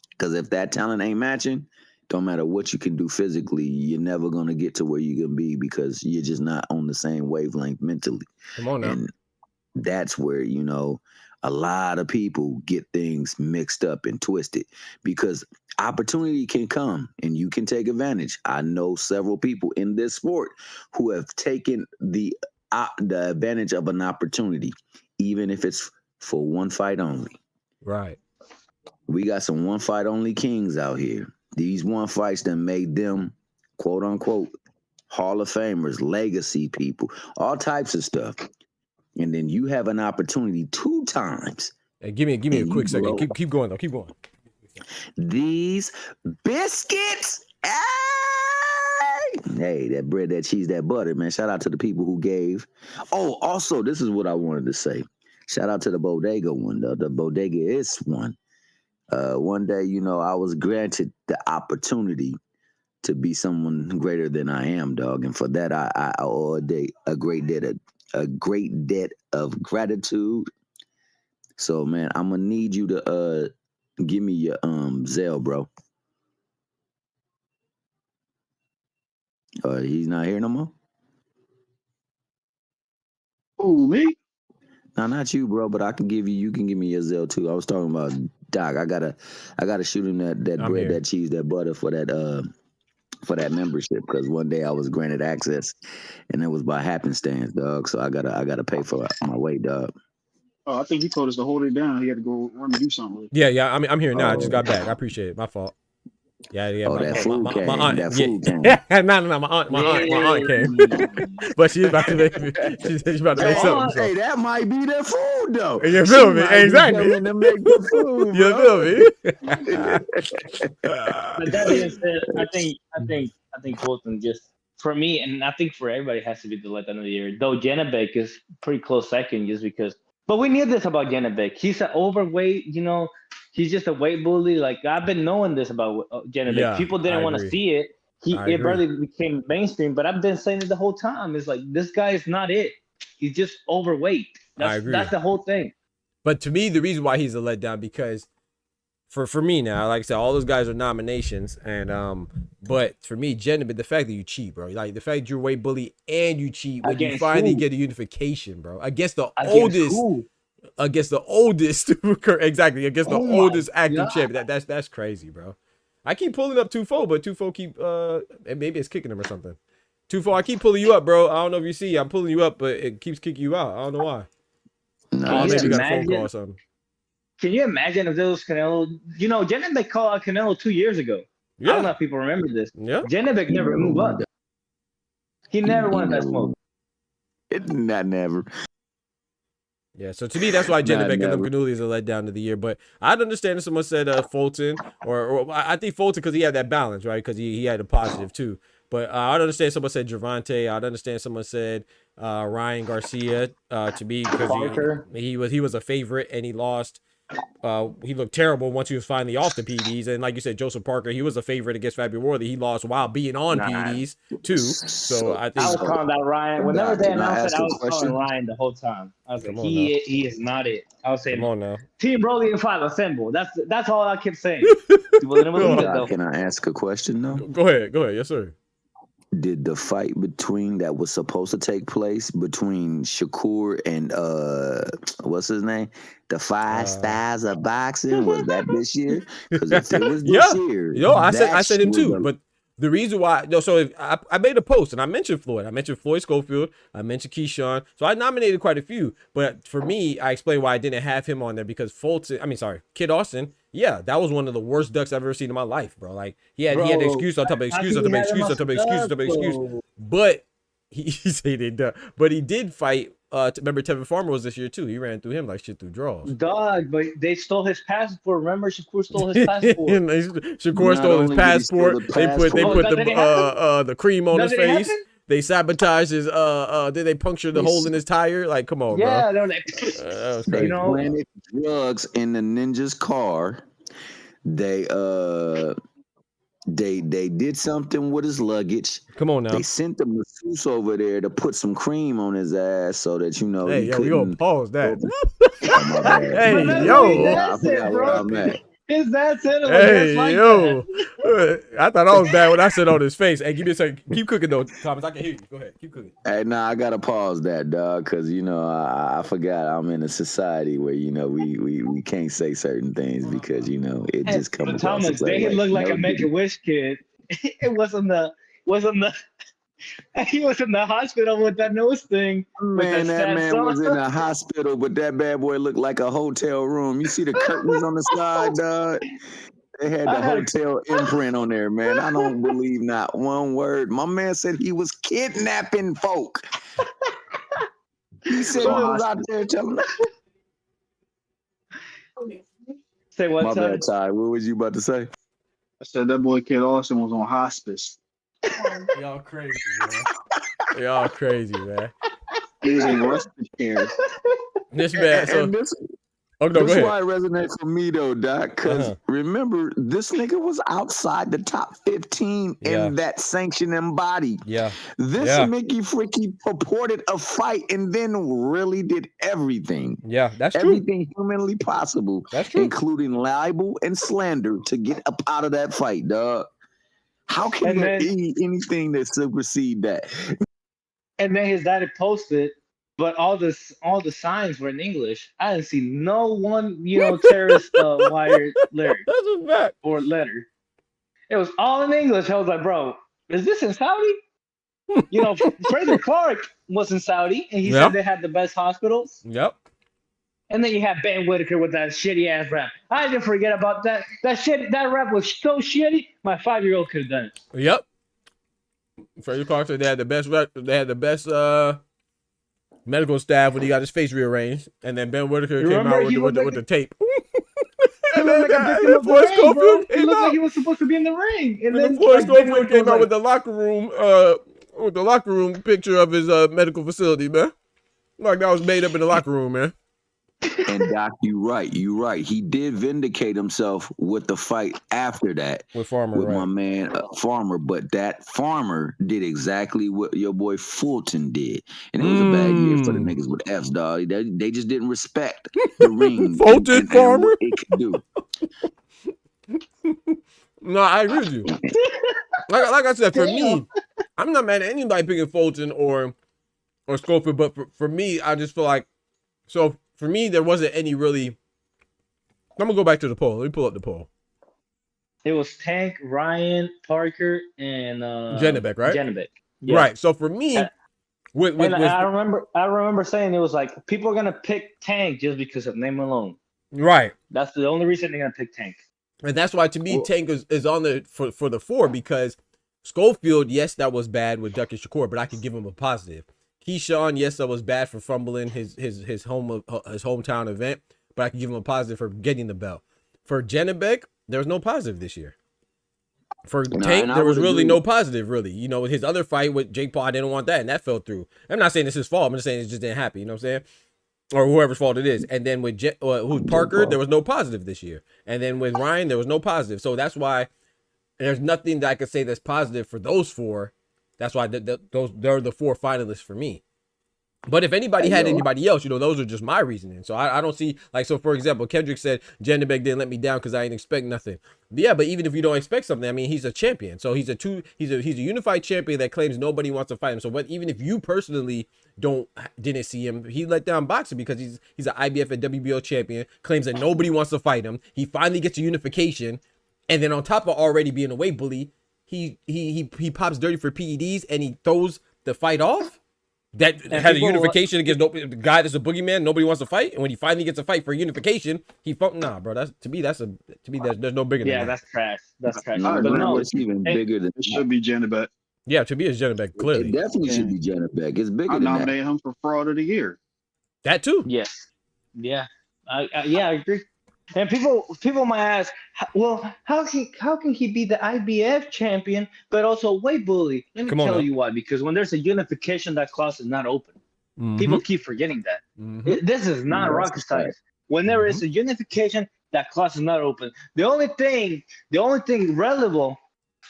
Because if that talent ain't matching, don't matter what you can do physically, you're never gonna get to where you can be, because you're just not on the same wavelength mentally. Come on now. And that's where, you know, a lot of people get things mixed up and twisted, because opportunity can come and you can take advantage. I know several people in this sport who have taken the advantage of an opportunity, even if it's for one fight only. Right. We got some one fight only kings out here. These one fights that made them, quote unquote, Hall of Famers, legacy people, all types of stuff. And then you have an opportunity 2 times. Hey, give me a quick second. Keep going though. Keep going. These biscuits. Hey, that bread, that cheese, that butter, man. Shout out to the people who gave. Oh, also, this is what I wanted to say. Shout out to the bodega one, the bodega is one. One day, you know, I was granted the opportunity to be someone greater than I am, dog. And for that, I owe a great debt of gratitude. So, man, I'm gonna need you to give me your Zelle, bro. He's not here no more? Ooh, me? No, not you, bro, but you can give me your Zelle too. I was talking about Doc. I gotta shoot him that bread, that cheese, that butter for that membership, because one day I was granted access and it was by happenstance, dog. So I gotta pay for my way, dog. Oh, I think he told us to hold it down. He had to go run and do something. Yeah. I'm here now. I just got back. I appreciate it. My fault. Yeah. Oh, that food came. That food came. No. My aunt came. But she's about to make me. She's about to make something. So. Hey, that might be the food though. You feel me? Exactly. To make the food, you feel me? But that being said, I think Fulton, just for me, and I think for everybody, has to be the letdown of the year. Though Janabek is pretty close second, just because. But we knew this about Janabek. He's an overweight, you know. He's just a weight bully. Like, I've been knowing this about Janabek. Yeah, people didn't want to see it. It barely became mainstream. But I've been saying it the whole time. It's like, this guy is not it. He's just overweight. That's the whole thing. But to me, the reason why he's a letdown, because for me now, like I said, all those guys are nominations, and but for me, Janabek, the fact that you cheat, bro, like the fact you're weight bully and you cheat, when you finally get a unification, bro, against the oldest against the oldest, exactly, against the Oh my oldest active God. champion. That's crazy, bro. I keep pulling up 2-4, but 2-4 keep and maybe it's kicking him or something. 2-4, I keep pulling you up, bro. I don't know if you see, I'm pulling you up, but it keeps kicking you out. I don't know why. No, Maybe you got a phone imagine? call or something. Can you imagine if there was Canelo? You know, Janibek called out Canelo 2 years ago. I don't know Yeah, if people remember this. yeah. Janibek never moved up. He never wanted that smoke. Not never. Yeah, so to me, that's why Janibek and them never. Cannulis are let down to the year. But I'd understand if someone said Fulton, or I think Fulton because he had that balance, right? Because he had a positive too. But I'd understand someone said Gervonta. I'd understand someone said Ryan Garcia to me because he was a favorite and he lost. He looked terrible once he was finally off the PEDs, and like you said, Joseph Parker, he was a favorite against Fabio Worthy. He lost while being on PEDs too. So I think I was calling out Ryan. Whenever they Can I announced ask it, I a was question? calling Ryan the whole time. I was like, Come on he is not it. I was saying, come on now. Team Broly and 5 assemble. That's all I kept saying. People didn't believe it, though. Can I ask a question though? Go ahead, yes sir. Did the fight that was supposed to take place between Shakur and what's his name? The 5 stars of boxing, was that this year? Because if it was this year, I said him was too. a- But the reason why, so if I made a post and I mentioned Floyd. I mentioned Floyd Schofield. I mentioned Keyshawn. So I nominated quite a few. But for me, I explained why I didn't have him on there because Kid Austin. Yeah, that was one of the worst ducks I've ever seen in my life, bro. Like he had excuse on top of excuse on top of excuse on top of excuse on top of excuse. But he said it. But he did fight. Remember Tevin Farmer was this year too. He ran through him like shit through draws. Dog, but they stole his passport. Remember, Shakur stole his passport. Shakur stole his passport. They put the cream on his face. They sabotaged his did they puncture the hole in his tire? Like, come on, yeah, bro. they're like, That was crazy. you know, planted drugs in the ninja's car. They did something with his luggage. Come on now. They sent the masseuse over there to put some cream on his ass so that he Hey, yo, we couldn't. gonna pause that. Oh, my bad. Hey, But yo. that's I it, forgot bro. where I'm at. His dad said it was Hey, just like yo. that. I thought I was bad when I said on his face. Hey, give me a second. Keep cooking though, Thomas. I can hear you. Go ahead. Keep cooking. Hey, I gotta pause that, dog, because I forgot I'm in a society where we can't say certain things because it just comes. But Thomas, they look like a Make-A-Wish kid. It wasn't the. He was in the hospital with that nose thing. Man, that man was in a hospital, but that bad boy looked like a hotel room. You see the curtains on the side, dog? They had the hotel imprint on there, man. I don't believe not one word. My man said he was kidnapping folk. He said he was out there telling. Say what? My bad, Ty. What was you about to say? I said that boy Kid Austin was on hospice. Y'all crazy, man. Y'all crazy, man. He was in respiratory care. This man. So, And this oh no, go is ahead. why it resonates for me though, Doc. Because remember, this nigga was outside the top 15 in that sanctioning body. Yeah. This Mickey Freaky purported a fight and then really did everything. Yeah, that's true. Everything humanly possible. That's true. Including libel and slander to get up out of that fight, dog. How can there be anything that supersede that? And then his daddy posted, but all the signs were in English. I didn't see no one, terrorist wired lyric. That's a fact. Or letter. It was all in English. I was like, bro, is this in Saudi? Fraser Clark was in Saudi, and he said they had the best hospitals. Yep. And then you have Ben Whitaker with that shitty ass rap. I didn't forget about that. That rap was so shitty. My 5-year-old could have done it. Yep. Fraser Clark said they had the best. They had the best medical staff when he got his face rearranged, and then Ben Whitaker came out with the tape. He looked like a victim of the ring, bro. He looked like he was supposed to be in the ring. And then Floyd Schofield came out with the locker room picture of his medical facility, man. Like that was made up in the locker room, man. And Doc, you right. He did vindicate himself with the fight after that with Farmer, with my man Farmer. But that Farmer did exactly what your boy Fulton did, and it was a bad year for the niggas with F's, dog. They just didn't respect the ring. Fulton Farmer, and what it could do. No, I agree with you. Like I said, for me, I'm not mad at anybody picking Fulton or Schofield, but for me, I just feel like for me, there wasn't any really. I'm gonna go back to the poll. Let me pull up the poll. It was Tank, Ryan, Parker, and Janibek, right? Janibek. Yeah. Right. So for me, I remember saying it was like people are gonna pick Tank just because of name alone. Right. That's the only reason they're gonna pick Tank. And that's why to me Tank is on the for the 4 because Schofield, yes, that was bad with Duck and Shakur, but I could give him a positive. Keyshawn, yes, that was bad for fumbling his hometown event, but I could give him a positive for getting the belt. For Janibek, there was no positive this year. For Tank, there was really no positive, really. You know, his other fight with Jake Paul, I didn't want that, and that fell through. I'm not saying it's his fault. I'm just saying it just didn't happen. You know what I'm saying? Or whoever's fault it is. And then with Parker, there was no positive this year. And then with Ryan, there was no positive. So that's why there's nothing that I could say that's positive for those 4. That's why they're the 4 finalists for me. But if anybody had anybody else, you know, those are just my reasoning. So I don't see, like, so for example, Kendrick said Janibek didn't let me down because I didn't expect nothing. Yeah, but even if you don't expect something, I mean, he's a champion. So he's a unified champion that claims nobody wants to fight him. So even if you personally didn't see him, he let down boxing because he's an IBF and WBO champion, claims that nobody wants to fight him. He finally gets a unification, and then on top of already being a weight bully, he pops dirty for PEDs and he throws the fight off. That had a unification against the guy that's a boogeyman. Nobody wants to fight, and when he finally gets a fight for unification, nah, bro. There's no bigger. Yeah, than that. that's trash. That's trash. But no, it's even bigger than it. Should be Janibek. Yeah, to me, it's Janibek. Clearly, it definitely should be Janibek. It's bigger. I nominate him for fraud of the year. That too. Yes. Yeah. I agree. And people might ask, well, how can he be the IBF champion but also a weight bully? Let me tell you why. Because when there's a unification, that clause is not open. Mm-hmm. People keep forgetting that. Mm-hmm. This is not rocket science. When there is a unification, that clause is not open. The only thing relevant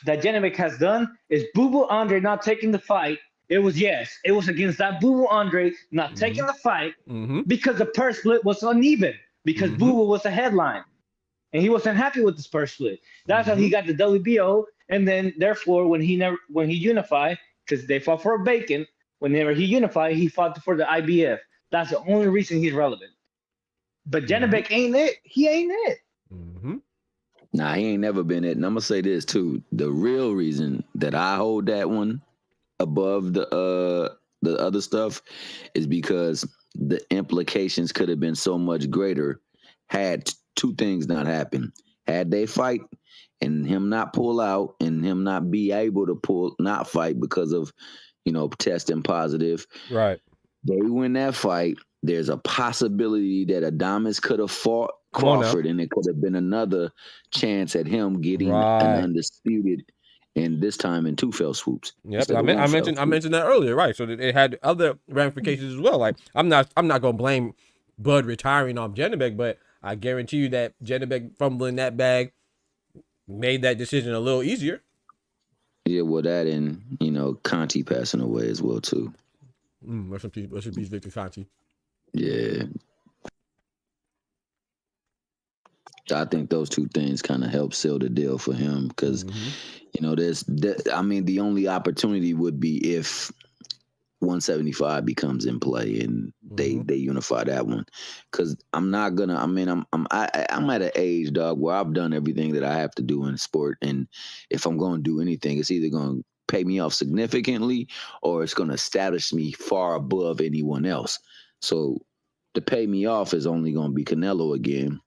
that Janibek has done is Boo Boo Andre not taking the fight. It was against that Boo Boo Andre not taking the fight because the purse split was uneven. Because Boo Boo was a headline, and he wasn't happy with the purse split. That's how he got the WBO, and then therefore when he unified, because they fought for a bacon. Whenever he unified, he fought for the IBF. That's the only reason he's relevant. But Janibek ain't it. He ain't it. Nah, he ain't never been it. And I'm gonna say this too: the real reason that I hold that one above the other stuff is because the implications could have been so much greater had 2 things not happen. Had they fight and him not pull out and him not be able to not fight because of, testing positive. Right. They win that fight. There's a possibility that Adames could have fought Crawford and it could have been another chance at him getting an undisputed. And this time in 2 fell swoops. Yep, I mentioned that earlier, right? So it had other ramifications as well. Like I'm not gonna blame Bud retiring off Janibek, but I guarantee you that Janibek fumbling that bag made that decision a little easier. Yeah, well, that and Conti passing away as well too. Rest in peace, Victor Conti. Yeah. I think those 2 things kind of help seal the deal for him because, the only opportunity would be if 175 becomes in play and they unify that one. Because I'm at an age, dog, where I've done everything that I have to do in sport, and if I'm going to do anything, it's either going to pay me off significantly or it's going to establish me far above anyone else. So to pay me off is only going to be Canelo again.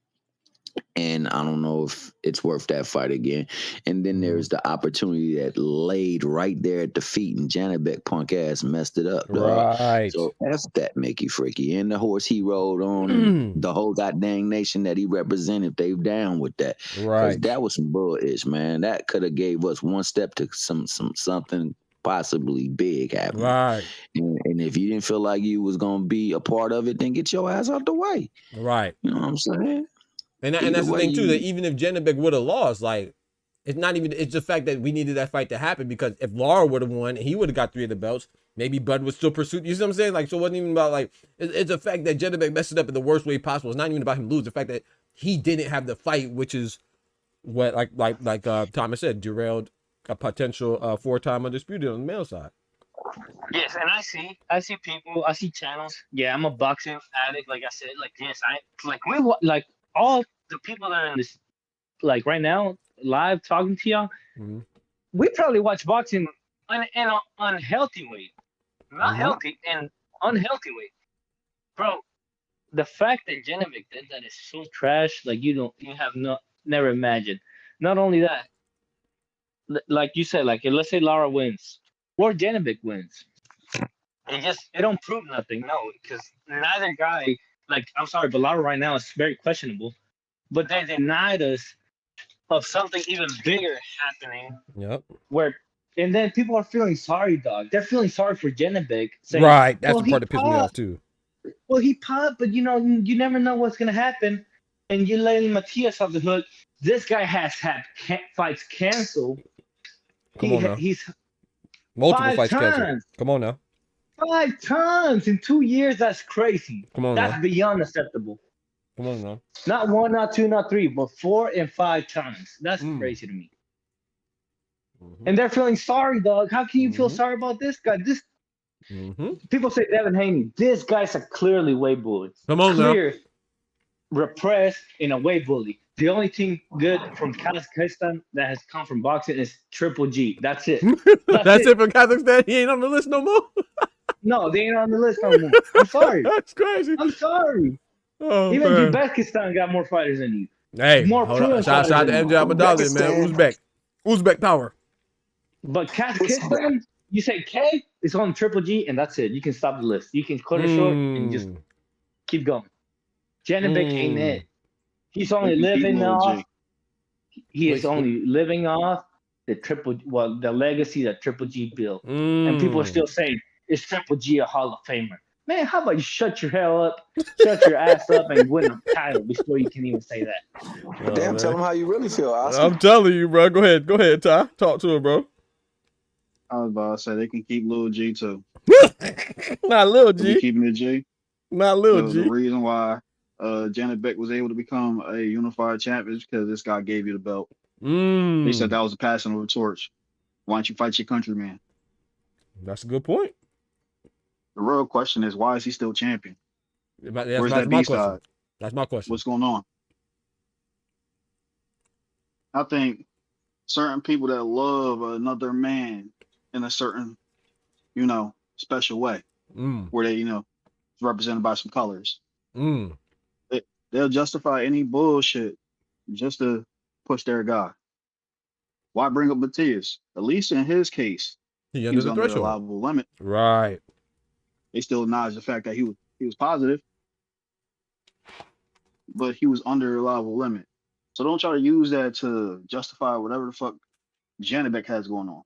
And I don't know if it's worth that fight again. And then there's the opportunity that laid right there at the feet, and Janibek punk ass messed it up. Dog. Right. So that's that make you freaky. And the horse he rode on, and the whole goddamn nation that he represented, they down with that. Right. That was some bullish, man. That could have gave us one step to something possibly big happening. Right. And if you didn't feel like you was gonna be a part of it, then get your ass out the way. Right. You know what I'm saying? And that's the thing too, that even if Janibek would have lost, like it's the fact that we needed that fight to happen, because if Lara would have won and he would have got 3 of the belts, maybe Bud would still pursue. You see what I'm saying? Like, so it wasn't even about it's the fact that Janibek messed it up in the worst way possible. It's not even about him losing. The fact that he didn't have the fight, which is what like Thomas said, derailed a potential 4-time undisputed on the male side. Yes, and I see people, I see channels. Yeah, I'm a boxing addict. Like I said, like yes, like all the people that are in this, like right now, live talking to y'all. Mhm. We probably watch boxing in an unhealthy way, not healthy, and unhealthy way, bro. The fact that Genovic did that is so trash. Like you have never imagined. Not only that, like you said, like let's say Lara wins or Genovic wins. It don't prove nothing, no, because neither guy, like I'm sorry, but Lara right now is very questionable. But they denied us of something even bigger happening. Yep. And then people are feeling sorry, dog. They're feeling sorry for Genovic. Right. That's the part that pissed me off too. Well, he popped, but you never know what's gonna happen, and you're letting Matias off the hook. This guy has had fights canceled. Come on now. He's multiple fights canceled. Come on now. 5 times in 2 years. That's crazy. Come on That's now. beyond acceptable. Come on now. Not 1, not 2, not 3, but 4 and 5 times. That's crazy to me. And they're feeling sorry, dog. How can you feel sorry about this guy? People say Devin Haney. This guy's a clearly weight bully. Come on now. Repressed in a weight bully. The only thing good from Kazakhstan that has come from boxing is Triple G. That's it. That's it for Kazakhstan. He ain't on the list no more. No, they ain't on the list no more. I'm sorry. That's crazy. I'm sorry. Oh, even man. Uzbekistan got more fighters than you. Hey, more shout out to MJ Ahmadali, man. Uzbek power. But Kazakhstan, you say K, it's on Triple G, and that's it. You can stop the list. You can cut it short and just keep going. Genovic ain't it. He's only living off. He is only living off the legacy that Triple G built. And people are still saying, is Triple G a Hall of Famer? Man, how about you shut your hell up, shut your ass up, and win a title before you can even say that? Damn, tell them how you really feel, Oscar. I'm telling you, bro. Go ahead, Ty. Talk to him, bro. I was about to say they can keep Lil G too. Not Lil G. Keeping the G. Not Lil G. The reason why Genovic was able to become a unified champion is because this guy gave you the belt. They said that was a passing of the torch. Why don't you fight your countryman? That's a good point. The real question is, why is he still champion? Where's that my B-side? That's my question. What's going on? I think certain people that love another man in a certain, special way, where they, represented by some colors. They'll justify any bullshit just to push their guy. Why bring up Matias? At least in his case, he was the under the threshold. allowable limit. Right. They still acknowledge the fact that he was positive, but he was under the allowable limit. So don't try to use that to justify whatever the fuck Genovic has going on.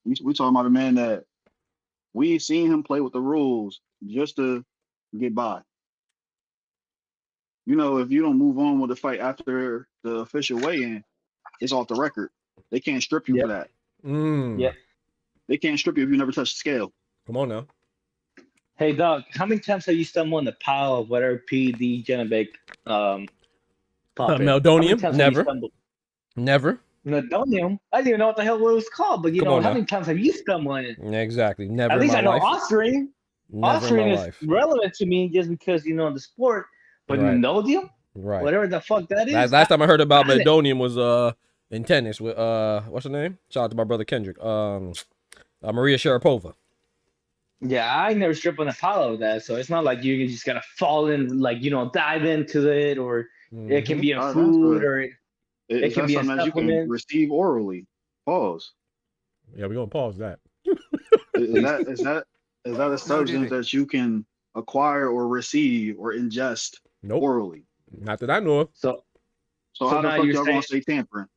We talking about a man that we seen him play with the rules just to get by. If you don't move on with the fight after the official weigh-in, it's off the record. They can't strip you for that. Yeah. They can't strip you if you never touch the scale. Come on now. Hey, dog, how many times have you stumbled on the pile of whatever PD Genovic Meldonium? Never. Never. Meldonium? I didn't even know what the hell it was called, but how many times have you stumbled on it? Exactly. Never. At least I know life. Austrian. Austrian is relevant to me just because the sport, but Meldonium? Right. Whatever the fuck that is. Last time I heard about Meldonium was in tennis with what's her name? Shout out to my brother Kendrick. Maria Sharapova. Yeah, I never strip on the pile of that, so it's not like you just gotta fall in, dive into it, or it can be a food, or it can be a supplement. You can receive orally. Pause. Yeah, we're gonna pause that. Is that a substance that you can acquire or receive or ingest orally? Not that I know of. So how the fuck y'all gonna say tampering?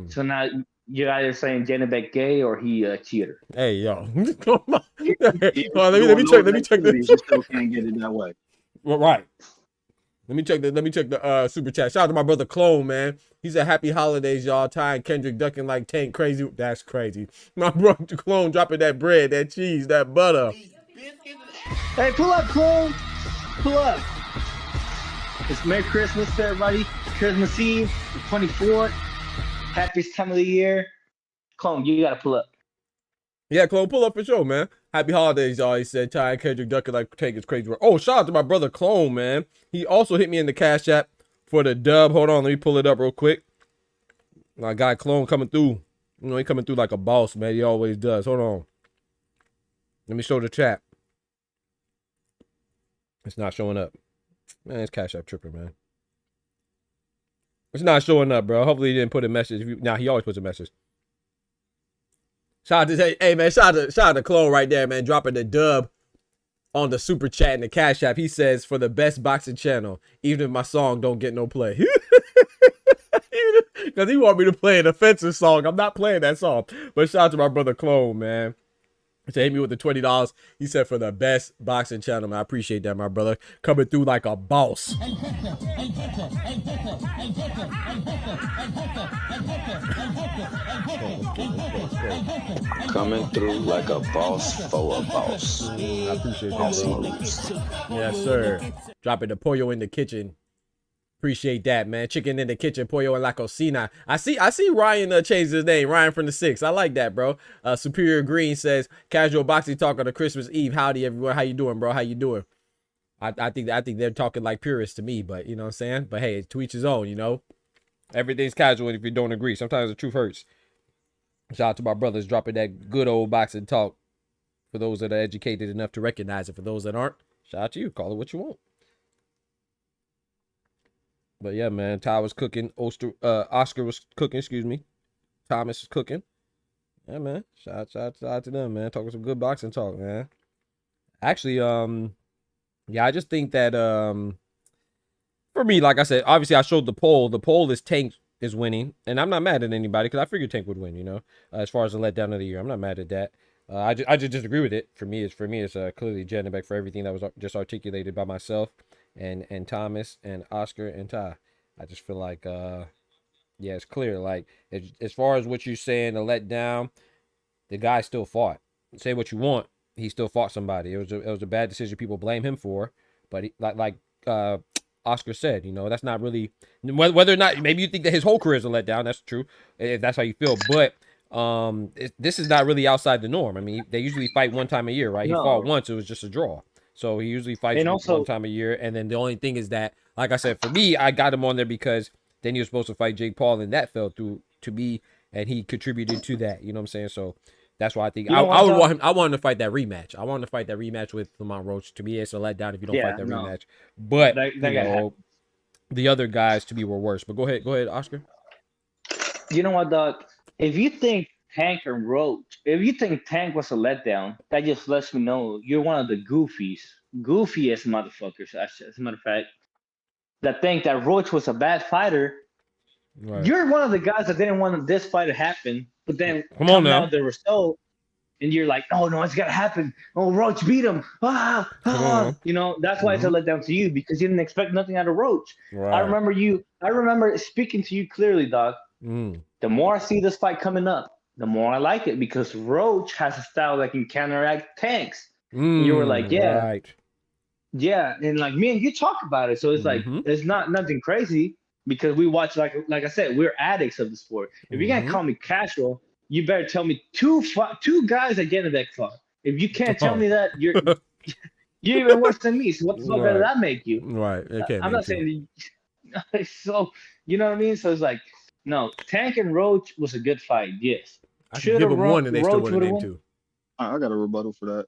So now you're either saying Genovic gay or he a cheater. Hey yo, come on. Let me check this. You still can't get it that way. Well, right. Let me check the super chat. Shout out to my brother Clone, man. He said happy holidays, y'all. Ty and Kendrick ducking like Tank crazy. That's crazy. My brother Clone dropping that bread, that cheese, that butter. Hey, pull up, Clone. Pull up. It's Merry Christmas to everybody. Christmas Eve, the 24th. Happiest time of the year. Clone, you gotta pull up. Yeah, Clone, pull up for sure, man. Happy holidays, y'all. He said, Ty and Kendrick ducking like take his crazy work. Oh, shout out to my brother Clone, man. He also hit me in the Cash App for the dub. Hold on, let me pull it up real quick. My guy Clone coming through. You know, he coming through like a boss, man. He always does. Hold on. Let me show the chat. It's not showing up. Man, it's Cash App tripping, man. It's not showing up, bro. Hopefully he didn't put a message. Nah, he always puts a message. Shout out to, hey man, shout out to Clone right there, man, dropping the dub on the super chat and the Cash App. He says, for the best boxing channel, even if my song don't get no play. Because he want me to play an offensive song. I'm not playing that song. But shout out to my brother Clone, man. He hit me with the $20. He said, for the best boxing channel, man. I appreciate that, my brother. Coming through like a boss. Coming through like a boss for a boss. I appreciate that, bro. Yes, sir. Dropping the pollo in the kitchen. Appreciate that, man. Chicken in the kitchen, pollo en la cocina. I see Ryan changed his name. Ryan from the 6. I like that, bro. Superior Green says, casual boxing talk on a Christmas Eve. Howdy, everyone. How you doing, bro? How you doing? I think they're talking like purists to me, but you know what I'm saying? But hey, to each his own, you know? Everything's casual if you don't agree. Sometimes the truth hurts. Shout out to my brothers dropping that good old boxing talk. For those that are educated enough to recognize it. For those that aren't, shout out to you. Call it what you want. But yeah, man, Ty was cooking. Oscar was cooking, excuse me. Thomas was cooking. Yeah, man. Shout out to them, man. Talking some good boxing talk, man. Actually, yeah, I just think that for me, like I said, obviously I showed the poll. The poll is Tank is winning, and I'm not mad at anybody because I figured Tank would win. You know, as far as the letdown of the year, I'm not mad at that. I just disagree with it. For me, it's clearly Janabek for everything that was just articulated by myself and Thomas and Oscar and Ty. I just feel like yeah, it's clear. Like as far as what you're saying, the letdown, the guy still fought. Say what you want, he still fought somebody. It was a bad decision people blame him for, but he, like Oscar said, you know, that's not really whether or not maybe you think that his whole career is a letdown. That's true if that's how you feel, but this is not really outside the norm. I mean, they usually fight one time a year, right? He fought once, it was just a draw. So he usually fights one time a year. And then the only thing is that, like I said, for me, I got him on there because then he was supposed to fight Jake Paul, and that fell through to me, and he contributed to that. You know what I'm saying? So that's why I think I want him to fight that rematch. I want him to fight that rematch with Lamont Roach. To me, it's a letdown if you don't fight that rematch. But you know, the other guys to me were worse. But go ahead, Oscar. You know what, Doc? If you think Tank and Roach, if you think Tank was a letdown, that just lets me know you're one of the goofiest motherfuckers, as a matter of fact, that think that Roach was a bad fighter. Right. You're one of the guys that didn't want this fight to happen, but then come on now, the result, and you're like, oh no, it's gotta happen. Oh, Roach beat him. You know, that's why it's a letdown to you, because you didn't expect nothing out of Roach. Right. I remember speaking to you clearly, Doc. The more I see this fight coming up, the more I like it, because Roach has a style that can counteract Tank's. You were like, yeah, right. Yeah, and like me and you talk about it, so it's like it's not nothing crazy, because we watch, like I said, we're addicts of the sport. If you can't call me casual, you better tell me two guys that get in that fought. If you can't tell me that, you're even worse than me. So what the fuck does that make you? Right. Okay. I'm not saying that, so you know what I mean. So it's like, no, Tank and Roach was a good fight. Yes. I should give them one, and they still would have named two. I got a rebuttal for that.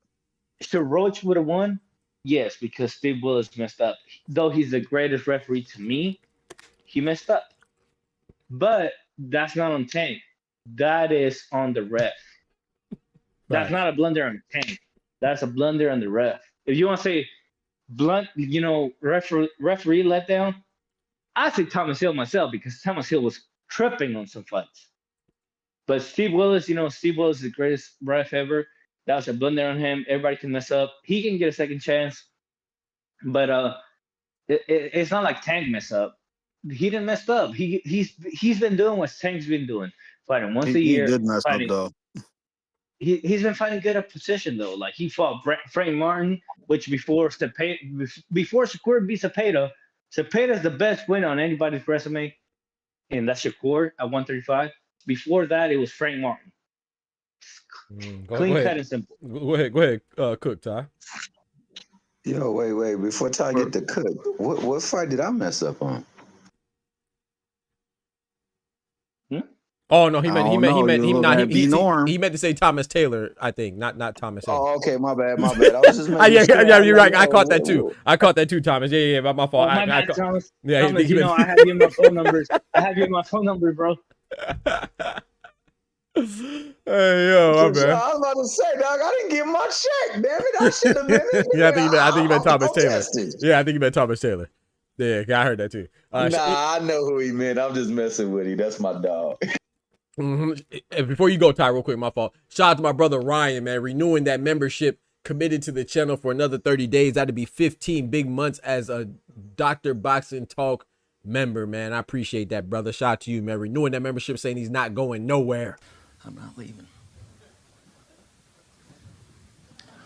Should Roach would have won? Yes, because Steve Willis messed up. Though he's the greatest referee to me, he messed up. But that's not on Tank. That is on the ref. That's not a blunder on Tank. That's a blunder on the ref. If you want to say blunt, you know, referee letdown, I say Thomas Hill myself, because Thomas Hill was tripping on some fights. But Steve Willis, you know, Steve Willis is the greatest ref ever. That was a blunder on him. Everybody can mess up. He can get a second chance. But it's not like Tank messed up. He didn't mess up. He's been doing what Tank's been doing. Fighting once a year. He did mess up, though. He's been fighting good at position, though. Like, he fought Frank Martin, which before Shakur beat Cepeda, Cepeda's the best win on anybody's resume, and that's Shakur at 135. Before that, it was Frank Martin. Clean cut and simple. Go ahead, Cook, Ty. Yo, wait. Before Ty get to Cook, what fight did I mess up on? Oh no, he meant to say Thomas Taylor, I think, not Thomas. Oh, okay, my bad. I was just yeah, you're right. I caught that too. Thomas. Yeah, my fault. My bad, Thomas. Yeah, Thomas, I have you in my phone numbers. I have you in my phone number, bro. Hey, yo, my bad. I was about to say, dog, I didn't get my check, damn it. I should have been in Yeah, I think you meant Thomas Taylor. Yeah, I think you meant Thomas Taylor. Yeah, I heard that too. I know who he meant. I'm just messing with him. That's my dog. And before you go, Ty, real quick, my fault. Shout out to my brother Ryan, man, renewing that membership, committed to the channel for another 30 days. That'd be 15 big months as a Dr. Boxing Talk member, man. I appreciate that, brother. Shout out to you, man. Renewing that membership, saying he's not going nowhere. I'm not leaving.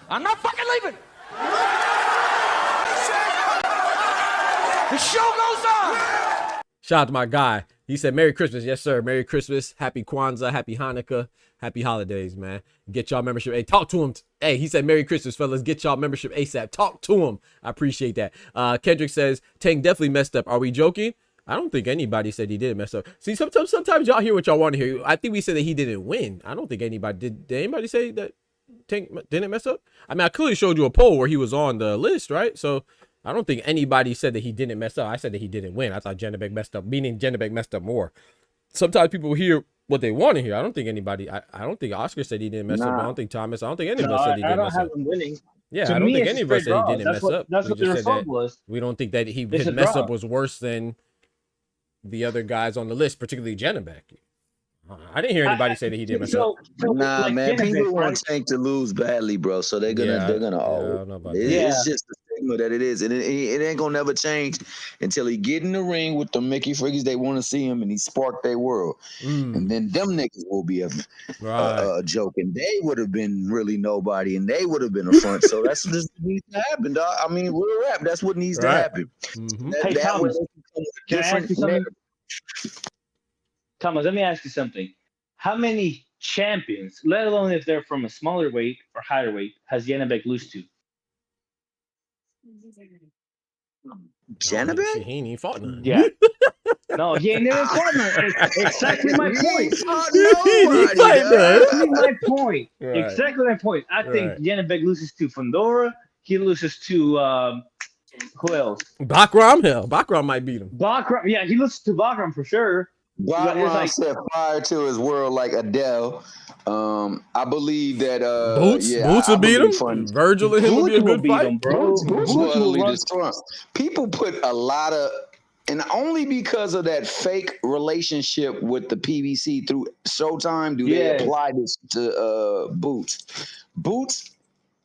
I'm not fucking leaving. The show goes on. Shout out to my guy. He said, Merry Christmas. Yes, sir. Merry Christmas. Happy Kwanzaa. Happy Hanukkah. Happy holidays, man. Get y'all membership. Hey, talk to him. Hey, he said, Merry Christmas, fellas. Get y'all membership ASAP. Talk to him. I appreciate that. Kendrick says, Tank definitely messed up. Are we joking? I don't think anybody said he didn't mess up. See, sometimes y'all hear what y'all want to hear. I think we said that he didn't win. I don't think anybody did. Did anybody say that Tank didn't mess up? I mean, I clearly showed you a poll where he was on the list, right? So I don't think anybody said that he didn't mess up. I said that he didn't win. I thought Janabek messed up, meaning Janabek messed up more. Sometimes people hear what they want to hear. I don't think anybody, I don't think Oscar said he didn't mess up. I don't think Thomas, I don't think any of us said he didn't mess up. I don't have him winning. Yeah, I don't think any of us said he didn't mess up. That's what the result was. We don't think that his mess up was worse than the other guys on the list, particularly Janabek. I didn't hear anybody say that he didn't mess up. Nah, man, people want Tank to lose badly, bro. So they're gonna I don't know about that. It's just the stigma that it is, and it ain't gonna never change until he get in the ring with the Mickey Friggies. They want to see him, and he sparked their world, and then them niggas will be a joke, and they would have been really nobody, and they would have been a front. So that's what needs to happen, dog. I mean, real rap. That's what needs to happen. Hey, Thomas, can I ask you something? Thomas, let me ask you something. How many champions, let alone if they're from a smaller weight or higher weight, has Janabek lost to? Janabek? He ain't fought none. Yeah. No, he ain't never fought none. Exactly my point. Exactly my point. Right. Exactly my point. I think Janabek loses to Fandora. He loses to who else? Bakram. Hell, Bakram might beat him. Bakram, yeah, he loses to Bakram for sure. Bakram set fire to his world like Adele. I believe that Boots will beat him. Virgil and him will be a good fight. Boots will destroy him. People put a lot of, and only because of that fake relationship with the PBC through Showtime do they apply this to Boots. Boots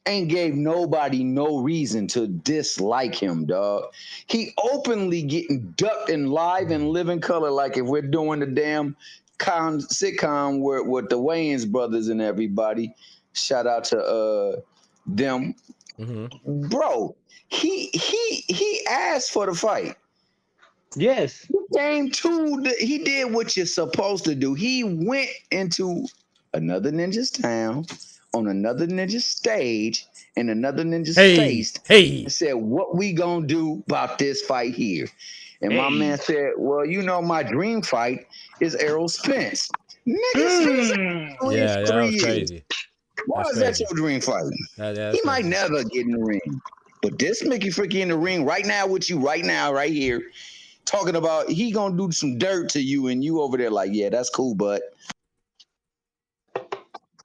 ain't gave nobody no reason to dislike him, dog. He openly getting ducked in live and living color, like if we're doing the damn sitcom with the Wayans brothers and everybody. Shout out to them. Bro, he asked for the fight. Yes. He did what you're supposed to do. He went into another ninja's town, on another ninja stage, in another ninja's face, and said, what we gonna do about this fight here? And my man said, well, you know, my dream fight is Errol Spence. Nigga, that was crazy. Why is that your dream fight? He might never get in the ring. But this Mickey Fricky in the ring right now with you, right now, right here, talking about he gonna do some dirt to you, and you over there like, yeah, that's cool, but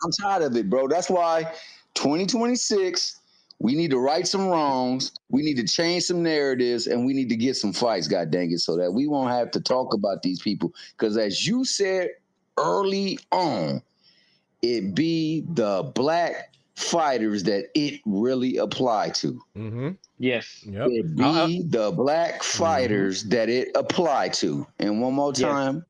I'm tired of it, bro. That's why 2026, we need to right some wrongs. We need to change some narratives, and we need to get some fights, god dang it, so that we won't have to talk about these people. Because as you said early on, it be the black fighters that it really apply to. Yes. Yep. It be the black fighters that it apply to. And one more time,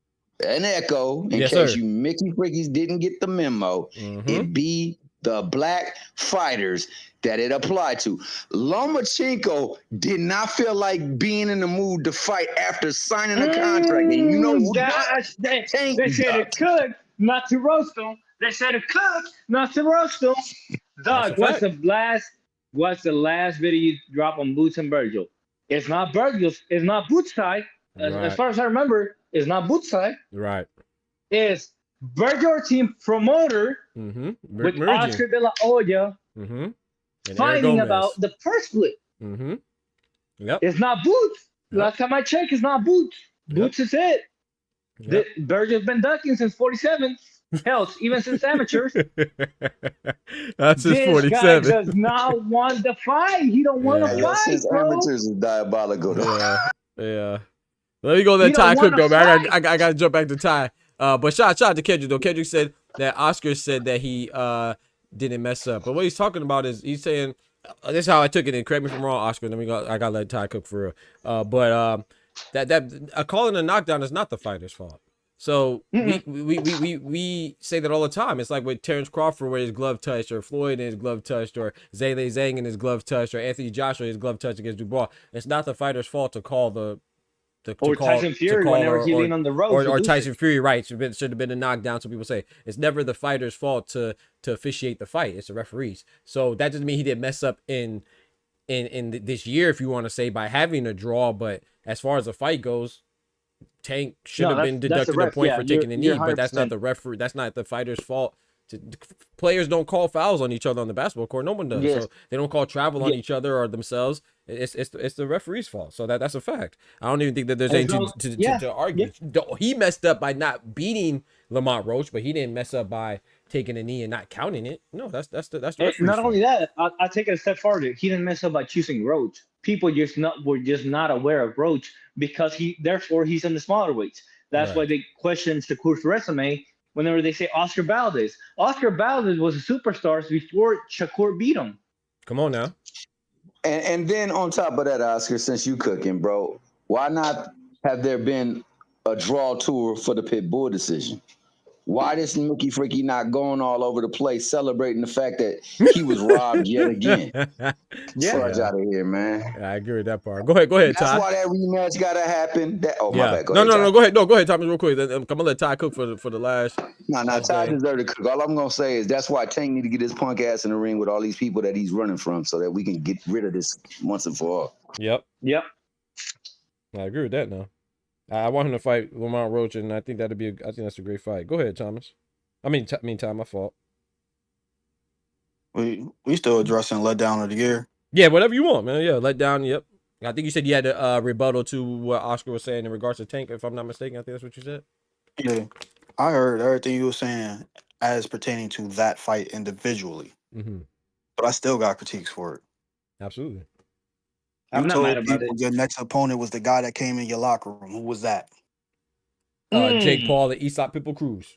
an echo, in case you Mickey Frickies didn't get the memo, it be the black fighters that it applied to. Lomachenko did not feel like being in the mood to fight after signing a contract. And you know they said it could, not to roast him. They said to cook, not to roast them. That's a Dog, what's fact. the last video you drop on Boots and Virgil? It's not Virgil's. It's not Boots' side. As Right. far as I remember, it's not Boots' side. Right. It's Virgil team promoter Mm-hmm. with Merging. Oscar De La Hoya Mm-hmm. And Eric fighting Gomez. about the purse split. Mm-hmm. Yep. It's not Boots. Yep. Last time I checked, it's not Boots. Yep. Boots is it. Yep. Virgil's been ducking since 47. Hell, even since amateurs. That's his This guy 47. does not want the fight. He don't want to Yeah. Yo, fight, since bro. amateurs is diabolical. Though. Yeah. Yeah. Let me go let You don't Ty cook wanna though, man. fight. I got to jump back to Ty. But shout out to Kendrick though. Kendrick said that Oscar said that he didn't mess up. But what he's talking about is he's saying this is how I took it. And correct me if I'm wrong, Oscar. Then I gotta let Ty cook for real. But that calling a knockdown is not the fighter's fault. So we say that all the time. It's like with Terrence Crawford where his glove touched, or Floyd and his glove touched, or Zaylee Zhang and his glove touched, or Anthony Joshua his glove touched against Dubois. It's not the fighter's fault to call Tyson Fury whenever he leaned on the ropes. or Tyson Fury, right? Should have been a knockdown. So people say it's never the fighter's fault to officiate the fight. It's the referees. So that doesn't mean he didn't mess up in this year, if you want to say, by having a draw. But as far as the fight goes, Tank should have been deducted a point for taking a knee, but that's not the referee. That's not the fighter's fault. Players don't call fouls on each other on the basketball court. No one does. Yes. So they don't call travel on each other or themselves. It's the referee's fault. So that's a fact. I don't even think that there's anything to argue. He messed up by not beating Lamont Roach, but he didn't mess up by taking a knee and not counting it. No, that's the referee's Not fault. only that, I take it a step farther. He didn't mess up by choosing Roach. People were just not aware of Roach because he's in the smaller weights. That's why they question Shakur's resume whenever they say Oscar Valdez. Oscar Valdez was a superstar before Shakur beat him. Come on now. And then on top of that, Oscar, since you cooking, bro, why not have there been a draw tour for the Pitbull decision? Why this Mickey Freaky not going all over the place celebrating the fact that he was robbed yet again? Fudge out of here, man. Yeah, I agree with that part. Go ahead, Ty. That's why that rematch gotta happen. My bad. Go ahead, Thomas, real quick. I'm gonna let Ty cook for the last. No, Ty deserves to cook. All I'm gonna say is that's why Tank need to get his punk ass in the ring with all these people that he's running from, so that we can get rid of this once and for all. Yep. I agree with that. Now, I want him to fight Lamont Roach, and I think I think that's a great fight. Go ahead, Thomas. I mean, Ty, my fault. We still addressing letdown of the year. Yeah, whatever you want, man. Yeah, let down. Yep. I think you said you had a rebuttal to what Oscar was saying in regards to Tank, if I'm not mistaken. I think that's what you said. Yeah, I heard everything you were saying as pertaining to that fight individually, but I still got critiques for it. Absolutely. I'm not mad about it. Your next opponent was the guy that came in your locker room. Who was that? Jake Paul and Aesop Pitbull Cruz.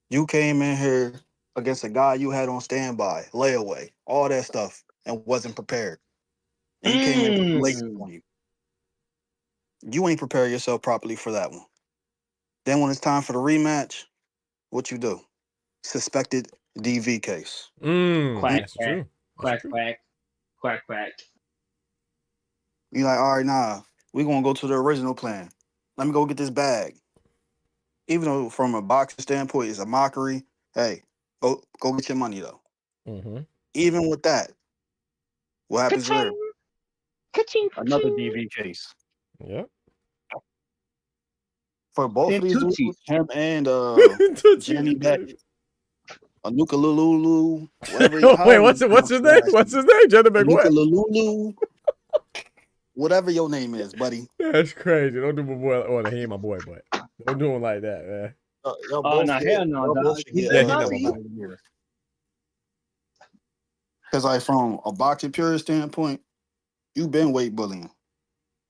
You came in here against a guy you had on standby, layaway, all that stuff, and wasn't prepared. And you came in late on you. You ain't prepared yourself properly for that one. Then when it's time for the rematch, what you do? Suspected DV case. Quack, That's true. quack. You like, all right, nah, we're going to go to the original plan. Let me go get this bag. Even though from a boxing standpoint, it's a mockery. Hey, go get your money, though. Even with that, what happens there? Another DV case. Yep. For both of these dudes, him and Jenny Beck, Anuka Lulu, wait, what's his name? What's his name? Jenny Beck what? Lulu. Whatever your name is, buddy. That's crazy. Don't do my boy. Well, he ain't my boy, but don't do him like that, man. Hell no. Because like from a boxing purist standpoint, you've been weight bullying.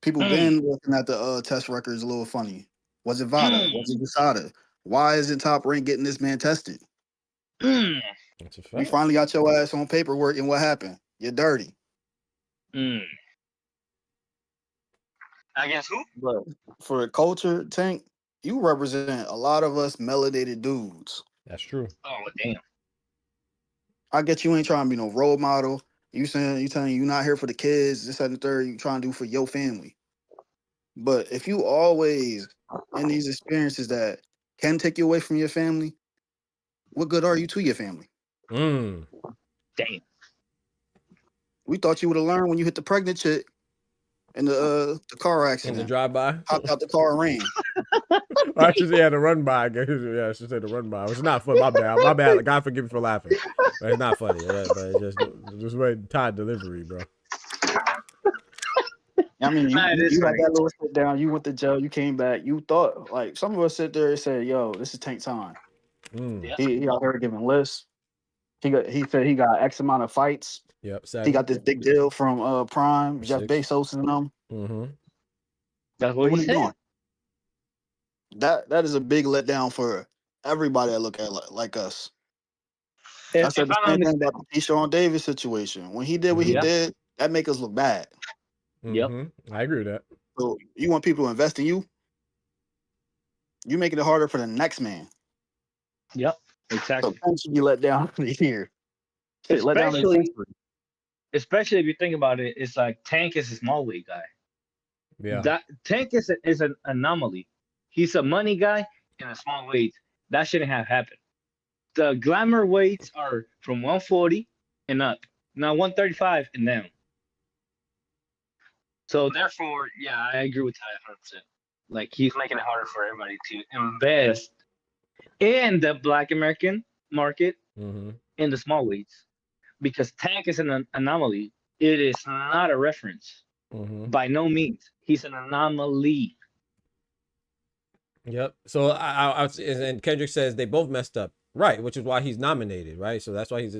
People been looking at the test records a little funny. Was it Vada? Was it Usada? Why isn't Top Rank getting this man tested? That's a fact. You finally got your ass on paperwork, and what happened? You're dirty. I guess who? But for the culture, Tank, you represent a lot of us melanated dudes. That's true. Oh, damn. I get you ain't trying to be no role model. You telling you not here for the kids, this, that, and the third, you trying to do for your family. But if you always in these experiences that can take you away from your family, what good are you to your family? Mm. Damn. We thought you would have learned when you hit the pregnant chick in the car In accident. the drive-by. Hopped out the car and ran. I should say had to run by. I guess. Yeah, I should say the run by. It's not funny. My bad. My bad. God forgive me for laughing. But it's not funny. Yeah, but it's just way tied delivery, bro. I mean, you Nah, it is had funny. that little sit down. You went to jail. You came back. You thought, like, some of us sit there and say, yo, this is Tank time. Mm. Yeah. He out here giving lists. He said he got X amount of fights. Yep. He got this big deal from Prime, Jeff 6. Bezos and them. Mm-hmm. That's what he he said. doing? That is a big letdown for everybody that look at like us. I said the same thing about the Keyshawn Davis situation. When he did what he did, that make us look bad. Yep. Mm-hmm. I agree with that. So you want people to invest in you? You making it harder for the next man. Yep. So Exactly. Tank should be let down for the year. Shit, let down the century. Especially if you think about it, it's like Tank is a small weight guy. Yeah. That Tank is an anomaly. He's a money guy in a small weight. That shouldn't have happened. The glamour weights are from 140 and up, now 135 and down. So therefore, yeah, I agree with that 100%. Like he's making it harder for everybody to invest in the Black American market Mm-hmm. in the small weights, because Tank is an anomaly. It is not a reference. Mm-hmm. By no means. He's an anomaly. Yep. So and Kendrick says they both messed up, right? Which is why he's nominated, right? So that's why he's.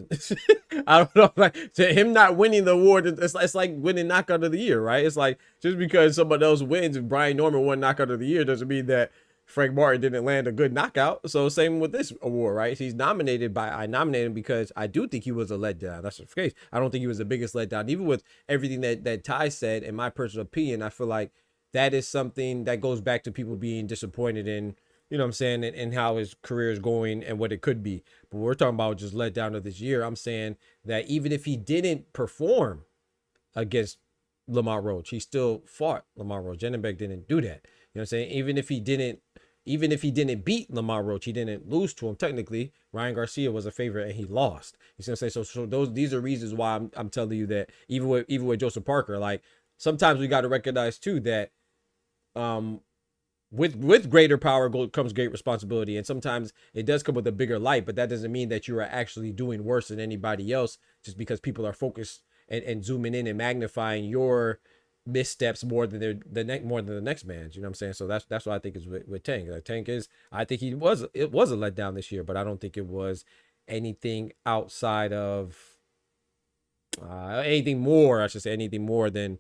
I don't know, like to him not winning the award, it's like winning knockout of the year, right? It's like just because somebody else wins and Brian Norman won knockout of the year doesn't mean that Frank Martin didn't land a good knockout. So same with this award, right? He's nominated I nominated him because I do think he was a letdown. That's the case. I don't think he was the biggest letdown, even with everything that Ty said. In my personal opinion, I feel like that is something that goes back to people being disappointed in, you know what I'm saying, and how his career is going and what it could be. But we're talking about just let down of this year. I'm saying that even if he didn't perform against Lamar Roach, he still fought Lamar Roach. Janibek didn't do that. You know what I'm saying? Even if he didn't beat Lamar Roach, he didn't lose to him. Technically, Ryan Garcia was a favorite and he lost. You see what I'm saying? So these are reasons why I'm telling you that even with Joseph Parker, like sometimes we got to recognize too that with greater power comes great responsibility, and sometimes it does come with a bigger light, but that doesn't mean that you are actually doing worse than anybody else just because people are focused and zooming in and magnifying your missteps more than the next man's. You know what I'm saying? So that's what I think is with Tank. Like Tank is, I think it was a letdown this year, but I don't think it was anything outside of anything more. I should say anything more than,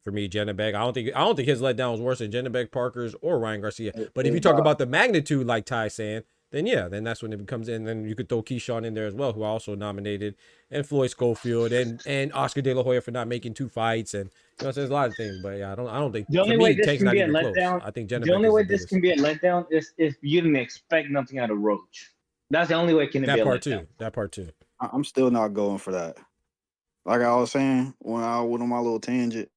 for me, Janibek. I don't think his letdown was worse than Janibek, Parker's, or Ryan Garcia. But if you talk about the magnitude, like Ty saying, then that's when it becomes in. Then you could throw Keyshawn in there as well, who I also nominated, and Floyd Schofield, and Oscar De La Hoya for not making 2 fights, and you know, so there's a lot of things. But yeah, I don't think the only way this can be a letdown. I think Janibek the only way is this can be a letdown is if you didn't expect nothing out of Roach. That's the only way it can be a letdown. That part too. I'm still not going for that. Like I was saying when I went on my little tangent,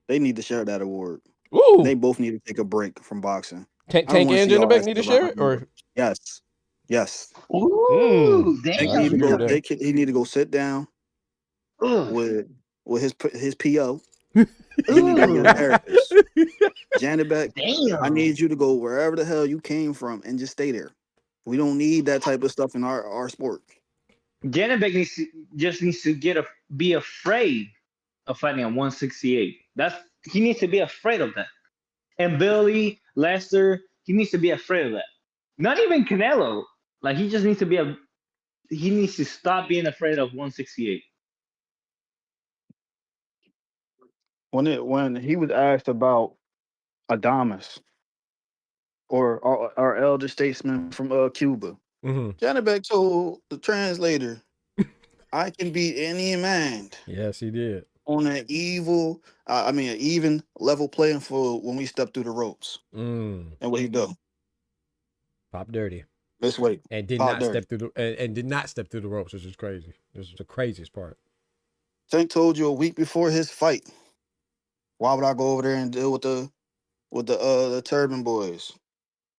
they need to share that award. Ooh. They both need to take a break from boxing. Tank and Janibek need to share it, or yes. Ooh, damn. He need to go sit down with his PO. He need to get a therapist. Janibek, damn. I need you to go wherever the hell you came from and just stay there. We don't need that type of stuff in our sport. Janibek needs to be afraid of fighting at 168. He needs to be afraid of that. And Billy, Lester, he needs to be afraid of that. Not even Canelo. Like he just needs to he needs to stop being afraid of 168. When he was asked about Adames or our elder statesman from Cuba, Janibek told the translator, I can beat any man. Yes, he did. On an an even level playing field when we step through the ropes. And what he do? Pop dirty. This way. And did not step through the ropes, which is crazy. This is the craziest part. Tank told you a week before his fight. Why would I go over there and deal with the turban boys?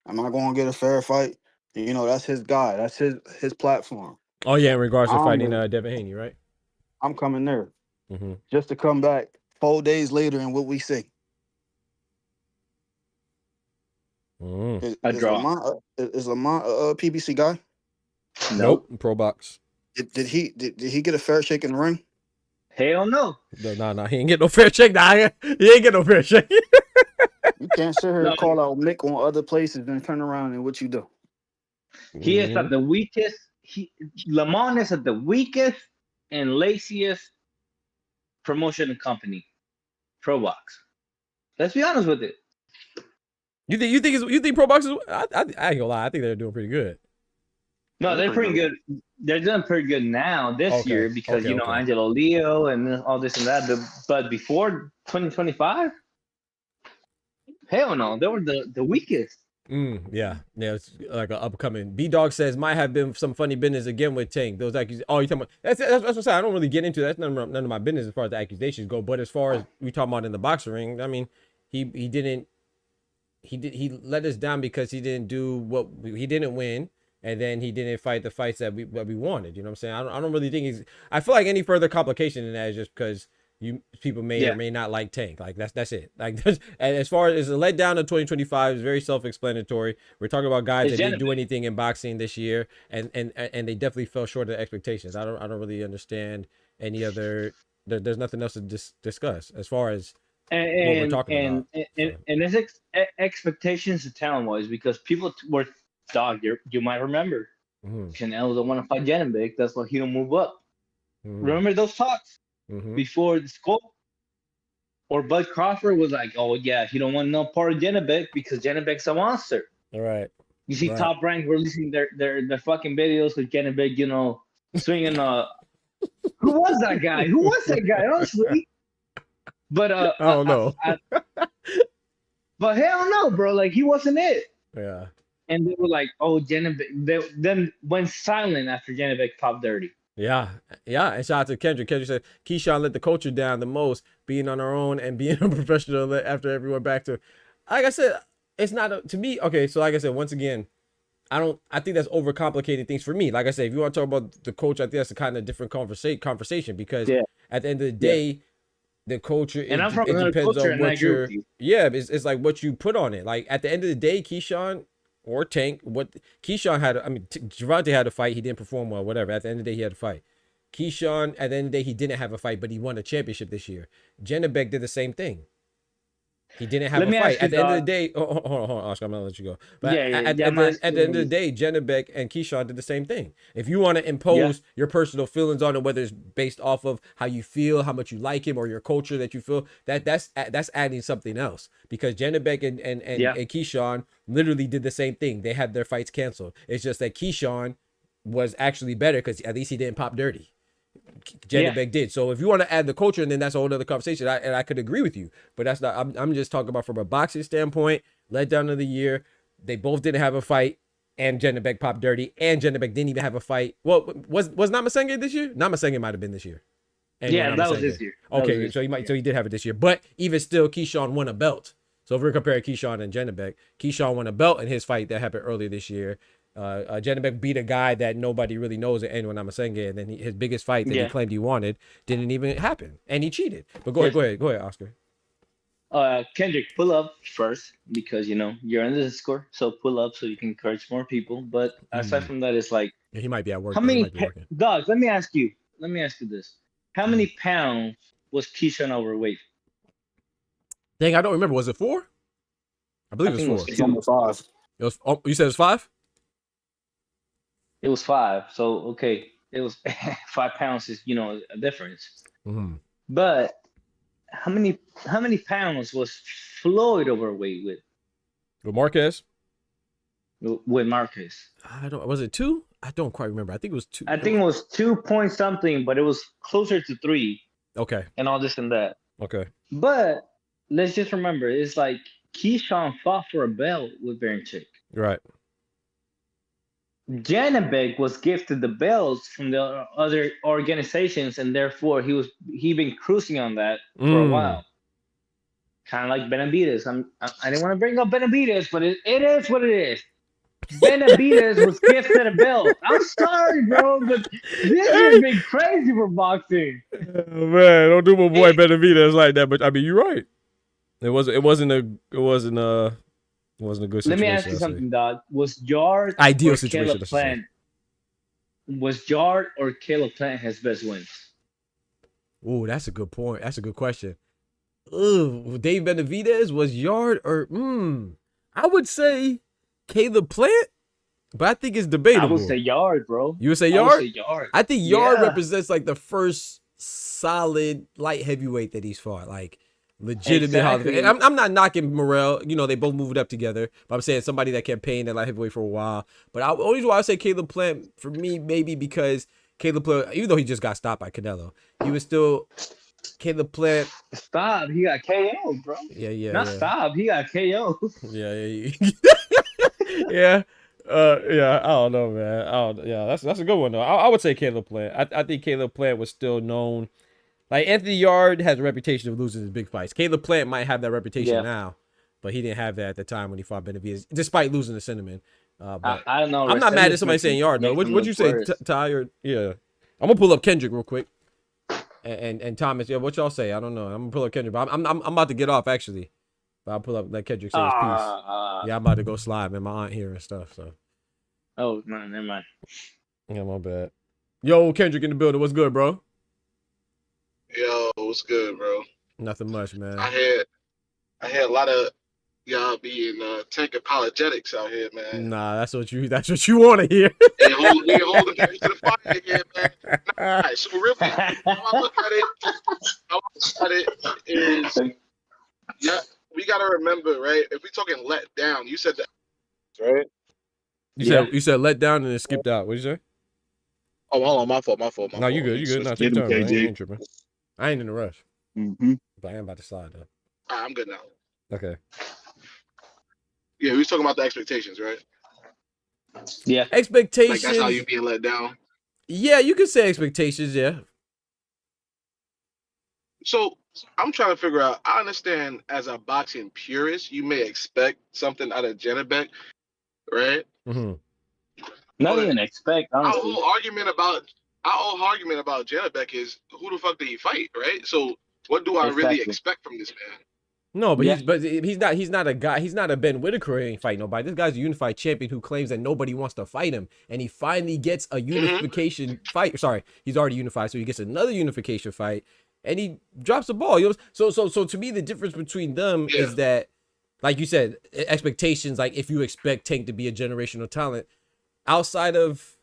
Am I going to get a fair fight? You know, that's his guy. That's his platform. Oh yeah, in regards to I'm fighting the- Devin Haney, right? I'm coming there Mm-hmm. just to come back 4 days later and what we see. Mm. A draw. Is Lamont a PBC guy? Nope. Pro box. Did he get a fair shake in the ring? Hell no. No, he ain't get no fair shake. Nah, he ain't get no fair shake. You can't sit here and call out Mick on other places and turn around and what you do. He is at the weakest. Lamont is at the weakest and laziest promotion company, Pro Box. Let's be honest with it. You think Pro Box is? I ain't gonna lie. I think they're doing pretty good. No, they're pretty good. They're doing pretty good now this year because Angelo Leo and all this and that. But before 2025, hell no, they were the weakest. Yeah, it's like an upcoming. B Dog says might have been some funny business again with Tank. Those accusations. Oh, you talking about that's what I'm saying. I don't really get into that. That's none of my business as far as the accusations go. But as far as we talking about in the boxing ring, I mean, he let us down because he didn't do what he didn't win. And then he didn't fight the fights that we wanted. You know what I'm saying? I don't really think I feel like any further complication than that is just because people may or may not like Tank. Like that's it. Like and as far as a letdown in 2025 is very self-explanatory. We're talking about guys that didn't do anything in boxing this year, and they definitely fell short of expectations. I don't really understand any other. There's nothing else to discuss as far as what we're talking about. And his expectations to talent was because people were. Dog, you might remember. Canelo don't want to fight Janibek. That's why he don't move up. Remember those talks before the scope? Or Bud Crawford was like, "Oh yeah, he don't want no part of Janibek because Janibek's a monster." All right. You see, Top Rank releasing their fucking videos with Janibek, swinging. Who was that guy? Honestly. But I don't know. But hell no, bro. Like he wasn't it. Yeah. And they were like, "Oh, Janibek." They then went silent after Janibek popped dirty. Yeah. And shout out to Kendrick. Kendrick said Keyshawn let the culture down the most, being on our own and being a professional after everyone back to. Like I said, it's not to me. Okay, so like I said, once again, I think that's overcomplicating things for me. Like I said, if you want to talk about the culture, I think that's a kind of different conversation because at the end of the day, the culture it depends on what you're. Yeah, it's like what you put on it. Like at the end of the day, Keyshawn. Or Tank, what Keyshawn had, Gervonta had a fight. He didn't perform well, whatever. At the end of the day, he had a fight. Keyshawn, at the end of the day, he didn't have a fight, but he won a championship this year. Janibek did the same thing. He didn't have a fight. At the end of the day, hold on, Oscar, I'm going to let you go. But at the end of the day, Janibek and Keyshawn did the same thing. If you want to impose your personal feelings on him, whether it's based off of how you feel, how much you like him, or your culture that you feel, that's adding something else. Because Janibek and Keyshawn literally did the same thing. They had their fights canceled. It's just that Keyshawn was actually better because at least he didn't pop dirty. Janibek did. So if you want to add the culture, and then that's a whole other conversation. I could agree with you, but that's not. I'm just talking about from a boxing standpoint. Letdown of the year. They both didn't have a fight, and Janibek popped dirty, and Janibek didn't even have a fight. Well, was Namasenge this year? Namasenge might have been this year. And that was this year. Okay, so he did have it this year, but even still, Keyshawn won a belt. So if we're comparing Keyshawn and Janibek, Keyshawn won a belt in his fight that happened earlier this year. Janibek beat a guy that nobody really knows at anyone Namasenge, and then his biggest fight that he claimed he wanted didn't even happen, and he cheated. But go ahead, Oscar. Kendrick, pull up first because you're in the Discord, so pull up so you can encourage more people. But aside from that, it's like he might be at work. How many dogs? Let me ask you this: how many pounds was Keyshawn overweight? Dang, I don't remember. Was it 4? I believe it was 4. It's almost 5. It was. Oh, you said it was 5? It was 5. So okay, it was 5 pounds is a difference. But how many pounds was Floyd overweight with? With Marquez? With Marquez. Was it 2? I don't quite remember. I think it was 2. I think it was 2 point something, but it was closer to 3. Okay. And all this and that. Okay. But let's just remember, it's like Keyshawn fought for a belt with Baranchik. Right. Janibek was gifted the belts from the other organizations, and therefore he been cruising on that for a while. Kind of like Benavidez. I didn't want to bring up Benavidez, but it is what it is. Benavidez was gifted a belt. I'm sorry, bro, but this year's been crazy for boxing. Oh, man, don't do my boy Benavidez like that. But I mean, you're right. It wasn't a good situation. Let me ask you something, dog. Was Yard Ideal or situation, Caleb Plant? Was Yard or Caleb Plant his best wins? Ooh, that's a good point. That's a good question. Ooh, Dave Benavidez was Yard or I would say Caleb Plant, but I think it's debatable. I would say Yard, bro. You would say Yard? I would say Yard. I think Yard represents like the first solid light heavyweight that he's fought, like legitimate. Exactly. And I'm not knocking Morrell. You know, they both moved up together, but I'm saying somebody that campaigned at light heavyweight for a while. But the only reason why I say Caleb Plant for me, maybe because Caleb Plant, even though he just got stopped by Canelo, he was still Caleb Plant. Stop. He got KO, bro. Yeah. Not stop. He got KO. Yeah. Yeah. I don't know, man. That's a good one though. I would say Caleb Plant. I think Caleb Plant was still known. Like Anthony Yard has a reputation of losing his big fights. Caleb Plant might have that reputation now, but he didn't have that at the time when he fought Benavidez, despite losing to Cinnamon. But I don't know. I'm not mad at somebody saying Yard though. What'd you say, Ty? Yeah. I'm gonna pull up Kendrick real quick. And Thomas, yeah, what y'all say? I don't know. I'm gonna pull up Kendrick. But I'm about to get off actually. But I'll pull up let Kendrick say his piece. Yeah, I'm about to go slide, man. My aunt here and stuff. So. Oh no, never mind. Yeah, my bad. Yo, Kendrick in the building. What's good, bro? Yo, what's good, bro? Nothing much, man. I had a lot of y'all being tank apologetics out here, man. Nah, that's what you want to hear. We holding people to the fire again, man. All right, so really, how I look at it is, yeah, we gotta remember, right? If we're talking let down, you said that, right? You said let down and then skipped out. What'd you say? Oh, hold on, my fault. No, you good. You good. Nah, take your time, man. I ain't tripping. I ain't in a rush. But I am about to slide though. I'm good now. Okay. Yeah, we was talking about the expectations, right? Yeah. Expectations. Like that's how you being let down. Yeah, you could say expectations, yeah. So I'm trying to figure out, I understand as a boxing purist, you may expect something out of Janabek, right? Mm-hmm. Not even expect, honestly. Our whole argument about Janabek is who the fuck did he fight, right? So what do I really expect from this man? No, but he's not a guy. He's not a Ben Whitaker who ain't fight nobody. This guy's a unified champion who claims that nobody wants to fight him, and he finally gets a unification fight. Sorry, he's already unified, so he gets another unification fight, and he drops the ball. You know, so to me, the difference between them is that, like you said, expectations. Like if you expect Tank to be a generational talent, outside of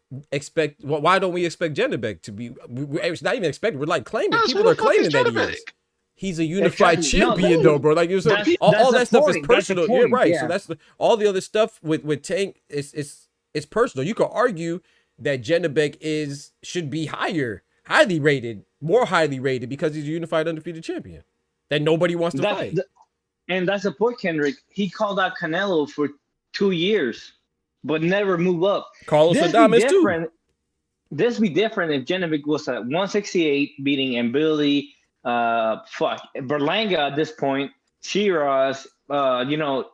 why don't we expect Janabek to be? It's not even expected. We're like claiming. People are claiming that he is. He's a unified champion, though, bro. Like you said, all that stuff is personal. You're right. Yeah. So that's all the other stuff with Tank is personal. You could argue that Janabek should be highly rated, more highly rated because he's a unified undefeated champion that nobody wants to fight. And that's the point, Kendrick. He called out Canelo for 2 years, but never move up. Carlos Adames too. This be different if Janabek was at 168 beating Mbili. Berlanga at this point, Shiraz,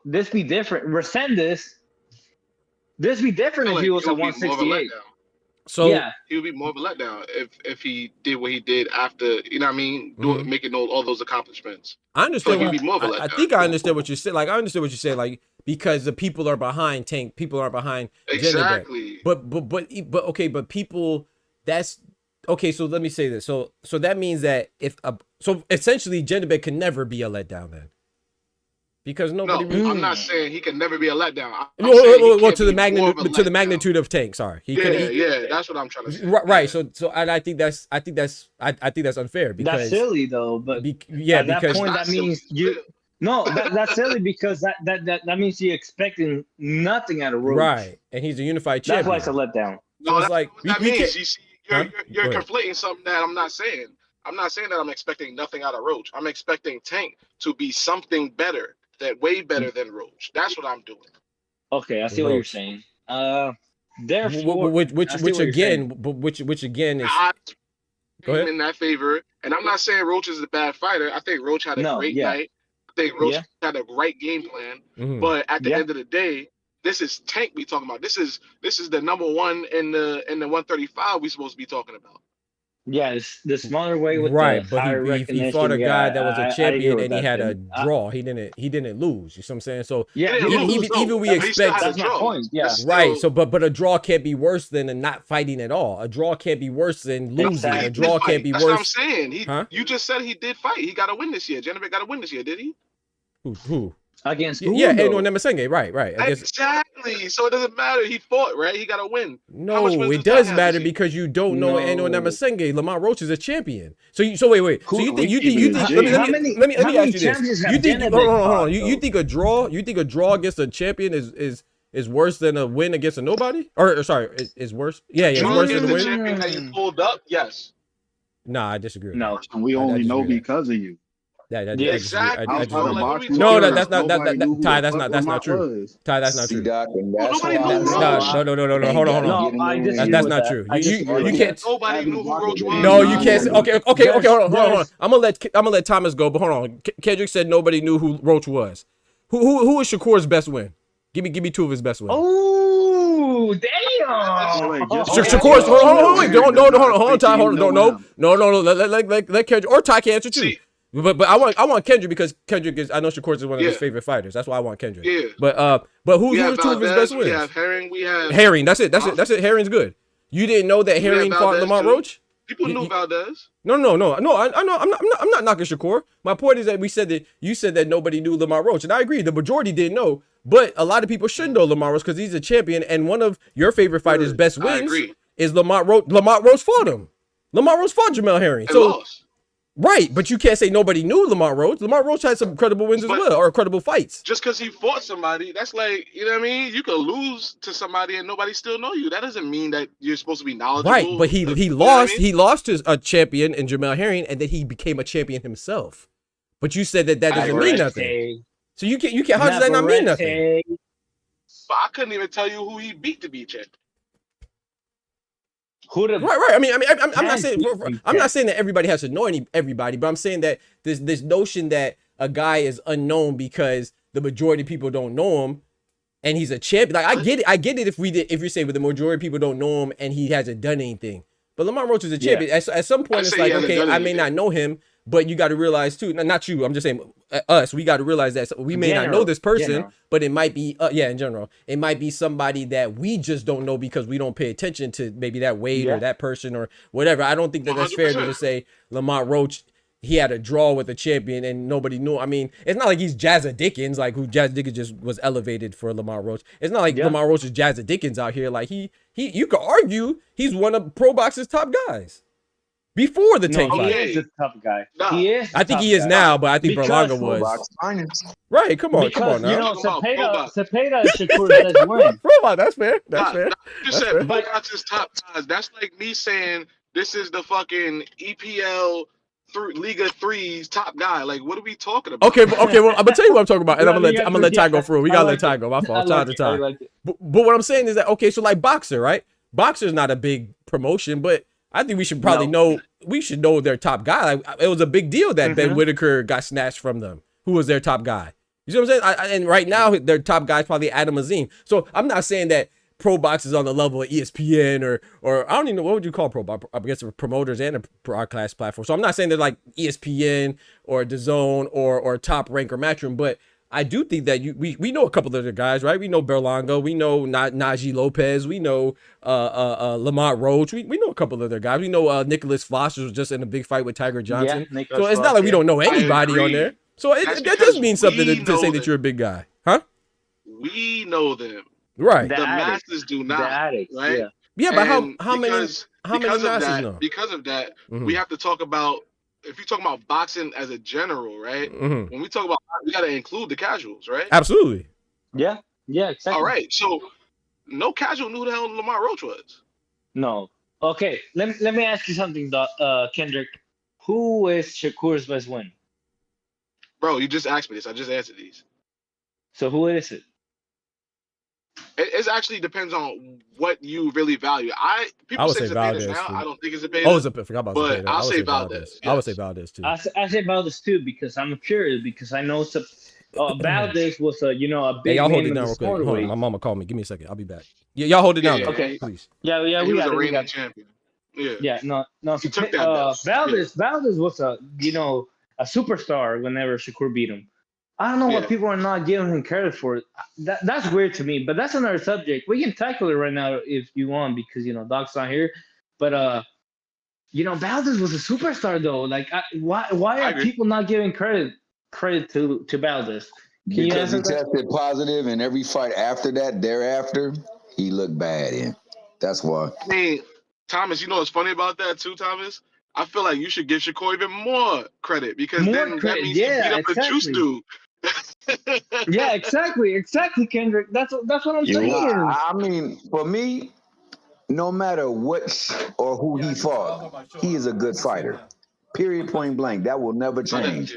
this be different. Resendez, this be different if he was at 168. So yeah, he would be more of a letdown if he did what he did after, you know what I mean, making all those accomplishments. I understand. So he'd be more of a letdown. I think I understand what you said. Like I understand what you said. Like because the people are behind Tank, people are behind exactly. Janabek. But okay, but people that's. Okay, so let me say this. So that means that so essentially Janabek can never be a letdown then, because nobody. No, I'm not saying he can never be a letdown. Well, to the magnitude of Tank. Sorry, yeah, that's what I'm trying to say. Right. So, and I think that's unfair because that's silly though. But at that point, that means that's silly because that means you're expecting nothing out of Roach. Right, and he's a unified champion. That's why it's a letdown. No, that's like what that means. You see. You're conflating something that I'm not saying. I'm not saying that I'm expecting nothing out of Roach. I'm expecting Tank to be something better, way better than Roach. That's what I'm doing. Okay, I see what you're saying. Therefore, which again is. Go ahead. In that favor, and I'm not saying Roach is a bad fighter. I think Roach had a great night. I think Roach had a great game plan. But at the end of the day, This is Tank we talking about. This is the number one in the 135 we supposed to be talking about. Yeah, the smaller weight with right, the but higher he recognition. fought a guy that was a I champion hear and he that had a thing. draw. He didn't lose. You see what I'm saying? So Yeah, He didn't lose, no. even we He still expect had a that's my draw. point. Yeah, That's right. still- So but a draw can't be worse than a not fighting at all. A draw can't be worse than losing. Exactly. A draw can't be That's what I'm worse. saying. Huh? You just said he did fight. He got to win this year. Genovic got to win this year, did he? Who? against who? Yeah, though? no, Nemasenge, right. I guess Exactly. So it doesn't matter. He fought, right? He got to win. How no, much wins it does does that have matter this year? because you don't know No. Nemasenge. Lamont Roach is a champion. So wait. So you think How many let me ask you this. champions have You think Genovic hold on. fought, You think a draw against a champion is worse than a win against a nobody? Or sorry, is worse? Yeah, it's Draw worse than against a the win. champion that you pulled up? Yes. Nah, I disagree. No. And we only know because of you. I Yeah, disagree. exactly. I Outside disagree. of boxing, No, Nobody that's not nobody knew who Ty. the That's fuck not Lamont true. was. Ty, that's not See, true. Doc, and that's nobody why knew I- Roach. No. Hold on. No, I disagree That's with not that. true. I disagree You with can't. Nobody knew who Roach was. No, you can't. Okay. Hold on. There's- I'm gonna let Thomas go, but hold on. Kendrick said nobody knew who Roach was. Who is Shakur's best win? Give me two of his best wins. Oh, damn! Shakur's. Hold on, Ty. Hold on. No. Let Kendrick or Ty can answer too. See- But I want Kendrick because Kendrick is. I know Shakur's is one of his Yeah. favorite fighters. That's why I want Kendrick. Yeah. But who's We have two of his Valdez, best we wins? have Herring, we have Herring. That's it. Herring's good. You didn't know that Herring fought Valdez, Lamont too. Roach? People knew Valdez. No. I know. I'm not knocking Shakur. My point is that you said that nobody knew Lamont Roach, and I agree. The majority didn't know, but a lot of people should know Lamont Roach because he's a champion, and one of your favorite fighters' best I wins agree. is Lamont Roach. Lamont Roach fought him. Lamont Roach fought Jamel Herring. And So lost. right, but you can't say nobody knew Lamont Roach. Lamont Roach had some credible wins as But- well, or credible fights. Just because he fought somebody, that's like, you know what I mean? You could lose to somebody and nobody still know you. That doesn't mean that you're supposed to be knowledgeable. Right, but he You know what I lost. mean? He lost to a champion in Jamel Herring, and then he became a champion himself. But you said that doesn't mean nothing. So you can't. How does that not mean nothing? But I couldn't even tell you who he beat to be champion. Right. I mean, I'm not saying I'm not saying that everybody has to know everybody, but I'm saying that this notion that a guy is unknown because the majority of people don't know him, and he's a champion. Like I get it if you say, but the majority of people don't know him and he hasn't done anything. But Lamont Roach is a champion. At some point, it's like, okay, I may not know him, but you got to realize too. Not you. I'm just saying us. We got to realize that we may not know this person, but it might be in general, it might be somebody that we just don't know because we don't pay attention to maybe that weight or that person or whatever. I don't think that that's fair to just say Lamont Roach. He had a draw with a champion and nobody knew. I mean, it's not like he's Jazza Dickens, like who Jazza Dickens just was elevated for Lamont Roach. It's not like Lamont Roach is Jazza Dickens out here. Like he you could argue he's one of pro boxing's top guys before the Tank fight. He is a tough guy. No. He is. I think he is now, but I think Berlanga was. Right, come on now. You know, Cepeda is Shakur's best win. Robot, that's fair. That's fair. You said boxing's top guys. That's like me saying this is the fucking EPL Liga 3's top guy. Like, what are we talking about? Okay, well, I'm gonna tell you what I'm talking about, and I'm gonna let Ty go through. We gotta let Ty go. My fault. Time to time. But what I'm saying is that okay, so like Boxer, right? Boxer's not a big promotion, but I think we should probably know. We should know their top guy. Like, it was a big deal that Ben Whitaker got snatched from them. Who was their top guy? You see what I'm saying? And right now, their top guy is probably Adam Azim. So I'm not saying that pro box is on the level of ESPN or I don't even know, what would you call pro box? I guess promoters and a broadcast platform. So I'm not saying they're like ESPN or DAZN or Top Rank or Matchroom, but I do think that we know a couple of the guys, right? We know Berlanga, we know Najee Lopez, we know Lamont Roach, we know a couple of their guys. We know Nicholas Foster was just in a big fight with Tiger Johnson. So it's not like we don't know anybody on there. So that does mean something to say that you're a big guy, huh? We know them. Right. The masses do not. Right? Yeah, but how many masses know? Because of that, we have to talk about, if you talk about boxing as a general, right? When we talk about, we got to include the casuals, right? Absolutely. Yeah, exactly. All right, so no casual knew who the hell Lamont Roach was. No. Okay, let me ask you something, Kendrick. Who is Shakur's best win? Bro, you just asked me this. I just answered these. So who is it? It actually depends on what you really value. People say Valdez now. I don't think it's Zepeda. Oh, I forgot about Zepeda. I'll say Valdez. I would say Valdez too. I say Valdez too because I'm curious because I know Valdez was a Hey, big y'all hold name it in down the real quick. Hold on, smarter my weight. mama called me. Give me a second. I'll be back. Yeah, y'all hold it down. Yeah, Though, Okay. please. Yeah, he we was got a it. We reigning got it. champion. Yeah, Yeah, no. he So took that belt. Valdez was a superstar whenever Shakur beat him. I don't know Yeah, what people are not giving him credit for. That's weird to me, but that's another subject. We can tackle it right now if you want, because Doc's not here. But Valdez was a superstar though. Like, why I are agree. people not giving credit to Valdez? Can you Because he answer that? tested positive, and every fight after that, thereafter, he looked bad in. That's why. I mean, Thomas, you know what's funny about that too, Thomas? I feel like you should give Shakur even more credit because More then that credit, means he beat yeah, up the juice exactly. dude. Yeah, exactly, Kendrick. That's what I'm saying. I mean, for me, no matter what or who he fought, he is a good fighter. Period, point blank. That will never change.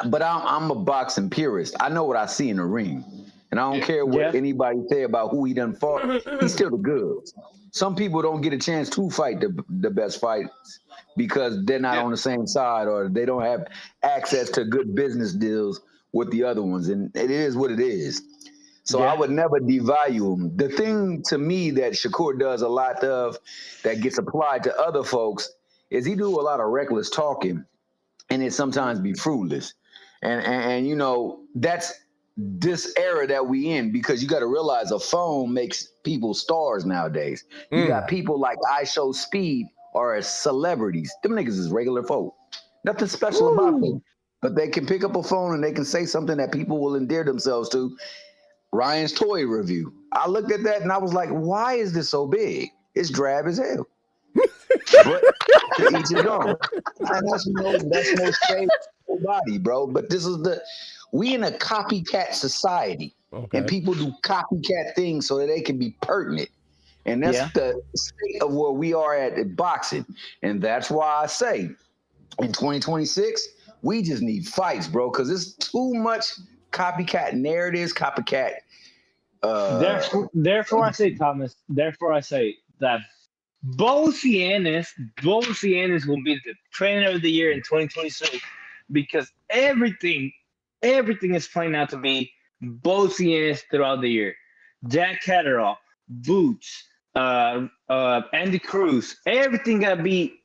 But I'm a boxing purist. I know what I see in the ring. And I don't care what anybody say about who he done fought. He's still the goods. Some people don't get a chance to fight the best fights because they're not on the same side or they don't have access to good business deals with the other ones. And it is what it is. So I would never devalue him. The thing to me that Shakur does a lot of that gets applied to other folks is he do a lot of reckless talking and it sometimes be fruitless. And that's this era that we in, because you got to realize a phone makes people stars nowadays. You got people like I Show Speed are celebrities. Them niggas is regular folk. Nothing special about them. But they can pick up a phone and they can say something that people will endear themselves to. Ryan's toy review. I looked at that and I was like, why is this so big? It's drab as hell. But to each his own. And that's no shame to nobody, bro. But we in a copycat society. Okay. And people do copycat things so that they can be pertinent. And that's the state of where we are at boxing. And that's why I say in 2026, we just need fights, bro, because it's too much copycat narratives, copycat. Therefore, I say, Thomas. Therefore, I say that Bo Cianis will be the trainer of the year in 2026 because everything is playing out to be Bo Cianis throughout the year. Jack Catterall, Boots, Andy Cruz, everything gotta be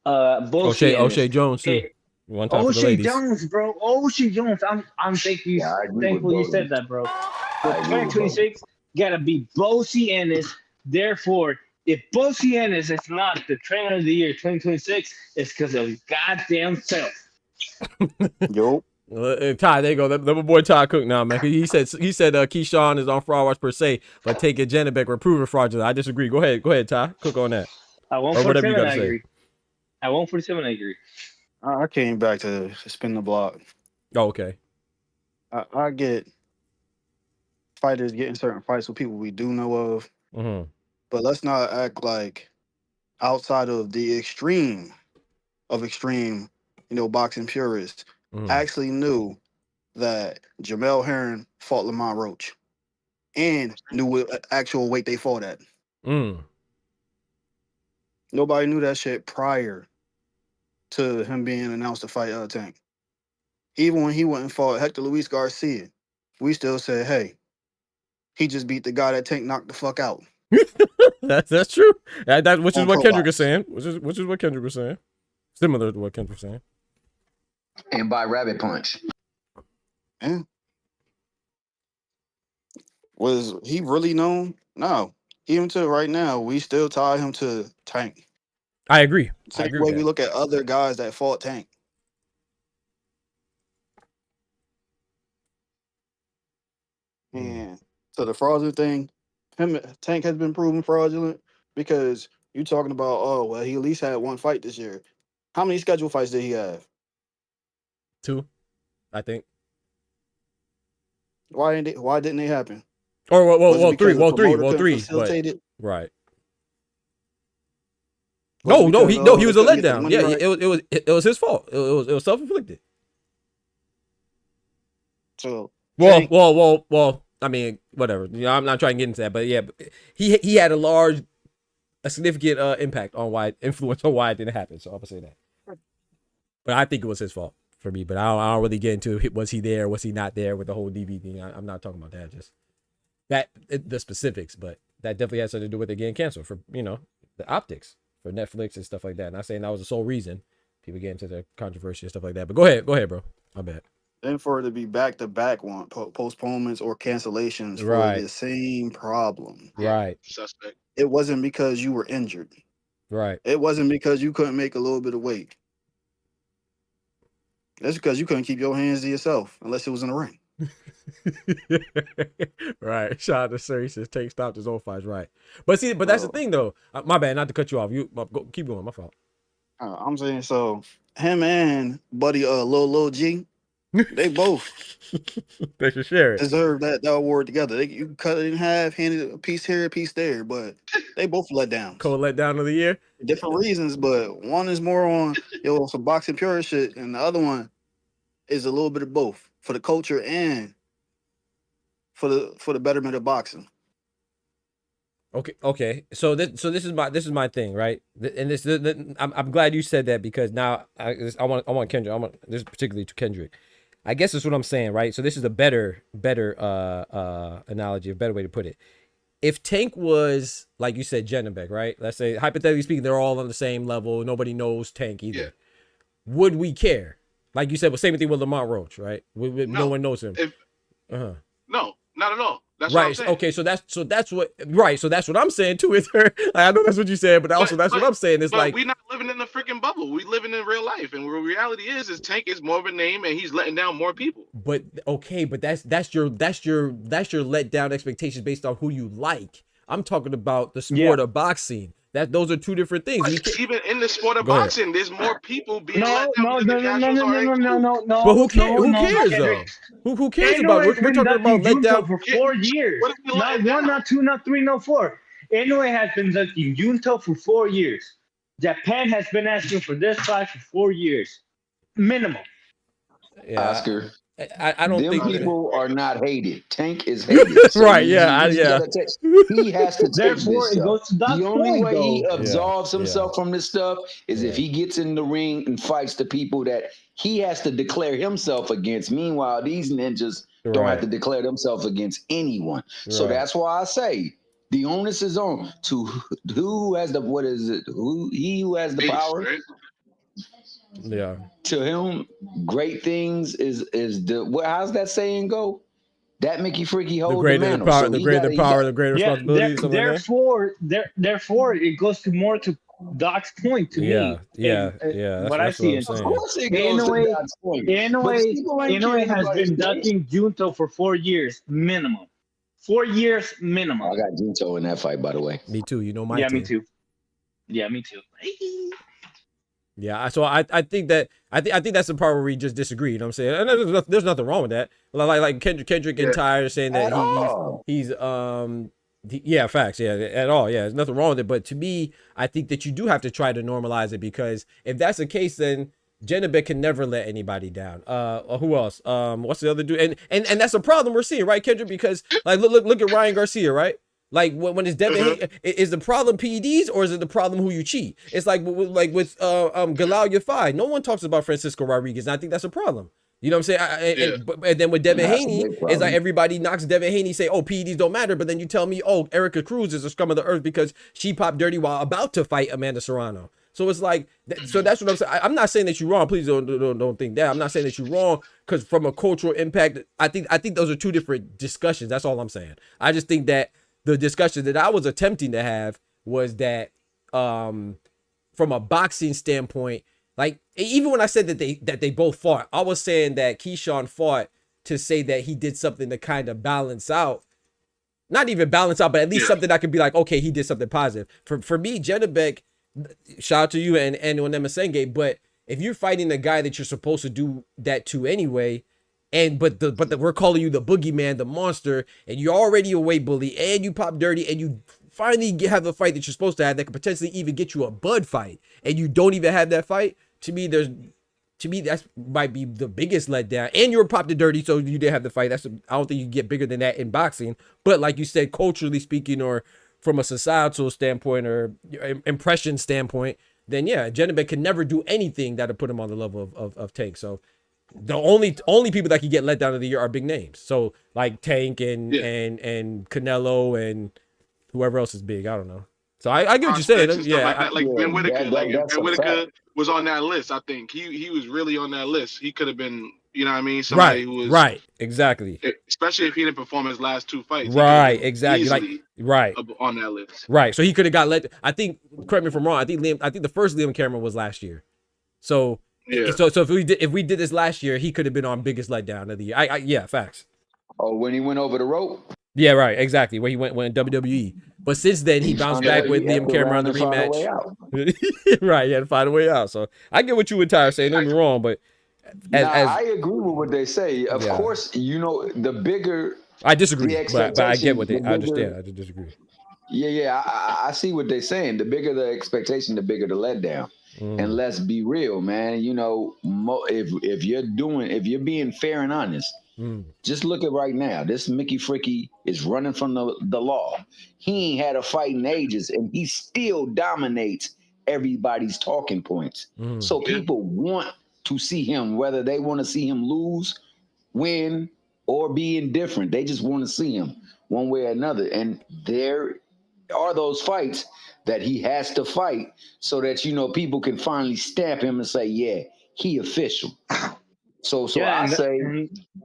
Bo Cianis. O'Shea Jones too. One time for the ladies. Jones, bro. O'Shea Jones. I'm thankful you said that, bro. For 2026, gotta be Bo Cianis. Therefore, if Bo Cianis is not the trainer of the year 2026, it's because of his goddamn self. Yo. Ty, there you go. That my boy Ty Cook now, man. He said Keyshawn is on fraud watch per se, but take it Janet back, we're proven fraudulent. I disagree. Go ahead, Ty. Cook on that. I won't 47, I agree. I won't 47, I agree. I came back to spin the block. Oh, okay. I get fighters getting certain fights with people we do know of, but let's not act like outside of the extreme, boxing purists actually knew that Jamel Herring fought Lamont Roach and knew what actual weight they fought at. Nobody knew that shit prior to him being announced to fight Tank. Even when he went and fought Hector Luis Garcia, we still said, hey, he just beat the guy that Tank knocked the fuck out. That's true. Which is what Kendrick is saying. Which is what Kendrick was saying. Similar to what Kendrick was saying. And by rabbit punch. Yeah. Was he really known? No. Even to right now, we still tie him to Tank. I agree. Same way we look at other guys that fought Tank. And so the fraudulent thing, Tank has been proven fraudulent because you're talking about, he at least had one fight this year. How many scheduled fights did he have? 2, I think. Why didn't they happen? Or well, 3. Well, 3. But, right. No, he was a letdown. Yeah, right? it was his fault. It was self-inflicted. So well. I mean, whatever. I'm not trying to get into that, but yeah, he had a significant influence on why it didn't happen. So I'm gonna say that. But I think it was his fault for me. But I don't really get into was he there, was he not there with the whole DB thing. I'm not talking about that. Just the specifics, but that definitely has something to do with it getting canceled for the optics for Netflix and stuff like that. Not saying that was the sole reason people get into the controversy and stuff like that. But go ahead, bro. My bad. And for it to be back-to-back one postponements or cancellations for Right. the same problem. Right. Suspect. It wasn't because you were injured. Right. It wasn't because you couldn't make a little bit of weight. That's because you couldn't keep your hands to yourself unless it was in the ring. Right. Shout out to Sir. He says Tank stopped his own fights. Right. But that's the thing though. My bad. Not to cut you off. Keep going. My fault. I'm saying so. Him and Buddy Lil G, they both they should share it. Deserve that award together. You cut it in half, handed a piece here, a piece there, but they both let down. Co-let down of the year. Different reasons, but one is more on some boxing pure shit, and the other one is a little bit of both for the culture and for the betterment of boxing. Okay. So this is my thing, right? And I'm glad you said that because now I want Kendrick. This is particularly to Kendrick. I guess that's what I'm saying, right? So this is a better analogy, a better way to put it. If Tank was, like you said, Janabek, right? Let's say, hypothetically speaking, they're all on the same level. Nobody knows Tank either. Yeah. Would we care? Like you said, well, same thing with Lamont Roach, right? No one knows him. No, not at all. That's right. What I'm saying. Okay. So that's what. Right. So that's what I'm saying too. Is like, I know that's what you said, but also that's what I'm saying. It's like we're not living in a freaking bubble. We living in real life, and the reality is Tank is more of a name, and he's letting down more people. But okay, but that's your let down expectations based on who you like. I'm talking about the sport of boxing. Those are two different things. Even in the sport of boxing, there's more people being let down. No. But who cares? Who cares though? Who cares about? We're talking about let down for 4 years. Not 1, not 2, not 3, not 4. Inoue has been ducking Junto for 4 years. Japan has been asking for this fight for 4 years, minimum. Yeah, Oscar. I don't think people are not hated. Tank is hated. So right? He has to take Therefore, this it goes to the only way he though. absolves himself from this stuff is if he gets in the ring and fights the people that he has to declare himself against. Meanwhile, these ninjas don't have to declare themselves against anyone. So that's why I say the onus is on to who has the who has the power. Right? Yeah. To him, great things is the how's that saying go? That Mickey Freaky hold the mantle. The greater power, the greater responsibility. Therefore, it goes to more to Doc's point to me. What I see is Inoue has been ducking Junto for 4 years minimum. 4 years minimum. I got Junto in that fight, by the way. Me too. You know my team. Me too. Yeah, me too. Yeah, so I think that's the part where we just disagree. You know what I'm saying? And there's nothing wrong with that. Like Kendrick and Tyre saying that he's facts. Yeah, at all. Yeah, there's nothing wrong with it. But to me, I think that you do have to try to normalize it because if that's the case, then Janabek can never let anybody down. Who else? What's the other dude? And that's a problem we're seeing, right, Kendrick? Because like look at Ryan Garcia, right? Like when it's Devin, is the problem PEDs or is it the problem who you cheat? It's like with Galal Yafai. No one talks about Francisco Rodriguez, and I think that's a problem. You know what I'm saying? And then with Devin Haney, it's like everybody knocks Devin Haney, say, oh, PEDs don't matter, but then you tell me, oh, Erica Cruz is a scum of the earth because she popped dirty while about to fight Amanda Serrano. So it's like, so that's what I'm saying. I'm not saying that you're wrong. Please don't think that. I'm not saying that you're wrong because from a cultural impact, I think those are two different discussions. That's all I'm saying. I just think that the discussion that I was attempting to have was that from a boxing standpoint, like even when I said that they both fought, I was saying that Keyshawn fought to say that he did something to kind of balance out, not even balance out, but at least something that could be like, okay, he did something positive. For me, Janabek, shout out to you and Onemasenge, but if you're fighting the guy that you're supposed to do that to anyway, but we're calling you the boogeyman, the monster, and you're already a weight bully, and you pop dirty, and you finally have the fight that you're supposed to have that could potentially even get you a bud fight, and you don't even have that fight. To me, that might be the biggest letdown. And you were popped dirty, so you didn't have the fight. I don't think you get bigger than that in boxing. But like you said, culturally speaking, or from a societal standpoint or impression standpoint, then yeah, Janabek can never do anything that'll put him on the level of Tank. So the only people that can get let down of the year are big names. So like Tank and Canelo and whoever else is big. I don't know. So I get what you're saying. Yeah, like Ben Whitaker. that's Ben a Whitaker fact. was on that list. I think he was really on that list. He could have been, you know what I mean, somebody who was right, exactly. Especially if he didn't perform his last 2 fights. Right, exactly. Like right on that list. Right. So he could have got let. I think. Correct me if I'm wrong. I think the first Liam Cameron was last year. So yeah. So if we did this last year, he could have been our biggest letdown of the year. Yeah, facts. Oh, when he went over the rope. Yeah, right, exactly. Where he went WWE, but since then he bounced back with Liam Cameron on the rematch. Right, he had to find a way out. So I get what you and Tyre saying. Don't be wrong, but I agree with what they say. Of course, you know the bigger. I disagree, but I get what they. I understand. I just disagree. Yeah, I see what they're saying. The bigger the expectation, the bigger the letdown. And let's be real, man. You know, if you're being fair and honest. Just look at right now. This Mickey Fricky is running from the law. He ain't had a fight in ages, and he still dominates everybody's talking points. So people want to see him, whether they want to see him lose, win, or be indifferent. They just want to see him one way or another. And there are those fights that he has to fight so that, you know, people can finally stamp him and say, yeah, he official. So I say,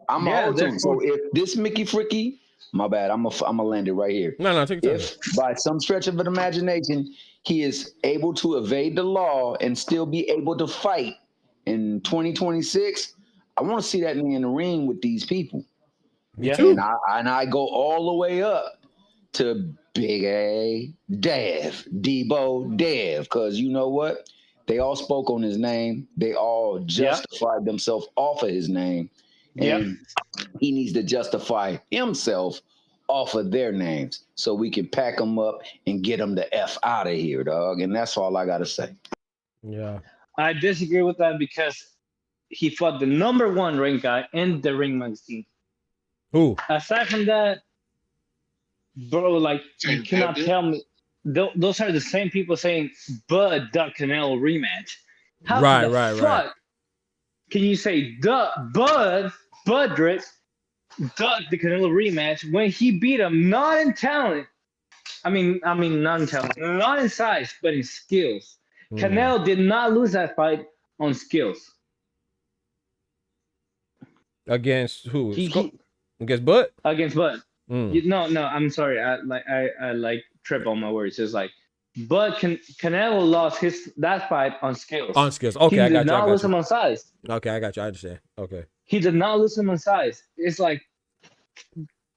I'm a hold him. So if this Mickey Fricky, my bad, I'm gonna land it right here. No, take your time. If by some stretch of an imagination he is able to evade the law and still be able to fight in 2026, I want to see that man in the ring with these people. Me too. And I go all the way up to Big A, Debo, because you know what? They all spoke on his name. They all justified themselves off of his name. And he needs to justify himself off of their names so we can pack them up and get them the F out of here, dog. And that's all I got to say. Yeah. I disagree with that because he fought the number 1 ranked guy in the Ring magazine. Who? Aside from that, bro, like, you cannot tell me. Those are the same people saying Bud duck Canelo rematch. How the fuck can you say Budrick duck the Canelo rematch when he beat him not in talent? I mean not in talent, not in size, but in skills. Canelo did not lose that fight on skills. Against who? Against Bud? Against Bud. No, I'm sorry. I trip on my words. It's like, but Canelo lost that fight on skills. On skills. Okay, I got you. He did not lose him on size. Okay, I got you. I understand. Okay. He did not lose him on size. It's like,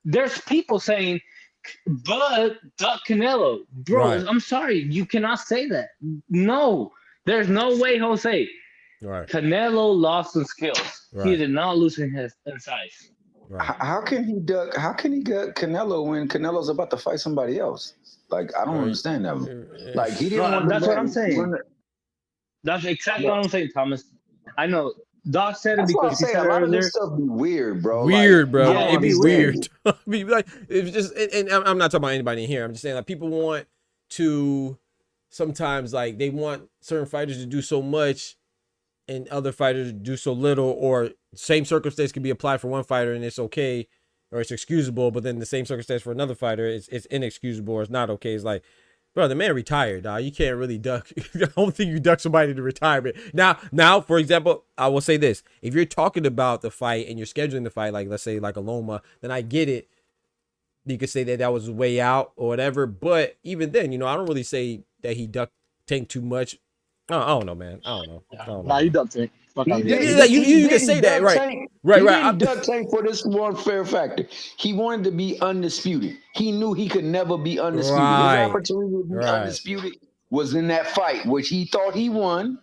there's people saying, Bud duck Canelo. Bro, right. I'm sorry. You cannot say that. No. There's no way, Jose. Right. Canelo lost in skills. Right. He did not lose in size. Right. How can he get Canelo when Canelo's about to fight somebody else? Like, I don't understand that. Like, he didn't want to. That's what I'm saying. That's exactly what I'm saying, Thomas. I know. Doc said it because he said a lot of this stuff be weird, bro. Weird, bro. Yeah, it'd be weird. Like, it's just, and I'm not talking about anybody in here. I'm just saying, like, people want to sometimes, like, they want certain fighters to do so much and other fighters do so little, or same circumstance can be applied for one fighter and it's okay or it's excusable, but then the same circumstance for another fighter it's inexcusable or it's not okay. It's like, bro, the man retired, dog. You can't really duck. I don't think you duck somebody to retirement. Now, for example, I will say this. If you're talking about the fight and you're scheduling the fight, like let's say like a Loma, then I get it. You could say that was way out or whatever. But even then, you know, I don't really say that he ducked Tank too much. I don't know, man. I don't know. Nah, he ducked Tank. You can say that, right? Tank. Right. He didn't duck Tank for this one fair factor. He wanted to be undisputed. He knew he could never be undisputed. Right. His opportunity to be undisputed was in that fight, which he thought he won.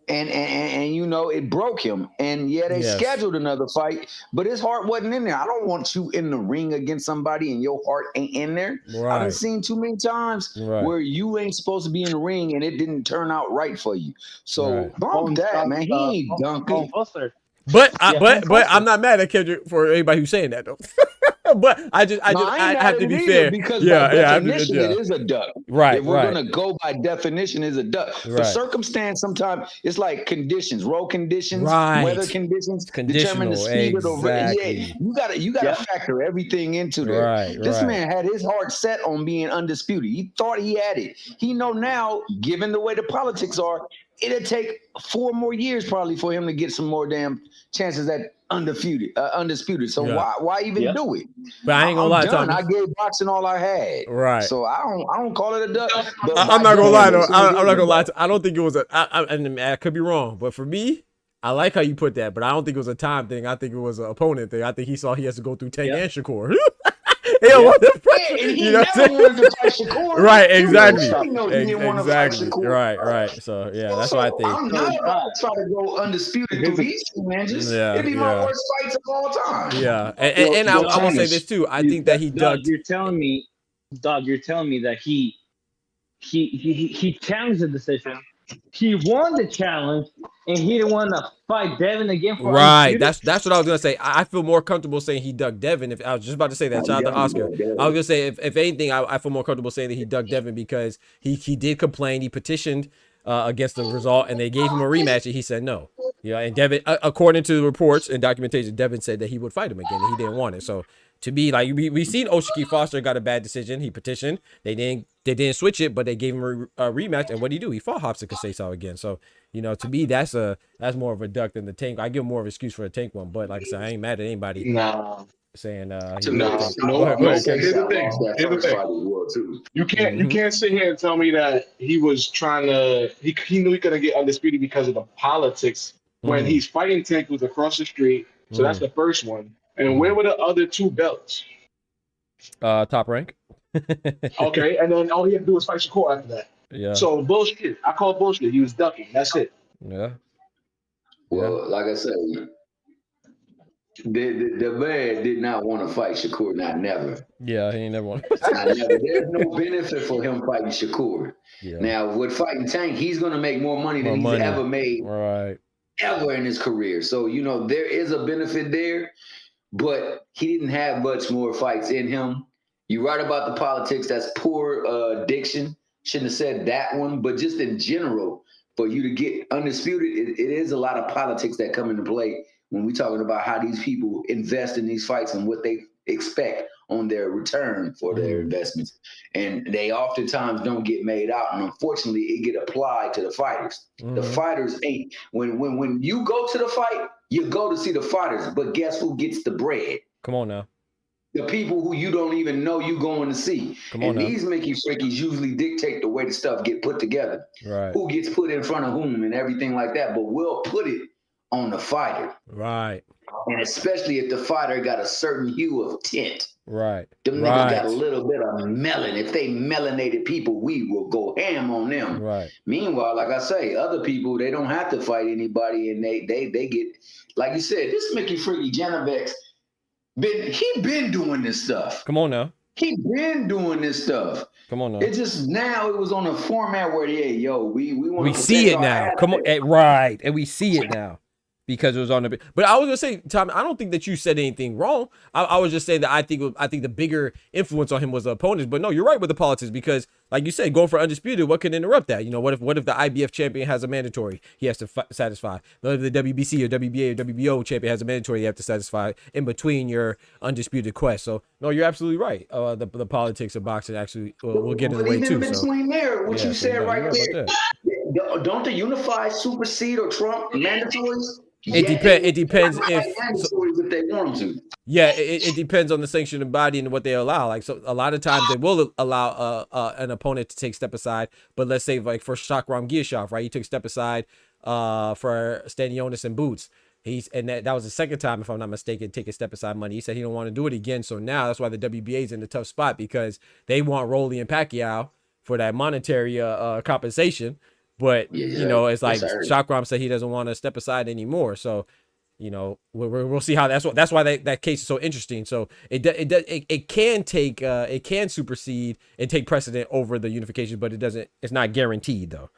And you know, it broke him. And they scheduled another fight, but his heart wasn't in there. I don't want you in the ring against somebody and your heart ain't in there. Right. I've seen too many times where you ain't supposed to be in the ring and it didn't turn out right for you. So bump that, man. He ain't dunking. But I'm not mad at Kendrick for anybody who's saying that though. But I ain't have to mad at be it either, fair. because Yeah, by yeah, I have to be definition, fair. it is a duck. Right, If we're right. gonna go by definition, is a duck. The Right. circumstance sometimes it's like conditions, road conditions, Right. weather conditions, determine the Conditional, speed of the. exactly. Yeah, you gotta factor everything into there. Right, This right. man had his heart set on being undisputed. He thought he had it. He know now, given the way the politics are, it'll take 4 more years probably for him to get some more damn chances at undisputed. So Yeah. why even do it? But I ain't gonna lie, done. Tommy. I gave boxing all I had. Right. So I don't call it a duck. But I'm not gonna lie though. I'm not gonna lie. to I don't think it was and I could be wrong, but for me, I like how you put that, but I don't think it was a time thing. I think it was an opponent thing. I think he saw he has to go through Tank and Shakur. He don't want the pressure. And he You know what I'm never wanted saying? to fight Shakur. Right, exactly. He didn't want to fight Exactly. Shakur. Right. So yeah, that's what I think. I'm not about to try to go undisputed through these two, man. It'd be my worst fights of all time. Yeah, and I will say this too. I think that he Dog, ducked. you're telling me that he challenged the decision. He won the challenge, and he didn't want to fight Devin again for Right, undisputed? that's what I was gonna say. I feel more comfortable saying he ducked Devin. If I was just about to say that, shout out to Oscar. I was gonna say if anything, I feel more comfortable saying that he ducked Devin because he did complain. He petitioned against the result, and they gave him a rematch, and he said no. Yeah, and Devin, according to the reports and documentation, Devin said that he would fight him again, and he didn't want it. So to me, like we seen Oshiki Foster got a bad decision. He petitioned. They didn't switch it, but they gave him a rematch. And what did he do? He fought Robson Casado again. So to me, that's more of a duck than the Tank. I give him more of an excuse for the Tank one. But like I said, I ain't mad at anybody. Saying Here's the thing. You can't sit here and tell me that he was trying to. He knew he couldn't get undisputed because of the politics when he's fighting Tank who's across the street. So that's the first one. And where were the other 2 belts? Top rank. Okay, and then all he had to do was fight Shakur after that. Yeah. So bullshit. I call bullshit. He was ducking. That's it. Yeah. Well, like I said, the man did not want to fight Shakur. Not never. Yeah, he ain't never won. There's no benefit for him fighting Shakur. Yeah. Now with fighting Tank, he's going to make more money than he's ever made. Right. Ever in his career. So there is a benefit there. But he didn't have much more fights in him. You're right about the politics. That's poor diction. Shouldn't have said that one. But just in general, for you to get undisputed, it is a lot of politics that come into play when we're talking about how these people invest in these fights and what they expect on their return for their investments. And they oftentimes don't get made out. And unfortunately, it get applied to the fighters. The fighters ain't. When you go to the fight, you go to see the fighters. But guess who gets the bread? Come on now. The people who you don't even know you going to see. These Mickey Frickies usually dictate the way the stuff get put together. Right. Who gets put in front of whom and everything like that. But we'll put it on the fighter. Right. And especially if the fighter got a certain hue of tint. Right. Them niggas got a little bit of melanin. If they melanated people, we will go ham on them. Right. Meanwhile, like I say, other people, they don't have to fight anybody, and they get, like you said, this Mickey Freaky Janovex, he been doing this stuff. Come on now. He been doing this stuff. Come on now. It just now it was on a format where we want we see it now. Come on, right, and we see it now. Because it was on the, but I was gonna say, Tom, I don't think that you said anything wrong. I was just saying that I think the bigger influence on him was the opponents. But no, you're right with the politics because, like you said, going for undisputed, what can interrupt that? What if the IBF champion has a mandatory he has to satisfy? What if the WBC or WBA or WBO champion has a mandatory you have to satisfy in between your undisputed quest? So no, you're absolutely right. The politics of boxing actually will get in the way too. Between there, what you said right there, don't the unified supersede or trump mandatories? It depends if they want to. Yeah, it depends on the sanctioning body and what they allow. Like, so a lot of times they will allow an opponent to take step aside. But let's say like for Shakram Giyashov, right? He took step aside for Stanionis and Boots. That was the second time, if I'm not mistaken, taking step aside money. He said he don't want to do it again. So now that's why the WBA is in a tough spot because they want Rolly and Pacquiao for that monetary compensation. But it's like Shakram said he doesn't want to step aside anymore. So, we'll see how that's why that case is so interesting. So it can supersede and take precedent over the unification, but it's not guaranteed though.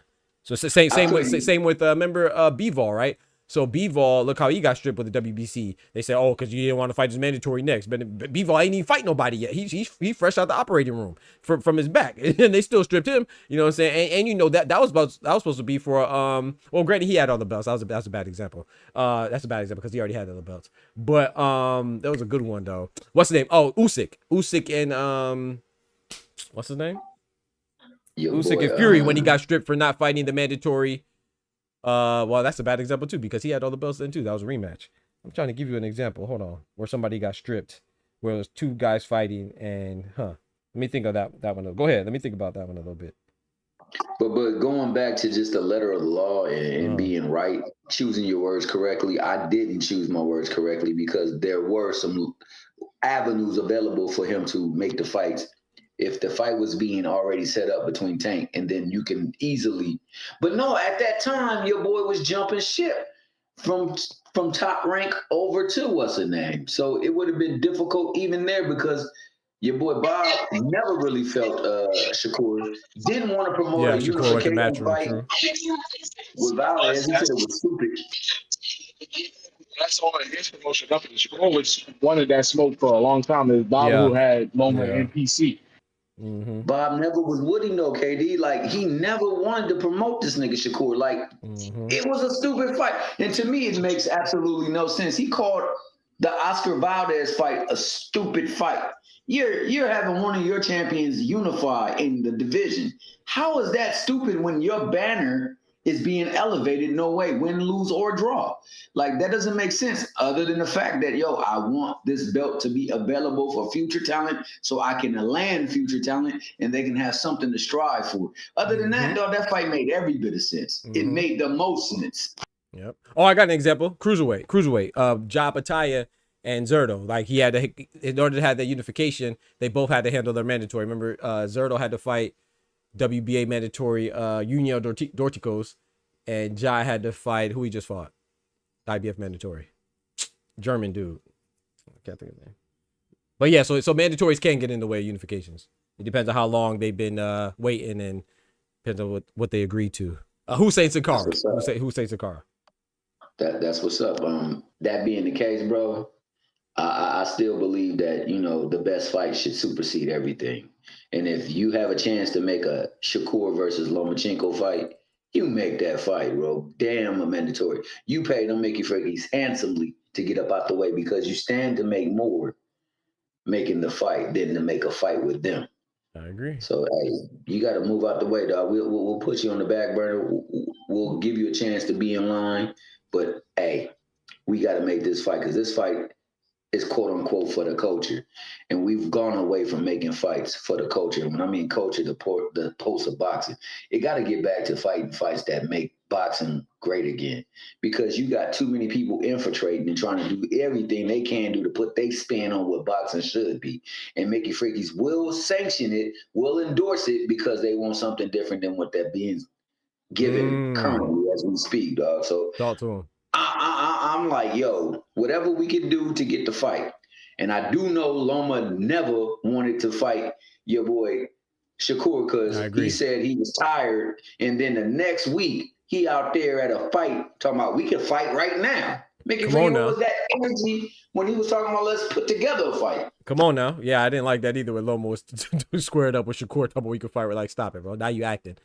So it's the same with remember Bivol, right? So Bivol, look how he got stripped with the WBC. They said, oh, because you didn't want to fight his mandatory next. But Bivol ain't even fight nobody yet. He's fresh out the operating room from his back, and they still stripped him. You know what I'm saying? And you know that was supposed to be for well, granted he had all the belts. That's a bad example. That's a bad example because he already had all the belts. But that was a good one though. What's his name? Oh, Usyk and what's his name? Usyk and Fury when he got stripped for not fighting the mandatory. Well, that's a bad example too because he had all the belts then too. That was a rematch. I'm trying to give you an example. Hold on, where somebody got stripped, where it was two guys fighting, and Let me think of that one. Go ahead. Let me think about that one a little bit. But going back to just the letter of the law and being right, choosing your words correctly. I didn't choose my words correctly because there were some avenues available for him to make the fights. If the fight was being already set up between Tank, and then you can easily, but no, at that time, your boy was jumping ship from top rank over to what's her name. So it would have been difficult even there because your boy Bob never really felt Shakur didn't want to promote a unification fight with Valdez. He said it was stupid. That's all his promotion company. Shakur was wanted that smoke for a long time. Is Bob who had Loma and PC. Mm-hmm. Bob never was with him though, KD. Like he never wanted to promote this nigga Shakur. Like it was a stupid fight, and to me, it makes absolutely no sense. He called the Oscar Valdez fight a stupid fight. You're having one of your champions unify in the division. How is that stupid when your banner is being elevated? No way, win, lose, or draw. Like that doesn't make sense. Other than the fact that I want this belt to be available for future talent, so I can land future talent and they can have something to strive for. Other than that, dog, that fight made every bit of sense. It made the most sense. Yep. Oh, I got an example. Cruiserweight. Ja Battaglia and Zerto. Like he had to, in order to have that unification, they both had to handle their mandatory. Remember, Zerto had to fight WBA mandatory Junior Dorticos, and Ja had to fight who he just fought. IBF mandatory. German dude. I can't think of the name. But yeah, so mandatories can get in the way of unifications. It depends on how long they've been waiting and depends on what they agreed to. Hussein Sakara. Hussein Sakara. That's what's up. That being the case, bro, I still believe that, the best fight should supersede everything. And if you have a chance to make a Shakur versus Lomachenko fight, you make that fight, bro. Damn, a mandatory. You pay them Mickey Frickies handsomely to get up out the way because you stand to make more making the fight than to make a fight with them. I agree. So, hey, you got to move out the way, dog. We'll put you on the back burner. We'll give you a chance to be in line. But, hey, we got to make this fight because this fight is quote unquote for the culture. And we've gone away from making fights for the culture. When I mean culture, the pulse of boxing, it got to get back to fighting fights that make boxing great again, because you got too many people infiltrating and trying to do everything they can do to put their spin on what boxing should be. And Mickey Frickies will sanction it, will endorse it because they want something different than what that being given currently as we speak, dog. So talk to him. I'm like, yo, whatever we can do to get the fight. And I do know Loma never wanted to fight your boy Shakur because he said he was tired. And then the next week, he out there at a fight talking about we can fight right now. Mickey Frickies was that energy when he was talking about let's put together a fight. Come on now. Yeah, I didn't like that either when Loma was squared up with Shakur talking about we could fight. We're like, stop it, bro. Now you acting.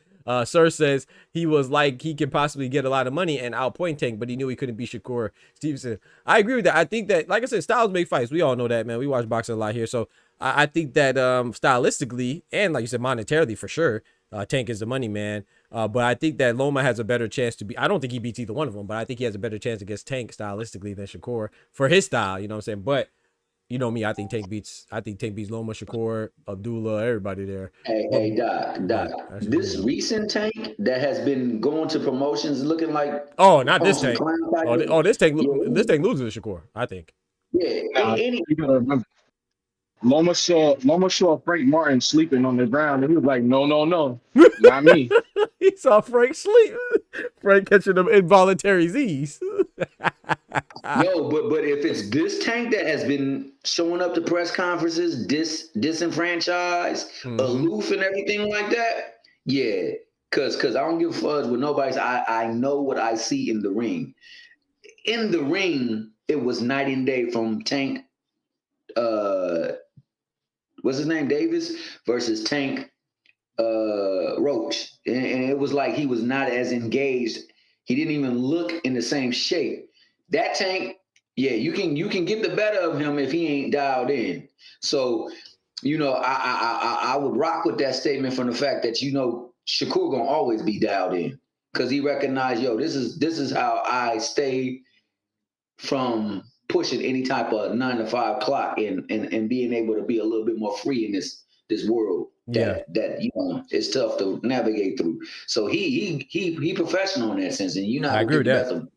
Sir says he was like he could possibly get a lot of money and outpoint Tank, but he knew he couldn't beat Shakur Stevenson. I agree with that. I think that, like I said, styles make fights. We all know that, man. We watch boxing a lot here. So I think that stylistically and like you said, monetarily for sure, Tank is the money man. But I think that Loma has a better chance to be. I don't think he beats either one of them, but I think he has a better chance against Tank stylistically than Shakur for his style. You know what I'm saying? But you know me, I think Tank beats Loma, Shakur, Abdullah, everybody there. Hey, Doc. This recent Tank that has been going to promotions looking like not this Tank. This Tank loses to Shakur, I think. Yeah, you gotta remember. Loma saw Frank Martin sleeping on the ground, and he was like, no, not me. He saw Frank sleep. Frank catching them involuntary Z's. Yo, but if it's this Tank that has been showing up to press conferences, disenfranchised, aloof and everything like that, yeah, because I don't give a fudge with nobody. I know what I see in the ring. in the ring, it was night and day from Tank, what's his name, Davis versus Tank Roach, and it was like he was not as engaged. He didn't even look in the same shape. That Tank, yeah, you can get the better of him if he ain't dialed in. So, you know, I would rock with that statement from the fact that, you know, Shakur gonna always be dialed in because he recognized, yo, this is how I stay from pushing any type of 9 to 5 clock and being able to be a little bit more free in this world that you know it's tough to navigate through. So he professional in that sense, and you know I agree with that.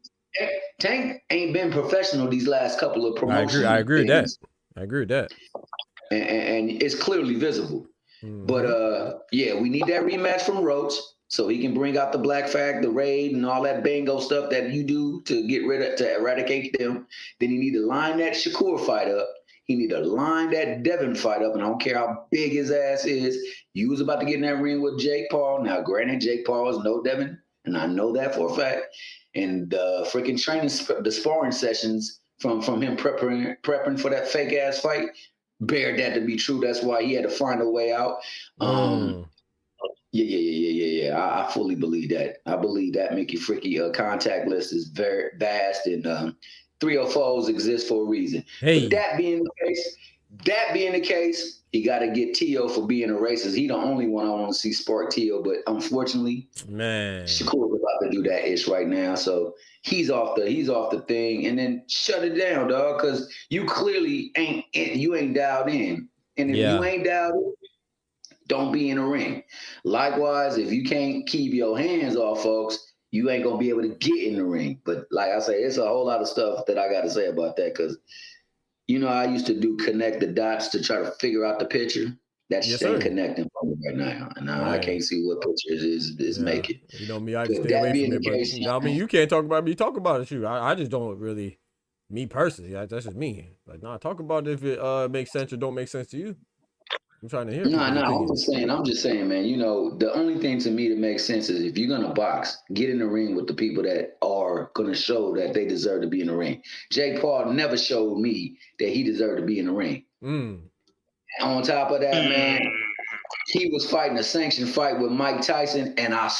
Tank ain't been professional these last couple of promotions. I agree with that. I agree with that. And it's clearly visible. Mm-hmm. But yeah, we need that rematch from Roach so he can bring out the Black Flag, the raid, and all that bingo stuff that you do to get rid of, to eradicate them. Then you need to line that Shakur fight up. He need to line that Devin fight up, and I don't care how big his ass is. You was about to get in that ring with Jake Paul. Now, granted, Jake Paul is no Devin, and I know that for a fact. And freaking training, the sparring sessions from him prepping for that fake ass fight, bared that to be true. That's why he had to find a way out. Yeah. I fully believe that. I believe that Mickey Fricky contact list is very vast, and 304s exist for a reason. Hey. But that being the case, he got to get T.O. for being a racist. He the only one I want to see spark T.O., but unfortunately, man, Shakur is about to do that ish right now. So he's off the thing, and then shut it down, dog, because you clearly ain't dialed in. And if you ain't dialed in, don't be in the ring. Likewise, if you can't keep your hands off folks, you ain't gonna be able to get in the ring. But like I say, it's a whole lot of stuff that I got to say about that, because you know I used to do connect the dots to try to figure out the picture. That shit ain't connecting for me right now, and now I can't see what pictures is making. You know me, I just stay away from it. But I mean, you can't talk about me. Talk about it, shoot. I just don't really, me personally. That's just me. Like, talk about it if it makes sense or don't make sense to you. I'm trying to hear. No, I'm just saying, man, you know, the only thing to me that makes sense is if you're going to box, get in the ring with the people that are going to show that they deserve to be in the ring. Jake Paul never showed me that he deserved to be in the ring. On top of that, man, he was fighting a sanctioned fight with Mike Tyson, and I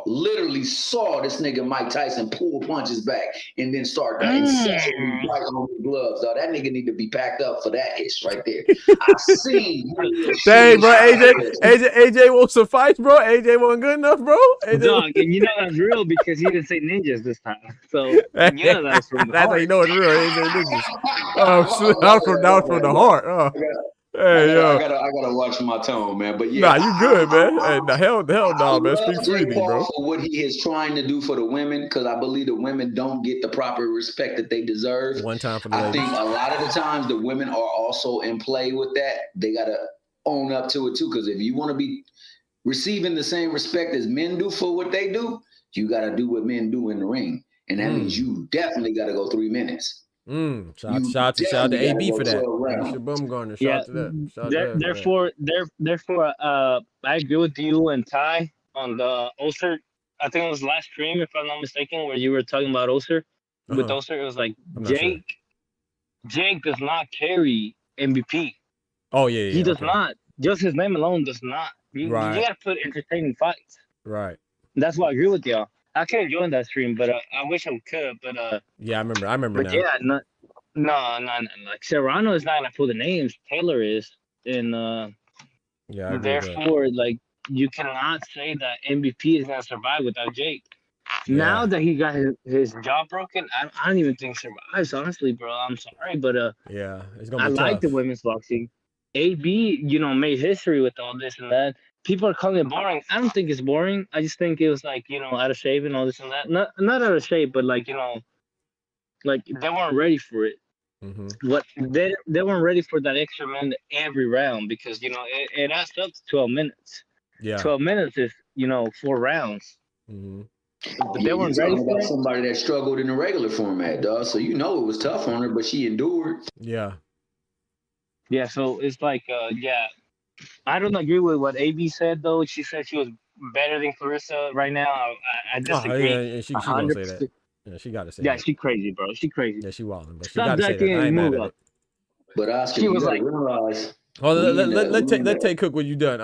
literally saw this nigga Mike Tyson pull punches back and then start incessantly biting on his gloves. So that nigga need to be packed up for that ish right there. I've seen. Dang, bro, AJ won't suffice, bro. AJ wasn't good enough, bro. Dog, and you know that's real because he didn't say ninjas this time. So yeah, that's from the that's heart. how you know it's real. AJ ninjas. That was from the heart. Hey, I gotta watch my tone, man. But yeah, nah, you good, man. Hey, the hell, no, man. Speak freely, bro. For what he is trying to do for the women, because I believe the women don't get the proper respect that they deserve. One time for the ladies. ladies. I think a lot of the times the women are also in play with that. They gotta own up to it too, because if you want to be receiving the same respect as men do for what they do, you gotta do what men do in the ring, and that means you definitely gotta go 3 minutes. Shout out to AB for that. Mr. Bumgarner, shout out to that. Therefore, I agree with you and Ty on the Ulster. I think it was last stream, if I'm not mistaken, where you were talking about Ulster. With Ulster, it was like Jake does not carry MVP. Oh yeah, he does not. Just his name alone does not. You gotta put entertaining fights. Right. That's why I agree with y'all. I couldn't join that stream, but I wish I could. But yeah, I remember. But now. yeah, no. Like Serrano is not gonna pull the names. Taylor is, and therefore, like you cannot say that MVP is gonna survive without Jake. Now that he got his jaw broken, I don't even think survives. Honestly, bro, I'm sorry, but yeah, it's gonna be tough. Like the women's boxing. AB, made history with all this and that. People are calling it boring. I don't think it's boring. I just think it was like, out of shape and all this and that. Not out of shape, but like, like they weren't ready for it. What they weren't ready for that extra minute every round because it adds up to 12 minutes. Yeah, 12 minutes is 4 rounds. But they weren't ready for somebody that struggled in the regular format, dog. So it was tough on her, but she endured. Yeah, so it's like, I don't agree with what AB said, though. She said she was better than Clarissa right now. I disagree. Yeah, she gonna say that. Yeah, she got to say Yeah, that. she crazy, bro. She crazy. Yeah, she wildin', but she Stop got to say that. jacking I ain't and mad move at up. it. But Oscar, She you was gotta like, realize. Oh, we let Tay cook when you done,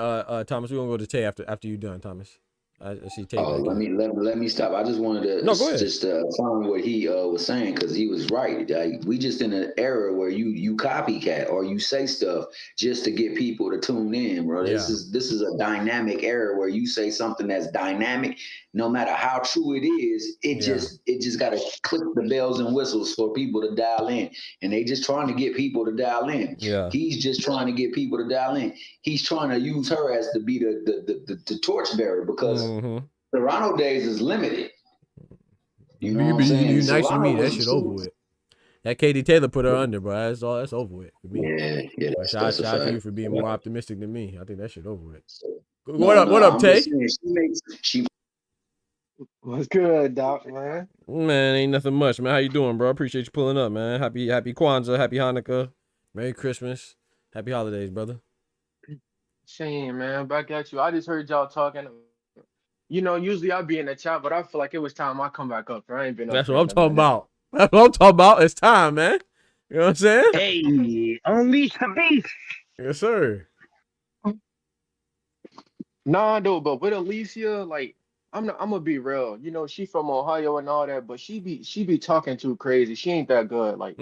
Thomas. We're gonna go to Tay after you done, Thomas. I see Tay Oh, back in. let me stop. I just wanted to No, go ahead. just find what he was saying because he was right. We just in an era where you copycat or you say stuff just to get people to tune in, bro. This is a dynamic era where you say something that's dynamic, no matter how true it is. It just got to click the bells and whistles for people to dial in, and they just trying to get people to dial in. Yeah, he's just trying to get people to dial in. He's trying to use her as to be the torchbearer because. Toronto days is limited. You know what I'm saying? You nice with me. Toronto That was shit a over with. That Katie Taylor put her under, bro. That's all. That's over with for me. Yeah. But shout out to you for being more optimistic than me. I think that shit over with. No, What up, Tay? What's good, Doc, man? Man, ain't nothing much, man. How you doing, bro? Appreciate you pulling up, man. Happy Kwanzaa, happy Hanukkah, Merry Christmas, happy holidays, brother. Shane, man, back at you. I just heard y'all talking. You know, usually I'd be in the chat, but I feel like it was time I come back up. I ain't been up. That's what I'm talking about. That's what I'm talking about. It's time, man. You know what I'm saying? Hey, unleash the beast. Yes, sir. Nah, though, but with Alicia, like, I'm gonna be real. You know, she from Ohio and all that, but she be talking too crazy. She ain't that good. Like,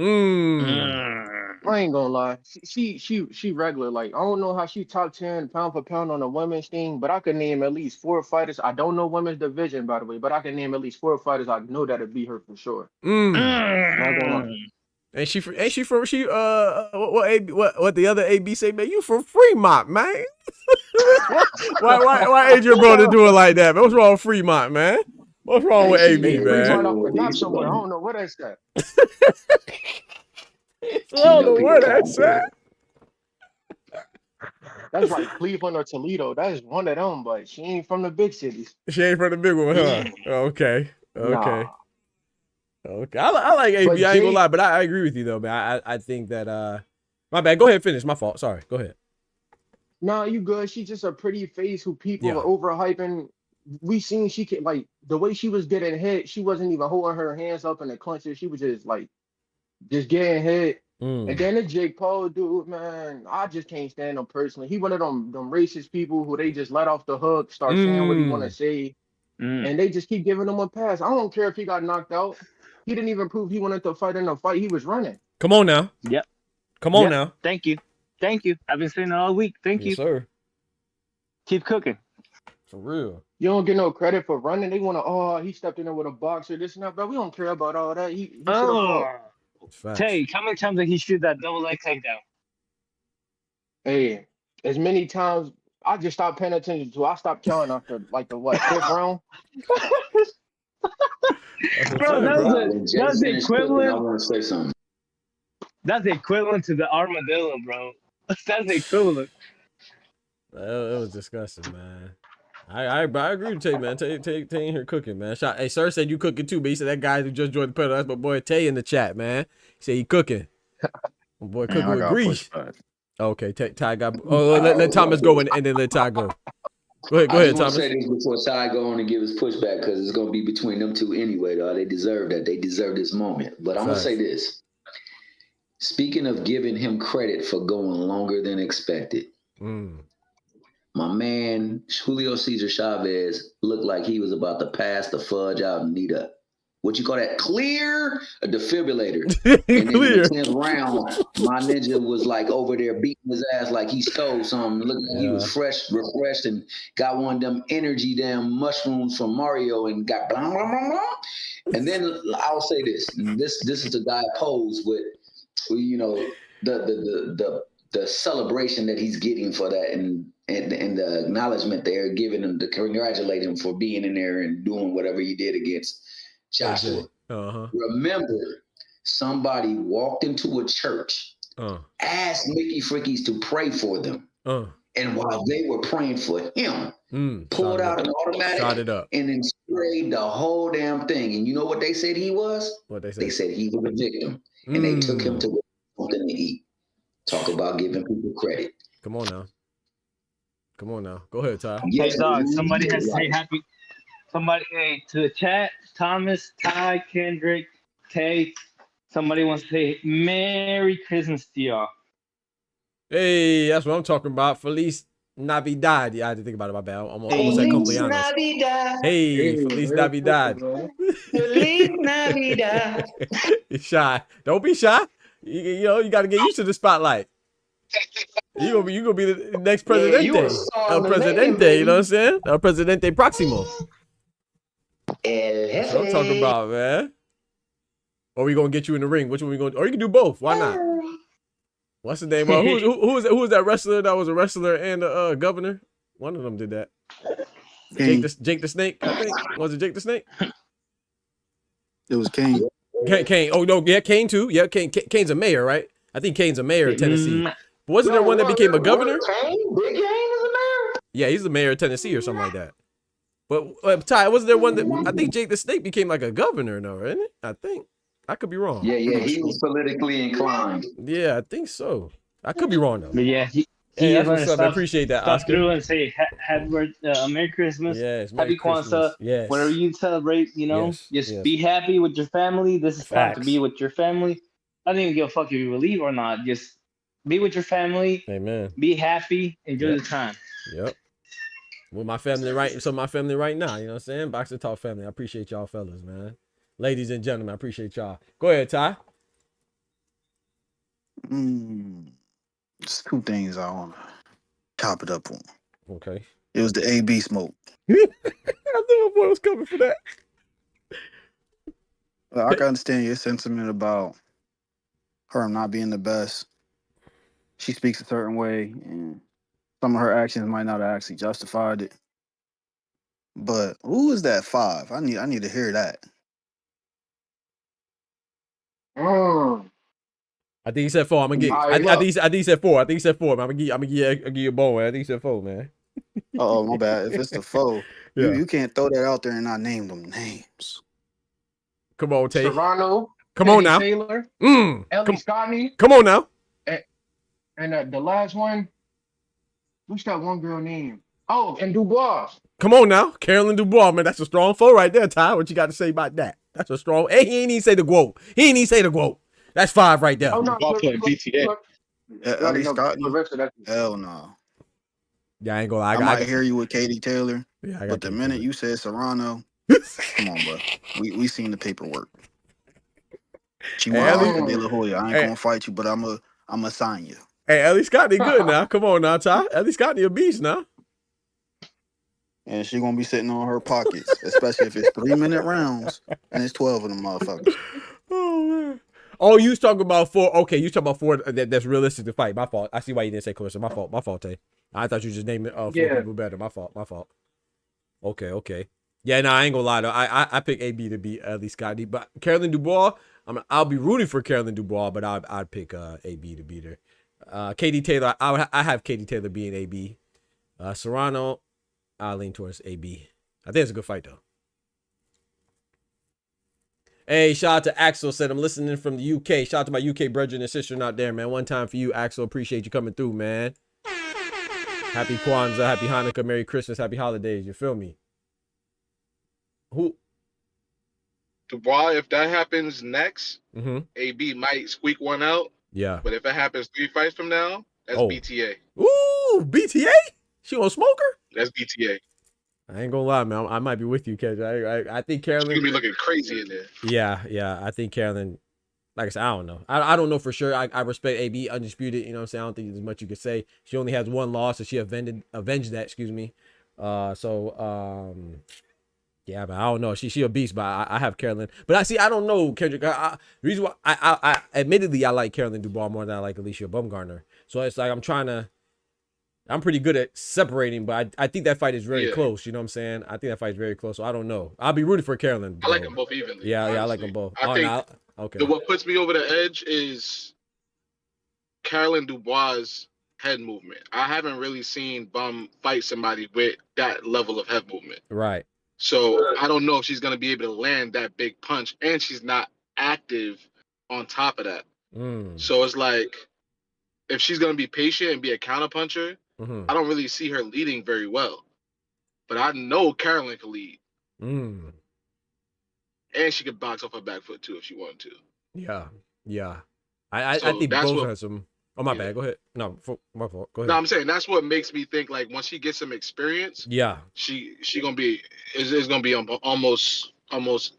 I ain't gonna lie. She regular. Like, I don't know how she top 10 pound for pound on the women's thing, but I could name at least 4 fighters. I don't know women's division, by the way, but I can name at least 4 fighters I know that'd be her for sure. Not gonna lie. Ain't she from what the other AB say, man? You from Fremont, man. why Adrian brother doing like that, man? What's wrong with Fremont, man? What's wrong with AB, man? Not somewhere. I don't know where that's at. I don't know where that's at. That's like Cleveland or Toledo. That's one of them, but she ain't from the big cities. She ain't from the big one, huh? Okay. Nah. Okay. I like AB. I ain't gonna lie, but I agree with you though, man. I think that my bad. Go ahead, finish. My fault. Sorry. Go ahead. No, you good. She's just a pretty face who people are overhyping. We seen she could, like, the way she was getting hit, she wasn't even holding her hands up in the clinches. She was just getting hit. And then the Jake Paul dude, man, I just can't stand him personally. He one of them racist people who they just let off the hook, start saying what he want to say, and they just keep giving him a pass. I don't care if he got knocked out. He didn't even prove he wanted to fight in the fight. He was running. Come on now. Yep. Come on now. Thank you. I've been saying it all week. Thank you, sir. Keep cooking. For real. You don't get no credit for running. They want to, he stepped in there with a boxer, this and that, but we don't care about all that. He should have fought. Tay, how many times did he shoot that double leg takedown? Hey, as many times I just stopped paying attention to. I stopped counting after the 5th round. Bro, that's the equivalent. I want to say something. That's the equivalent to the armadillo, bro. That's the equivalent. It was disgusting, man. I agree with Tay, man. Tay ain't here cooking, man. Hey, sir said you cooking too, but he said that guy who just joined the pedal. That's my boy Tay in the chat, man. He said he cooking. My boy cooking with grease. Okay, Ty got. Oh, let Thomas go and then let Ty go. Go ahead, Thomas. I say this before Ty go on and give his pushback because it's going to be between them two anyway, though. They deserve that. They deserve this moment. But I'm going to say this. Speaking of giving him credit for going longer than expected, my man, Julio Cesar Chavez, looked like he was about to pass the fudge out and need what you call that? Clear a defibrillator. And then in the 10th round, my ninja was like over there beating his ass like he stole something. Looked like he was fresh, refreshed, and got one of them energy damn mushrooms from Mario and got blah, blah, blah, blah. And then I'll say this. This is the guy posed with, you know, the celebration that he's getting for that and the acknowledgement they're giving him to congratulate him for being in there and doing whatever he did against Joshua. Remember, somebody walked into a church, asked Mickey Frickies to pray for them. And while they were praying for him, pulled out an automatic shot it up. and then sprayed the whole damn thing. And you know what they said he was? What they said? They said he was a victim. And they took him to something to eat. Talk about giving people credit. Come on now. Go ahead, Ty. Yes, hey, dog, somebody has to say happy. Somebody, hey, to the chat, Thomas, Ty, Kendrick, Tay. Somebody wants to say Merry Christmas to y'all. Hey, that's what I'm talking about. Feliz Navidad. Yeah, I had to think about it. My bad. I'm almost at Feliz Cumpleaños. Navidad. Hey, Feliz Merry Christmas, Navidad. man. Feliz Navidad. You're shy. Don't be shy. You know, you got to get used to the spotlight. You gonna be the next Yeah, you Presidente. a star El in the making, Presidente, you know what I'm saying? El Presidente Próximo. El That's what I'm talking Jefe. about, man. Or we gonna get you in the ring? Which one we gonna? Or you can do both. Why not? What's the name? Who was that wrestler that was a wrestler and a governor? One of them did that. Jake the Snake, I think. Was it Jake the Snake? It was Kane. Kane. Oh no, yeah, Kane too. Yeah, Kane's a mayor, right? I think Kane's a mayor of Tennessee. But wasn't there one that became a governor? Kane? Big Kane is a mayor? Yeah, he's the mayor of Tennessee or something like that. But Ty, wasn't there one that I think Jake the Snake became like a governor, though, isn't it? I think. I could be wrong. Yeah, he was politically inclined. Yeah, I think so. I could be wrong though. But yeah, Hey, is that's gonna what's up. I appreciate that, stop Oscar. through and say Merry Christmas. Yes, Happy Merry Kwanzaa. Christmas. Yes. Whatever you celebrate, you know, just be happy with your family. This is time to Facts. be with your family. I don't even give a fuck if you believe or not. Just be with your family. Amen. Be happy. Enjoy the time. Yep. With my family my family right now, you know what I'm saying? Boxing Talk family. I appreciate y'all fellas, man. Ladies and gentlemen, I appreciate y'all. Go ahead, Ty. Just 2 things I want to top it up on. Okay. It was the AB smoke. I knew my boy was coming for that. Well, I can understand your sentiment about her not being the best. She speaks a certain way, and some of her actions might not have actually justified it. But who is that 5? I need to hear that. I think he said 4. I'm gonna get. I think he said 4. I think he said 4. Man. I'm gonna give you a bone. Man. I think he said 4, man. Oh, my bad. If it's the foe, Yeah. you can't throw that out there and not name them names. Come on, Tay. Serrano. Come on now. Taylor. Ellie Scotty. Come on now. And the last one. What's that one girl name? Oh, and Dubois. Come on now. Carolyn Dubois, man. That's a strong foe right there, Ty. What you got to say about that? That's a strong. Hey, he ain't even say the quote. That's 5 right there. Oh, no, BTF. Ellie Scotty? Hell no. Yeah, I ain't gonna lie. I might hear you with Katie Taylor, Yeah, but the minute you said Serrano, come on, bro. We seen the paperwork. She wants to De La Hoya. I ain't gonna fight you, but I'm a sign you. Hey, Ellie Scotty good now. Come on now, Ty. Ellie Scotty a beast now. And she gonna be sitting on her pockets, especially if it's 3-minute rounds and it's 12 of them motherfuckers. Oh man. Oh, you was talking about 4. Okay, you talking about 4 that's realistic to fight. My fault. I see why you didn't say closer. My fault, Tay. I thought you just named it 4 people better. My fault. Okay. Yeah, no, I ain't gonna lie though. I pick AB to beat Ellie Scotty, but Carolyn Dubois. I'll be rooting for Carolyn Dubois, but I'd pick AB to beat her. Katie Taylor. I have Katie Taylor being AB. Serrano. I'll lean towards AB. I think it's a good fight though. Hey, shout out to Axel. Said I'm listening from the UK. Shout out to my UK brethren and sister out there, man. One time for you, Axel. Appreciate you coming through, man. Happy Kwanzaa, happy Hanukkah, Merry Christmas, happy holidays. You feel me? Who? Dubois, if that happens next, AB might squeak one out. Yeah. But if it happens 3 fights from now, that's BTA. Ooh, BTA? She gonna smoke her? That's BTA. I ain't gonna lie, man. I might be with you, Kedge. I think Carolyn. She's gonna be looking crazy in there. Yeah. I think Carolyn. Like I said, I don't know. I don't know for sure. I respect AB undisputed. You know what I'm saying? I don't think there's much you could say. She only has 1 loss, so she avenged that. Excuse me. Yeah, but I don't know. She a beast, but I have Carolyn. But I don't know, Kendrick. The reason why I admittedly I like Carolyn Dubois more than I like Alicia Baumgartner. So it's like I'm pretty good at separating, but I think that fight is very close. You know what I'm saying? I think that fight is very close. So I don't know. I'll be rooting for Carolyn. I like them both evenly. Yeah, I like them both. I think okay. What puts me over the edge is Carolyn Dubois' head movement. I haven't really seen Bum fight somebody with that level of head movement. Right. So I don't know if she's going to be able to land that big punch, and she's not active on top of that. So it's like, if she's going to be patient and be a counterpuncher, I don't really see her leading very well. But I know Carolyn can lead. and she could box off her back foot too if she wanted to. Yeah, yeah. I So think that's both what. have some. Oh my bad. Go ahead. No, my fault. Go ahead. No, I'm saying that's what makes me think like once she gets some experience, Yeah. she gonna be it's gonna be almost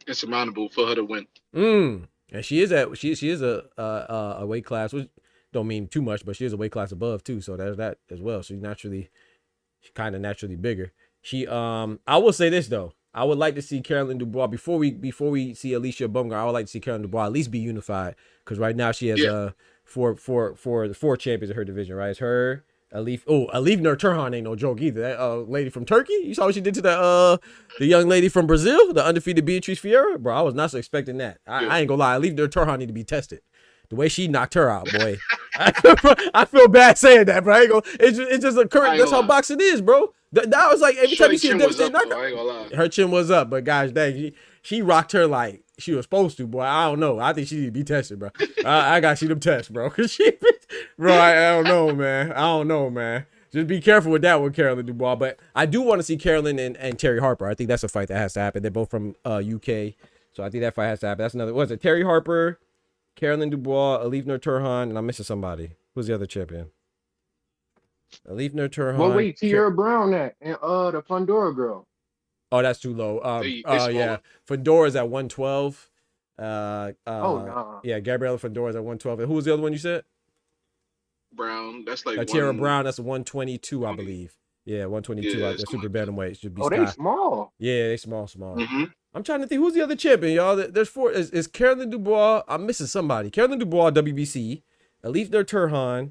insurmountable for her to win. And she is a weight class, which don't mean too much, but she is a weight class above too. So there's that as well. So she's kind of naturally bigger. I will say this though. I would like to see Caroline Dubois before we see Alicia Bumgar. I would like to see Caroline Dubois at least be unified, because right now she has four champions in her division. Right, it's her, Alif Nur Turhan ain't no joke either. That lady from Turkey. You saw what she did to the young lady from Brazil, the undefeated Beatriz Fierro. Bro, I was not so expecting that. I ain't gonna lie. Alif Nur Turhan need to be tested. The way she knocked her out, boy. I feel bad saying that, but I ain't gonna. It's just a current. That's how boxing is, bro. That was like every time you see a devastating knockout, her chin was up. But gosh dang, she rocked her like she was supposed to, boy. I don't know. I think she need to be tested, bro. I got to see them tests, bro. Cause bro, I don't know, man. Just be careful with that one, Caroline Dubois. But I do want to see Caroline and Terry Harper. I think that's a fight that has to happen. They're both from UK, so I think that fight has to happen. That's another. What is it? Terry Harper, Caroline Dubois, Alif Nur Turhan, and I'm missing somebody. Who's the other champion? Alif Nur Turhan. Well, wait, Tierra Brown at and the Fundora girl. Oh, that's too low. Yeah, Fundora's at 112. Nah. Yeah, Gabriela Fundora's at 112. And who was the other one you said? Brown. That's like Tierra Brown. That's 122, I believe. Yeah, 122. Yeah, that's super bantamweight. Should be. They small. Yeah, they small. Mm-hmm. I'm trying to think who's the other champion, y'all. There's four. Is Caroline Dubois? I'm missing somebody. Caroline Dubois, WBC. Alif Nur Turhan.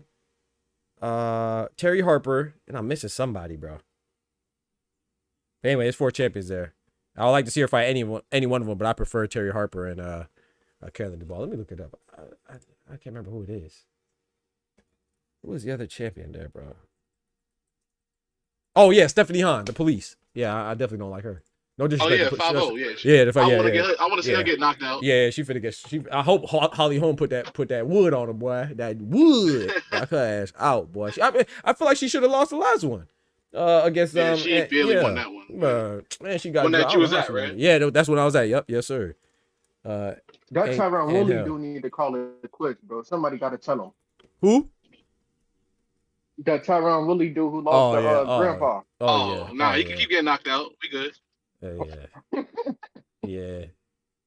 Terry Harper, and I'm missing somebody, bro. But anyway, there's 4 champions there. I would like to see her fight any one of them, but I prefer Terry Harper and Caroline Dubois. Let me look it up. I can't remember who it is. Who was the other champion there, bro? Oh yeah, Stephanie Hahn, the police. Yeah, I definitely don't like her. No disrespect. 5-0. I want to see her get knocked out. Yeah, she finna get. I hope Holly Holm put that wood on her, boy. That wood, knock her ass out, boy. I feel like she should have lost the last one. Against she barely won that one. Man, she got when that you was at, right? Yeah, that's when I was at. Yep, yes sir. That Tyron Woodley do need to call it quits, bro. Somebody got to tell him. Who? That Tyron Woodley dude who lost grandpa. He can keep getting knocked out. We good. Yeah. Yeah.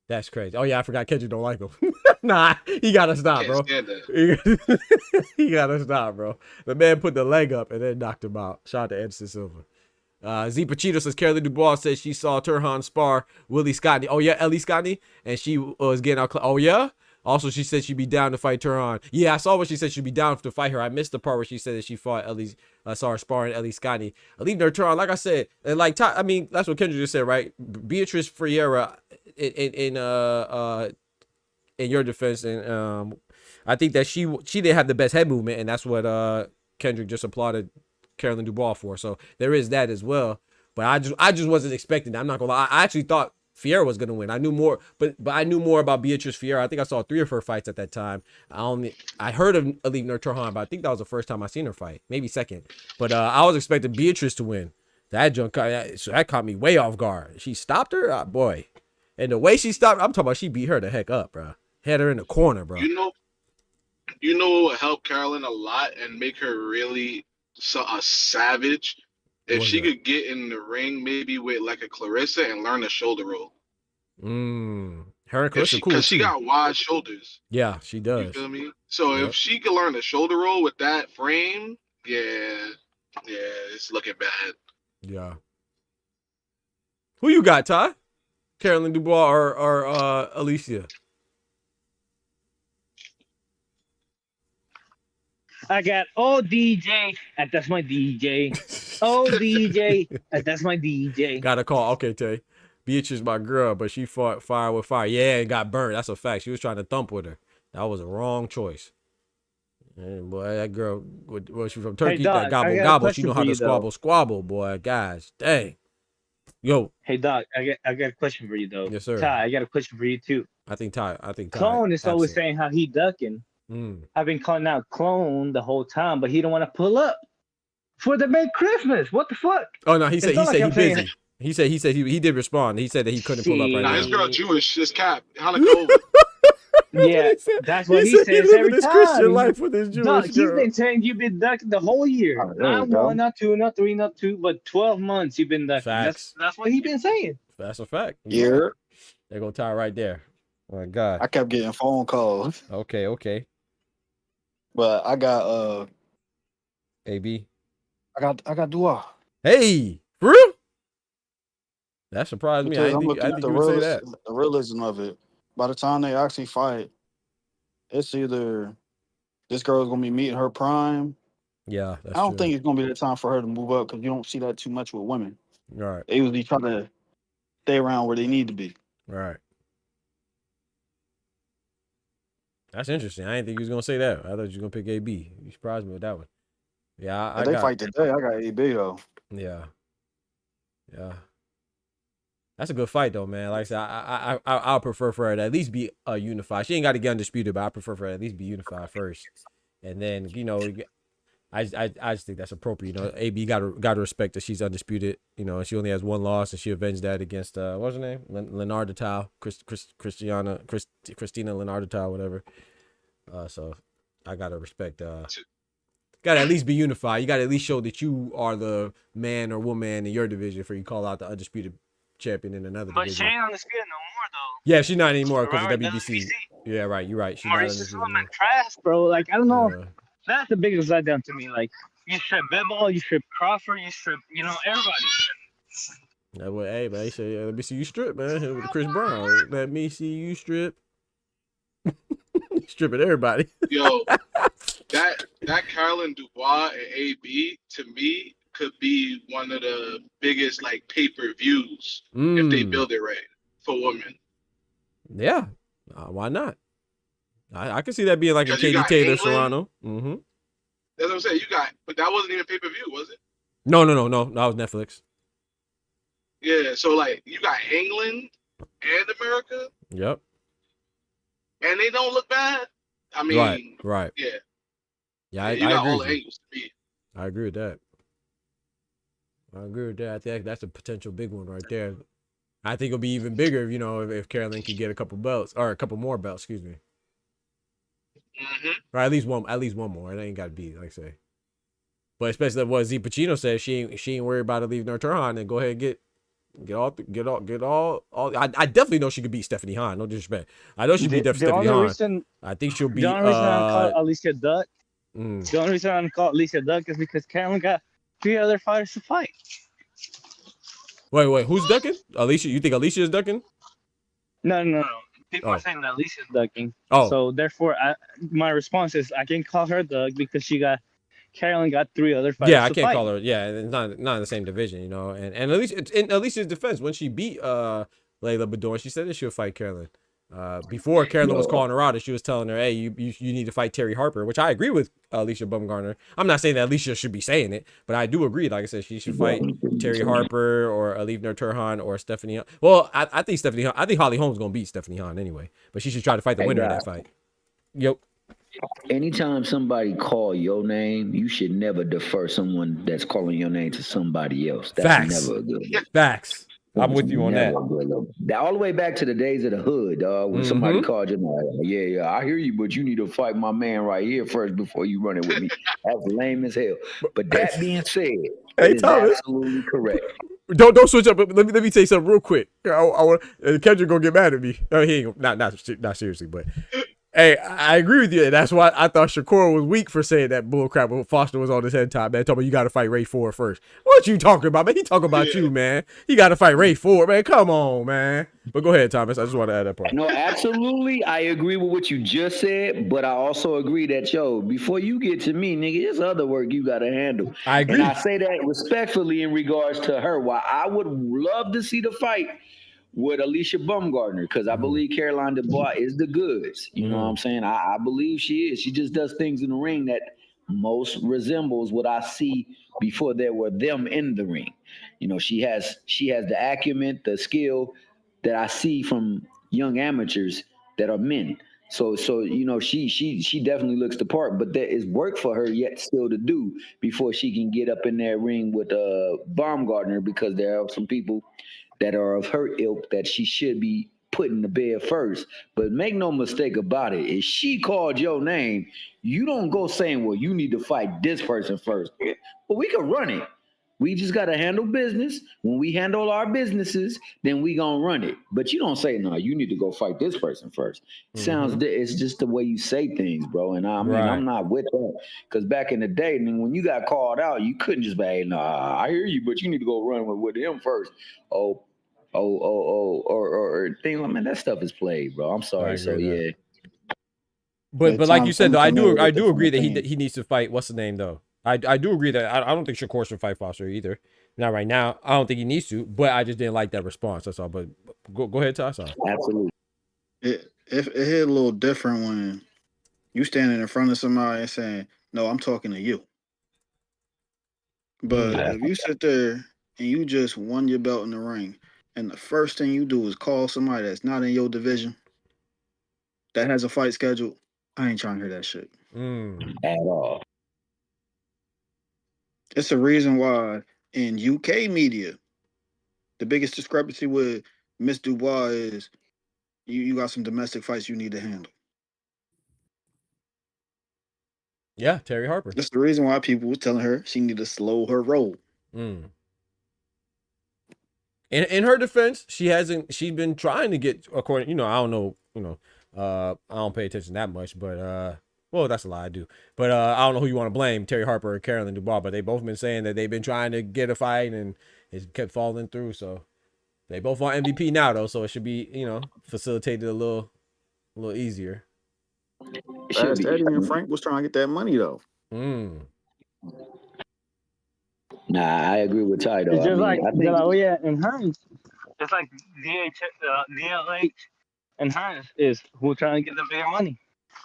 That's crazy. Oh yeah, I forgot Kendrick don't like him. Nah, he gotta stop, bro. He gotta stop, bro. The man put the leg up and then knocked him out. Shout out to Edson Silva. Z Pachito says Caroline Dubois says she saw Turhan spar Willie Scotty. Oh yeah, Ellie Scotty, and she was getting out. Oh yeah. Also, she said she'd be down to fight Turhan. Yeah, I saw what she said. She'd be down to fight her. I missed the part where she said that she fought Ellie. Saw her sparring Ellie Scotty. Alif Nur Turhan, like I said, and like I mean, that's what Kendra just said, right? Beatriz Fierro in your defense, and I think that she didn't have the best head movement, and that's what Kendrick just applauded Caroline Dubois for. So there is that as well. But I just wasn't expecting that. I'm not gonna lie. I actually thought Fierro was gonna win. I knew more, but I knew more about Beatriz Fierro. I think I saw 3 of her fights at that time. I heard of Alif Nur Turhan, but I think that was the first time I seen her fight, maybe second. But I was expecting Beatriz to win. So that caught me way off guard. She stopped her, boy, and the way she stopped, I'm talking about she beat her the heck up, bro. Had her in the corner, bro. You know what would help Caroline a lot and make her really a savage. If she could get in the ring, maybe with like a Clarissa and learn a shoulder roll. Her and Clarissa cool because she got wide shoulders. Yeah, she does. You feel me? So if she could learn a shoulder roll with that frame, yeah, it's looking bad. Yeah. Who you got, Ty? Caroline Dubois or Alicia? I got DJ, and that's my DJ. DJ, and that's my DJ. Got a call. Okay, Tay. Beatrice, my girl, but she fought fire with fire. Yeah, and got burned. That's a fact. She was trying to thump with her. That was a wrong choice. And boy, that girl, well, she's from Turkey. Hey, Doc, that gobble. She know how to squabble, boy. Guys, dang. Yo. Hey, Doc, I got a question for you, though. Yes, sir. Ty, I got a question for you, too. I think Ty. Clone is always saying how he ducking. I've been calling out Clone the whole time, but he don't want to pull up for the big Christmas. What the fuck? Oh no, he said he's busy. He said he did respond. He said that he couldn't pull up right Nah, now. his girl Jewish. This cap. Hanukkah over. Yeah, that's what he said says living every his time. Christian life with his Dog, Jewish he's girl. been saying you've been ducking the whole year. Oh, there Not you go. one, not two, not three, not two, but 12 months you've been ducking. Facts. That's what he's been saying. That's a fact. Yeah. They're gonna tie right there. Oh my God. I kept getting phone calls. Okay. But I got AB. I got Dua. Hey, for real? That surprised me. I Because I'm didn't looking think at you would say that. the realism of it. By the time they actually fight, it's either this girl's gonna be meeting her prime. Yeah, that's I don't true. think it's gonna be the time for her to move up because you don't see that too much with women. All right. They usually try to stay around where they need to be. All right. That's interesting. I didn't think you was gonna say that. I thought you was gonna pick AB. You surprised me with that one. Yeah, I If they got. fight today, I got AB though. Yeah. That's a good fight though, man. Like I said, I'll prefer for her to at least be unified. She ain't got to get undisputed, but I prefer for her to at least be unified first, and then I just think that's appropriate. AB got to respect that she's undisputed. And she only has one loss, and she avenged that against what's her name, Lenarditau, Christina Lenarditau, whatever. So I gotta respect. Got to at least be unified. You got to at least show that you are the man or woman in your division before you call out the undisputed champion in another But division. she ain't undisputed no more, though. Yeah, she's not anymore because of Remember WBC. Yeah, right. You're right. She's not Maurice undisputed Silverman anymore. trash, bro. Like, I don't know. Yeah. That's the biggest letdown to me. Like, you strip Bivol, you strip Crawford, you strip, everybody. Yeah, well, hey, man, let me see you strip, man. Here with Chris Brown. Let me see you strip. Stripping everybody. Yo, that Carolyn Dubois and AB to me could be one of the biggest pay-per-views if they build it right for women. Yeah, why not? I can see that being like a Katie Taylor, England. Serrano. Mm-hmm. That's what I'm saying. But that wasn't even pay-per-view, was it? No. That was Netflix. Yeah, so you got England and America. Yep. And they don't look bad. I mean, right. Yeah. Yeah, I you got agree all with the you. angles to me. I agree with that. I think that's a potential big one right there. I think it'll be even bigger, if Carolyn can get a couple belts or a couple more belts. Excuse me. Mm-hmm. Or at least one more. It ain't got to be, like I say. But especially what Z Pacino said, she ain't worried about it leaving her Turhan and go ahead and get all. I definitely know she could beat Stephanie Hahn. No disrespect. I know she beat Stephanie Hahn. I think she'll beat. The only reason I call Alicia Duck. The only reason I call Alicia Duck is because Carolyn got 3 other fighters to fight. Wait, who's ducking? Alicia? You think Alicia is ducking? No. People are saying that Alicia's ducking. Oh. So therefore, my response is I can call her Duck because Carolyn got 3 other fighters. Yeah, I can't call her. Yeah, it's not in the same division, And at least in Alicia's defense, when she beat Layla Bador, she said that she would fight Carolyn. Before Carolyn was calling her out, and she was telling her, "Hey, you need to fight Terry Harper," which I agree with Alicia Bumgarner. I'm not saying that Alicia should be saying it, but I do agree. Like I said, she should fight Terry Harper or Alif Nur Turhan or Stephanie Hahn. Well, I think I think Holly Holm's gonna beat Stephanie Hahn anyway, but she should try to fight the winner of that fight. Yep. Anytime somebody call your name, you should never defer someone that's calling your name to somebody else. That's Facts. never a good one. Facts. I'm with you on that. All the way back to the days of the hood, dog. When somebody called you, like, yeah, I hear you, but you need to fight my man right here first before you run it with me. That's lame as hell. But that being said, it is absolutely correct. Don't switch up. Let me tell you something real quick. Kendrick gonna get mad at me. No, he ain't. Not seriously, but. Hey, I agree with you. And that's why I thought Shakur was weak for saying that bullcrap when Foster was on his head top, man. Talking about you got to fight Ray Ford first. What you talking about, man? He talking about you, man. He got to fight Ray Ford, man. Come on, man. But go ahead, Thomas. I just want to add that part. No, absolutely. I agree with what you just said, but I also agree that, before you get to me, nigga, there's other work you got to handle. I agree. And I say that respectfully in regards to her. While I would love to see the fight with Alicia Bumgarner, because I believe Caroline Dubois is the goods. You know what I'm saying? I believe she is. She just does things in the ring that most resembles what I see before there were them in the ring. She has the acumen, the skill that I see from young amateurs that are men. So she definitely looks the part, but there is work for her yet still to do before she can get up in that ring with Baumgartner, because there are some people that are of her ilk that she should be putting to bed first. But make no mistake about it, if she called your name, you don't go saying, well, you need to fight this person first. But we can run it. We just got to handle business. When we handle our businesses, then we going to run it. But you don't say, no, you need to go fight this person first. It's just the way you say things, bro. And I mean, I'm not with that. Because back in the day, when you got called out, you couldn't just be, hey, nah, I hear you, but you need to go run with him first. Or things like, man, that stuff is played, bro. I'm sorry. So, yeah. But like you said, though, I do agree that he needs to fight. What's the name, though? I do agree that I don't think Shakur should fight Foster either. Not right now. I don't think he needs to, but I just didn't like that response. That's all. But go ahead, Ty. Absolutely. It hit a little different when you standing in front of somebody and saying, no, I'm talking to you. But if you sit there and you just won your belt in the ring, and the first thing you do is call somebody that's not in your division, that has a fight scheduled, I ain't trying to hear that shit. At all. It's a reason why in UK media, the biggest discrepancy with Miss Dubois is you got some domestic fights you need to handle. Yeah, Terry Harper. That's the reason why people were telling her she need to slow her roll. In her defense, she's been trying to get, according, I don't know, I don't pay attention that much, but well, that's a lie, I do. But I don't know who you want to blame, Terry Harper or Carolyn Dubois, but they both been saying that they've been trying to get a fight and it kept falling through. So they both want MVP now, though, so it should be, facilitated a little easier. Fast Eddie and Frank was trying to get that money, though. Nah, I agree with Ty, though. It's just and Hearns. It's like DLH and Hearns is who trying to get the bigger money.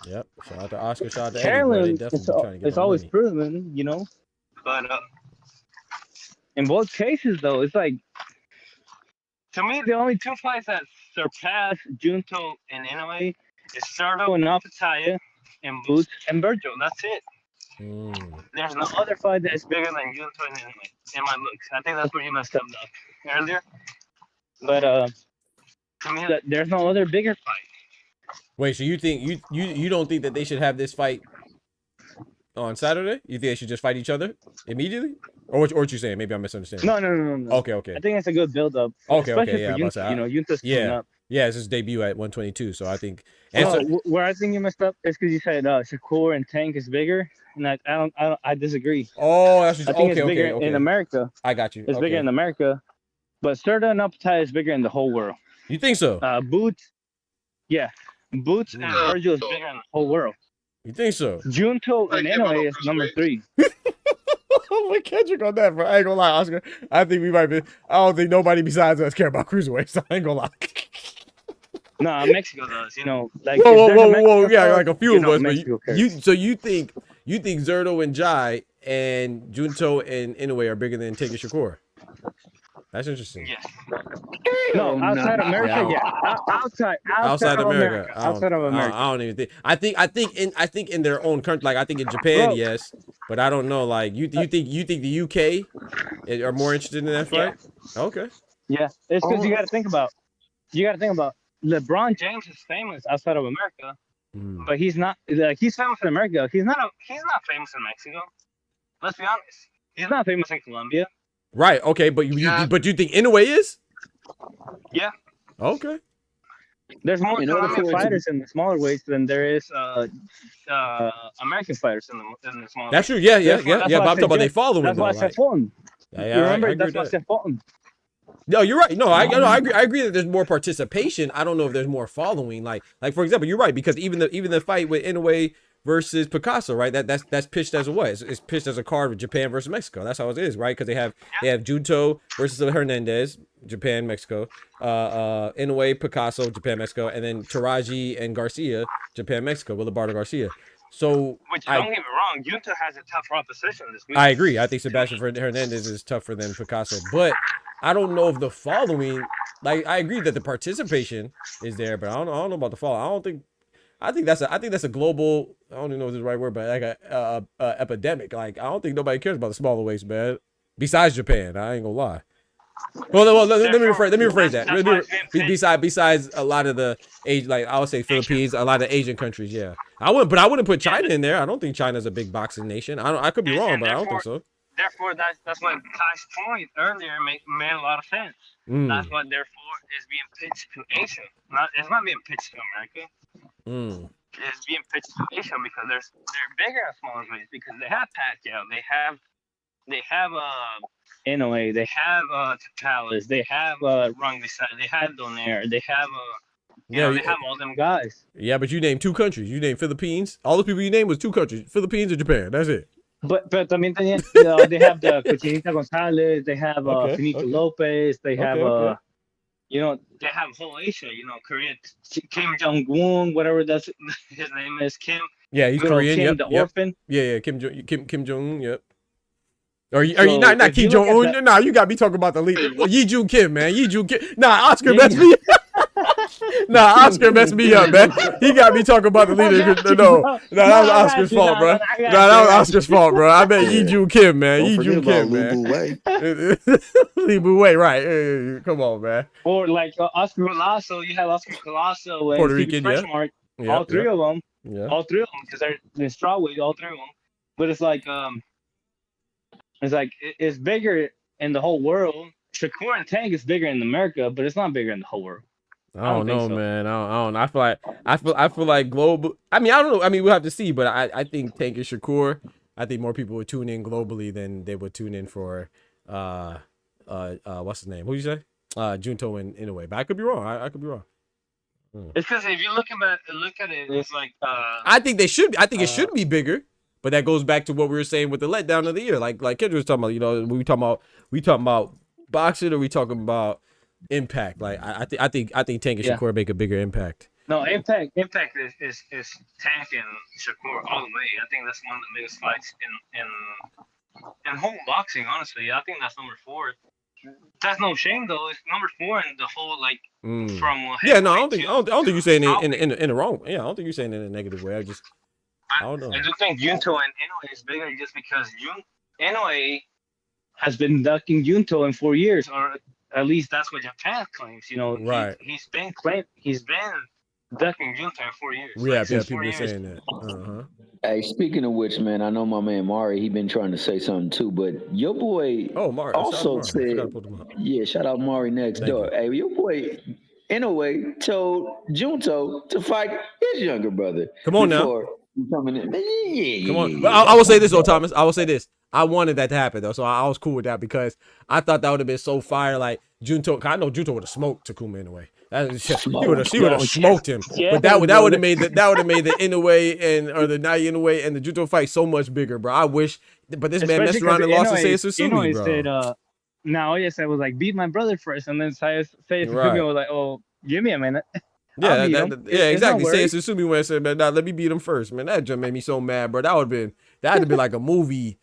Yep. Shout out to Oscar. Shout out to Carolyn, Eddie. They definitely trying to get it's always money. proven, But in both cases, though, it's like, to me, the only two fights that surpass Junto and Inoue is Serdo and Alpataya and Boots and Berjo. That's it. There's no other fight that is bigger than Junto and Inoue in my looks. I think that's where you messed up earlier. But to me, there's no other bigger fight. Wait, so you think you don't think that they should have this fight on Saturday? You think they should just fight each other immediately? Or what you saying? Maybe I'm misunderstanding. No. Okay. I think it's a good build up. Okay. Yeah. Junto's coming up. Yeah, it's his debut at 122, so I think. Where I think you messed up is because you said Shakur and Tank is bigger, and I disagree. Oh, that's just, I think it's bigger in America. I got you. It's bigger in America, but Serda and Alpataya is bigger in the whole world. You think so? Boots and Virgil is bigger in the whole world. You think so? Junto and Inoue is number 3. I'm with Kendrick on that, bro. I ain't gonna lie, Oscar. I think we might be. I don't think nobody besides us care about cruiserweights. So I ain't gonna lie. No, Mexico does. Like whoa, yeah, like a few of us. But you think Zerto and Jai and Junto and Inoue are bigger than Taker Shakur? That's interesting. Yes. No, outside America, yeah. Outside of America. Outside of America. I don't even think. I think in their own country, like I think in Japan, yes, but I don't know. Like you think the UK are more interested in that fight? Yeah. Okay. Yeah, it's because you got to think about. LeBron James is famous outside of America, but he's not. Like he's famous in America. He's not famous in Mexico. Let's be honest. He's not famous in Colombia. Right. Okay. But you think Inoue is? Yeah. Okay. There's more Colombian fighters in the smaller weights than there is American fighters in the smaller. That's true. Yeah. But I'm talking about they following. That's why I said Fulton. Yeah. You remember? That's why I said Fulton. No, you're right. No, I agree that there's more participation. I don't know if there's more following. Like for example, you're right, because even the fight with Inoue versus Picasso, right? That's pitched as a what? It's pitched as a card with Japan versus Mexico. That's how it is, right? Because they have Junto versus Hernandez, Japan, Mexico. Inoue, Picasso, Japan, Mexico, and then Taraji and Garcia, Japan, Mexico, with Eduardo Garcia. So, which don't get me wrong, Junto has a tough proposition this week. I agree. I think Sebastian Hernandez is tougher than Picasso, but I don't know if the following. Like, I agree that the participation is there, but I don't know about the following. I think that's a global. I don't even know if this is the right word, but like a epidemic. Like I don't think nobody cares about the smaller weights, man. Besides Japan, I ain't gonna lie. Well, let me rephrase that. Besides a lot of the like I would say Philippines, a lot of Asian countries, yeah. I wouldn't put China in there. I don't think China's a big boxing nation. I could be wrong, but I don't think so. Therefore, that's what Kai's point earlier made a lot of sense. That's what therefore is being pitched to Asia. It's not being pitched to America. It's being pitched to Asia because they're bigger in smaller weights because they have Pacquiao, they have Inoue, they have Talis, they have Rungvisai, they have Donaire, they have they have all them guys. Yeah, but you named 2 countries. You named Philippines. All the people you named was 2 countries: Philippines and Japan. That's it. But I mean, they have the Cochinita Gonzalez, they have Finito Lopez, they have you know, they have whole Asia, you know, Korea, Kim Jong-un, whatever his name is, Kim. Yeah, he's Korean. Kim, the orphan. Yeah, Kim Jong-un. Yep. Are you not Kim Jong-un? Nah, you got me talking about the leader. Yi Jun Kim, man. Yi Jun Kim. Nah, Oscar messed me up. Oscar messed me up, man. He got me talking about the leader. No, that was Oscar's fault, bro. No, that was Oscar's fault, bro. I bet Yi Jun Kim, man. Yi Jun Kim, man. Lee Bouwei, right. Come on, man. Or like Oscar Colasso. You have Oscar Colasso and Puerto Rican, all three of them. Yeah. All 3 of them, because they're in strawweight, all 3 of them. But it's like, it's bigger in the whole world. Shakur and Tank is bigger in America, but it's not bigger in the whole world. I don't know, man. I don't know. I feel like global. I mean, I don't know. I mean, we'll have to see. But I think Tank and Shakur. I think more people would tune in globally than they would tune in for what's his name? Who you say? Junto and Inoue. But I could be wrong. I could be wrong. It's because if you look at it, it's like I think they should. I think it should be bigger. But that goes back to what we were saying with the letdown of the year. Like Kendra was talking about. You know, we talking about boxing, or we talking about impact. Like I think Tank and Shakur make a bigger impact. No, impact is Tank and Shakur all the way. I think that's one of the biggest fights in whole boxing. Honestly, I think that's number 4. That's no shame though. It's number 4 in the whole like from. Yeah, no, I don't think you're saying it in the wrong. Yeah, I don't think you're saying it in a negative way. I don't know. I do think Junto and Inoue is bigger just because Inoue has been ducking Junto in 4 years, or at least that's what Japan claims. You know, right? He's been ducking Junto in 4 years. Yeah, people are saying that. Hey, speaking of which, man, I know my man Mari, he been trying to say something too, but your boy Mari also said, yeah, shout out Mari next door. Hey, your boy Inoue told Junto to fight his younger brother. Come on now. Coming in. Come on. But I will say this, though, Thomas. I will say this. I wanted that to happen, though, so I was cool with that because I thought that would have been so fire. Like Junto, I know Junto would have smoked Takuma Inoue. She would have smoked him. Yeah, but that would have made the Inoue or the Nai Inoue and the Junto fight so much bigger, bro. I wish, but this man messed around and lost to Seiya Susumi, bro. Said, Naoya said was like, beat my brother first, and then Seiya Susumi was like, oh, give me a minute. Yeah, exactly. Seiya Susumi went and said, man, let me beat him first, man. That just made me so mad, bro. That'd have been like a movie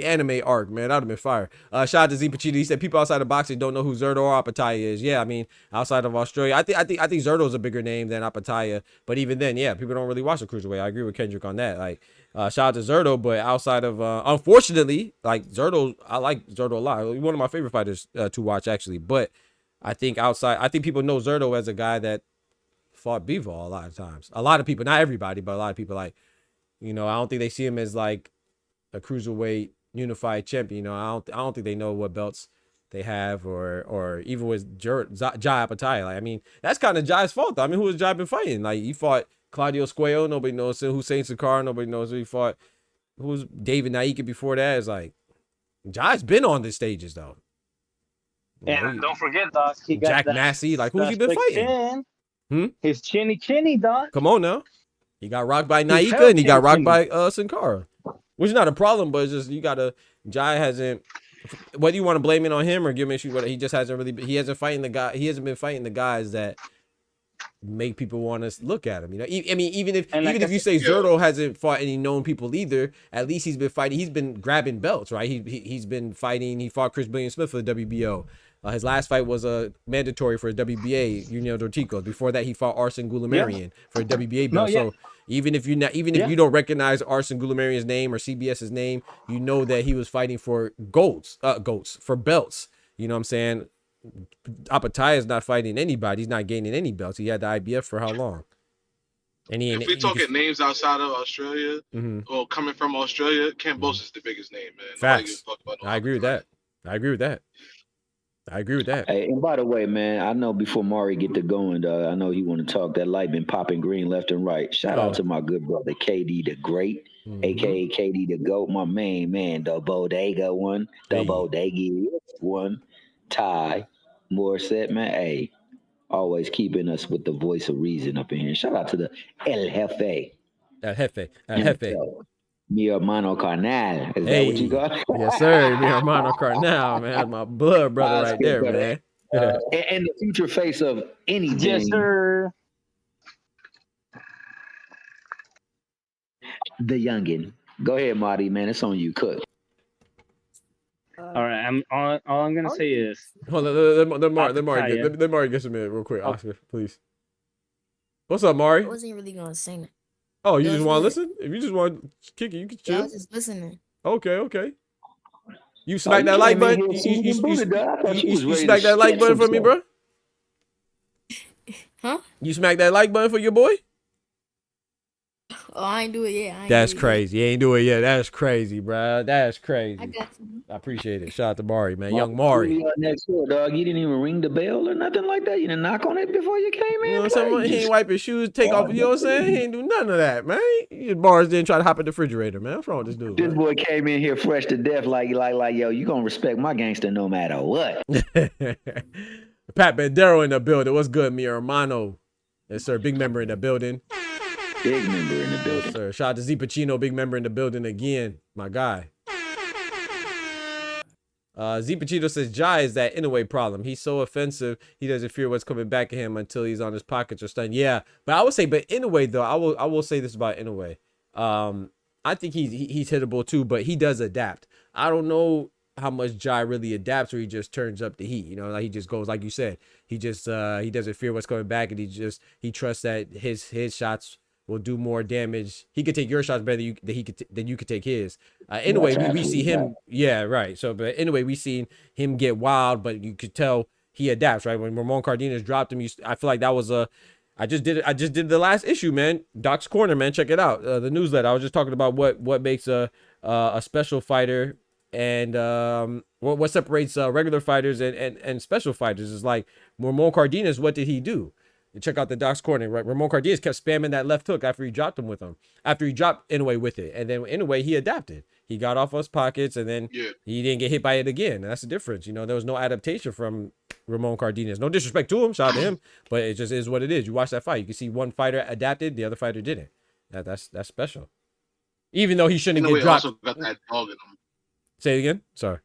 anime arc, man. That would have been fire. Shout out to Z Pachita. He said people outside of boxing don't know who Zerto or Apataya is. Yeah, I mean, outside of Australia, I think Zerto's a bigger name than Apataya. But even then, yeah, people don't really watch the cruiserweight. I agree with Kendrick on that. Like, shout out to Zerto, but outside of unfortunately, like Zerto, I like Zerto a lot. One of my favorite fighters to watch, actually. But I think people know Zerto as a guy that fought Bivol a lot of times. A lot of people, not everybody, but a lot of people, like, you know, I don't think they see him as like a cruiserweight unified champion. You know, I don't think they know what belts they have, or even with Jai Apataya. Like, I mean, that's kind of Jai's fault, though. I mean, who has Jai been fighting? Like, he fought Claudio Squeo, nobody knows him. Hussein Sakar, nobody knows who he fought. Who's David Naika before that? It's like Jai's been on the stages, though. And don't forget, Doc, he got Jack Massey. Like, who's he been fighting? His chinny, Doc. Come on now. He got rocked by Naika and he got rocked by Sin Cara. Which is not a problem, but it's just Jai hasn't, whether you want to blame it on him or give him issue, he just hasn't really, he hasn't been fighting the guys that make people want to look at him. You know, I mean, even if you say Zerto hasn't fought any known people either, at least he's been fighting. He's been grabbing belts, right? He's been fighting. He fought Chris Billion Smith for the WBO. His last fight was mandatory for WBA, Junior Dorticos. Before that, he fought Arsen Goulamirian for a WBA belt. So even if if you don't recognize Arsen Goulamirian's name or CBS's name, you know that he was fighting for for belts. You know what I'm saying? Apataya is not fighting anybody. He's not gaining any belts. He had the IBF for how long? And if we're talking names outside of Australia, or coming from Australia, Kambosos is the biggest name, man. Facts. I agree with that. I agree with that. Hey, and by the way, man, I know before Mari get to going, I know he want to talk. That light been popping green left and right. Shout out to my good brother KD the Great, aka KD the Goat, my main man, the Bodega one, the Bodega one, Ty Morissette, man. Hey, always keeping us with the voice of reason up in here. Shout out to the El Jefe. El Jefe. Mi hermano carnal. Is that what you got? Yes, sir. Mi hermano carnal, man. That's my blood brother right there, man. And the future face of anything. Yes, sir. The youngin. Go ahead, Marty, man. It's on you. Cook. All right. All I'm gonna say is. Hold on. Let Mari get some in real quick. Oscar, please. What's up, Mari? I wasn't really gonna sing it. Oh, you just want to listen? If you just want to kick it, you can chill. Yeah, I was just listening. Okay. You smack that like button? You smack that like button for me, bro? Huh? You smack that like button for your boy? Oh, I ain't do it yet. That's crazy. You ain't do it yet. That's crazy, bro. That's crazy. I got you. I appreciate it. Shout out to Mari, man. Young Mari. Next door, dog. You didn't even ring the bell or nothing like that. You didn't knock on it before you came in. You know what I'm saying? He ain't wipe his shoes, take off. You know what I'm saying? He ain't do none of that, man. His bars didn't try to hop in the refrigerator, man. What's wrong with this dude? This boy came in here fresh to death, like, yo, you gonna respect my gangster no matter what. Pat Bandero in the building. What's good, mi hermano? Yes, sir. Big member in the building. Big member in the building. Yes, sir. Shout out to Z Pacino, big member in the building again. My guy. Z Pacino says Jai is that Inoue problem. He's so offensive, he doesn't fear what's coming back at him until he's on his pockets or stunned. Yeah, but I would say, Inoue though, I will say this about Inoue. I think he's hittable too, but he does adapt. I don't know how much Jai really adapts, or he just turns up the heat. You know, like he just goes, like you said, he doesn't fear what's coming back, and he trusts that his shots will do more damage. He could take your shots better than you could take his. Anyway, we see him. Yeah, right. So, but anyway, we seen him get wild, but you could tell he adapts. Right when Ramon Cardenas dropped him, I feel like that was I just did the last issue, man. Doc's Corner, man. Check it out. The newsletter. I was just talking about what makes a special fighter and what separates regular fighters and special fighters. Is like Ramon Cardenas. What did he do? You check out the Doc's Corner. Right? Ramon Cardenas kept spamming that left hook after he dropped him with him. After he dropped Inoue with it, and then Inoue he adapted. He got off his pockets, and then he didn't get hit by it again. And that's the difference. You know, there was no adaptation from Ramon Cardenas. No disrespect to him, shout out to him, but it just is what it is. You watch that fight, you can see one fighter adapted, the other fighter didn't. That's special. Even though he shouldn't get dropped. Also got that dog in him. Say it again. Sorry.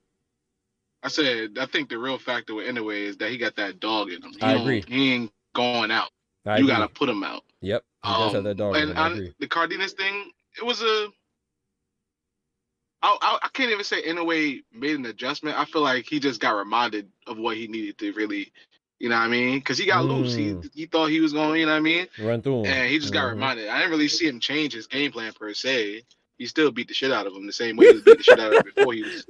I said I think the real factor with Inoue is that he got that dog in him. I agree. He ain't going out. I you agree. gotta put him out. Yep. He does have that dog. And the Cardenas thing, it was I can't even say Inoue made an adjustment. I feel like he just got reminded of what he needed to really, you know what I mean? Because he got loose. He thought he was going, you know what I mean? Run through him. And he just got reminded. I didn't really see him change his game plan per se. He still beat the shit out of him the same way he beat the shit out of him before he was.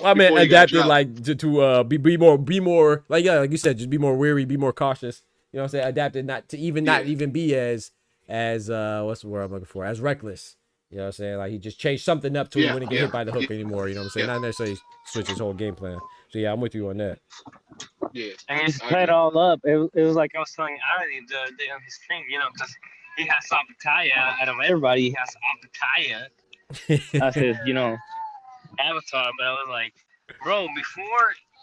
I mean adapted like to be more like you said, just be more wary, be more cautious. You know what I'm saying? Adapted not even be as what's the word I'm looking for? As reckless. You know what I'm saying? Like he just changed something up to he wouldn't get hit by the hook anymore. You know what I'm saying? Not necessarily switch his whole game plan. So yeah, I'm with you on that. Yeah. And he just played all up. It was like I was telling Ari the other day on his stream, you know, because he has Apataya out of everybody. He has Apataya. I said, you know, Avatar, but I was like, bro,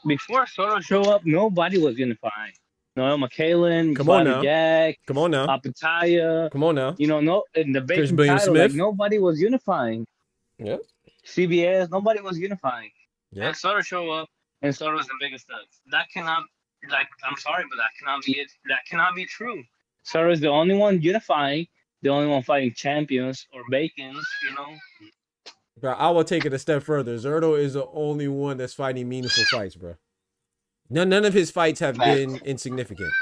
before Soto show up, nobody was unifying. Noel McKalen, Jack, come on now, Apataya, come on now. You know, no, in the base title, like nobody was unifying. Yep. CBS, nobody was unifying. Yeah. And Soto show up, and Soto's the biggest stuff. That cannot, like, I'm sorry, but that cannot be it. That cannot be true. Soto is the only one unifying, the only one fighting champions or Bacons, you know. Bro, I will take it a step further. Zerto is the only one that's fighting meaningful fights, bro. None of his fights have been insignificant.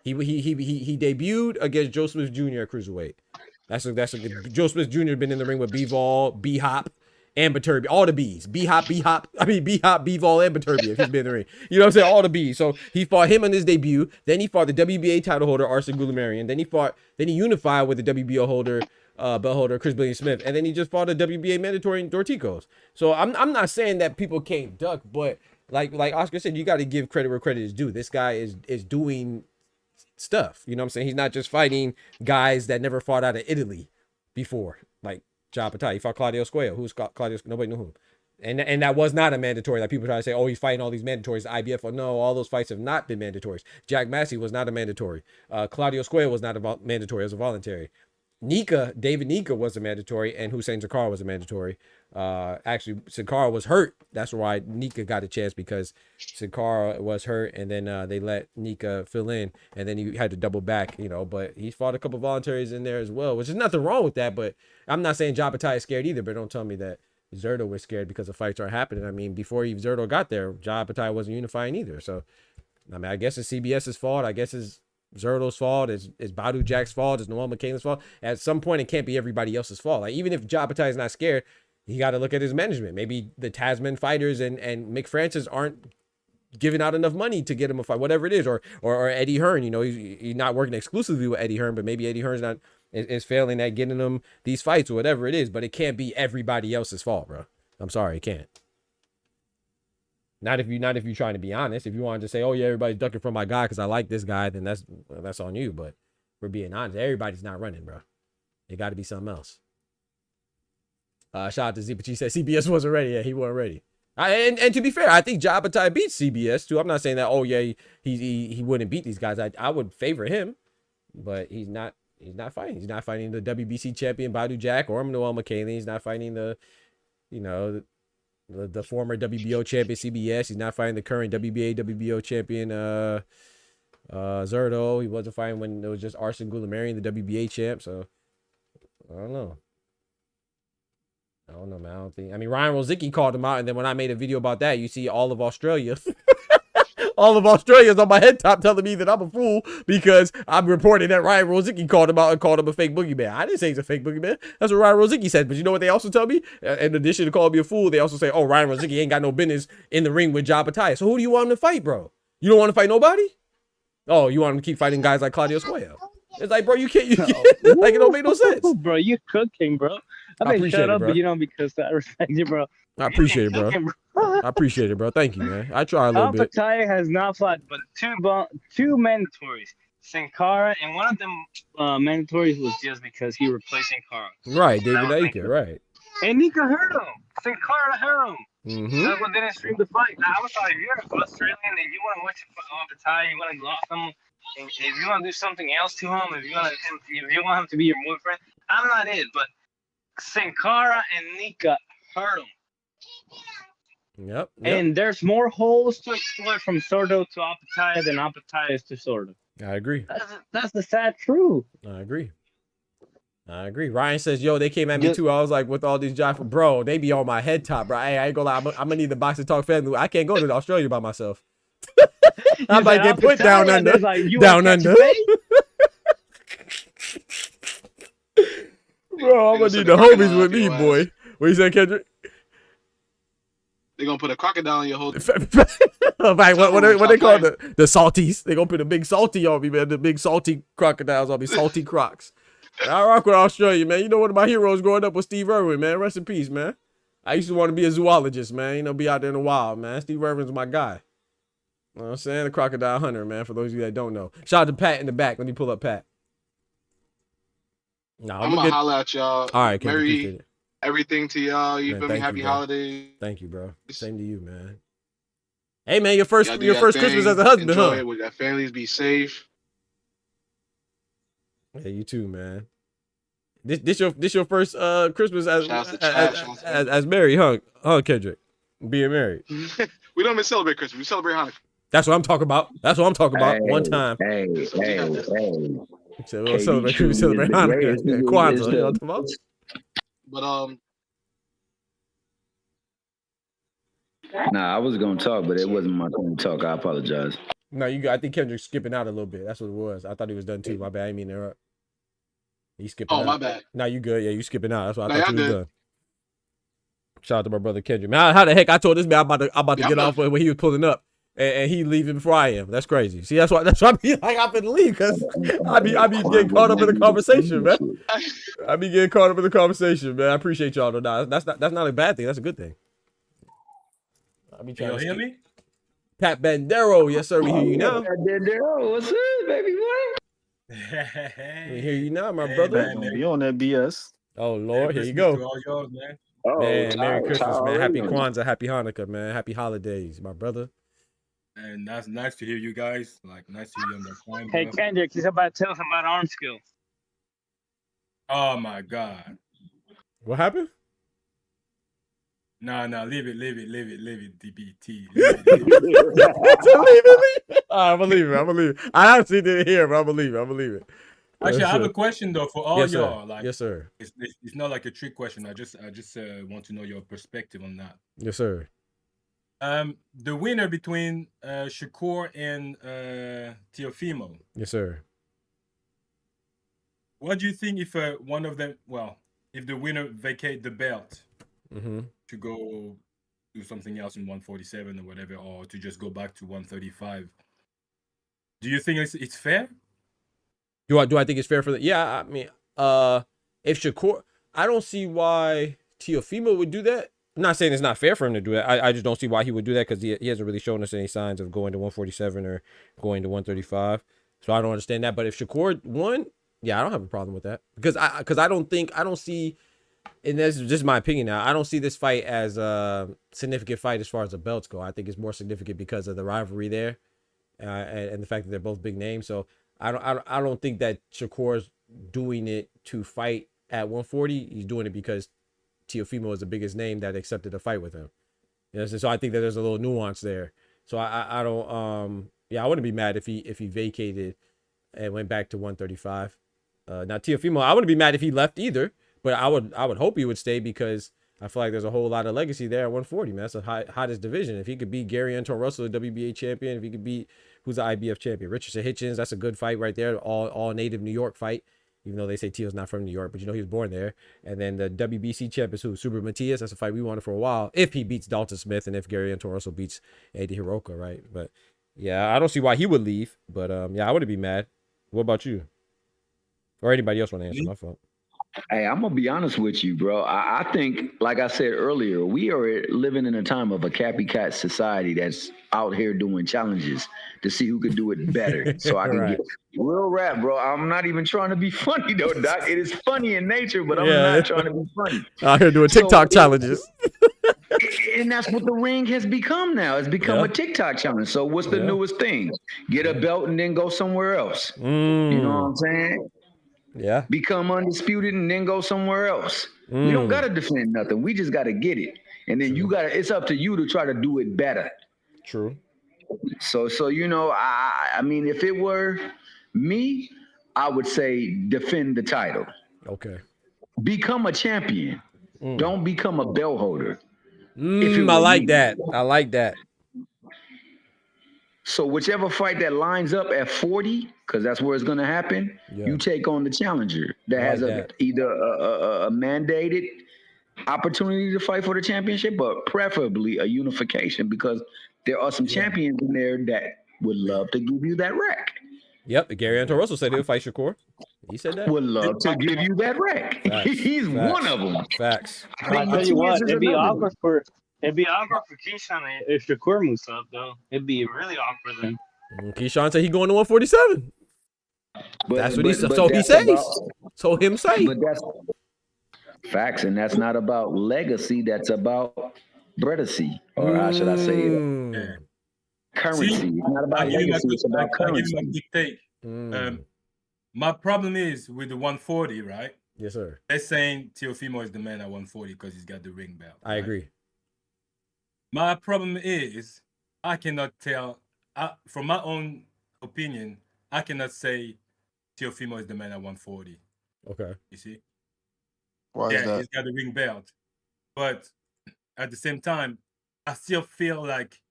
He debuted against Joe Smith Jr. at cruiserweight. Joe Smith Jr. been in the ring with B-Vol, B-Hop, and Baturbia. All the B's. B-Hop, B-Hop, B-Vol, and Baturbia if he's been in the ring. You know what I'm saying? All the B's. So he fought him on his debut. Then he fought the WBA title holder, Arsene Goulamirian. Then he unified with the WBO holder, belt holder, Chris Billion Smith. And then he just fought a WBA mandatory in Dorticos. So I'm not saying that people can't duck, but like Oscar said, you got to give credit where credit is due. This guy is doing stuff. You know what I'm saying? He's not just fighting guys that never fought out of Italy before, like John Patai. He fought Claudio Squeo. Who's Claudio? Nobody knew who. And that was not a mandatory. Like people try to say, oh, he's fighting all these mandatories. IBF. Oh, no, all those fights have not been mandatories. Jack Massey was not a mandatory. Claudio Squeo was not a mandatory. It was a voluntary. David Nika was a mandatory, and Hussein Zakar was a mandatory. Actually, Zakar was hurt. That's why Nika got a chance, because Zakar was hurt, and then they let Nika fill in, and then he had to double back, you know. But he fought a couple voluntaries in there as well, which is nothing wrong with that. But I'm not saying Jabatai is scared either. But don't tell me that Zerto was scared because the fights aren't happening. I mean, before Zerto got there, Jabatai wasn't unifying either. So, I mean, I guess it's CBS's fault. I guess it's Zerto's fault, it's Badu Jack's fault, it's Noel McCain's fault. At some point, it can't be everybody else's fault. Like, even if Jabatai is not scared, he got to look at his management. Maybe the Tasman fighters and Mick Francis aren't giving out enough money to get him a fight, whatever it is, or Eddie Hearn. You know, he's not working exclusively with Eddie Hearn, but maybe Eddie Hearn's is failing at getting him these fights or whatever it is. But it can't be everybody else's fault, bro. I'm sorry, it can't. Not if you're trying to be honest. If you wanted to say, oh yeah, everybody's ducking from my guy because I like this guy, then that's on you. But we're being honest. Everybody's not running, bro. It got to be something else. Shout out to Z, but she said CBS wasn't ready. Yeah, he wasn't ready. And to be fair, I think Jabatai beats CBS too. I'm not saying that, oh yeah, he wouldn't beat these guys. I would favor him, but he's not fighting. He's not fighting the WBC champion Badu Jack or Noel McCain. He's not fighting the former WBO champion CBS. He's not fighting the current WBO champion Zerto. He wasn't fighting when it was just Arsene Goulamirian, the WBA champ. So I don't know, man. I mean, Ryan Rozicki called him out, and then when I made a video about that, you see all of Australia. All of Australia's on my head top telling me that I'm a fool because I'm reporting that Ryan Rozicki called him out and called him a fake boogeyman. I didn't say he's a fake boogeyman. That's what Ryan Rozicki said. But you know what they also tell me? In addition to calling me a fool, they also say, oh, Ryan Rozicki ain't got no business in the ring with Jabatai. So who do you want him to fight, bro? You don't want to fight nobody? Oh, you want him to keep fighting guys like Claudio Squeo? It's like, bro, you can't like, it don't make no sense. Bro, you cooking, bro. I mean, shut up, but because I respect you, bro. I appreciate it, bro. I appreciate it, bro. Thank you, man. I try a little bit. Pattaya has not fought but two mandatories, Sankara, and one of them mandatories was just because he replaced Sankara. Right, David Aika, right. And Nika hurt him. Sankara hurt him. Mm-hmm. That's what didn't stream the fight. Now, I was like, if you're Australian and you want to watch Pattaya, you want to gloss him, and if you want to do something else to him, if you want him to be your boyfriend, I'm not it, but Sankara and Nika hurt him. Yep. And there's more holes to explore from Sordo to Apataya than Apataya is to Sordo. I agree. That's the sad truth. I agree. Ryan says, yo, they came at me too. I was like, with all these jobs, bro, they be on my head top, bro. Hey, I ain't gonna lie. I'm gonna need the Boxing Talk family. I can't go to Australia by myself. I might get put down under. Like, down under. Bro, I'm gonna need the homies with me, boy. What you say, Kendrick? They're gonna put a crocodile in your whole. Right, what they call the salties? They gonna put a big salty on me, man. The big salty crocodiles on me, salty crocs. I rock with Australia, man. You know, one of my heroes growing up was Steve Irwin, man. Rest in peace, man. I used to want to be a zoologist, man. Be out there in the wild, man. Steve Irwin's my guy. You know what I'm saying? The crocodile hunter, man. For those of you that don't know. Shout out to Pat in the back. Let me pull up Pat. I'm gonna holler at y'all. All right, Merry everything to y'all. You feel me? Happy holidays. Thank you, bro. Same to you, man. Hey, man, your first Christmas as a husband, enjoy it with your families. Be safe. Yeah, you too, man. This your first Christmas as married, huh, Kendrick? Being married. We don't even celebrate Christmas. We celebrate Hanukkah. That's what I'm talking about. One time. Hey. So we'll celebrate Hanukkah and Kwanzaa. You know what I'm talking about? But Nah, I was gonna talk, but it wasn't my turn to talk. I apologize. No, you got. I think Kendrick's skipping out a little bit. That's what it was. I thought he was done too. My bad. I didn't mean to interrupt. He's skipping out. Oh, my bad. No, you good. Yeah, you skipping out. That's why I No, thought y'all you was good. done. Shout out to my brother Kendrick. Man, how the heck I told this man I'm about to get off when he was pulling up, and he leaving before I am. That's crazy. See, that's why I be like I'm finna leave because I be getting caught up in the conversation, man. I be getting caught up in the conversation, man. I appreciate y'all though. Nah, that's not a bad thing. That's a good thing. I be trying to hear me? Pat Bandero, yes sir. We hear you now. Pat Bandero, what's up, baby boy? We hear you now, my brother. Don't be on that BS. Oh Lord, here you Christmas go. to all y'all, man. Oh, Man, Merry Christmas, man. already Happy on it. Kwanzaa, Happy Hanukkah, man. Happy holidays, my brother. And that's nice to hear you guys. Like, nice to hear you on the time. Hey, bro. Kendrick, he's about to tell us about arm skill. Oh my God. What happened? No, leave it, DBT. I believe it. I actually didn't hear, but I believe it. Actually, I have a question though for all Yes, sir. y'all. Like, Yes, sir. It's not like a trick question. I just want to know your perspective on that. Yes, sir. The winner between Shakur and Teofimo. Yes, sir. What do you think if one of them, if the winner vacate the belt to go do something else in 147 or whatever, or to just go back to 135? Do you think it's fair? Do I think it's fair for that? Yeah, I mean, if Shakur, I don't see why Teofimo would do that. I'm not saying it's not fair for him to do that. I just don't see why he would do that because he hasn't really shown us any signs of going to 147 or going to 135. So I don't understand that. But if Shakur won, yeah, I don't have a problem with that because I don't see, and that's just my opinion now. I don't see this fight as a significant fight as far as the belts go. I think it's more significant because of the rivalry there, and the fact that they're both big names. So I don't think that Shakur's doing it to fight at 140. He's doing it because Teofimo is the biggest name that accepted a fight with him. You know, so I think that there's a little nuance there. So I don't I wouldn't be mad if he vacated and went back to 135. Now Teofimo, I wouldn't be mad if he left either, but I would hope he would stay because I feel like there's a whole lot of legacy there at 140, man. That's the hottest division. If he could beat Gary Anton Russell, the WBA champion, if he could beat who's the IBF champion, Richardson Hitchens, that's a good fight right there. All native New York fight. Even though they say Teo's not from New York, but you know he was born there. And then the WBC champ is who? Super Matias. That's a fight we wanted for a while. If he beats Dalton Smith and if Gary Anton Russell beats Eddie Hiroka, right? But yeah, I don't see why he would leave. But yeah, I wouldn't be mad. What about you? Or anybody else want to answer? My fault. Hey, I'm gonna be honest with you, bro. I think, like I said earlier, we are living in a time of a copycat society that's out here doing challenges to see who could do it better. So I can get real rap, bro. I'm not even trying to be funny though, Doc. It is funny in nature, but I'm not trying to be funny. Out here doing TikTok challenges. And that's what the ring has become now. It's become a TikTok challenge. So what's the newest thing? Get a belt and then go somewhere else. You know what I'm saying? Yeah. Become undisputed and then go somewhere else. We don't gotta defend nothing. We just gotta get it. And then it's up to you to try to do it better. True. So you know, I mean, if it were me, I would say defend the title. Okay. Become a champion. Don't become a belt holder. I like that. I like that. So whichever fight that lines up at 40, because that's where it's going to happen, you take on the challenger that has either a mandated opportunity to fight for the championship, but preferably a unification, because there are some champions in there that would love to give you that rack. Yep, Gary Anton Russell said he'll fight Shakur. He said that. Would love to give you that rack. He's one of them. Facts. I tell you what, it'd be awkward for Keyshawn if Shakur moves up, though. It'd be really awkward then. Keyshawn said he going to 147. That's what he said. So he says. So him say. But that's facts, and that's not about legacy. That's about bredacy, or how should I say it? Currency. It's not about legacy. It's about currency. My problem is with the 140, right? Yes, sir. They're saying Teofimo is the man at 140 because he's got the ring belt. I agree. My problem is I cannot tell, from my own opinion, I cannot say Teofimo is the man at 140. Okay. You see? Why is that? He's got the ring belt. But at the same time, I still feel like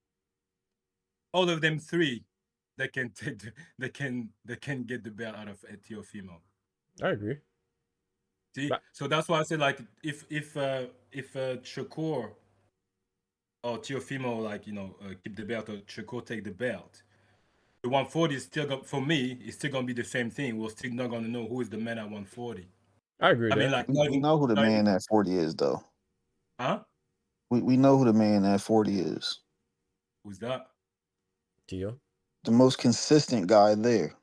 all of them three, they can get the belt out of Teofimo. I agree. See, so that's why I say like if Shakur or Teofimo like keep the belt or Shakur take the belt, the 140 is still going for me. It's still gonna be the same thing. We're still not gonna know who is the man at 140. I agree. I mean, like we know who the man at 40 is, though. Huh? We know who the man at 40 is. Who's that? Tio. The most consistent guy there,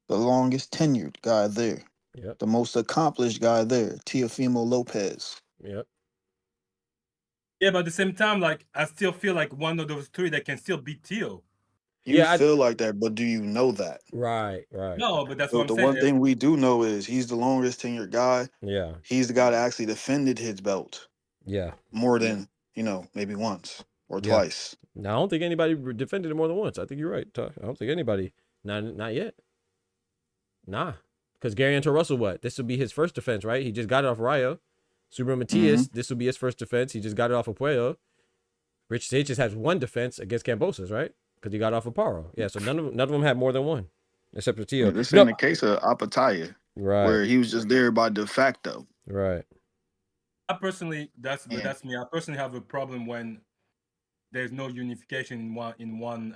the longest tenured guy there. Yep. The most accomplished guy there, Teofimo Lopez. Yep. Yeah, but at the same time, like I still feel like one of those three that can still beat Tio. You feel like that, but do you know that? Right. No, but that's So what I'm the saying. one thing we do know is he's the longest tenured guy. Yeah. He's the guy that actually defended his belt. Yeah. More than, maybe once or twice. No, I don't think anybody defended it more than once. I think you're right. I don't think anybody. Not yet. Nah. Because Gary Antor Russell, what? This will be his first defense, right? He just got it off Rayo. Subriel Matias, this will be his first defense. He just got it off of Puello. Rich Sanchez has one defense against Cambosos, right? Because he got off of Paro. Yeah, so none of them had more than one, except for Tio. This in the case of Apataya, right? Where he was just there by de facto, right? I personally, that's me. I personally have a problem when there's no unification in one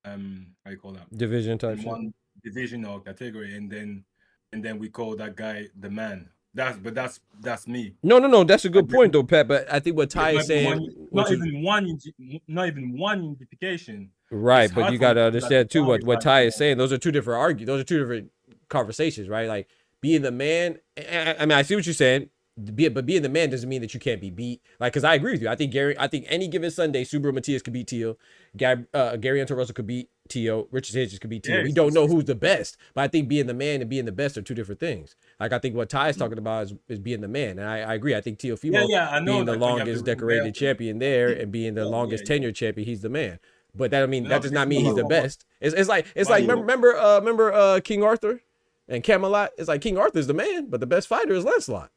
how you call that division type in shit. one division or category, and then we call that guy the man. That's me. No, that's a good point though, Pat. But I think what Ty is saying, not even one unification. Right, but you got to understand too what Ty is saying. Those are two different Those are two different conversations, right? Like being the man. I mean, I see what you're saying. But being the man doesn't mean that you can't be beat. Like, because I agree with you. I think any given Sunday, Subriel Matias could beat Tio. Gary Antor Russell could beat Tio. Richard Sanchez could beat Tio. We don't know who's the best. But I think being the man and being the best are two different things. Like, I think what Ty is talking about is being the man. And I agree. I think Teofimo being the longest decorated champion there and being the longest tenured champion, he's the man. But that does not mean he's the best. It's like remember King Arthur and Camelot? It's like King Arthur's the man, but the best fighter is Lancelot.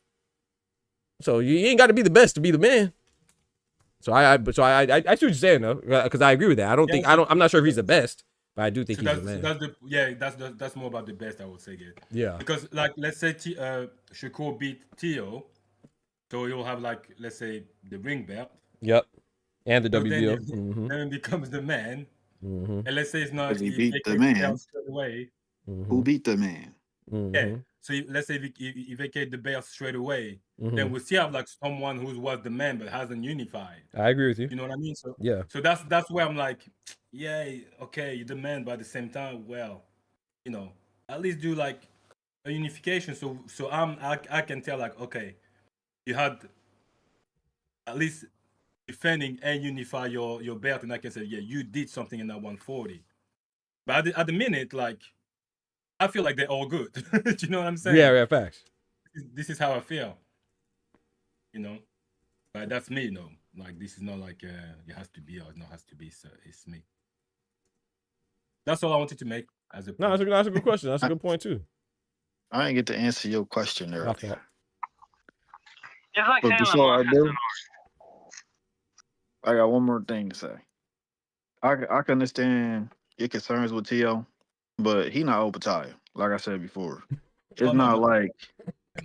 So you ain't got to be the best to be the man. So I see what you're saying though, because I agree with that. I'm not sure if he's the best, but I do think he's the man. That's more about the best, I would say. Yeah. Because like let's say Shakur beat Tio, so he'll have like let's say the ring belt. Yep. And the so WBO. Then it becomes the man. And let's say it's not he beat the man. Straight away. Who beat the man? Yeah. So let's say if you vacate the belt straight away, then we still have like someone who was the man but hasn't unified. I agree with you. You know what I mean? So yeah. So that's where I'm like, yeah, okay, you're the man, but at the same time, well, at least do like a unification. So I can tell like, okay, you had at least defending and unify your belt, and I can say, yeah, you did something in that 140. But at the minute, like, I feel like they're all good. Do you know what I'm saying? Yeah, facts. This is how I feel. But that's me, Like, this is not like it has to be or it not has to be. So it's me. That's all I wanted to make as a point. No, that's a good question. That's a good point too. I didn't get to answer your question earlier. Like but before I do, I got one more thing to say. I can understand your concerns with Tio, but he not Opataya, like I said before. It's not like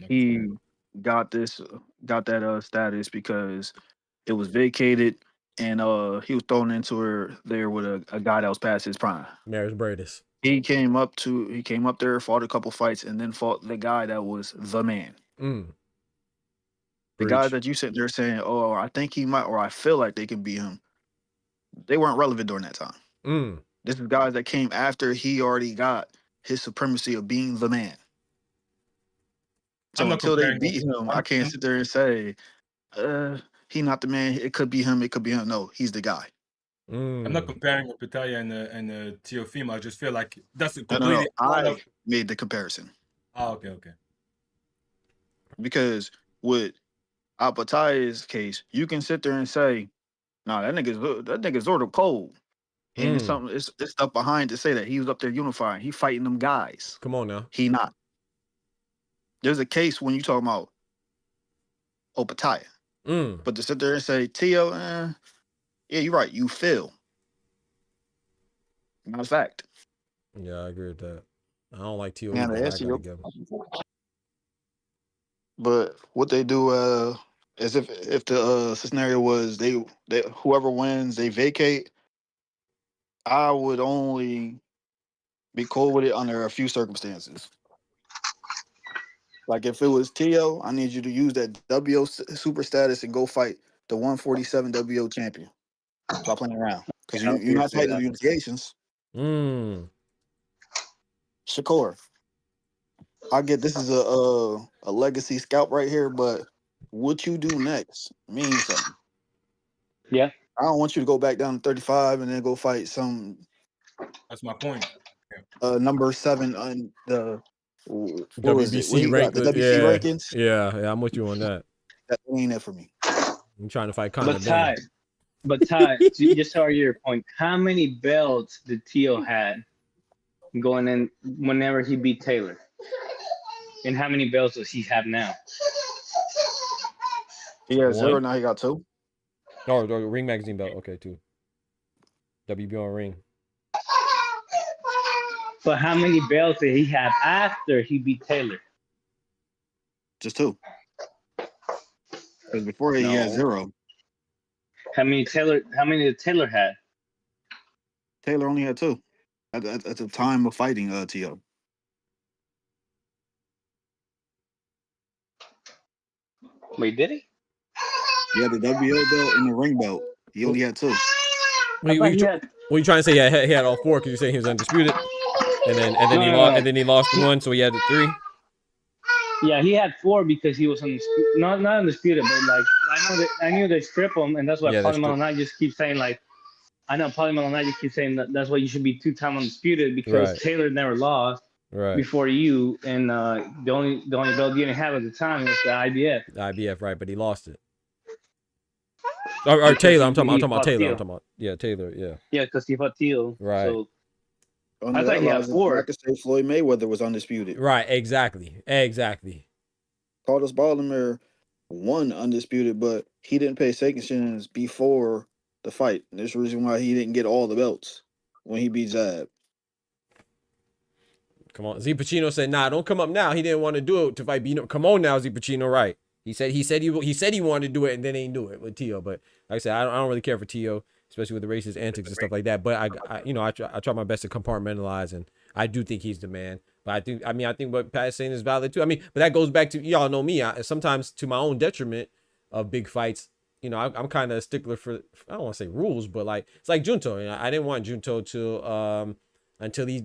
he got that status because it was vacated and he was thrown into there with a guy that was past his prime. Maris Bradis. He came up there, fought a couple fights, and then fought the guy that was the man. The guys that you sit there saying, "Oh, I think he might," or "I feel like they can beat him," they weren't relevant during that time. This is guys that came after he already got his supremacy of being the man. So until they beat him, I can't sit there and say, he not the man. It could be him. It could be him. No, he's the guy. I'm not comparing Pitaya and Teofimo. I just feel like that's a completely. No. I made the comparison. Oh, okay. Because with Apataya's case, you can sit there and say, "Nah, that nigga's sort of cold." And it's stuff behind to say that he was up there unifying. He fighting them guys. Come on now. He not. There's a case when you talk about Opataya. But to sit there and say, Tio, Yeah, you're right. You feel. Not a fact. Yeah, I agree with that. I don't like T.O. Now either. to I answer gotta your give him. But what they do is if the scenario was they whoever wins they vacate, I would only be cool with it under a few circumstances. Like if it was Tio, I need you to use that WO super status and go fight the 147 WO champion. Stop playing around because Yeah, I was you're gonna not say fighting the that. unifications. Shakur, I get this is a legacy scalp right here, but what you do next means something. Yeah. I don't want you to go back down to 35 and then go fight some. That's my point. Number 7 on the what was it? What WBC he got? rank. The WC Yeah, rankings. yeah, I'm with you on that. That ain't it for me. I'm trying to fight Conor But Ty, just to argue your point, how many belts did Tio had going in whenever he beat Taylor? And how many belts does he have now? He has 0, now he got 2. Oh, the Ring Magazine belt. Okay, 2. WBO Ring. But how many belts did he have after he beat Taylor? Just 2. Because before he had 0. How many did Taylor had? Taylor only had 2 at the time of fighting Tio. Wait, did he? He had the WO belt and the ring belt. He only had 2. What you trying to say? Yeah, he had all 4 because you saying he was undisputed, and then he lost, and then he lost 1, so he had the 3. Yeah, he had 4 because he was not undisputed, but like I knew they strip him, and that's why Paulie Malignaggi just keeps saying like, I know Paulie Malignaggi just keeps saying that's why you should be 2-time undisputed because Taylor never lost before you, and the only belt you didn't have at the time was the IBF. The IBF, right? But he lost it. Or Taylor, I'm talking about Taylor. I'm talking about Taylor, yeah. Yeah, because he fought Teal. Right. So I thought he had 4. I could say Floyd Mayweather was undisputed. Right, exactly. Carlos Baldomir won undisputed, but he didn't pay sanctions before the fight. And there's the reason why he didn't get all the belts when he beat Zab. Come on. Z Pacino said, nah, don't come up now. He didn't want to do it to fight Bino. Come on now, Z Pacino, right. He said he wanted to do it and then ain't do it with Tio. But like I said, I don't really care for Tio, especially with the racist antics and stuff like that. But I try my best to compartmentalize, and I do think he's the man. But I think what Pat is saying is valid too. I mean, but that goes back to, y'all know me. Sometimes to my own detriment of big fights, I'm kind of a stickler for, I don't want to say rules, but like it's like Junto. I didn't want Junto to until he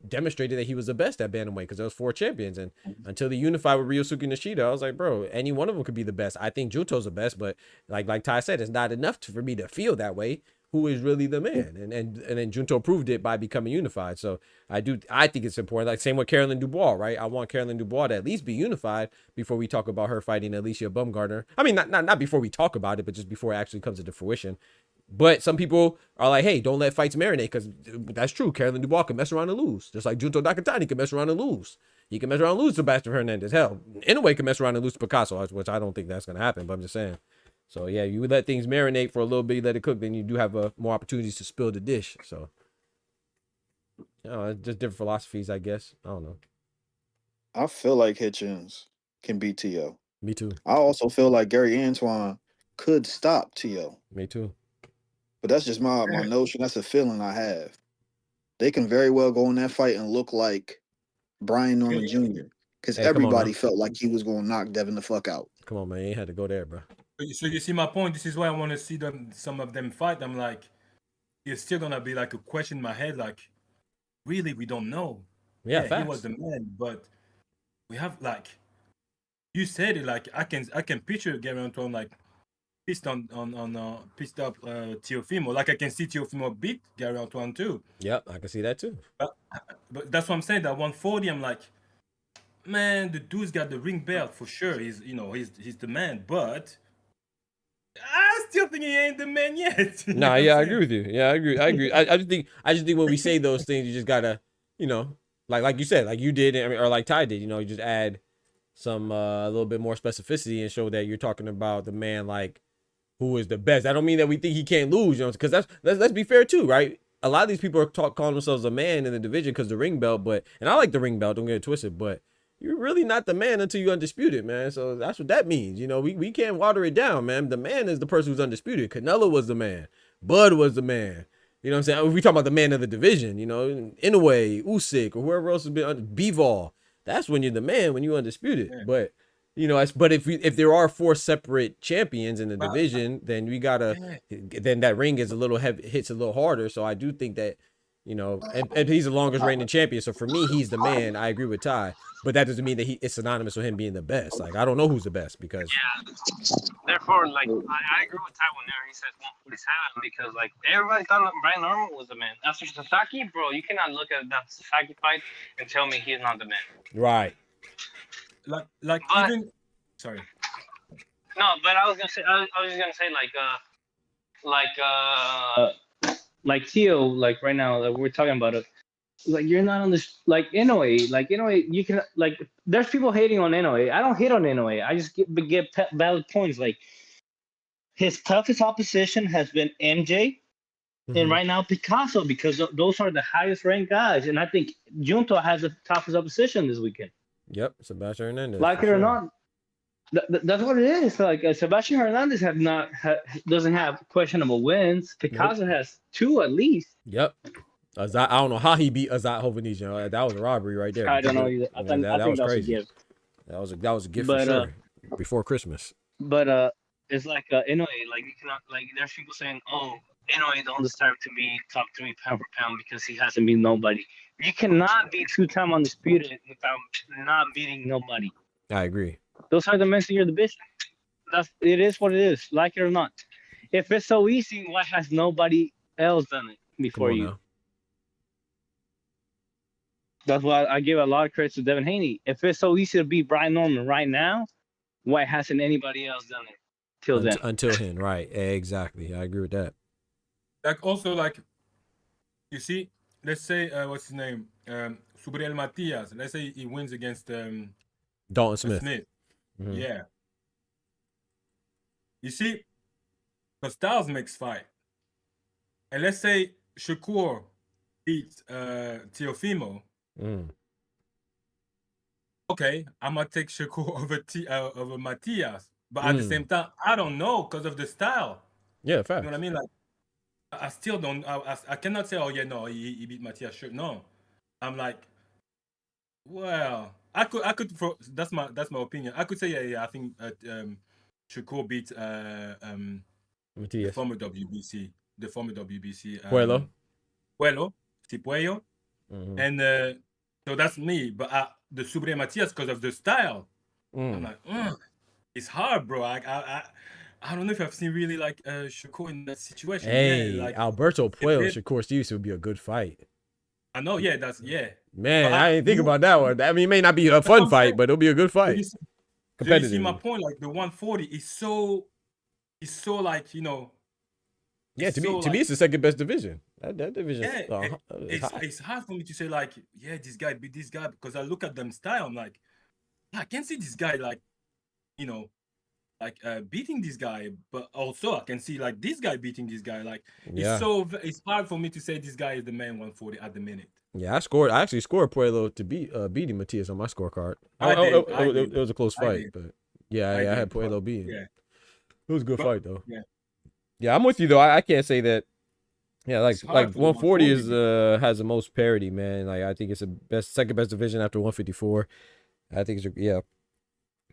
demonstrated that he was the best at bantamweight, because there was 4 champions, and until he unified with Ryosuke Nishida, I was like, bro, any one of them could be the best. I think Junto's the best, but like Ty said, it's not enough for me to feel that way. Who is really the man? And then Junto proved it by becoming unified. So I think it's important. Like same with Carolyn Dubois, right? I want Carolyn Dubois to at least be unified before we talk about her fighting Alicia Baumgartner. I mean, not before we talk about it, but just before it actually comes into fruition. But some people are like, hey, don't let fights marinate, because that's true. Carolyn Dubois can mess around and lose. Just like Junto Nakatani can mess around and lose. He can mess around and lose to Sebastian Hernandez. Hell, Inoue can mess around and lose to Picasso, which I don't think that's going to happen, but I'm just saying. So, yeah, you let things marinate for a little bit, you let it cook, then you do have more opportunities to spill the dish. So, it's just different philosophies, I guess. I don't know. I feel like Hitchens can beat Tio. Me too. I also feel like Gary Antoine could stop Tio. Me too. But that's just my notion. That's a feeling I have. They can very well go in that fight and look like Brian Norman Jr. Because everybody felt like he was going to knock Devin the fuck out. Come on, man. You ain't had to go there, bro. So you see my point. This is why I want to see some of them fight. I'm like, it's still going to be like a question in my head. Like, really, we don't know. Yeah, he was the man. But we have, like, you said it, like, I can picture Gary Antoine, like, pissed up Teofimo. Like, I can see Teofimo beat Gary Antoine too. Yep, I can see that too. But that's what I'm saying. That 140, I'm like, man, the dude's got the ring belt for sure. He's the man. But I still think he ain't the man yet. Nah, yeah, I agree with you. Yeah, I agree. I just think when we say those things, you just gotta, like you said, like you did, or like Ty did, you just add some a little bit more specificity and show that you're talking about the man like who is the best. That don't mean that we think he can't lose, you know, because let's be fair too, right? A lot of these people are calling themselves a man in the division because the ring belt, and I like the ring belt, don't get it twisted, but you're really not the man until you're undisputed, man. So that's what that means. You know, we can't water it down, man. The man is the person who's undisputed. Canelo was the man. Bud was the man. You know what I'm saying? We talk about the man of the division, you know, Inoue, Usyk, or whoever else has been, Bivol. That's when you're the man, when you're undisputed. Yeah. But, you know, but if there are 4 separate champions in the division, then we gotta, then that ring is a little heavy, hits a little harder. So I do think that, you know, and he's the longest reigning champion. So for me, he's the man. I agree with Ty, but that doesn't mean that it's synonymous with him being the best. Like, I don't know who's the best because. Yeah. Therefore, like, I agree with Ty whenever he says 147 because, like, everybody thought Brian Norman was the man. After Sasaki, bro, you cannot look at that Sasaki fight and tell me he's not the man. Right. Like but, even. Sorry. No, but I was just gonna say like Theo, like right now that we're talking about it, like you're not on this, like Inoue, you can, like, there's people hating on Inoue. I don't hate on Inoue. I just get valid points. Like, his toughest opposition has been MJ, and right now Picasso, because those are the highest ranked guys. And I think Junto has the toughest opposition this weekend. Yep, Sebastian Hernandez. Like it or not, that's what it is. Like Sebastian Hernandez doesn't have questionable wins. Picasso has 2 at least. Yep. I don't know how he beat Azat Hovhannisyan. That was a robbery right there. I don't know either. I think that was crazy. That was a gift for sure. Before Christmas. But it's like Inoue, like you cannot, like, there's people saying, oh, Inoue don't deserve to be top 3 pound for pound because he hasn't beat nobody. You cannot be 2-time undisputed without not beating nobody. I agree. Those are the men in your division. It is what it is, like it or not. If it's so easy, why has nobody else done it before you? Now. That's why I give a lot of credit to Devin Haney. If it's so easy to beat Brian Norman right now, why hasn't anybody else done it till then? Until him, right? Exactly. I agree with that. Like also, like, you see, let's say what's his name, Subriel Matias. Let's say he wins against Dalton Smith. Mm-hmm. Yeah. You see, the styles makes fight, and let's say Shakur beats Teofimo. Okay, I'm gonna take Shakur over Matias, but at the same time, I don't know because of the style. Yeah, fact. You know what I mean? Like, I still don't. I cannot say, oh yeah, no, he beat Matias. Sure, no. I'm like, well, I could. That's my opinion. I could say, yeah. I think Shakur beat Matias. the former WBC. Puello, and so that's me. But the Subriel Matias, because of the style, I'm like, it's hard, bro. I don't know if I've seen really like Shakur in that situation. Hey, yeah, like, Alberto Puello, Shakur Stevenson would be a good fight. I know, yeah, Man, I didn't think about that one. I mean, it may not be a fun fight, but it'll be a good fight. Competitive. You see my point? Like the 140 is so like, you know. Yeah, to me, it's the second best division. That division. Yeah, it's hard for me to say like, yeah, this guy beat this guy, because I look at them style. I'm like, I can see this guy like, you know, like beating this guy, but also I can see like this guy beating this guy. Like, it's hard for me to say this guy is the man 140 at the minute. Yeah, I actually scored Puello to beating Matias on my scorecard. It was a close fight, but I had Puello beating. Yeah, it was a good fight though. Yeah, I'm with you though. I can't say that. Yeah, like 140 is has the most parity, man. Like, I think it's the second best division after 154. I think it's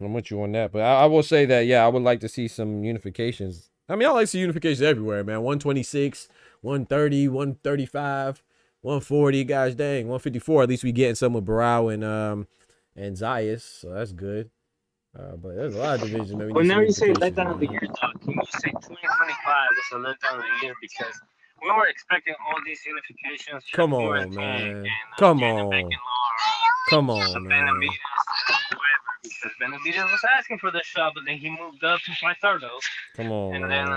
I'm with you on that. But I will say that I would like to see some unifications. I mean, I like to see unifications everywhere, man. 126, 130, 135, 140. Gosh dang, 154. At least we getting some with Barao and Zayas, so that's good. But there's a lot of divisions. Man. Whenever you say letdown of the year, dog, can you say 2025 is a letdown of the year? Because we were expecting all these unifications. Come on, man. Come on, man. Because Benavidez was asking for this shot, but then he moved up to fight Sardo. Come on, and then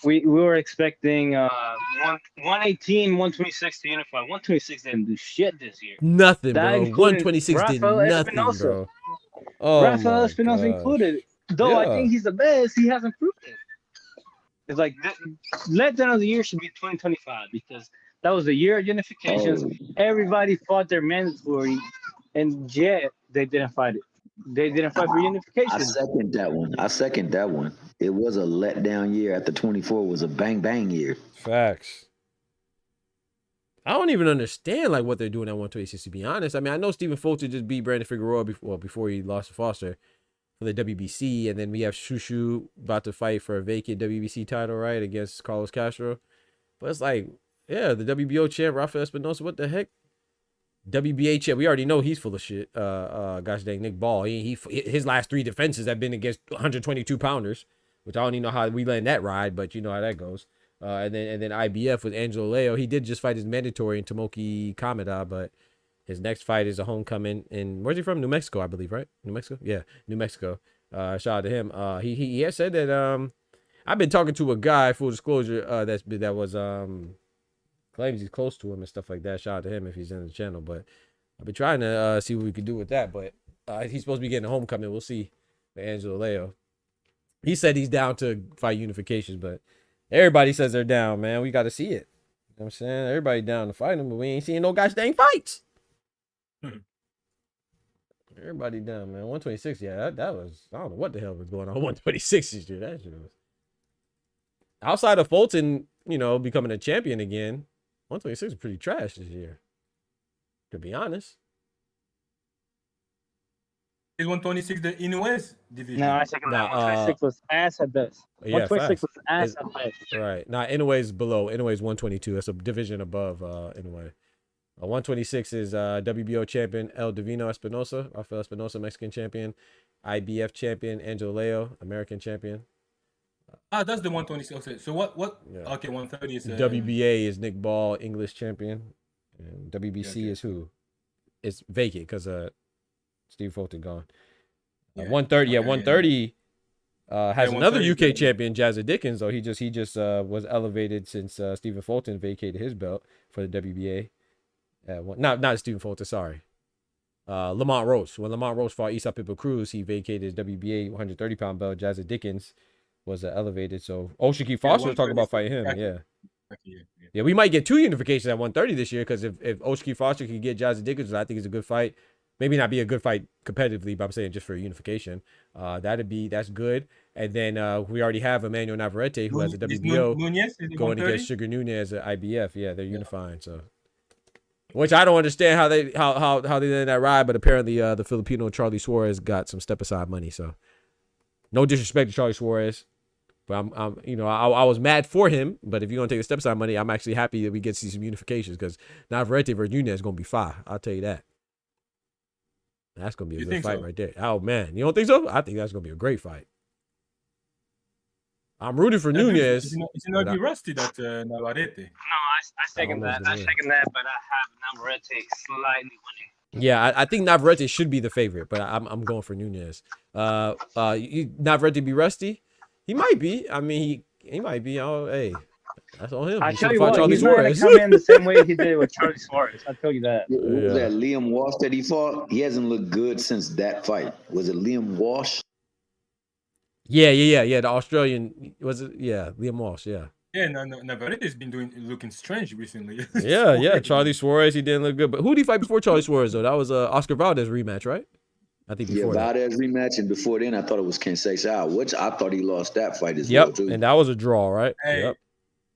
we were expecting 118, 126 to unify. 126 didn't do shit this year. Nothing, bro. 126 did nothing, bro. Oh, Rafael Espinosa included. Though I think he's the best, he hasn't proved it. It's like Legend of the Year should be 2025 because that was the year of unifications. Everybody fought their mandatory, and yet they didn't fight it. They didn't fight for unification. I second that one. It was a letdown year. After 24 was a bang bang year. Facts. I don't even understand like what they're doing at 126. To be honest, I mean, I know Stephen Fulton just beat Brandon Figueroa before he lost to Foster for the WBC, and then we have Shushu about to fight for a vacant WBC title, right, against Carlos Castro. But it's like, yeah, the WBO champ Rafael Espinosa. What the heck? WBA champ, we already know he's full of shit. Gosh dang, Nick Ball. His last 3 defenses have been against 122 pounders, which I don't even know how we let that ride, but you know how that goes. And then IBF with Angelo Leo. He did just fight his mandatory in Tomoki Kameda, but his next fight is a homecoming in, where's he from? New Mexico, I believe, right? New Mexico? Yeah, New Mexico. Shout out to him. He has said that I've been talking to a guy, full disclosure, that was claims he's close to him and stuff like that. Shout out to him if he's in the channel. But I've been trying to see what we could do with that. But he's supposed to be getting a homecoming. We'll see for Angelo Leo. He said he's down to fight unifications, but everybody says they're down, man. We got to see it. You know what I'm saying? Everybody down to fight him, but we ain't seeing no gosh dang fights. Everybody down, man. 126, yeah, that was, I don't know what the hell was going on 126 this year. That shit was. Outside of Fulton, you know, becoming a champion again, 126 is pretty trash this year, to be honest. Is 126 the Inoue's division? No, I second that. 126 was ass at best. Yeah, 126 was ass It's- at best. Right. Now, Inoue's below. Inoue's 122. That's a division above Inoue. 126 is WBO champion El Divino Espinosa, Rafael Espinosa, Mexican champion, IBF champion Angelo Leo, American champion. That's the 126. Okay, so what? Yeah. Okay, 130 is WBA is Nick Ball, English champion, and WBC is who? It's vacant because Steve Fulton gone. 130, yeah, 130 has another UK champion, Jazza Dickens, though he just was elevated since Stephen Fulton vacated his belt for the WBA. Not Stephen Fulton, sorry. Lamont Rose. When Lamont Rose fought Isa Pipa Cruz, he vacated his WBA 130-pound belt. Jazza Dickens was elevated. So Oshiki Foster was talking about fighting him. Yeah, we might get 2 unifications at 130 this year because if Oshiki Foster can get Jazza Dickens, I think it's a good fight. Maybe not be a good fight competitively, but I'm saying just for unification. That's good. And then we already have Emmanuel Navarrete, who has a WBO going against Sugar Nunez at IBF. Yeah, they're unifying. So, which I don't understand how they let that ride, but apparently the Filipino Charlie Suarez got some step aside money. So, no disrespect to Charlie Suarez, but I'm I was mad for him. But if you're gonna take the step aside money, I'm actually happy that we get to see some unifications because Navarrete versus Nunez is gonna be fire. I'll tell you that. That's gonna be a good fight right there. Oh man, you don't think so? I think that's gonna be a great fight. I'm rooting for Nunez. Is it not be rusty that Navarrete? No, I second that. I second that, but I have Navarrete slightly winning. Yeah, I think Navarrete should be the favorite, but I'm going for Nunez. Navarrete be rusty? He might be. I mean, he might be. Oh, hey, that's on him. I tell you what, he's not going to come in the same way he did with Charlie Suarez. I tell you that. What was that Liam Walsh that he fought? He hasn't looked good since that fight. Was it Liam Walsh? Yeah. The Australian, was it? Yeah, Liam Walsh. Yeah. Yeah, Navarrete has been looking strange recently. yeah. Charlie Suarez, he didn't look good. But who did he fight before Charlie Suarez though? That was Oscar Valdez rematch, right? I think before Valdez rematch, and before then, I thought it was Kensei Sao, which I thought he lost that fight as well too. And that was a draw, right? Hey, yep.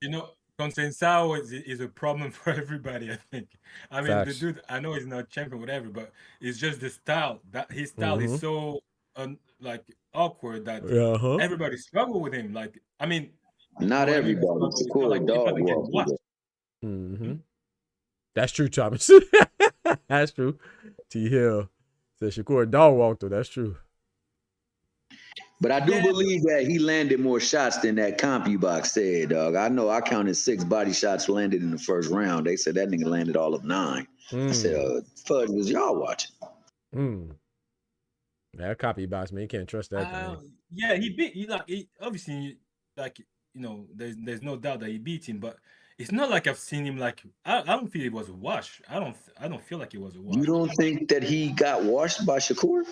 You know, Consensao is a problem for everybody, I think. I mean, Facts. the dude, I know he's not champion, whatever, but it's just the style. That his style is so awkward that everybody struggle with him. Like, I mean, not everybody. Shakur dog walked. That's true, Thomas. That's true. T Hill said Shakur dog walked through. That's true. But I do believe that he landed more shots than that CompuBox said, dog. I know I counted 6 body shots landed in the first round. They said that nigga landed all of 9. I said, fudge, was y'all watching? That CompuBox, man, you can't trust that. Yeah, he obviously, like, you know, there's no doubt that he beat him, but it's not like I've seen him like I don't feel it was a wash. I don't feel like it was a wash. You don't think that he got washed by Shakur?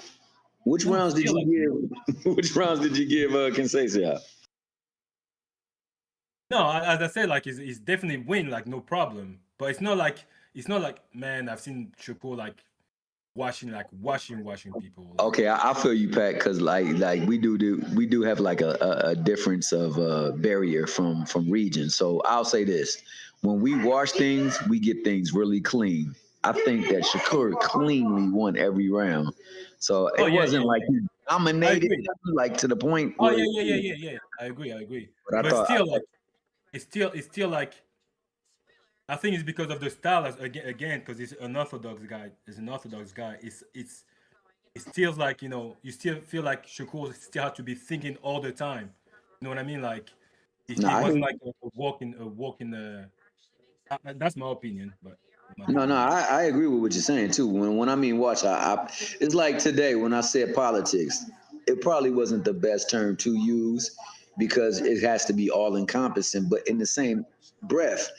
Which rounds did you give? Which rounds did you give Kensei? No, as I said, like he's definitely win, like no problem. But it's not like man, I've seen Shakur like washing people. Like, Okay, I feel you, Pat, because like we do have like a difference of barrier from regions. So I'll say this: when we wash things, we get things really clean. I think that Shakur cleanly won every round. So it wasn't like he dominated, like to the point Oh where. yeah. I agree. But I But thought, still, like it's still like I think it's because of the style again because it's an orthodox guy. It feels like you still feel like Shakur still had to be thinking all the time. You know what I mean? Like it wasn't like a walk in the. That's my opinion, but. No, I agree with what you're saying too. When I mean watch, it's like today when I said politics, it probably wasn't the best term to use because it has to be all encompassing. But in the same breath,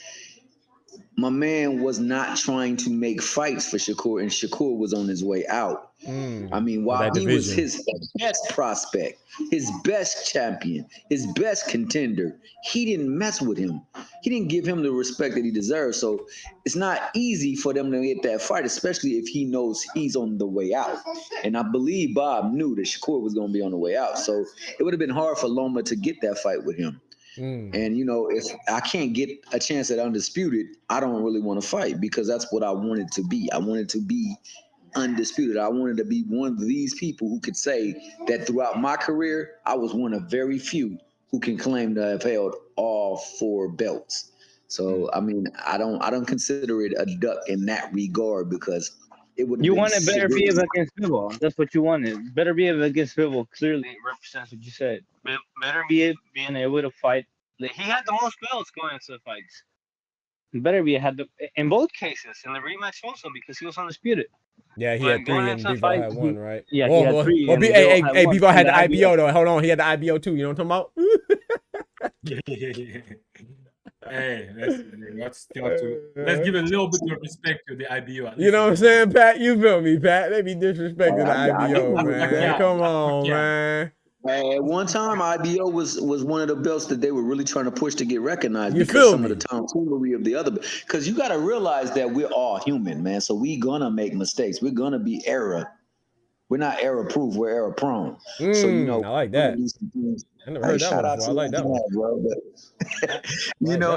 my man was not trying to make fights for Shakur, and Shakur was on his way out. I mean, while he was his best prospect, his best champion, his best contender, he didn't mess with him. He didn't give him the respect that he deserves. So it's not easy for them to get that fight, especially if he knows he's on the way out. And I believe Bob knew that Shakur was going to be on the way out. So it would have been hard for Loma to get that fight with him. And if I can't get a chance at undisputed, I don't really want to fight because that's what I wanted to be. I wanted to be undisputed. I wanted to be one of these people who could say that throughout my career, I was one of very few who can claim to have held all 4 belts. So I mean, I don't consider it a duck in that regard because it would. You wanted better be against Bivol. That's what you wanted. Better be against Bivol. Clearly, it represents what you said. Better be being able to fight. He had the most belts going into the fights. Better be had the in both cases in the rematch also because he was undisputed. Yeah, he had 3 and Bivol had 1, right? Yeah, he had 3. Well, Bivol had the IBO though. Hold on, he had the IBO too. You know what I'm talking about? Hey, let's give a little bit of respect to the IBO. You know what I'm saying, Pat? You feel me, Pat? They be disrespecting the IBO, man. Come on, man. At one time, IBO was one of the belts that they were really trying to push to get recognized because some of the tomfoolery of the other. Because you got to realize that we're all human, man. So we gonna make mistakes. We're gonna be error. We're not error proof. We're error prone. So I like that. I never heard that one before. I like that one, bro. But,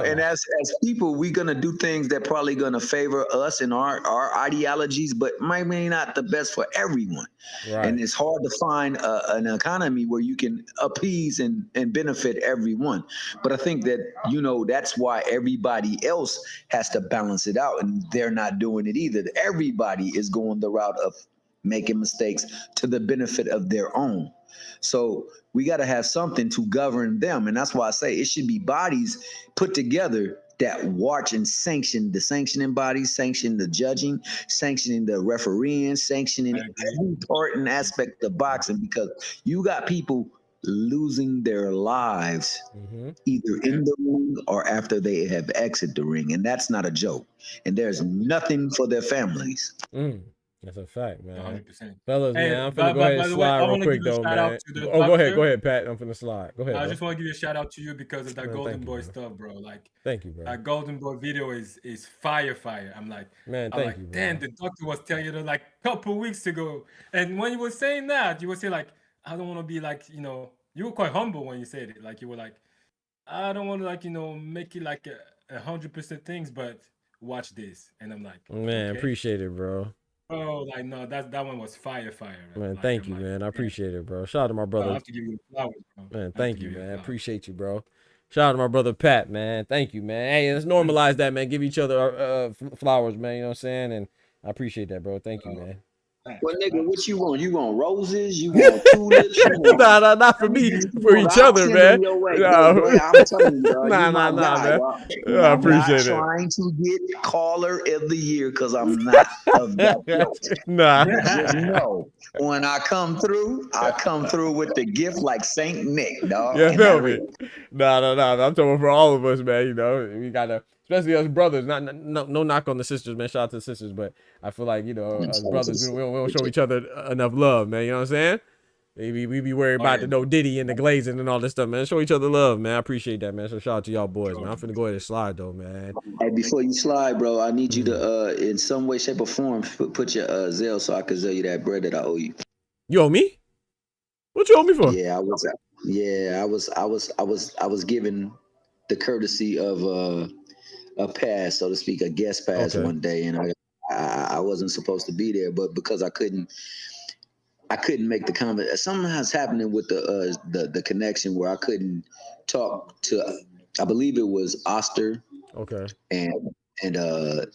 and as people, we're gonna do things that probably gonna favor us and our ideologies, but maybe not the best for everyone. Right. And it's hard to find an economy where you can appease and benefit everyone. But I think that that's why everybody else has to balance it out, and they're not doing it either. Everybody is going the route of making mistakes to the benefit of their own. So we got to have something to govern them. And that's why I say it should be bodies put together that watch and sanction the sanctioning bodies, sanction the judging, sanctioning the refereeing, sanctioning every part and aspect of boxing, because you got people losing their lives either in the ring or after they have exited the ring. And that's not a joke. And there's nothing for their families. That's a fact, man. 100%. Fellas, man, I'm finna go ahead and slide real quick, though, man. Go ahead, Pat. I'm finna slide. Go ahead, I just want to give you a shout out to you because of that Golden Boy stuff, bro. Like, thank you, bro. That Golden Boy video is fire. I'm like, man, thank you, bro. Damn, the doctor was telling you that like a couple weeks ago, and when you were saying that, you were saying like, I don't want to be like, you were quite humble when you said it. Like, you were like, I don't want to like, make it like 100% things, but watch this, and I'm like, man, appreciate it, bro. Oh, like no, that one was fire. Man, thank you, man. I appreciate it, bro. Shout out to my brother. I have to give you flowers, bro. Man, thank you, man. Appreciate you, bro. Shout out to my brother Pat, man. Thank you, man. Hey, let's normalize that, man. Give each other flowers, man. You know what I'm saying? And I appreciate that, bro. Thank you, man. Well, nigga, what you want? You want roses? You want tulips? Nah, not for me. For each other, man. I'm telling you, nah, man. I appreciate it. I'm trying to get caller of the year because I'm not of that. Nah. Just know, when I come through with the gift like Saint Nick, dog. Yeah, feel me? Nah. I'm talking for all of us, man. We gotta. Especially us brothers, no knock on the sisters, man. Shout out to the sisters, but I feel like, us brothers, we don't show each other enough love, man. You know what I'm saying? We be worried about the no Diddy and the glazing and all this stuff, man. Show each other love, man. I appreciate that, man. So shout out to y'all boys, man. I'm finna go ahead and slide though, man. Hey, before you slide, bro, I need you to, in some way, shape, or form, put your Zelle so I can sell you that bread that I owe you. You owe me? What you owe me for? Yeah, I was given the courtesy of a pass, so to speak, a guest pass one day, and I wasn't supposed to be there, but because I couldn't make the comment. Something has happening with the connection where I couldn't talk to. I believe it was Oster. Okay. And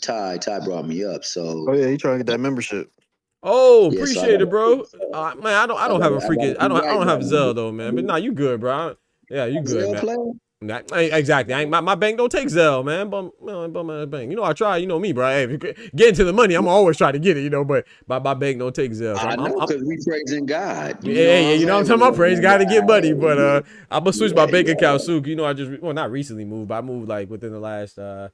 Ty brought me up. So. Oh yeah, he trying to get that membership. Oh, yeah, appreciate it, bro. Man, I don't have a freaking. I don't have Zelle though, man. But nah, you good, bro. Yeah, you good, man. Exactly. My bank don't take Zelle, man. Bum my bank. You know I try. You know me, bro. Hey, get into the money, I'm always try to get it. You know, but my bank don't take Zelle. So I know because we praising God. You know I'm talking about praise God to get money. But I'm gonna switch my bank account soon. You know, I just not recently moved, but I moved like within the last about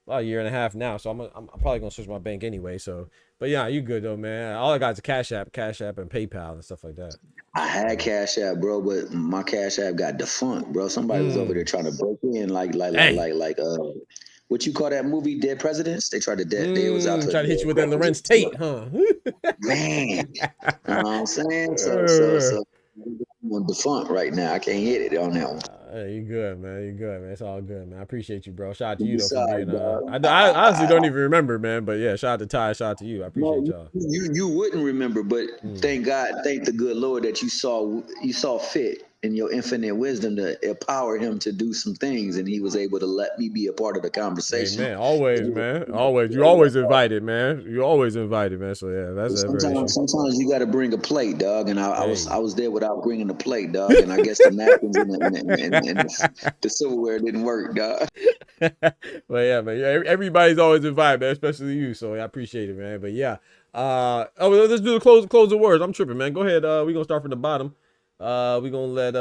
a year and a half now. So I'm probably gonna switch my bank anyway. So, but yeah, you good though, man. All I got is a Cash App, and PayPal and stuff like that. I had Cash App, bro, but my Cash App got defunct, bro. Somebody was over there trying to break in, like what you call that movie, Dead Presidents? They tried to they was out try to hit you with that Lorenz Tate, huh? Man, you know what I'm saying? So I'm defunct right now. I can't hit it on that one. You good, man. You good, man. It's all good, man. I appreciate you, bro. Shout out to you though for being. I honestly don't even remember, man. But yeah, shout out to Ty. Shout out to you. I appreciate y'all. You wouldn't remember, but thank God, thank the good Lord that you saw fit in your infinite wisdom to empower him to do some things, and he was able to let me be a part of the conversation. Hey, man, always, man. Always. You always invited, man. You always invited, man. So yeah, that's sometimes you got to bring a plate, dog. And I was there without bringing a plate, dog. And I guess the napkins and the silverware didn't work, dog. But yeah, man. Everybody's always invited, man, especially you. So I appreciate it, man. But yeah, let's do the closing words. I'm tripping, man. Go ahead. We're gonna start from the bottom. We're gonna let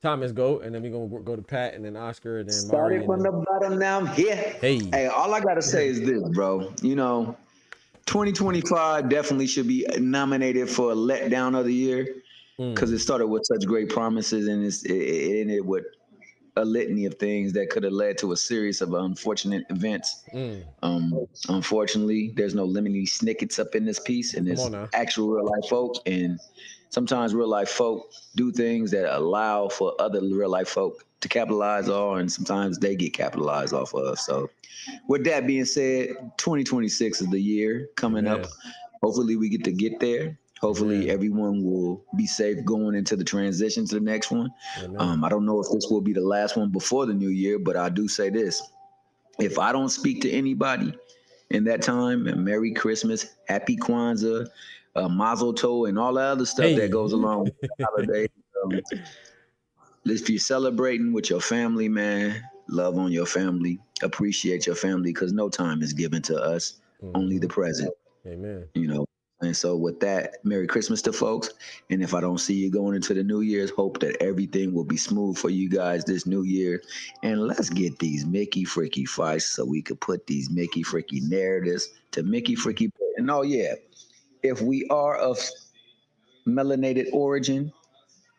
Thomas go, and then we're gonna go to Pat, and then Oscar, and then Mari. Starting from the bottom, now I'm here. Hey, all I gotta say is this, bro. 2025 definitely should be nominated for a letdown of the year because it started with such great promises, and it ended with a litany of things that could have led to a series of unfortunate events. Unfortunately, there's no limiting snippets up in this piece, and there's actual real life folk, and sometimes real life folk do things that allow for other real life folk to capitalize on, and sometimes they get capitalized off of. So with that being said, 2026 is the year coming up. Hopefully we get there. Hopefully everyone will be safe going into the transition to the next one. I don't know if this will be the last one before the new year, but I do say this. If I don't speak to anybody in that time, and Merry Christmas, Happy Kwanzaa, Mazel Tov, and all the other stuff that goes along with the holiday. If you're celebrating with your family, man, love on your family, appreciate your family, because no time is given to us, only the present. Amen. And so with that, Merry Christmas to folks. And if I don't see you going into the New Year's, hope that everything will be smooth for you guys this New Year. And let's get these Mickey Fricky fights so we could put these Mickey Fricky narratives to Mickey Fricky. And if we are of melanated origin,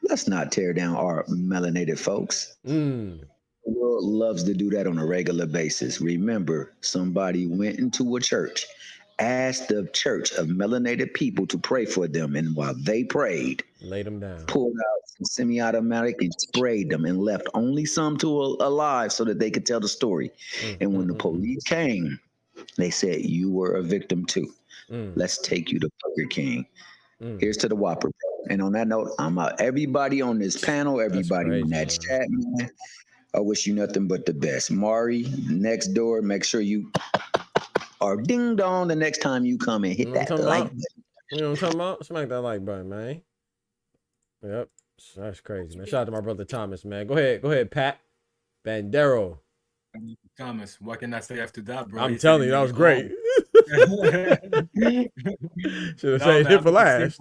let's not tear down our melanated folks. The world loves to do that on a regular basis. Remember, somebody went into a church, asked the church of melanated people to pray for them, and while they prayed, laid them down, pulled out some semi-automatic and sprayed them, and left only some alive so that they could tell the story. And when the police came, they said, "You were a victim too. Let's take you to Burger King. Here's to the Whopper." And on that note, I'm out. Everybody on this panel, everybody in that chat, man, I wish you nothing but the best. Mari, next door, make sure you are ding dong the next time you come and hit that like button. You know what I'm talking about? Smack that like button, man. Yep. That's crazy, man. Shout out to my brother Thomas, man. Go ahead, Pat. Bandero. Thomas, what can I say after that, bro? I'm telling you, that was great. Should have said hit for last.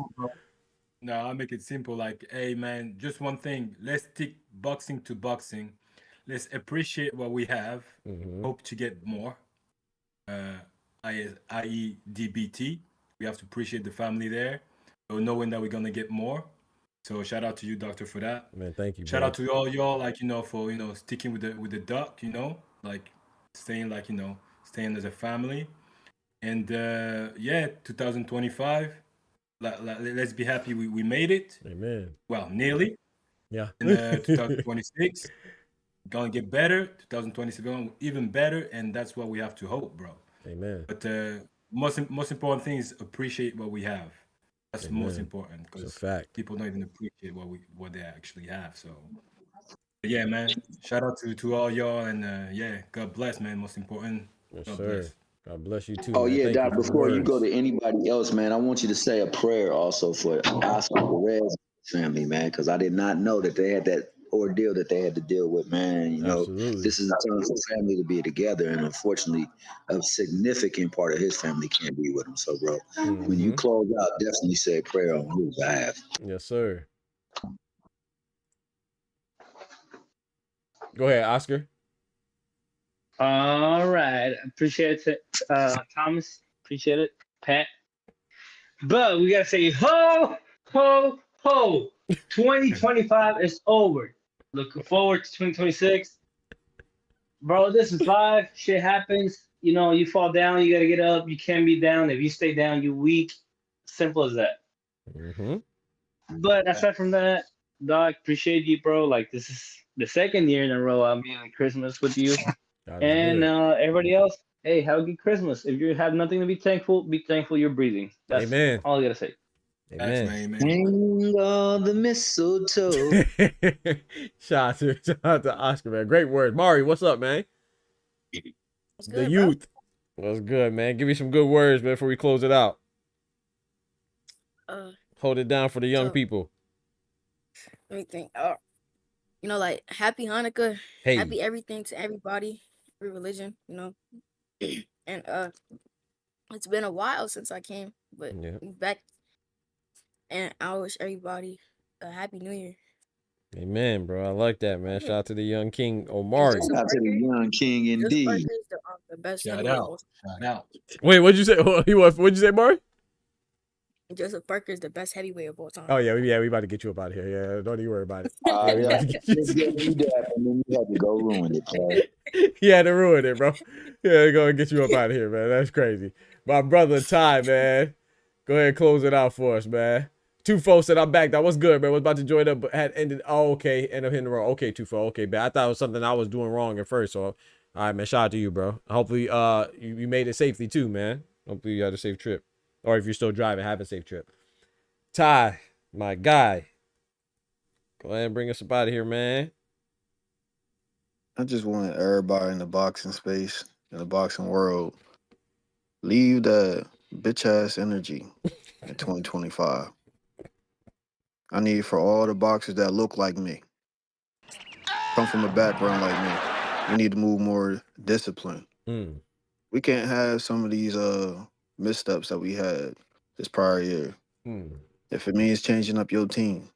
No, I'll make it simple. Like, hey, man, just one thing. Let's stick boxing to boxing. Let's appreciate what we have. Hope to get more. i.e. DBT. We have to appreciate the family there. So knowing that we're going to get more. So shout out to you, Doctor, for that. Man, thank you. Shout bro. out to all y'all, like, for sticking with the duck, like staying staying as a family. And yeah, 2025. Let's be happy we made it. Amen. Well, nearly. Yeah. In 2026, gonna get better. 2027 even better, and that's what we have to hope, bro. Amen. But most important thing is appreciate what we have. That's the most Amen. important, It's a because fact. people don't even appreciate what they actually have. So yeah, man. Shout out to all y'all, and yeah, God bless, man. Most important. Yes, God sir. bless. God bless you too, Oh man. yeah, Thank Doc. you for the Before you go words. to anybody else, man, I want you to say a prayer also for Oscar Perez family, man, because I did not know that they had that ordeal that they had to deal with, man. You know, Absolutely. this is a time for family to be together, and unfortunately, a significant part of his family can't be with him. So, bro, when you close out, definitely say a prayer on his behalf. Yes, sir. Go ahead, Oscar. All right. Appreciate it, Thomas. Appreciate it, Pat. But we got to say, ho, ho, ho. 2025 is over. Looking forward to 2026. Bro, this is life. Shit happens. You fall down, you got to get up. You can't be down. If you stay down, you're weak. Simple as that. But aside from that, Doc, appreciate you, bro. Like, this is the second year in a row I'm being at Christmas with you. And everybody else, hey, have a good Christmas. If you have nothing to be thankful you're breathing. That's Amen. all I got to say. Amen. Hang on the mistletoe. Shout out to Oscar, man. Great word. Mari, what's up, man? What's The good, youth. What's good, man? Give me some good words, man, before we close it out. Hold it down for the young people. Let me think. Like happy Hanukkah, Hey. happy everything to everybody, every religion, and it's been a while since I came, but I'm back, and I wish everybody a happy New Year. Amen, bro. I like that, man. Shout out to the young king, Omari. Shout out to the young king, indeed. The best Shout heavyweight of all out. Shout out. Wait, what'd you say? What'd you say, Mari? Joseph Parker is the best heavyweight of all time. Oh yeah, we about to get you up out of here. Yeah, don't even worry about it. Yeah. Just get you that, and then you have to go ruin it, bro. He had to ruin it, bro. Yeah, go and get you up out of here, man. That's crazy. My brother Ty, man. Go ahead and close it out for us, man. Two folks said I'm back. That was good, man. Was about to join up, but had ended. Oh, okay. End up hitting the road. Okay, two folks. Okay, but I thought it was something I was doing wrong at first. So, all right, man. Shout out to you, bro. Hopefully, you made it safely too, man. Hopefully, you had a safe trip, or if you're still driving, have a safe trip. Ty, my guy. Go ahead and bring us up out of here, man. I just want everybody in the boxing space, in the boxing world, leave that bitch ass energy in 2025. I need for all the boxers that look like me, come from a background like me. We need to move more discipline. We can't have some of these missteps that we had this prior year. If it means changing up your team,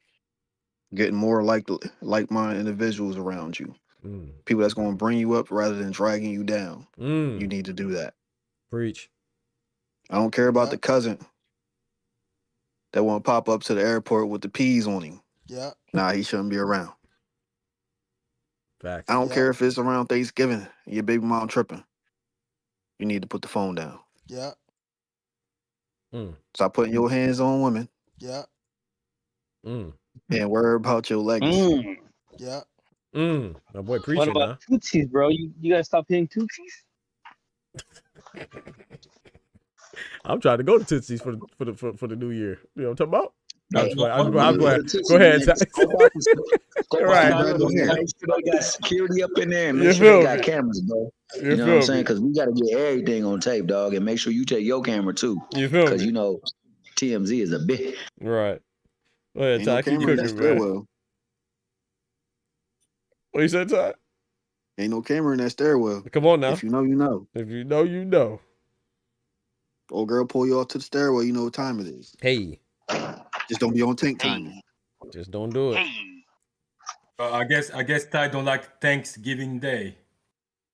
getting more like-minded individuals around you, people that's going to bring you up rather than dragging you down, you need to do that. Preach. I don't care about the cousin that want to pop up to the airport with the peas on him. Yeah. Nah, he shouldn't be around. Facts. I don't care if it's around Thanksgiving and your baby mom tripping. You need to put the phone down. Yeah. Stop putting your hands on women. Yeah. And worry about your legacy. Yeah. My boy preaching. What about Tootsies, bro? You gotta stop hitting Tootsies. I'm trying to go to Tootsie's for the new year. You know what I'm talking about? I'm glad. Go ahead. Right. Make sure they got security up in there and make sure they got cameras, bro. You know what I'm saying? Because we got to get everything on tape, dog, and make sure you take your camera too. You feel me? Because TMZ is a bit. Right. Go ahead, Ty. Keep camera in that cooking, man. stairwell. What you said, Ty? Ain't no camera in that stairwell. Come on now. If you know, you know. If you know, you know. Old girl pull you off to the stairwell, you know what time it is. Hey. Just don't be on tank timing. Just don't do it. I guess Ty don't like Thanksgiving Day.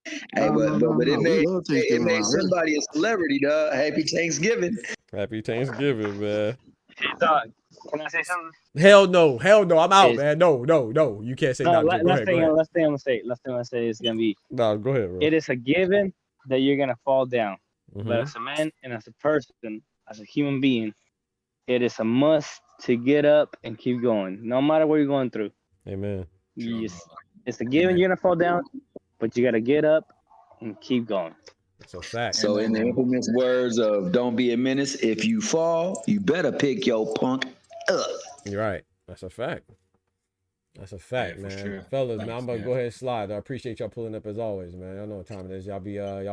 Hey, but it made somebody a celebrity, dog. Happy Thanksgiving. Happy Thanksgiving, man. Hey, dog, can I say something? Hell no, I'm out, Is- man. No, you can't say No, nothing. Go last ahead, thing I'm gonna say. Last thing I'm gonna say is gonna be. No, go ahead, bro. It is a given that you're gonna fall down, but Mhm. as a man and as a person, as a human being, it is a must to get up and keep going, no matter what you're going through. Amen. It's a given you're gonna fall down, but you gotta get up and keep going. So fact. So in the infamous words of "Don't be a menace," if you fall, you better pick your punk up. You're right. That's a fact. That's a fact, man. sure. Fellas, man, Thanks, I'm gonna man. go ahead and slide. I appreciate y'all pulling up as always, man. Y'all know what time it is. Y'all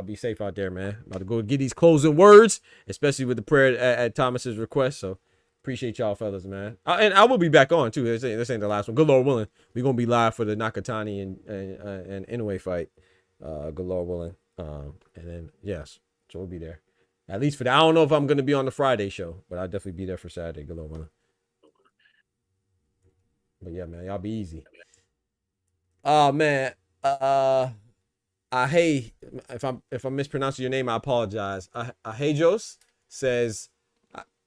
be safe out there, man. About to go get these closing words, especially with the prayer at Thomas's request. So appreciate y'all, fellas, man. And I will be back on too. This ain't the last one. Good Lord willing, we're gonna be live for the Nakatani and Inoue fight. Good Lord willing. And then yes, so we'll be there. At least for that. I don't know if I'm gonna be on the Friday show, but I'll definitely be there for Saturday. Good Lord willing. But yeah, man, y'all be easy. Oh man, I hey, if I'm mispronouncing your name, I apologize. Ahejos says,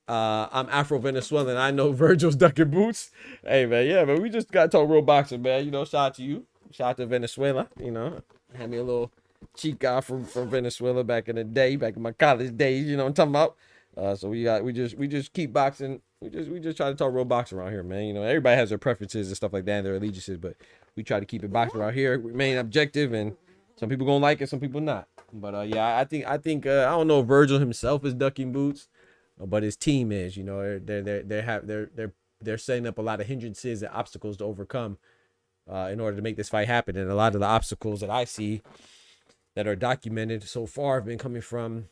I'm Afro-Venezuelan. I know Virgil's ducking boots. Hey man, yeah, man, we just got to talk real boxing, man. You know, shout out to you, shout out to Venezuela. You know, had me a little chica from Venezuela back in the day, back in my college days. You know what I'm talking about? So we just keep boxing. We just try to talk real boxing around here, man. You know, everybody has their preferences and stuff like that and their allegiances, but we try to keep it boxing around here, remain objective, and some people gonna like it, some people not. But yeah, I think I don't know if Virgil himself is ducking boots, but his team is. You know, they're setting up a lot of hindrances and obstacles to overcome in order to make this fight happen. And a lot of the obstacles that I see that are documented so far have been coming from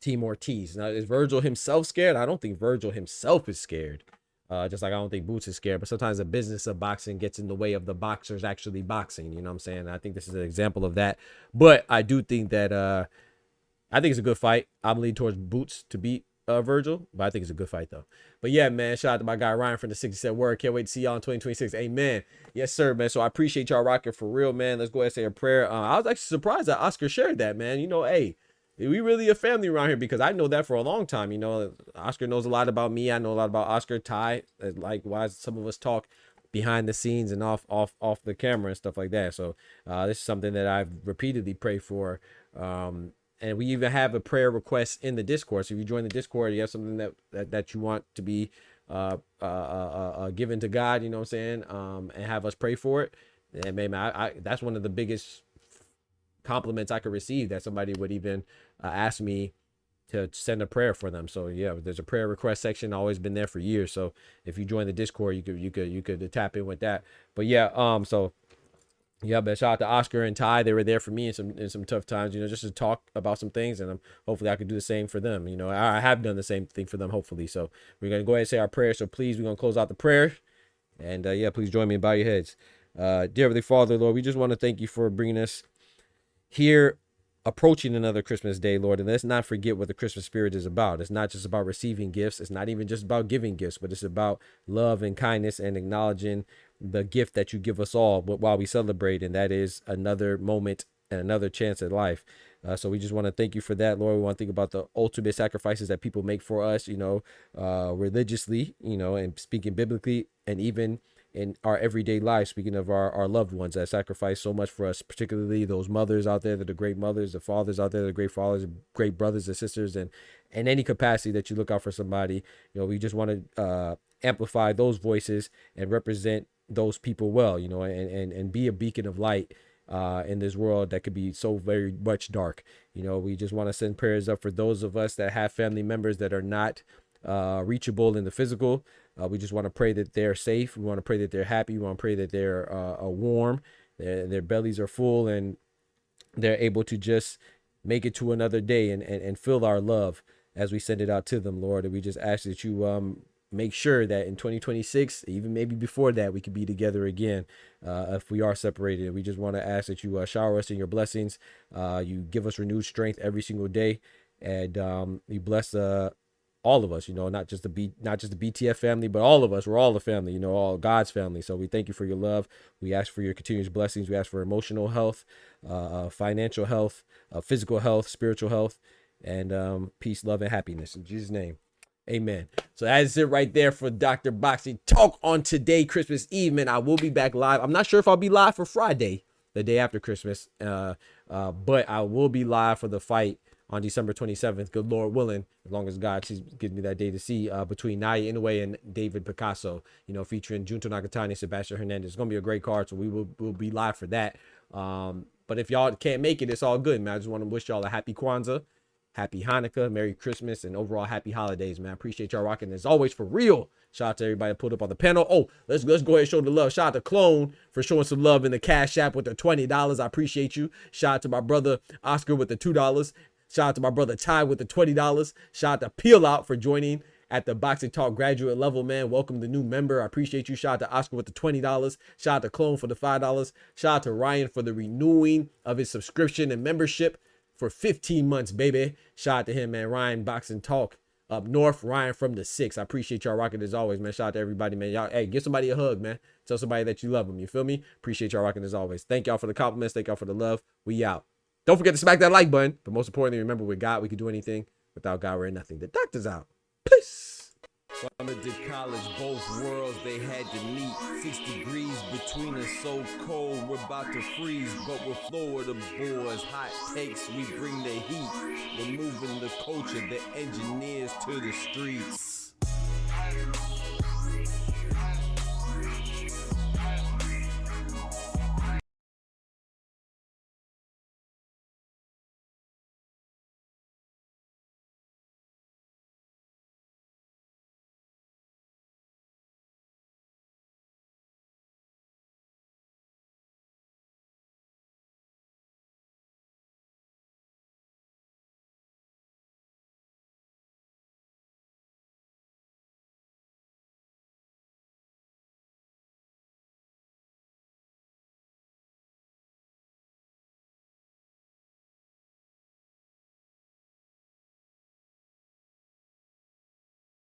Team Ortiz. Now, is Virgil himself scared? I don't think Virgil himself is scared. Just like I don't think Boots is scared. But sometimes the business of boxing gets in the way of the boxers actually boxing. You know what I'm saying? I think this is an example of that. But I do think that I think it's a good fight. I'm leaning towards Boots to beat Virgil, but I think it's a good fight though. But yeah, man, shout out to my guy Ryan from the 67 word. Can't wait to see y'all in 2026. Amen. Yes, sir, man. So I appreciate y'all rocking for real, man. Let's go ahead and say a prayer. I was actually surprised that Oscar shared that, man. You know, hey, we really a family around here because I know that for a long time. You know, Oscar knows a lot about me. I know a lot about Oscar. Ty, likewise, some of us talk behind the scenes and off the camera and stuff like that. So this is something that I've repeatedly prayed for. And we even have a prayer request in the Discord. So if you join the Discord, you have something that you want to be given to God, you know what I'm saying, and have us pray for it. And maybe that's one of the biggest compliments I could receive, that somebody would even ask me to send a prayer for them. So yeah, there's a prayer request section, always been there for years. So if you join the Discord, you could tap in with that. But yeah, so yeah, but shout out to Oscar and Ty. They were there for me in some tough times, you know, just to talk about some things, and hopefully I could do the same for them. You know, I have done the same thing for them, hopefully. So we're gonna go ahead and say our prayer. So please, we're gonna close out the prayer, and yeah, please join me and bow your heads. Dear Heavenly Father, Lord, we just want to thank you for bringing us here, approaching another Christmas day, Lord. And let's not forget what the Christmas spirit is about. It's not just about receiving gifts. It's not even just about giving gifts, but it's about love and kindness and acknowledging the gift that you give us all while we celebrate. And that is another moment and another chance at life. So we just want to thank you for that, Lord. We want to think about the ultimate sacrifices that people make for us, you know, religiously, you know, and speaking biblically, and even in our everyday life, speaking of our loved ones that sacrifice so much for us, particularly those mothers out there that are great mothers, the fathers out there that are great fathers, great brothers and sisters, and in any capacity that you look out for somebody. You know, we just want to amplify those voices and represent those people well, you know, and be a beacon of light in this world that could be so very much dark. You know, we just want to send prayers up for those of us that have family members that are not reachable in the physical. We just want to pray that they're safe. We want to pray that they're happy. We want to pray that they're warm, their bellies are full, and they're able to just make it to another day and feel our love as we send it out to them, Lord. And we just ask that you make sure that in 2026, even maybe before that, we could be together again if we are separated. We just want to ask that you shower us in your blessings. You give us renewed strength every single day, and you bless all of us, you know, not just the BTF family, but all of us. We're all the family, you know, all God's family. So we thank you for your love. We ask for your continuous blessings. We ask for emotional health, financial health, physical health, spiritual health, and peace, love, and happiness. In Jesus' name, Amen. So that's it right there for Dr. Boxing Talk on today, Christmas Eve, man. I will be back live. I'm not sure if I'll be live for Friday, the day after Christmas, but I will be live for the fight on December 27th, good Lord willing, as long as God gives me that day to see, between Naya Inoue and David Picasso, you know, featuring Junto Nakatani, Sebastian Hernandez. It's going to be a great card, so we'll be live for that. But if y'all can't make it, it's all good, man. I just want to wish y'all a happy Kwanzaa, happy Hanukkah, Merry Christmas, and overall happy holidays, man. I appreciate y'all rocking as always, for real. Shout out to everybody that pulled up on the panel. Oh, let's go ahead and show the love. Shout out to Clone for showing some love in the Cash App with the $20. I appreciate you. Shout out to my brother Oscar with the $2. Shout out to my brother Ty with the $20. Shout out to Peel Out for joining at the Boxing Talk graduate level, man. Welcome the new member. I appreciate you. Shout out to Oscar with the $20. Shout out to Clone for the $5. Shout out to Ryan for the renewing of his subscription and membership for 15 months, baby. Shout out to him, man. Ryan Boxing Talk up north. Ryan from the 6. I appreciate y'all rocking as always, man. Shout out to everybody, man. Y'all, hey, give somebody a hug, man. Tell somebody that you love them. You feel me? Appreciate y'all rocking as always. Thank y'all for the compliments. Thank y'all for the love. We out. Don't forget to smack that like button. But most importantly, remember, with God, we can do anything. Without God, we're nothing. The doctor's out. Peace. Summer to college, both worlds they had to meet. 6 degrees between us, so cold, we're about to freeze. But we're Florida boys, hot takes, we bring the heat. We're moving the culture, the engineers to the streets.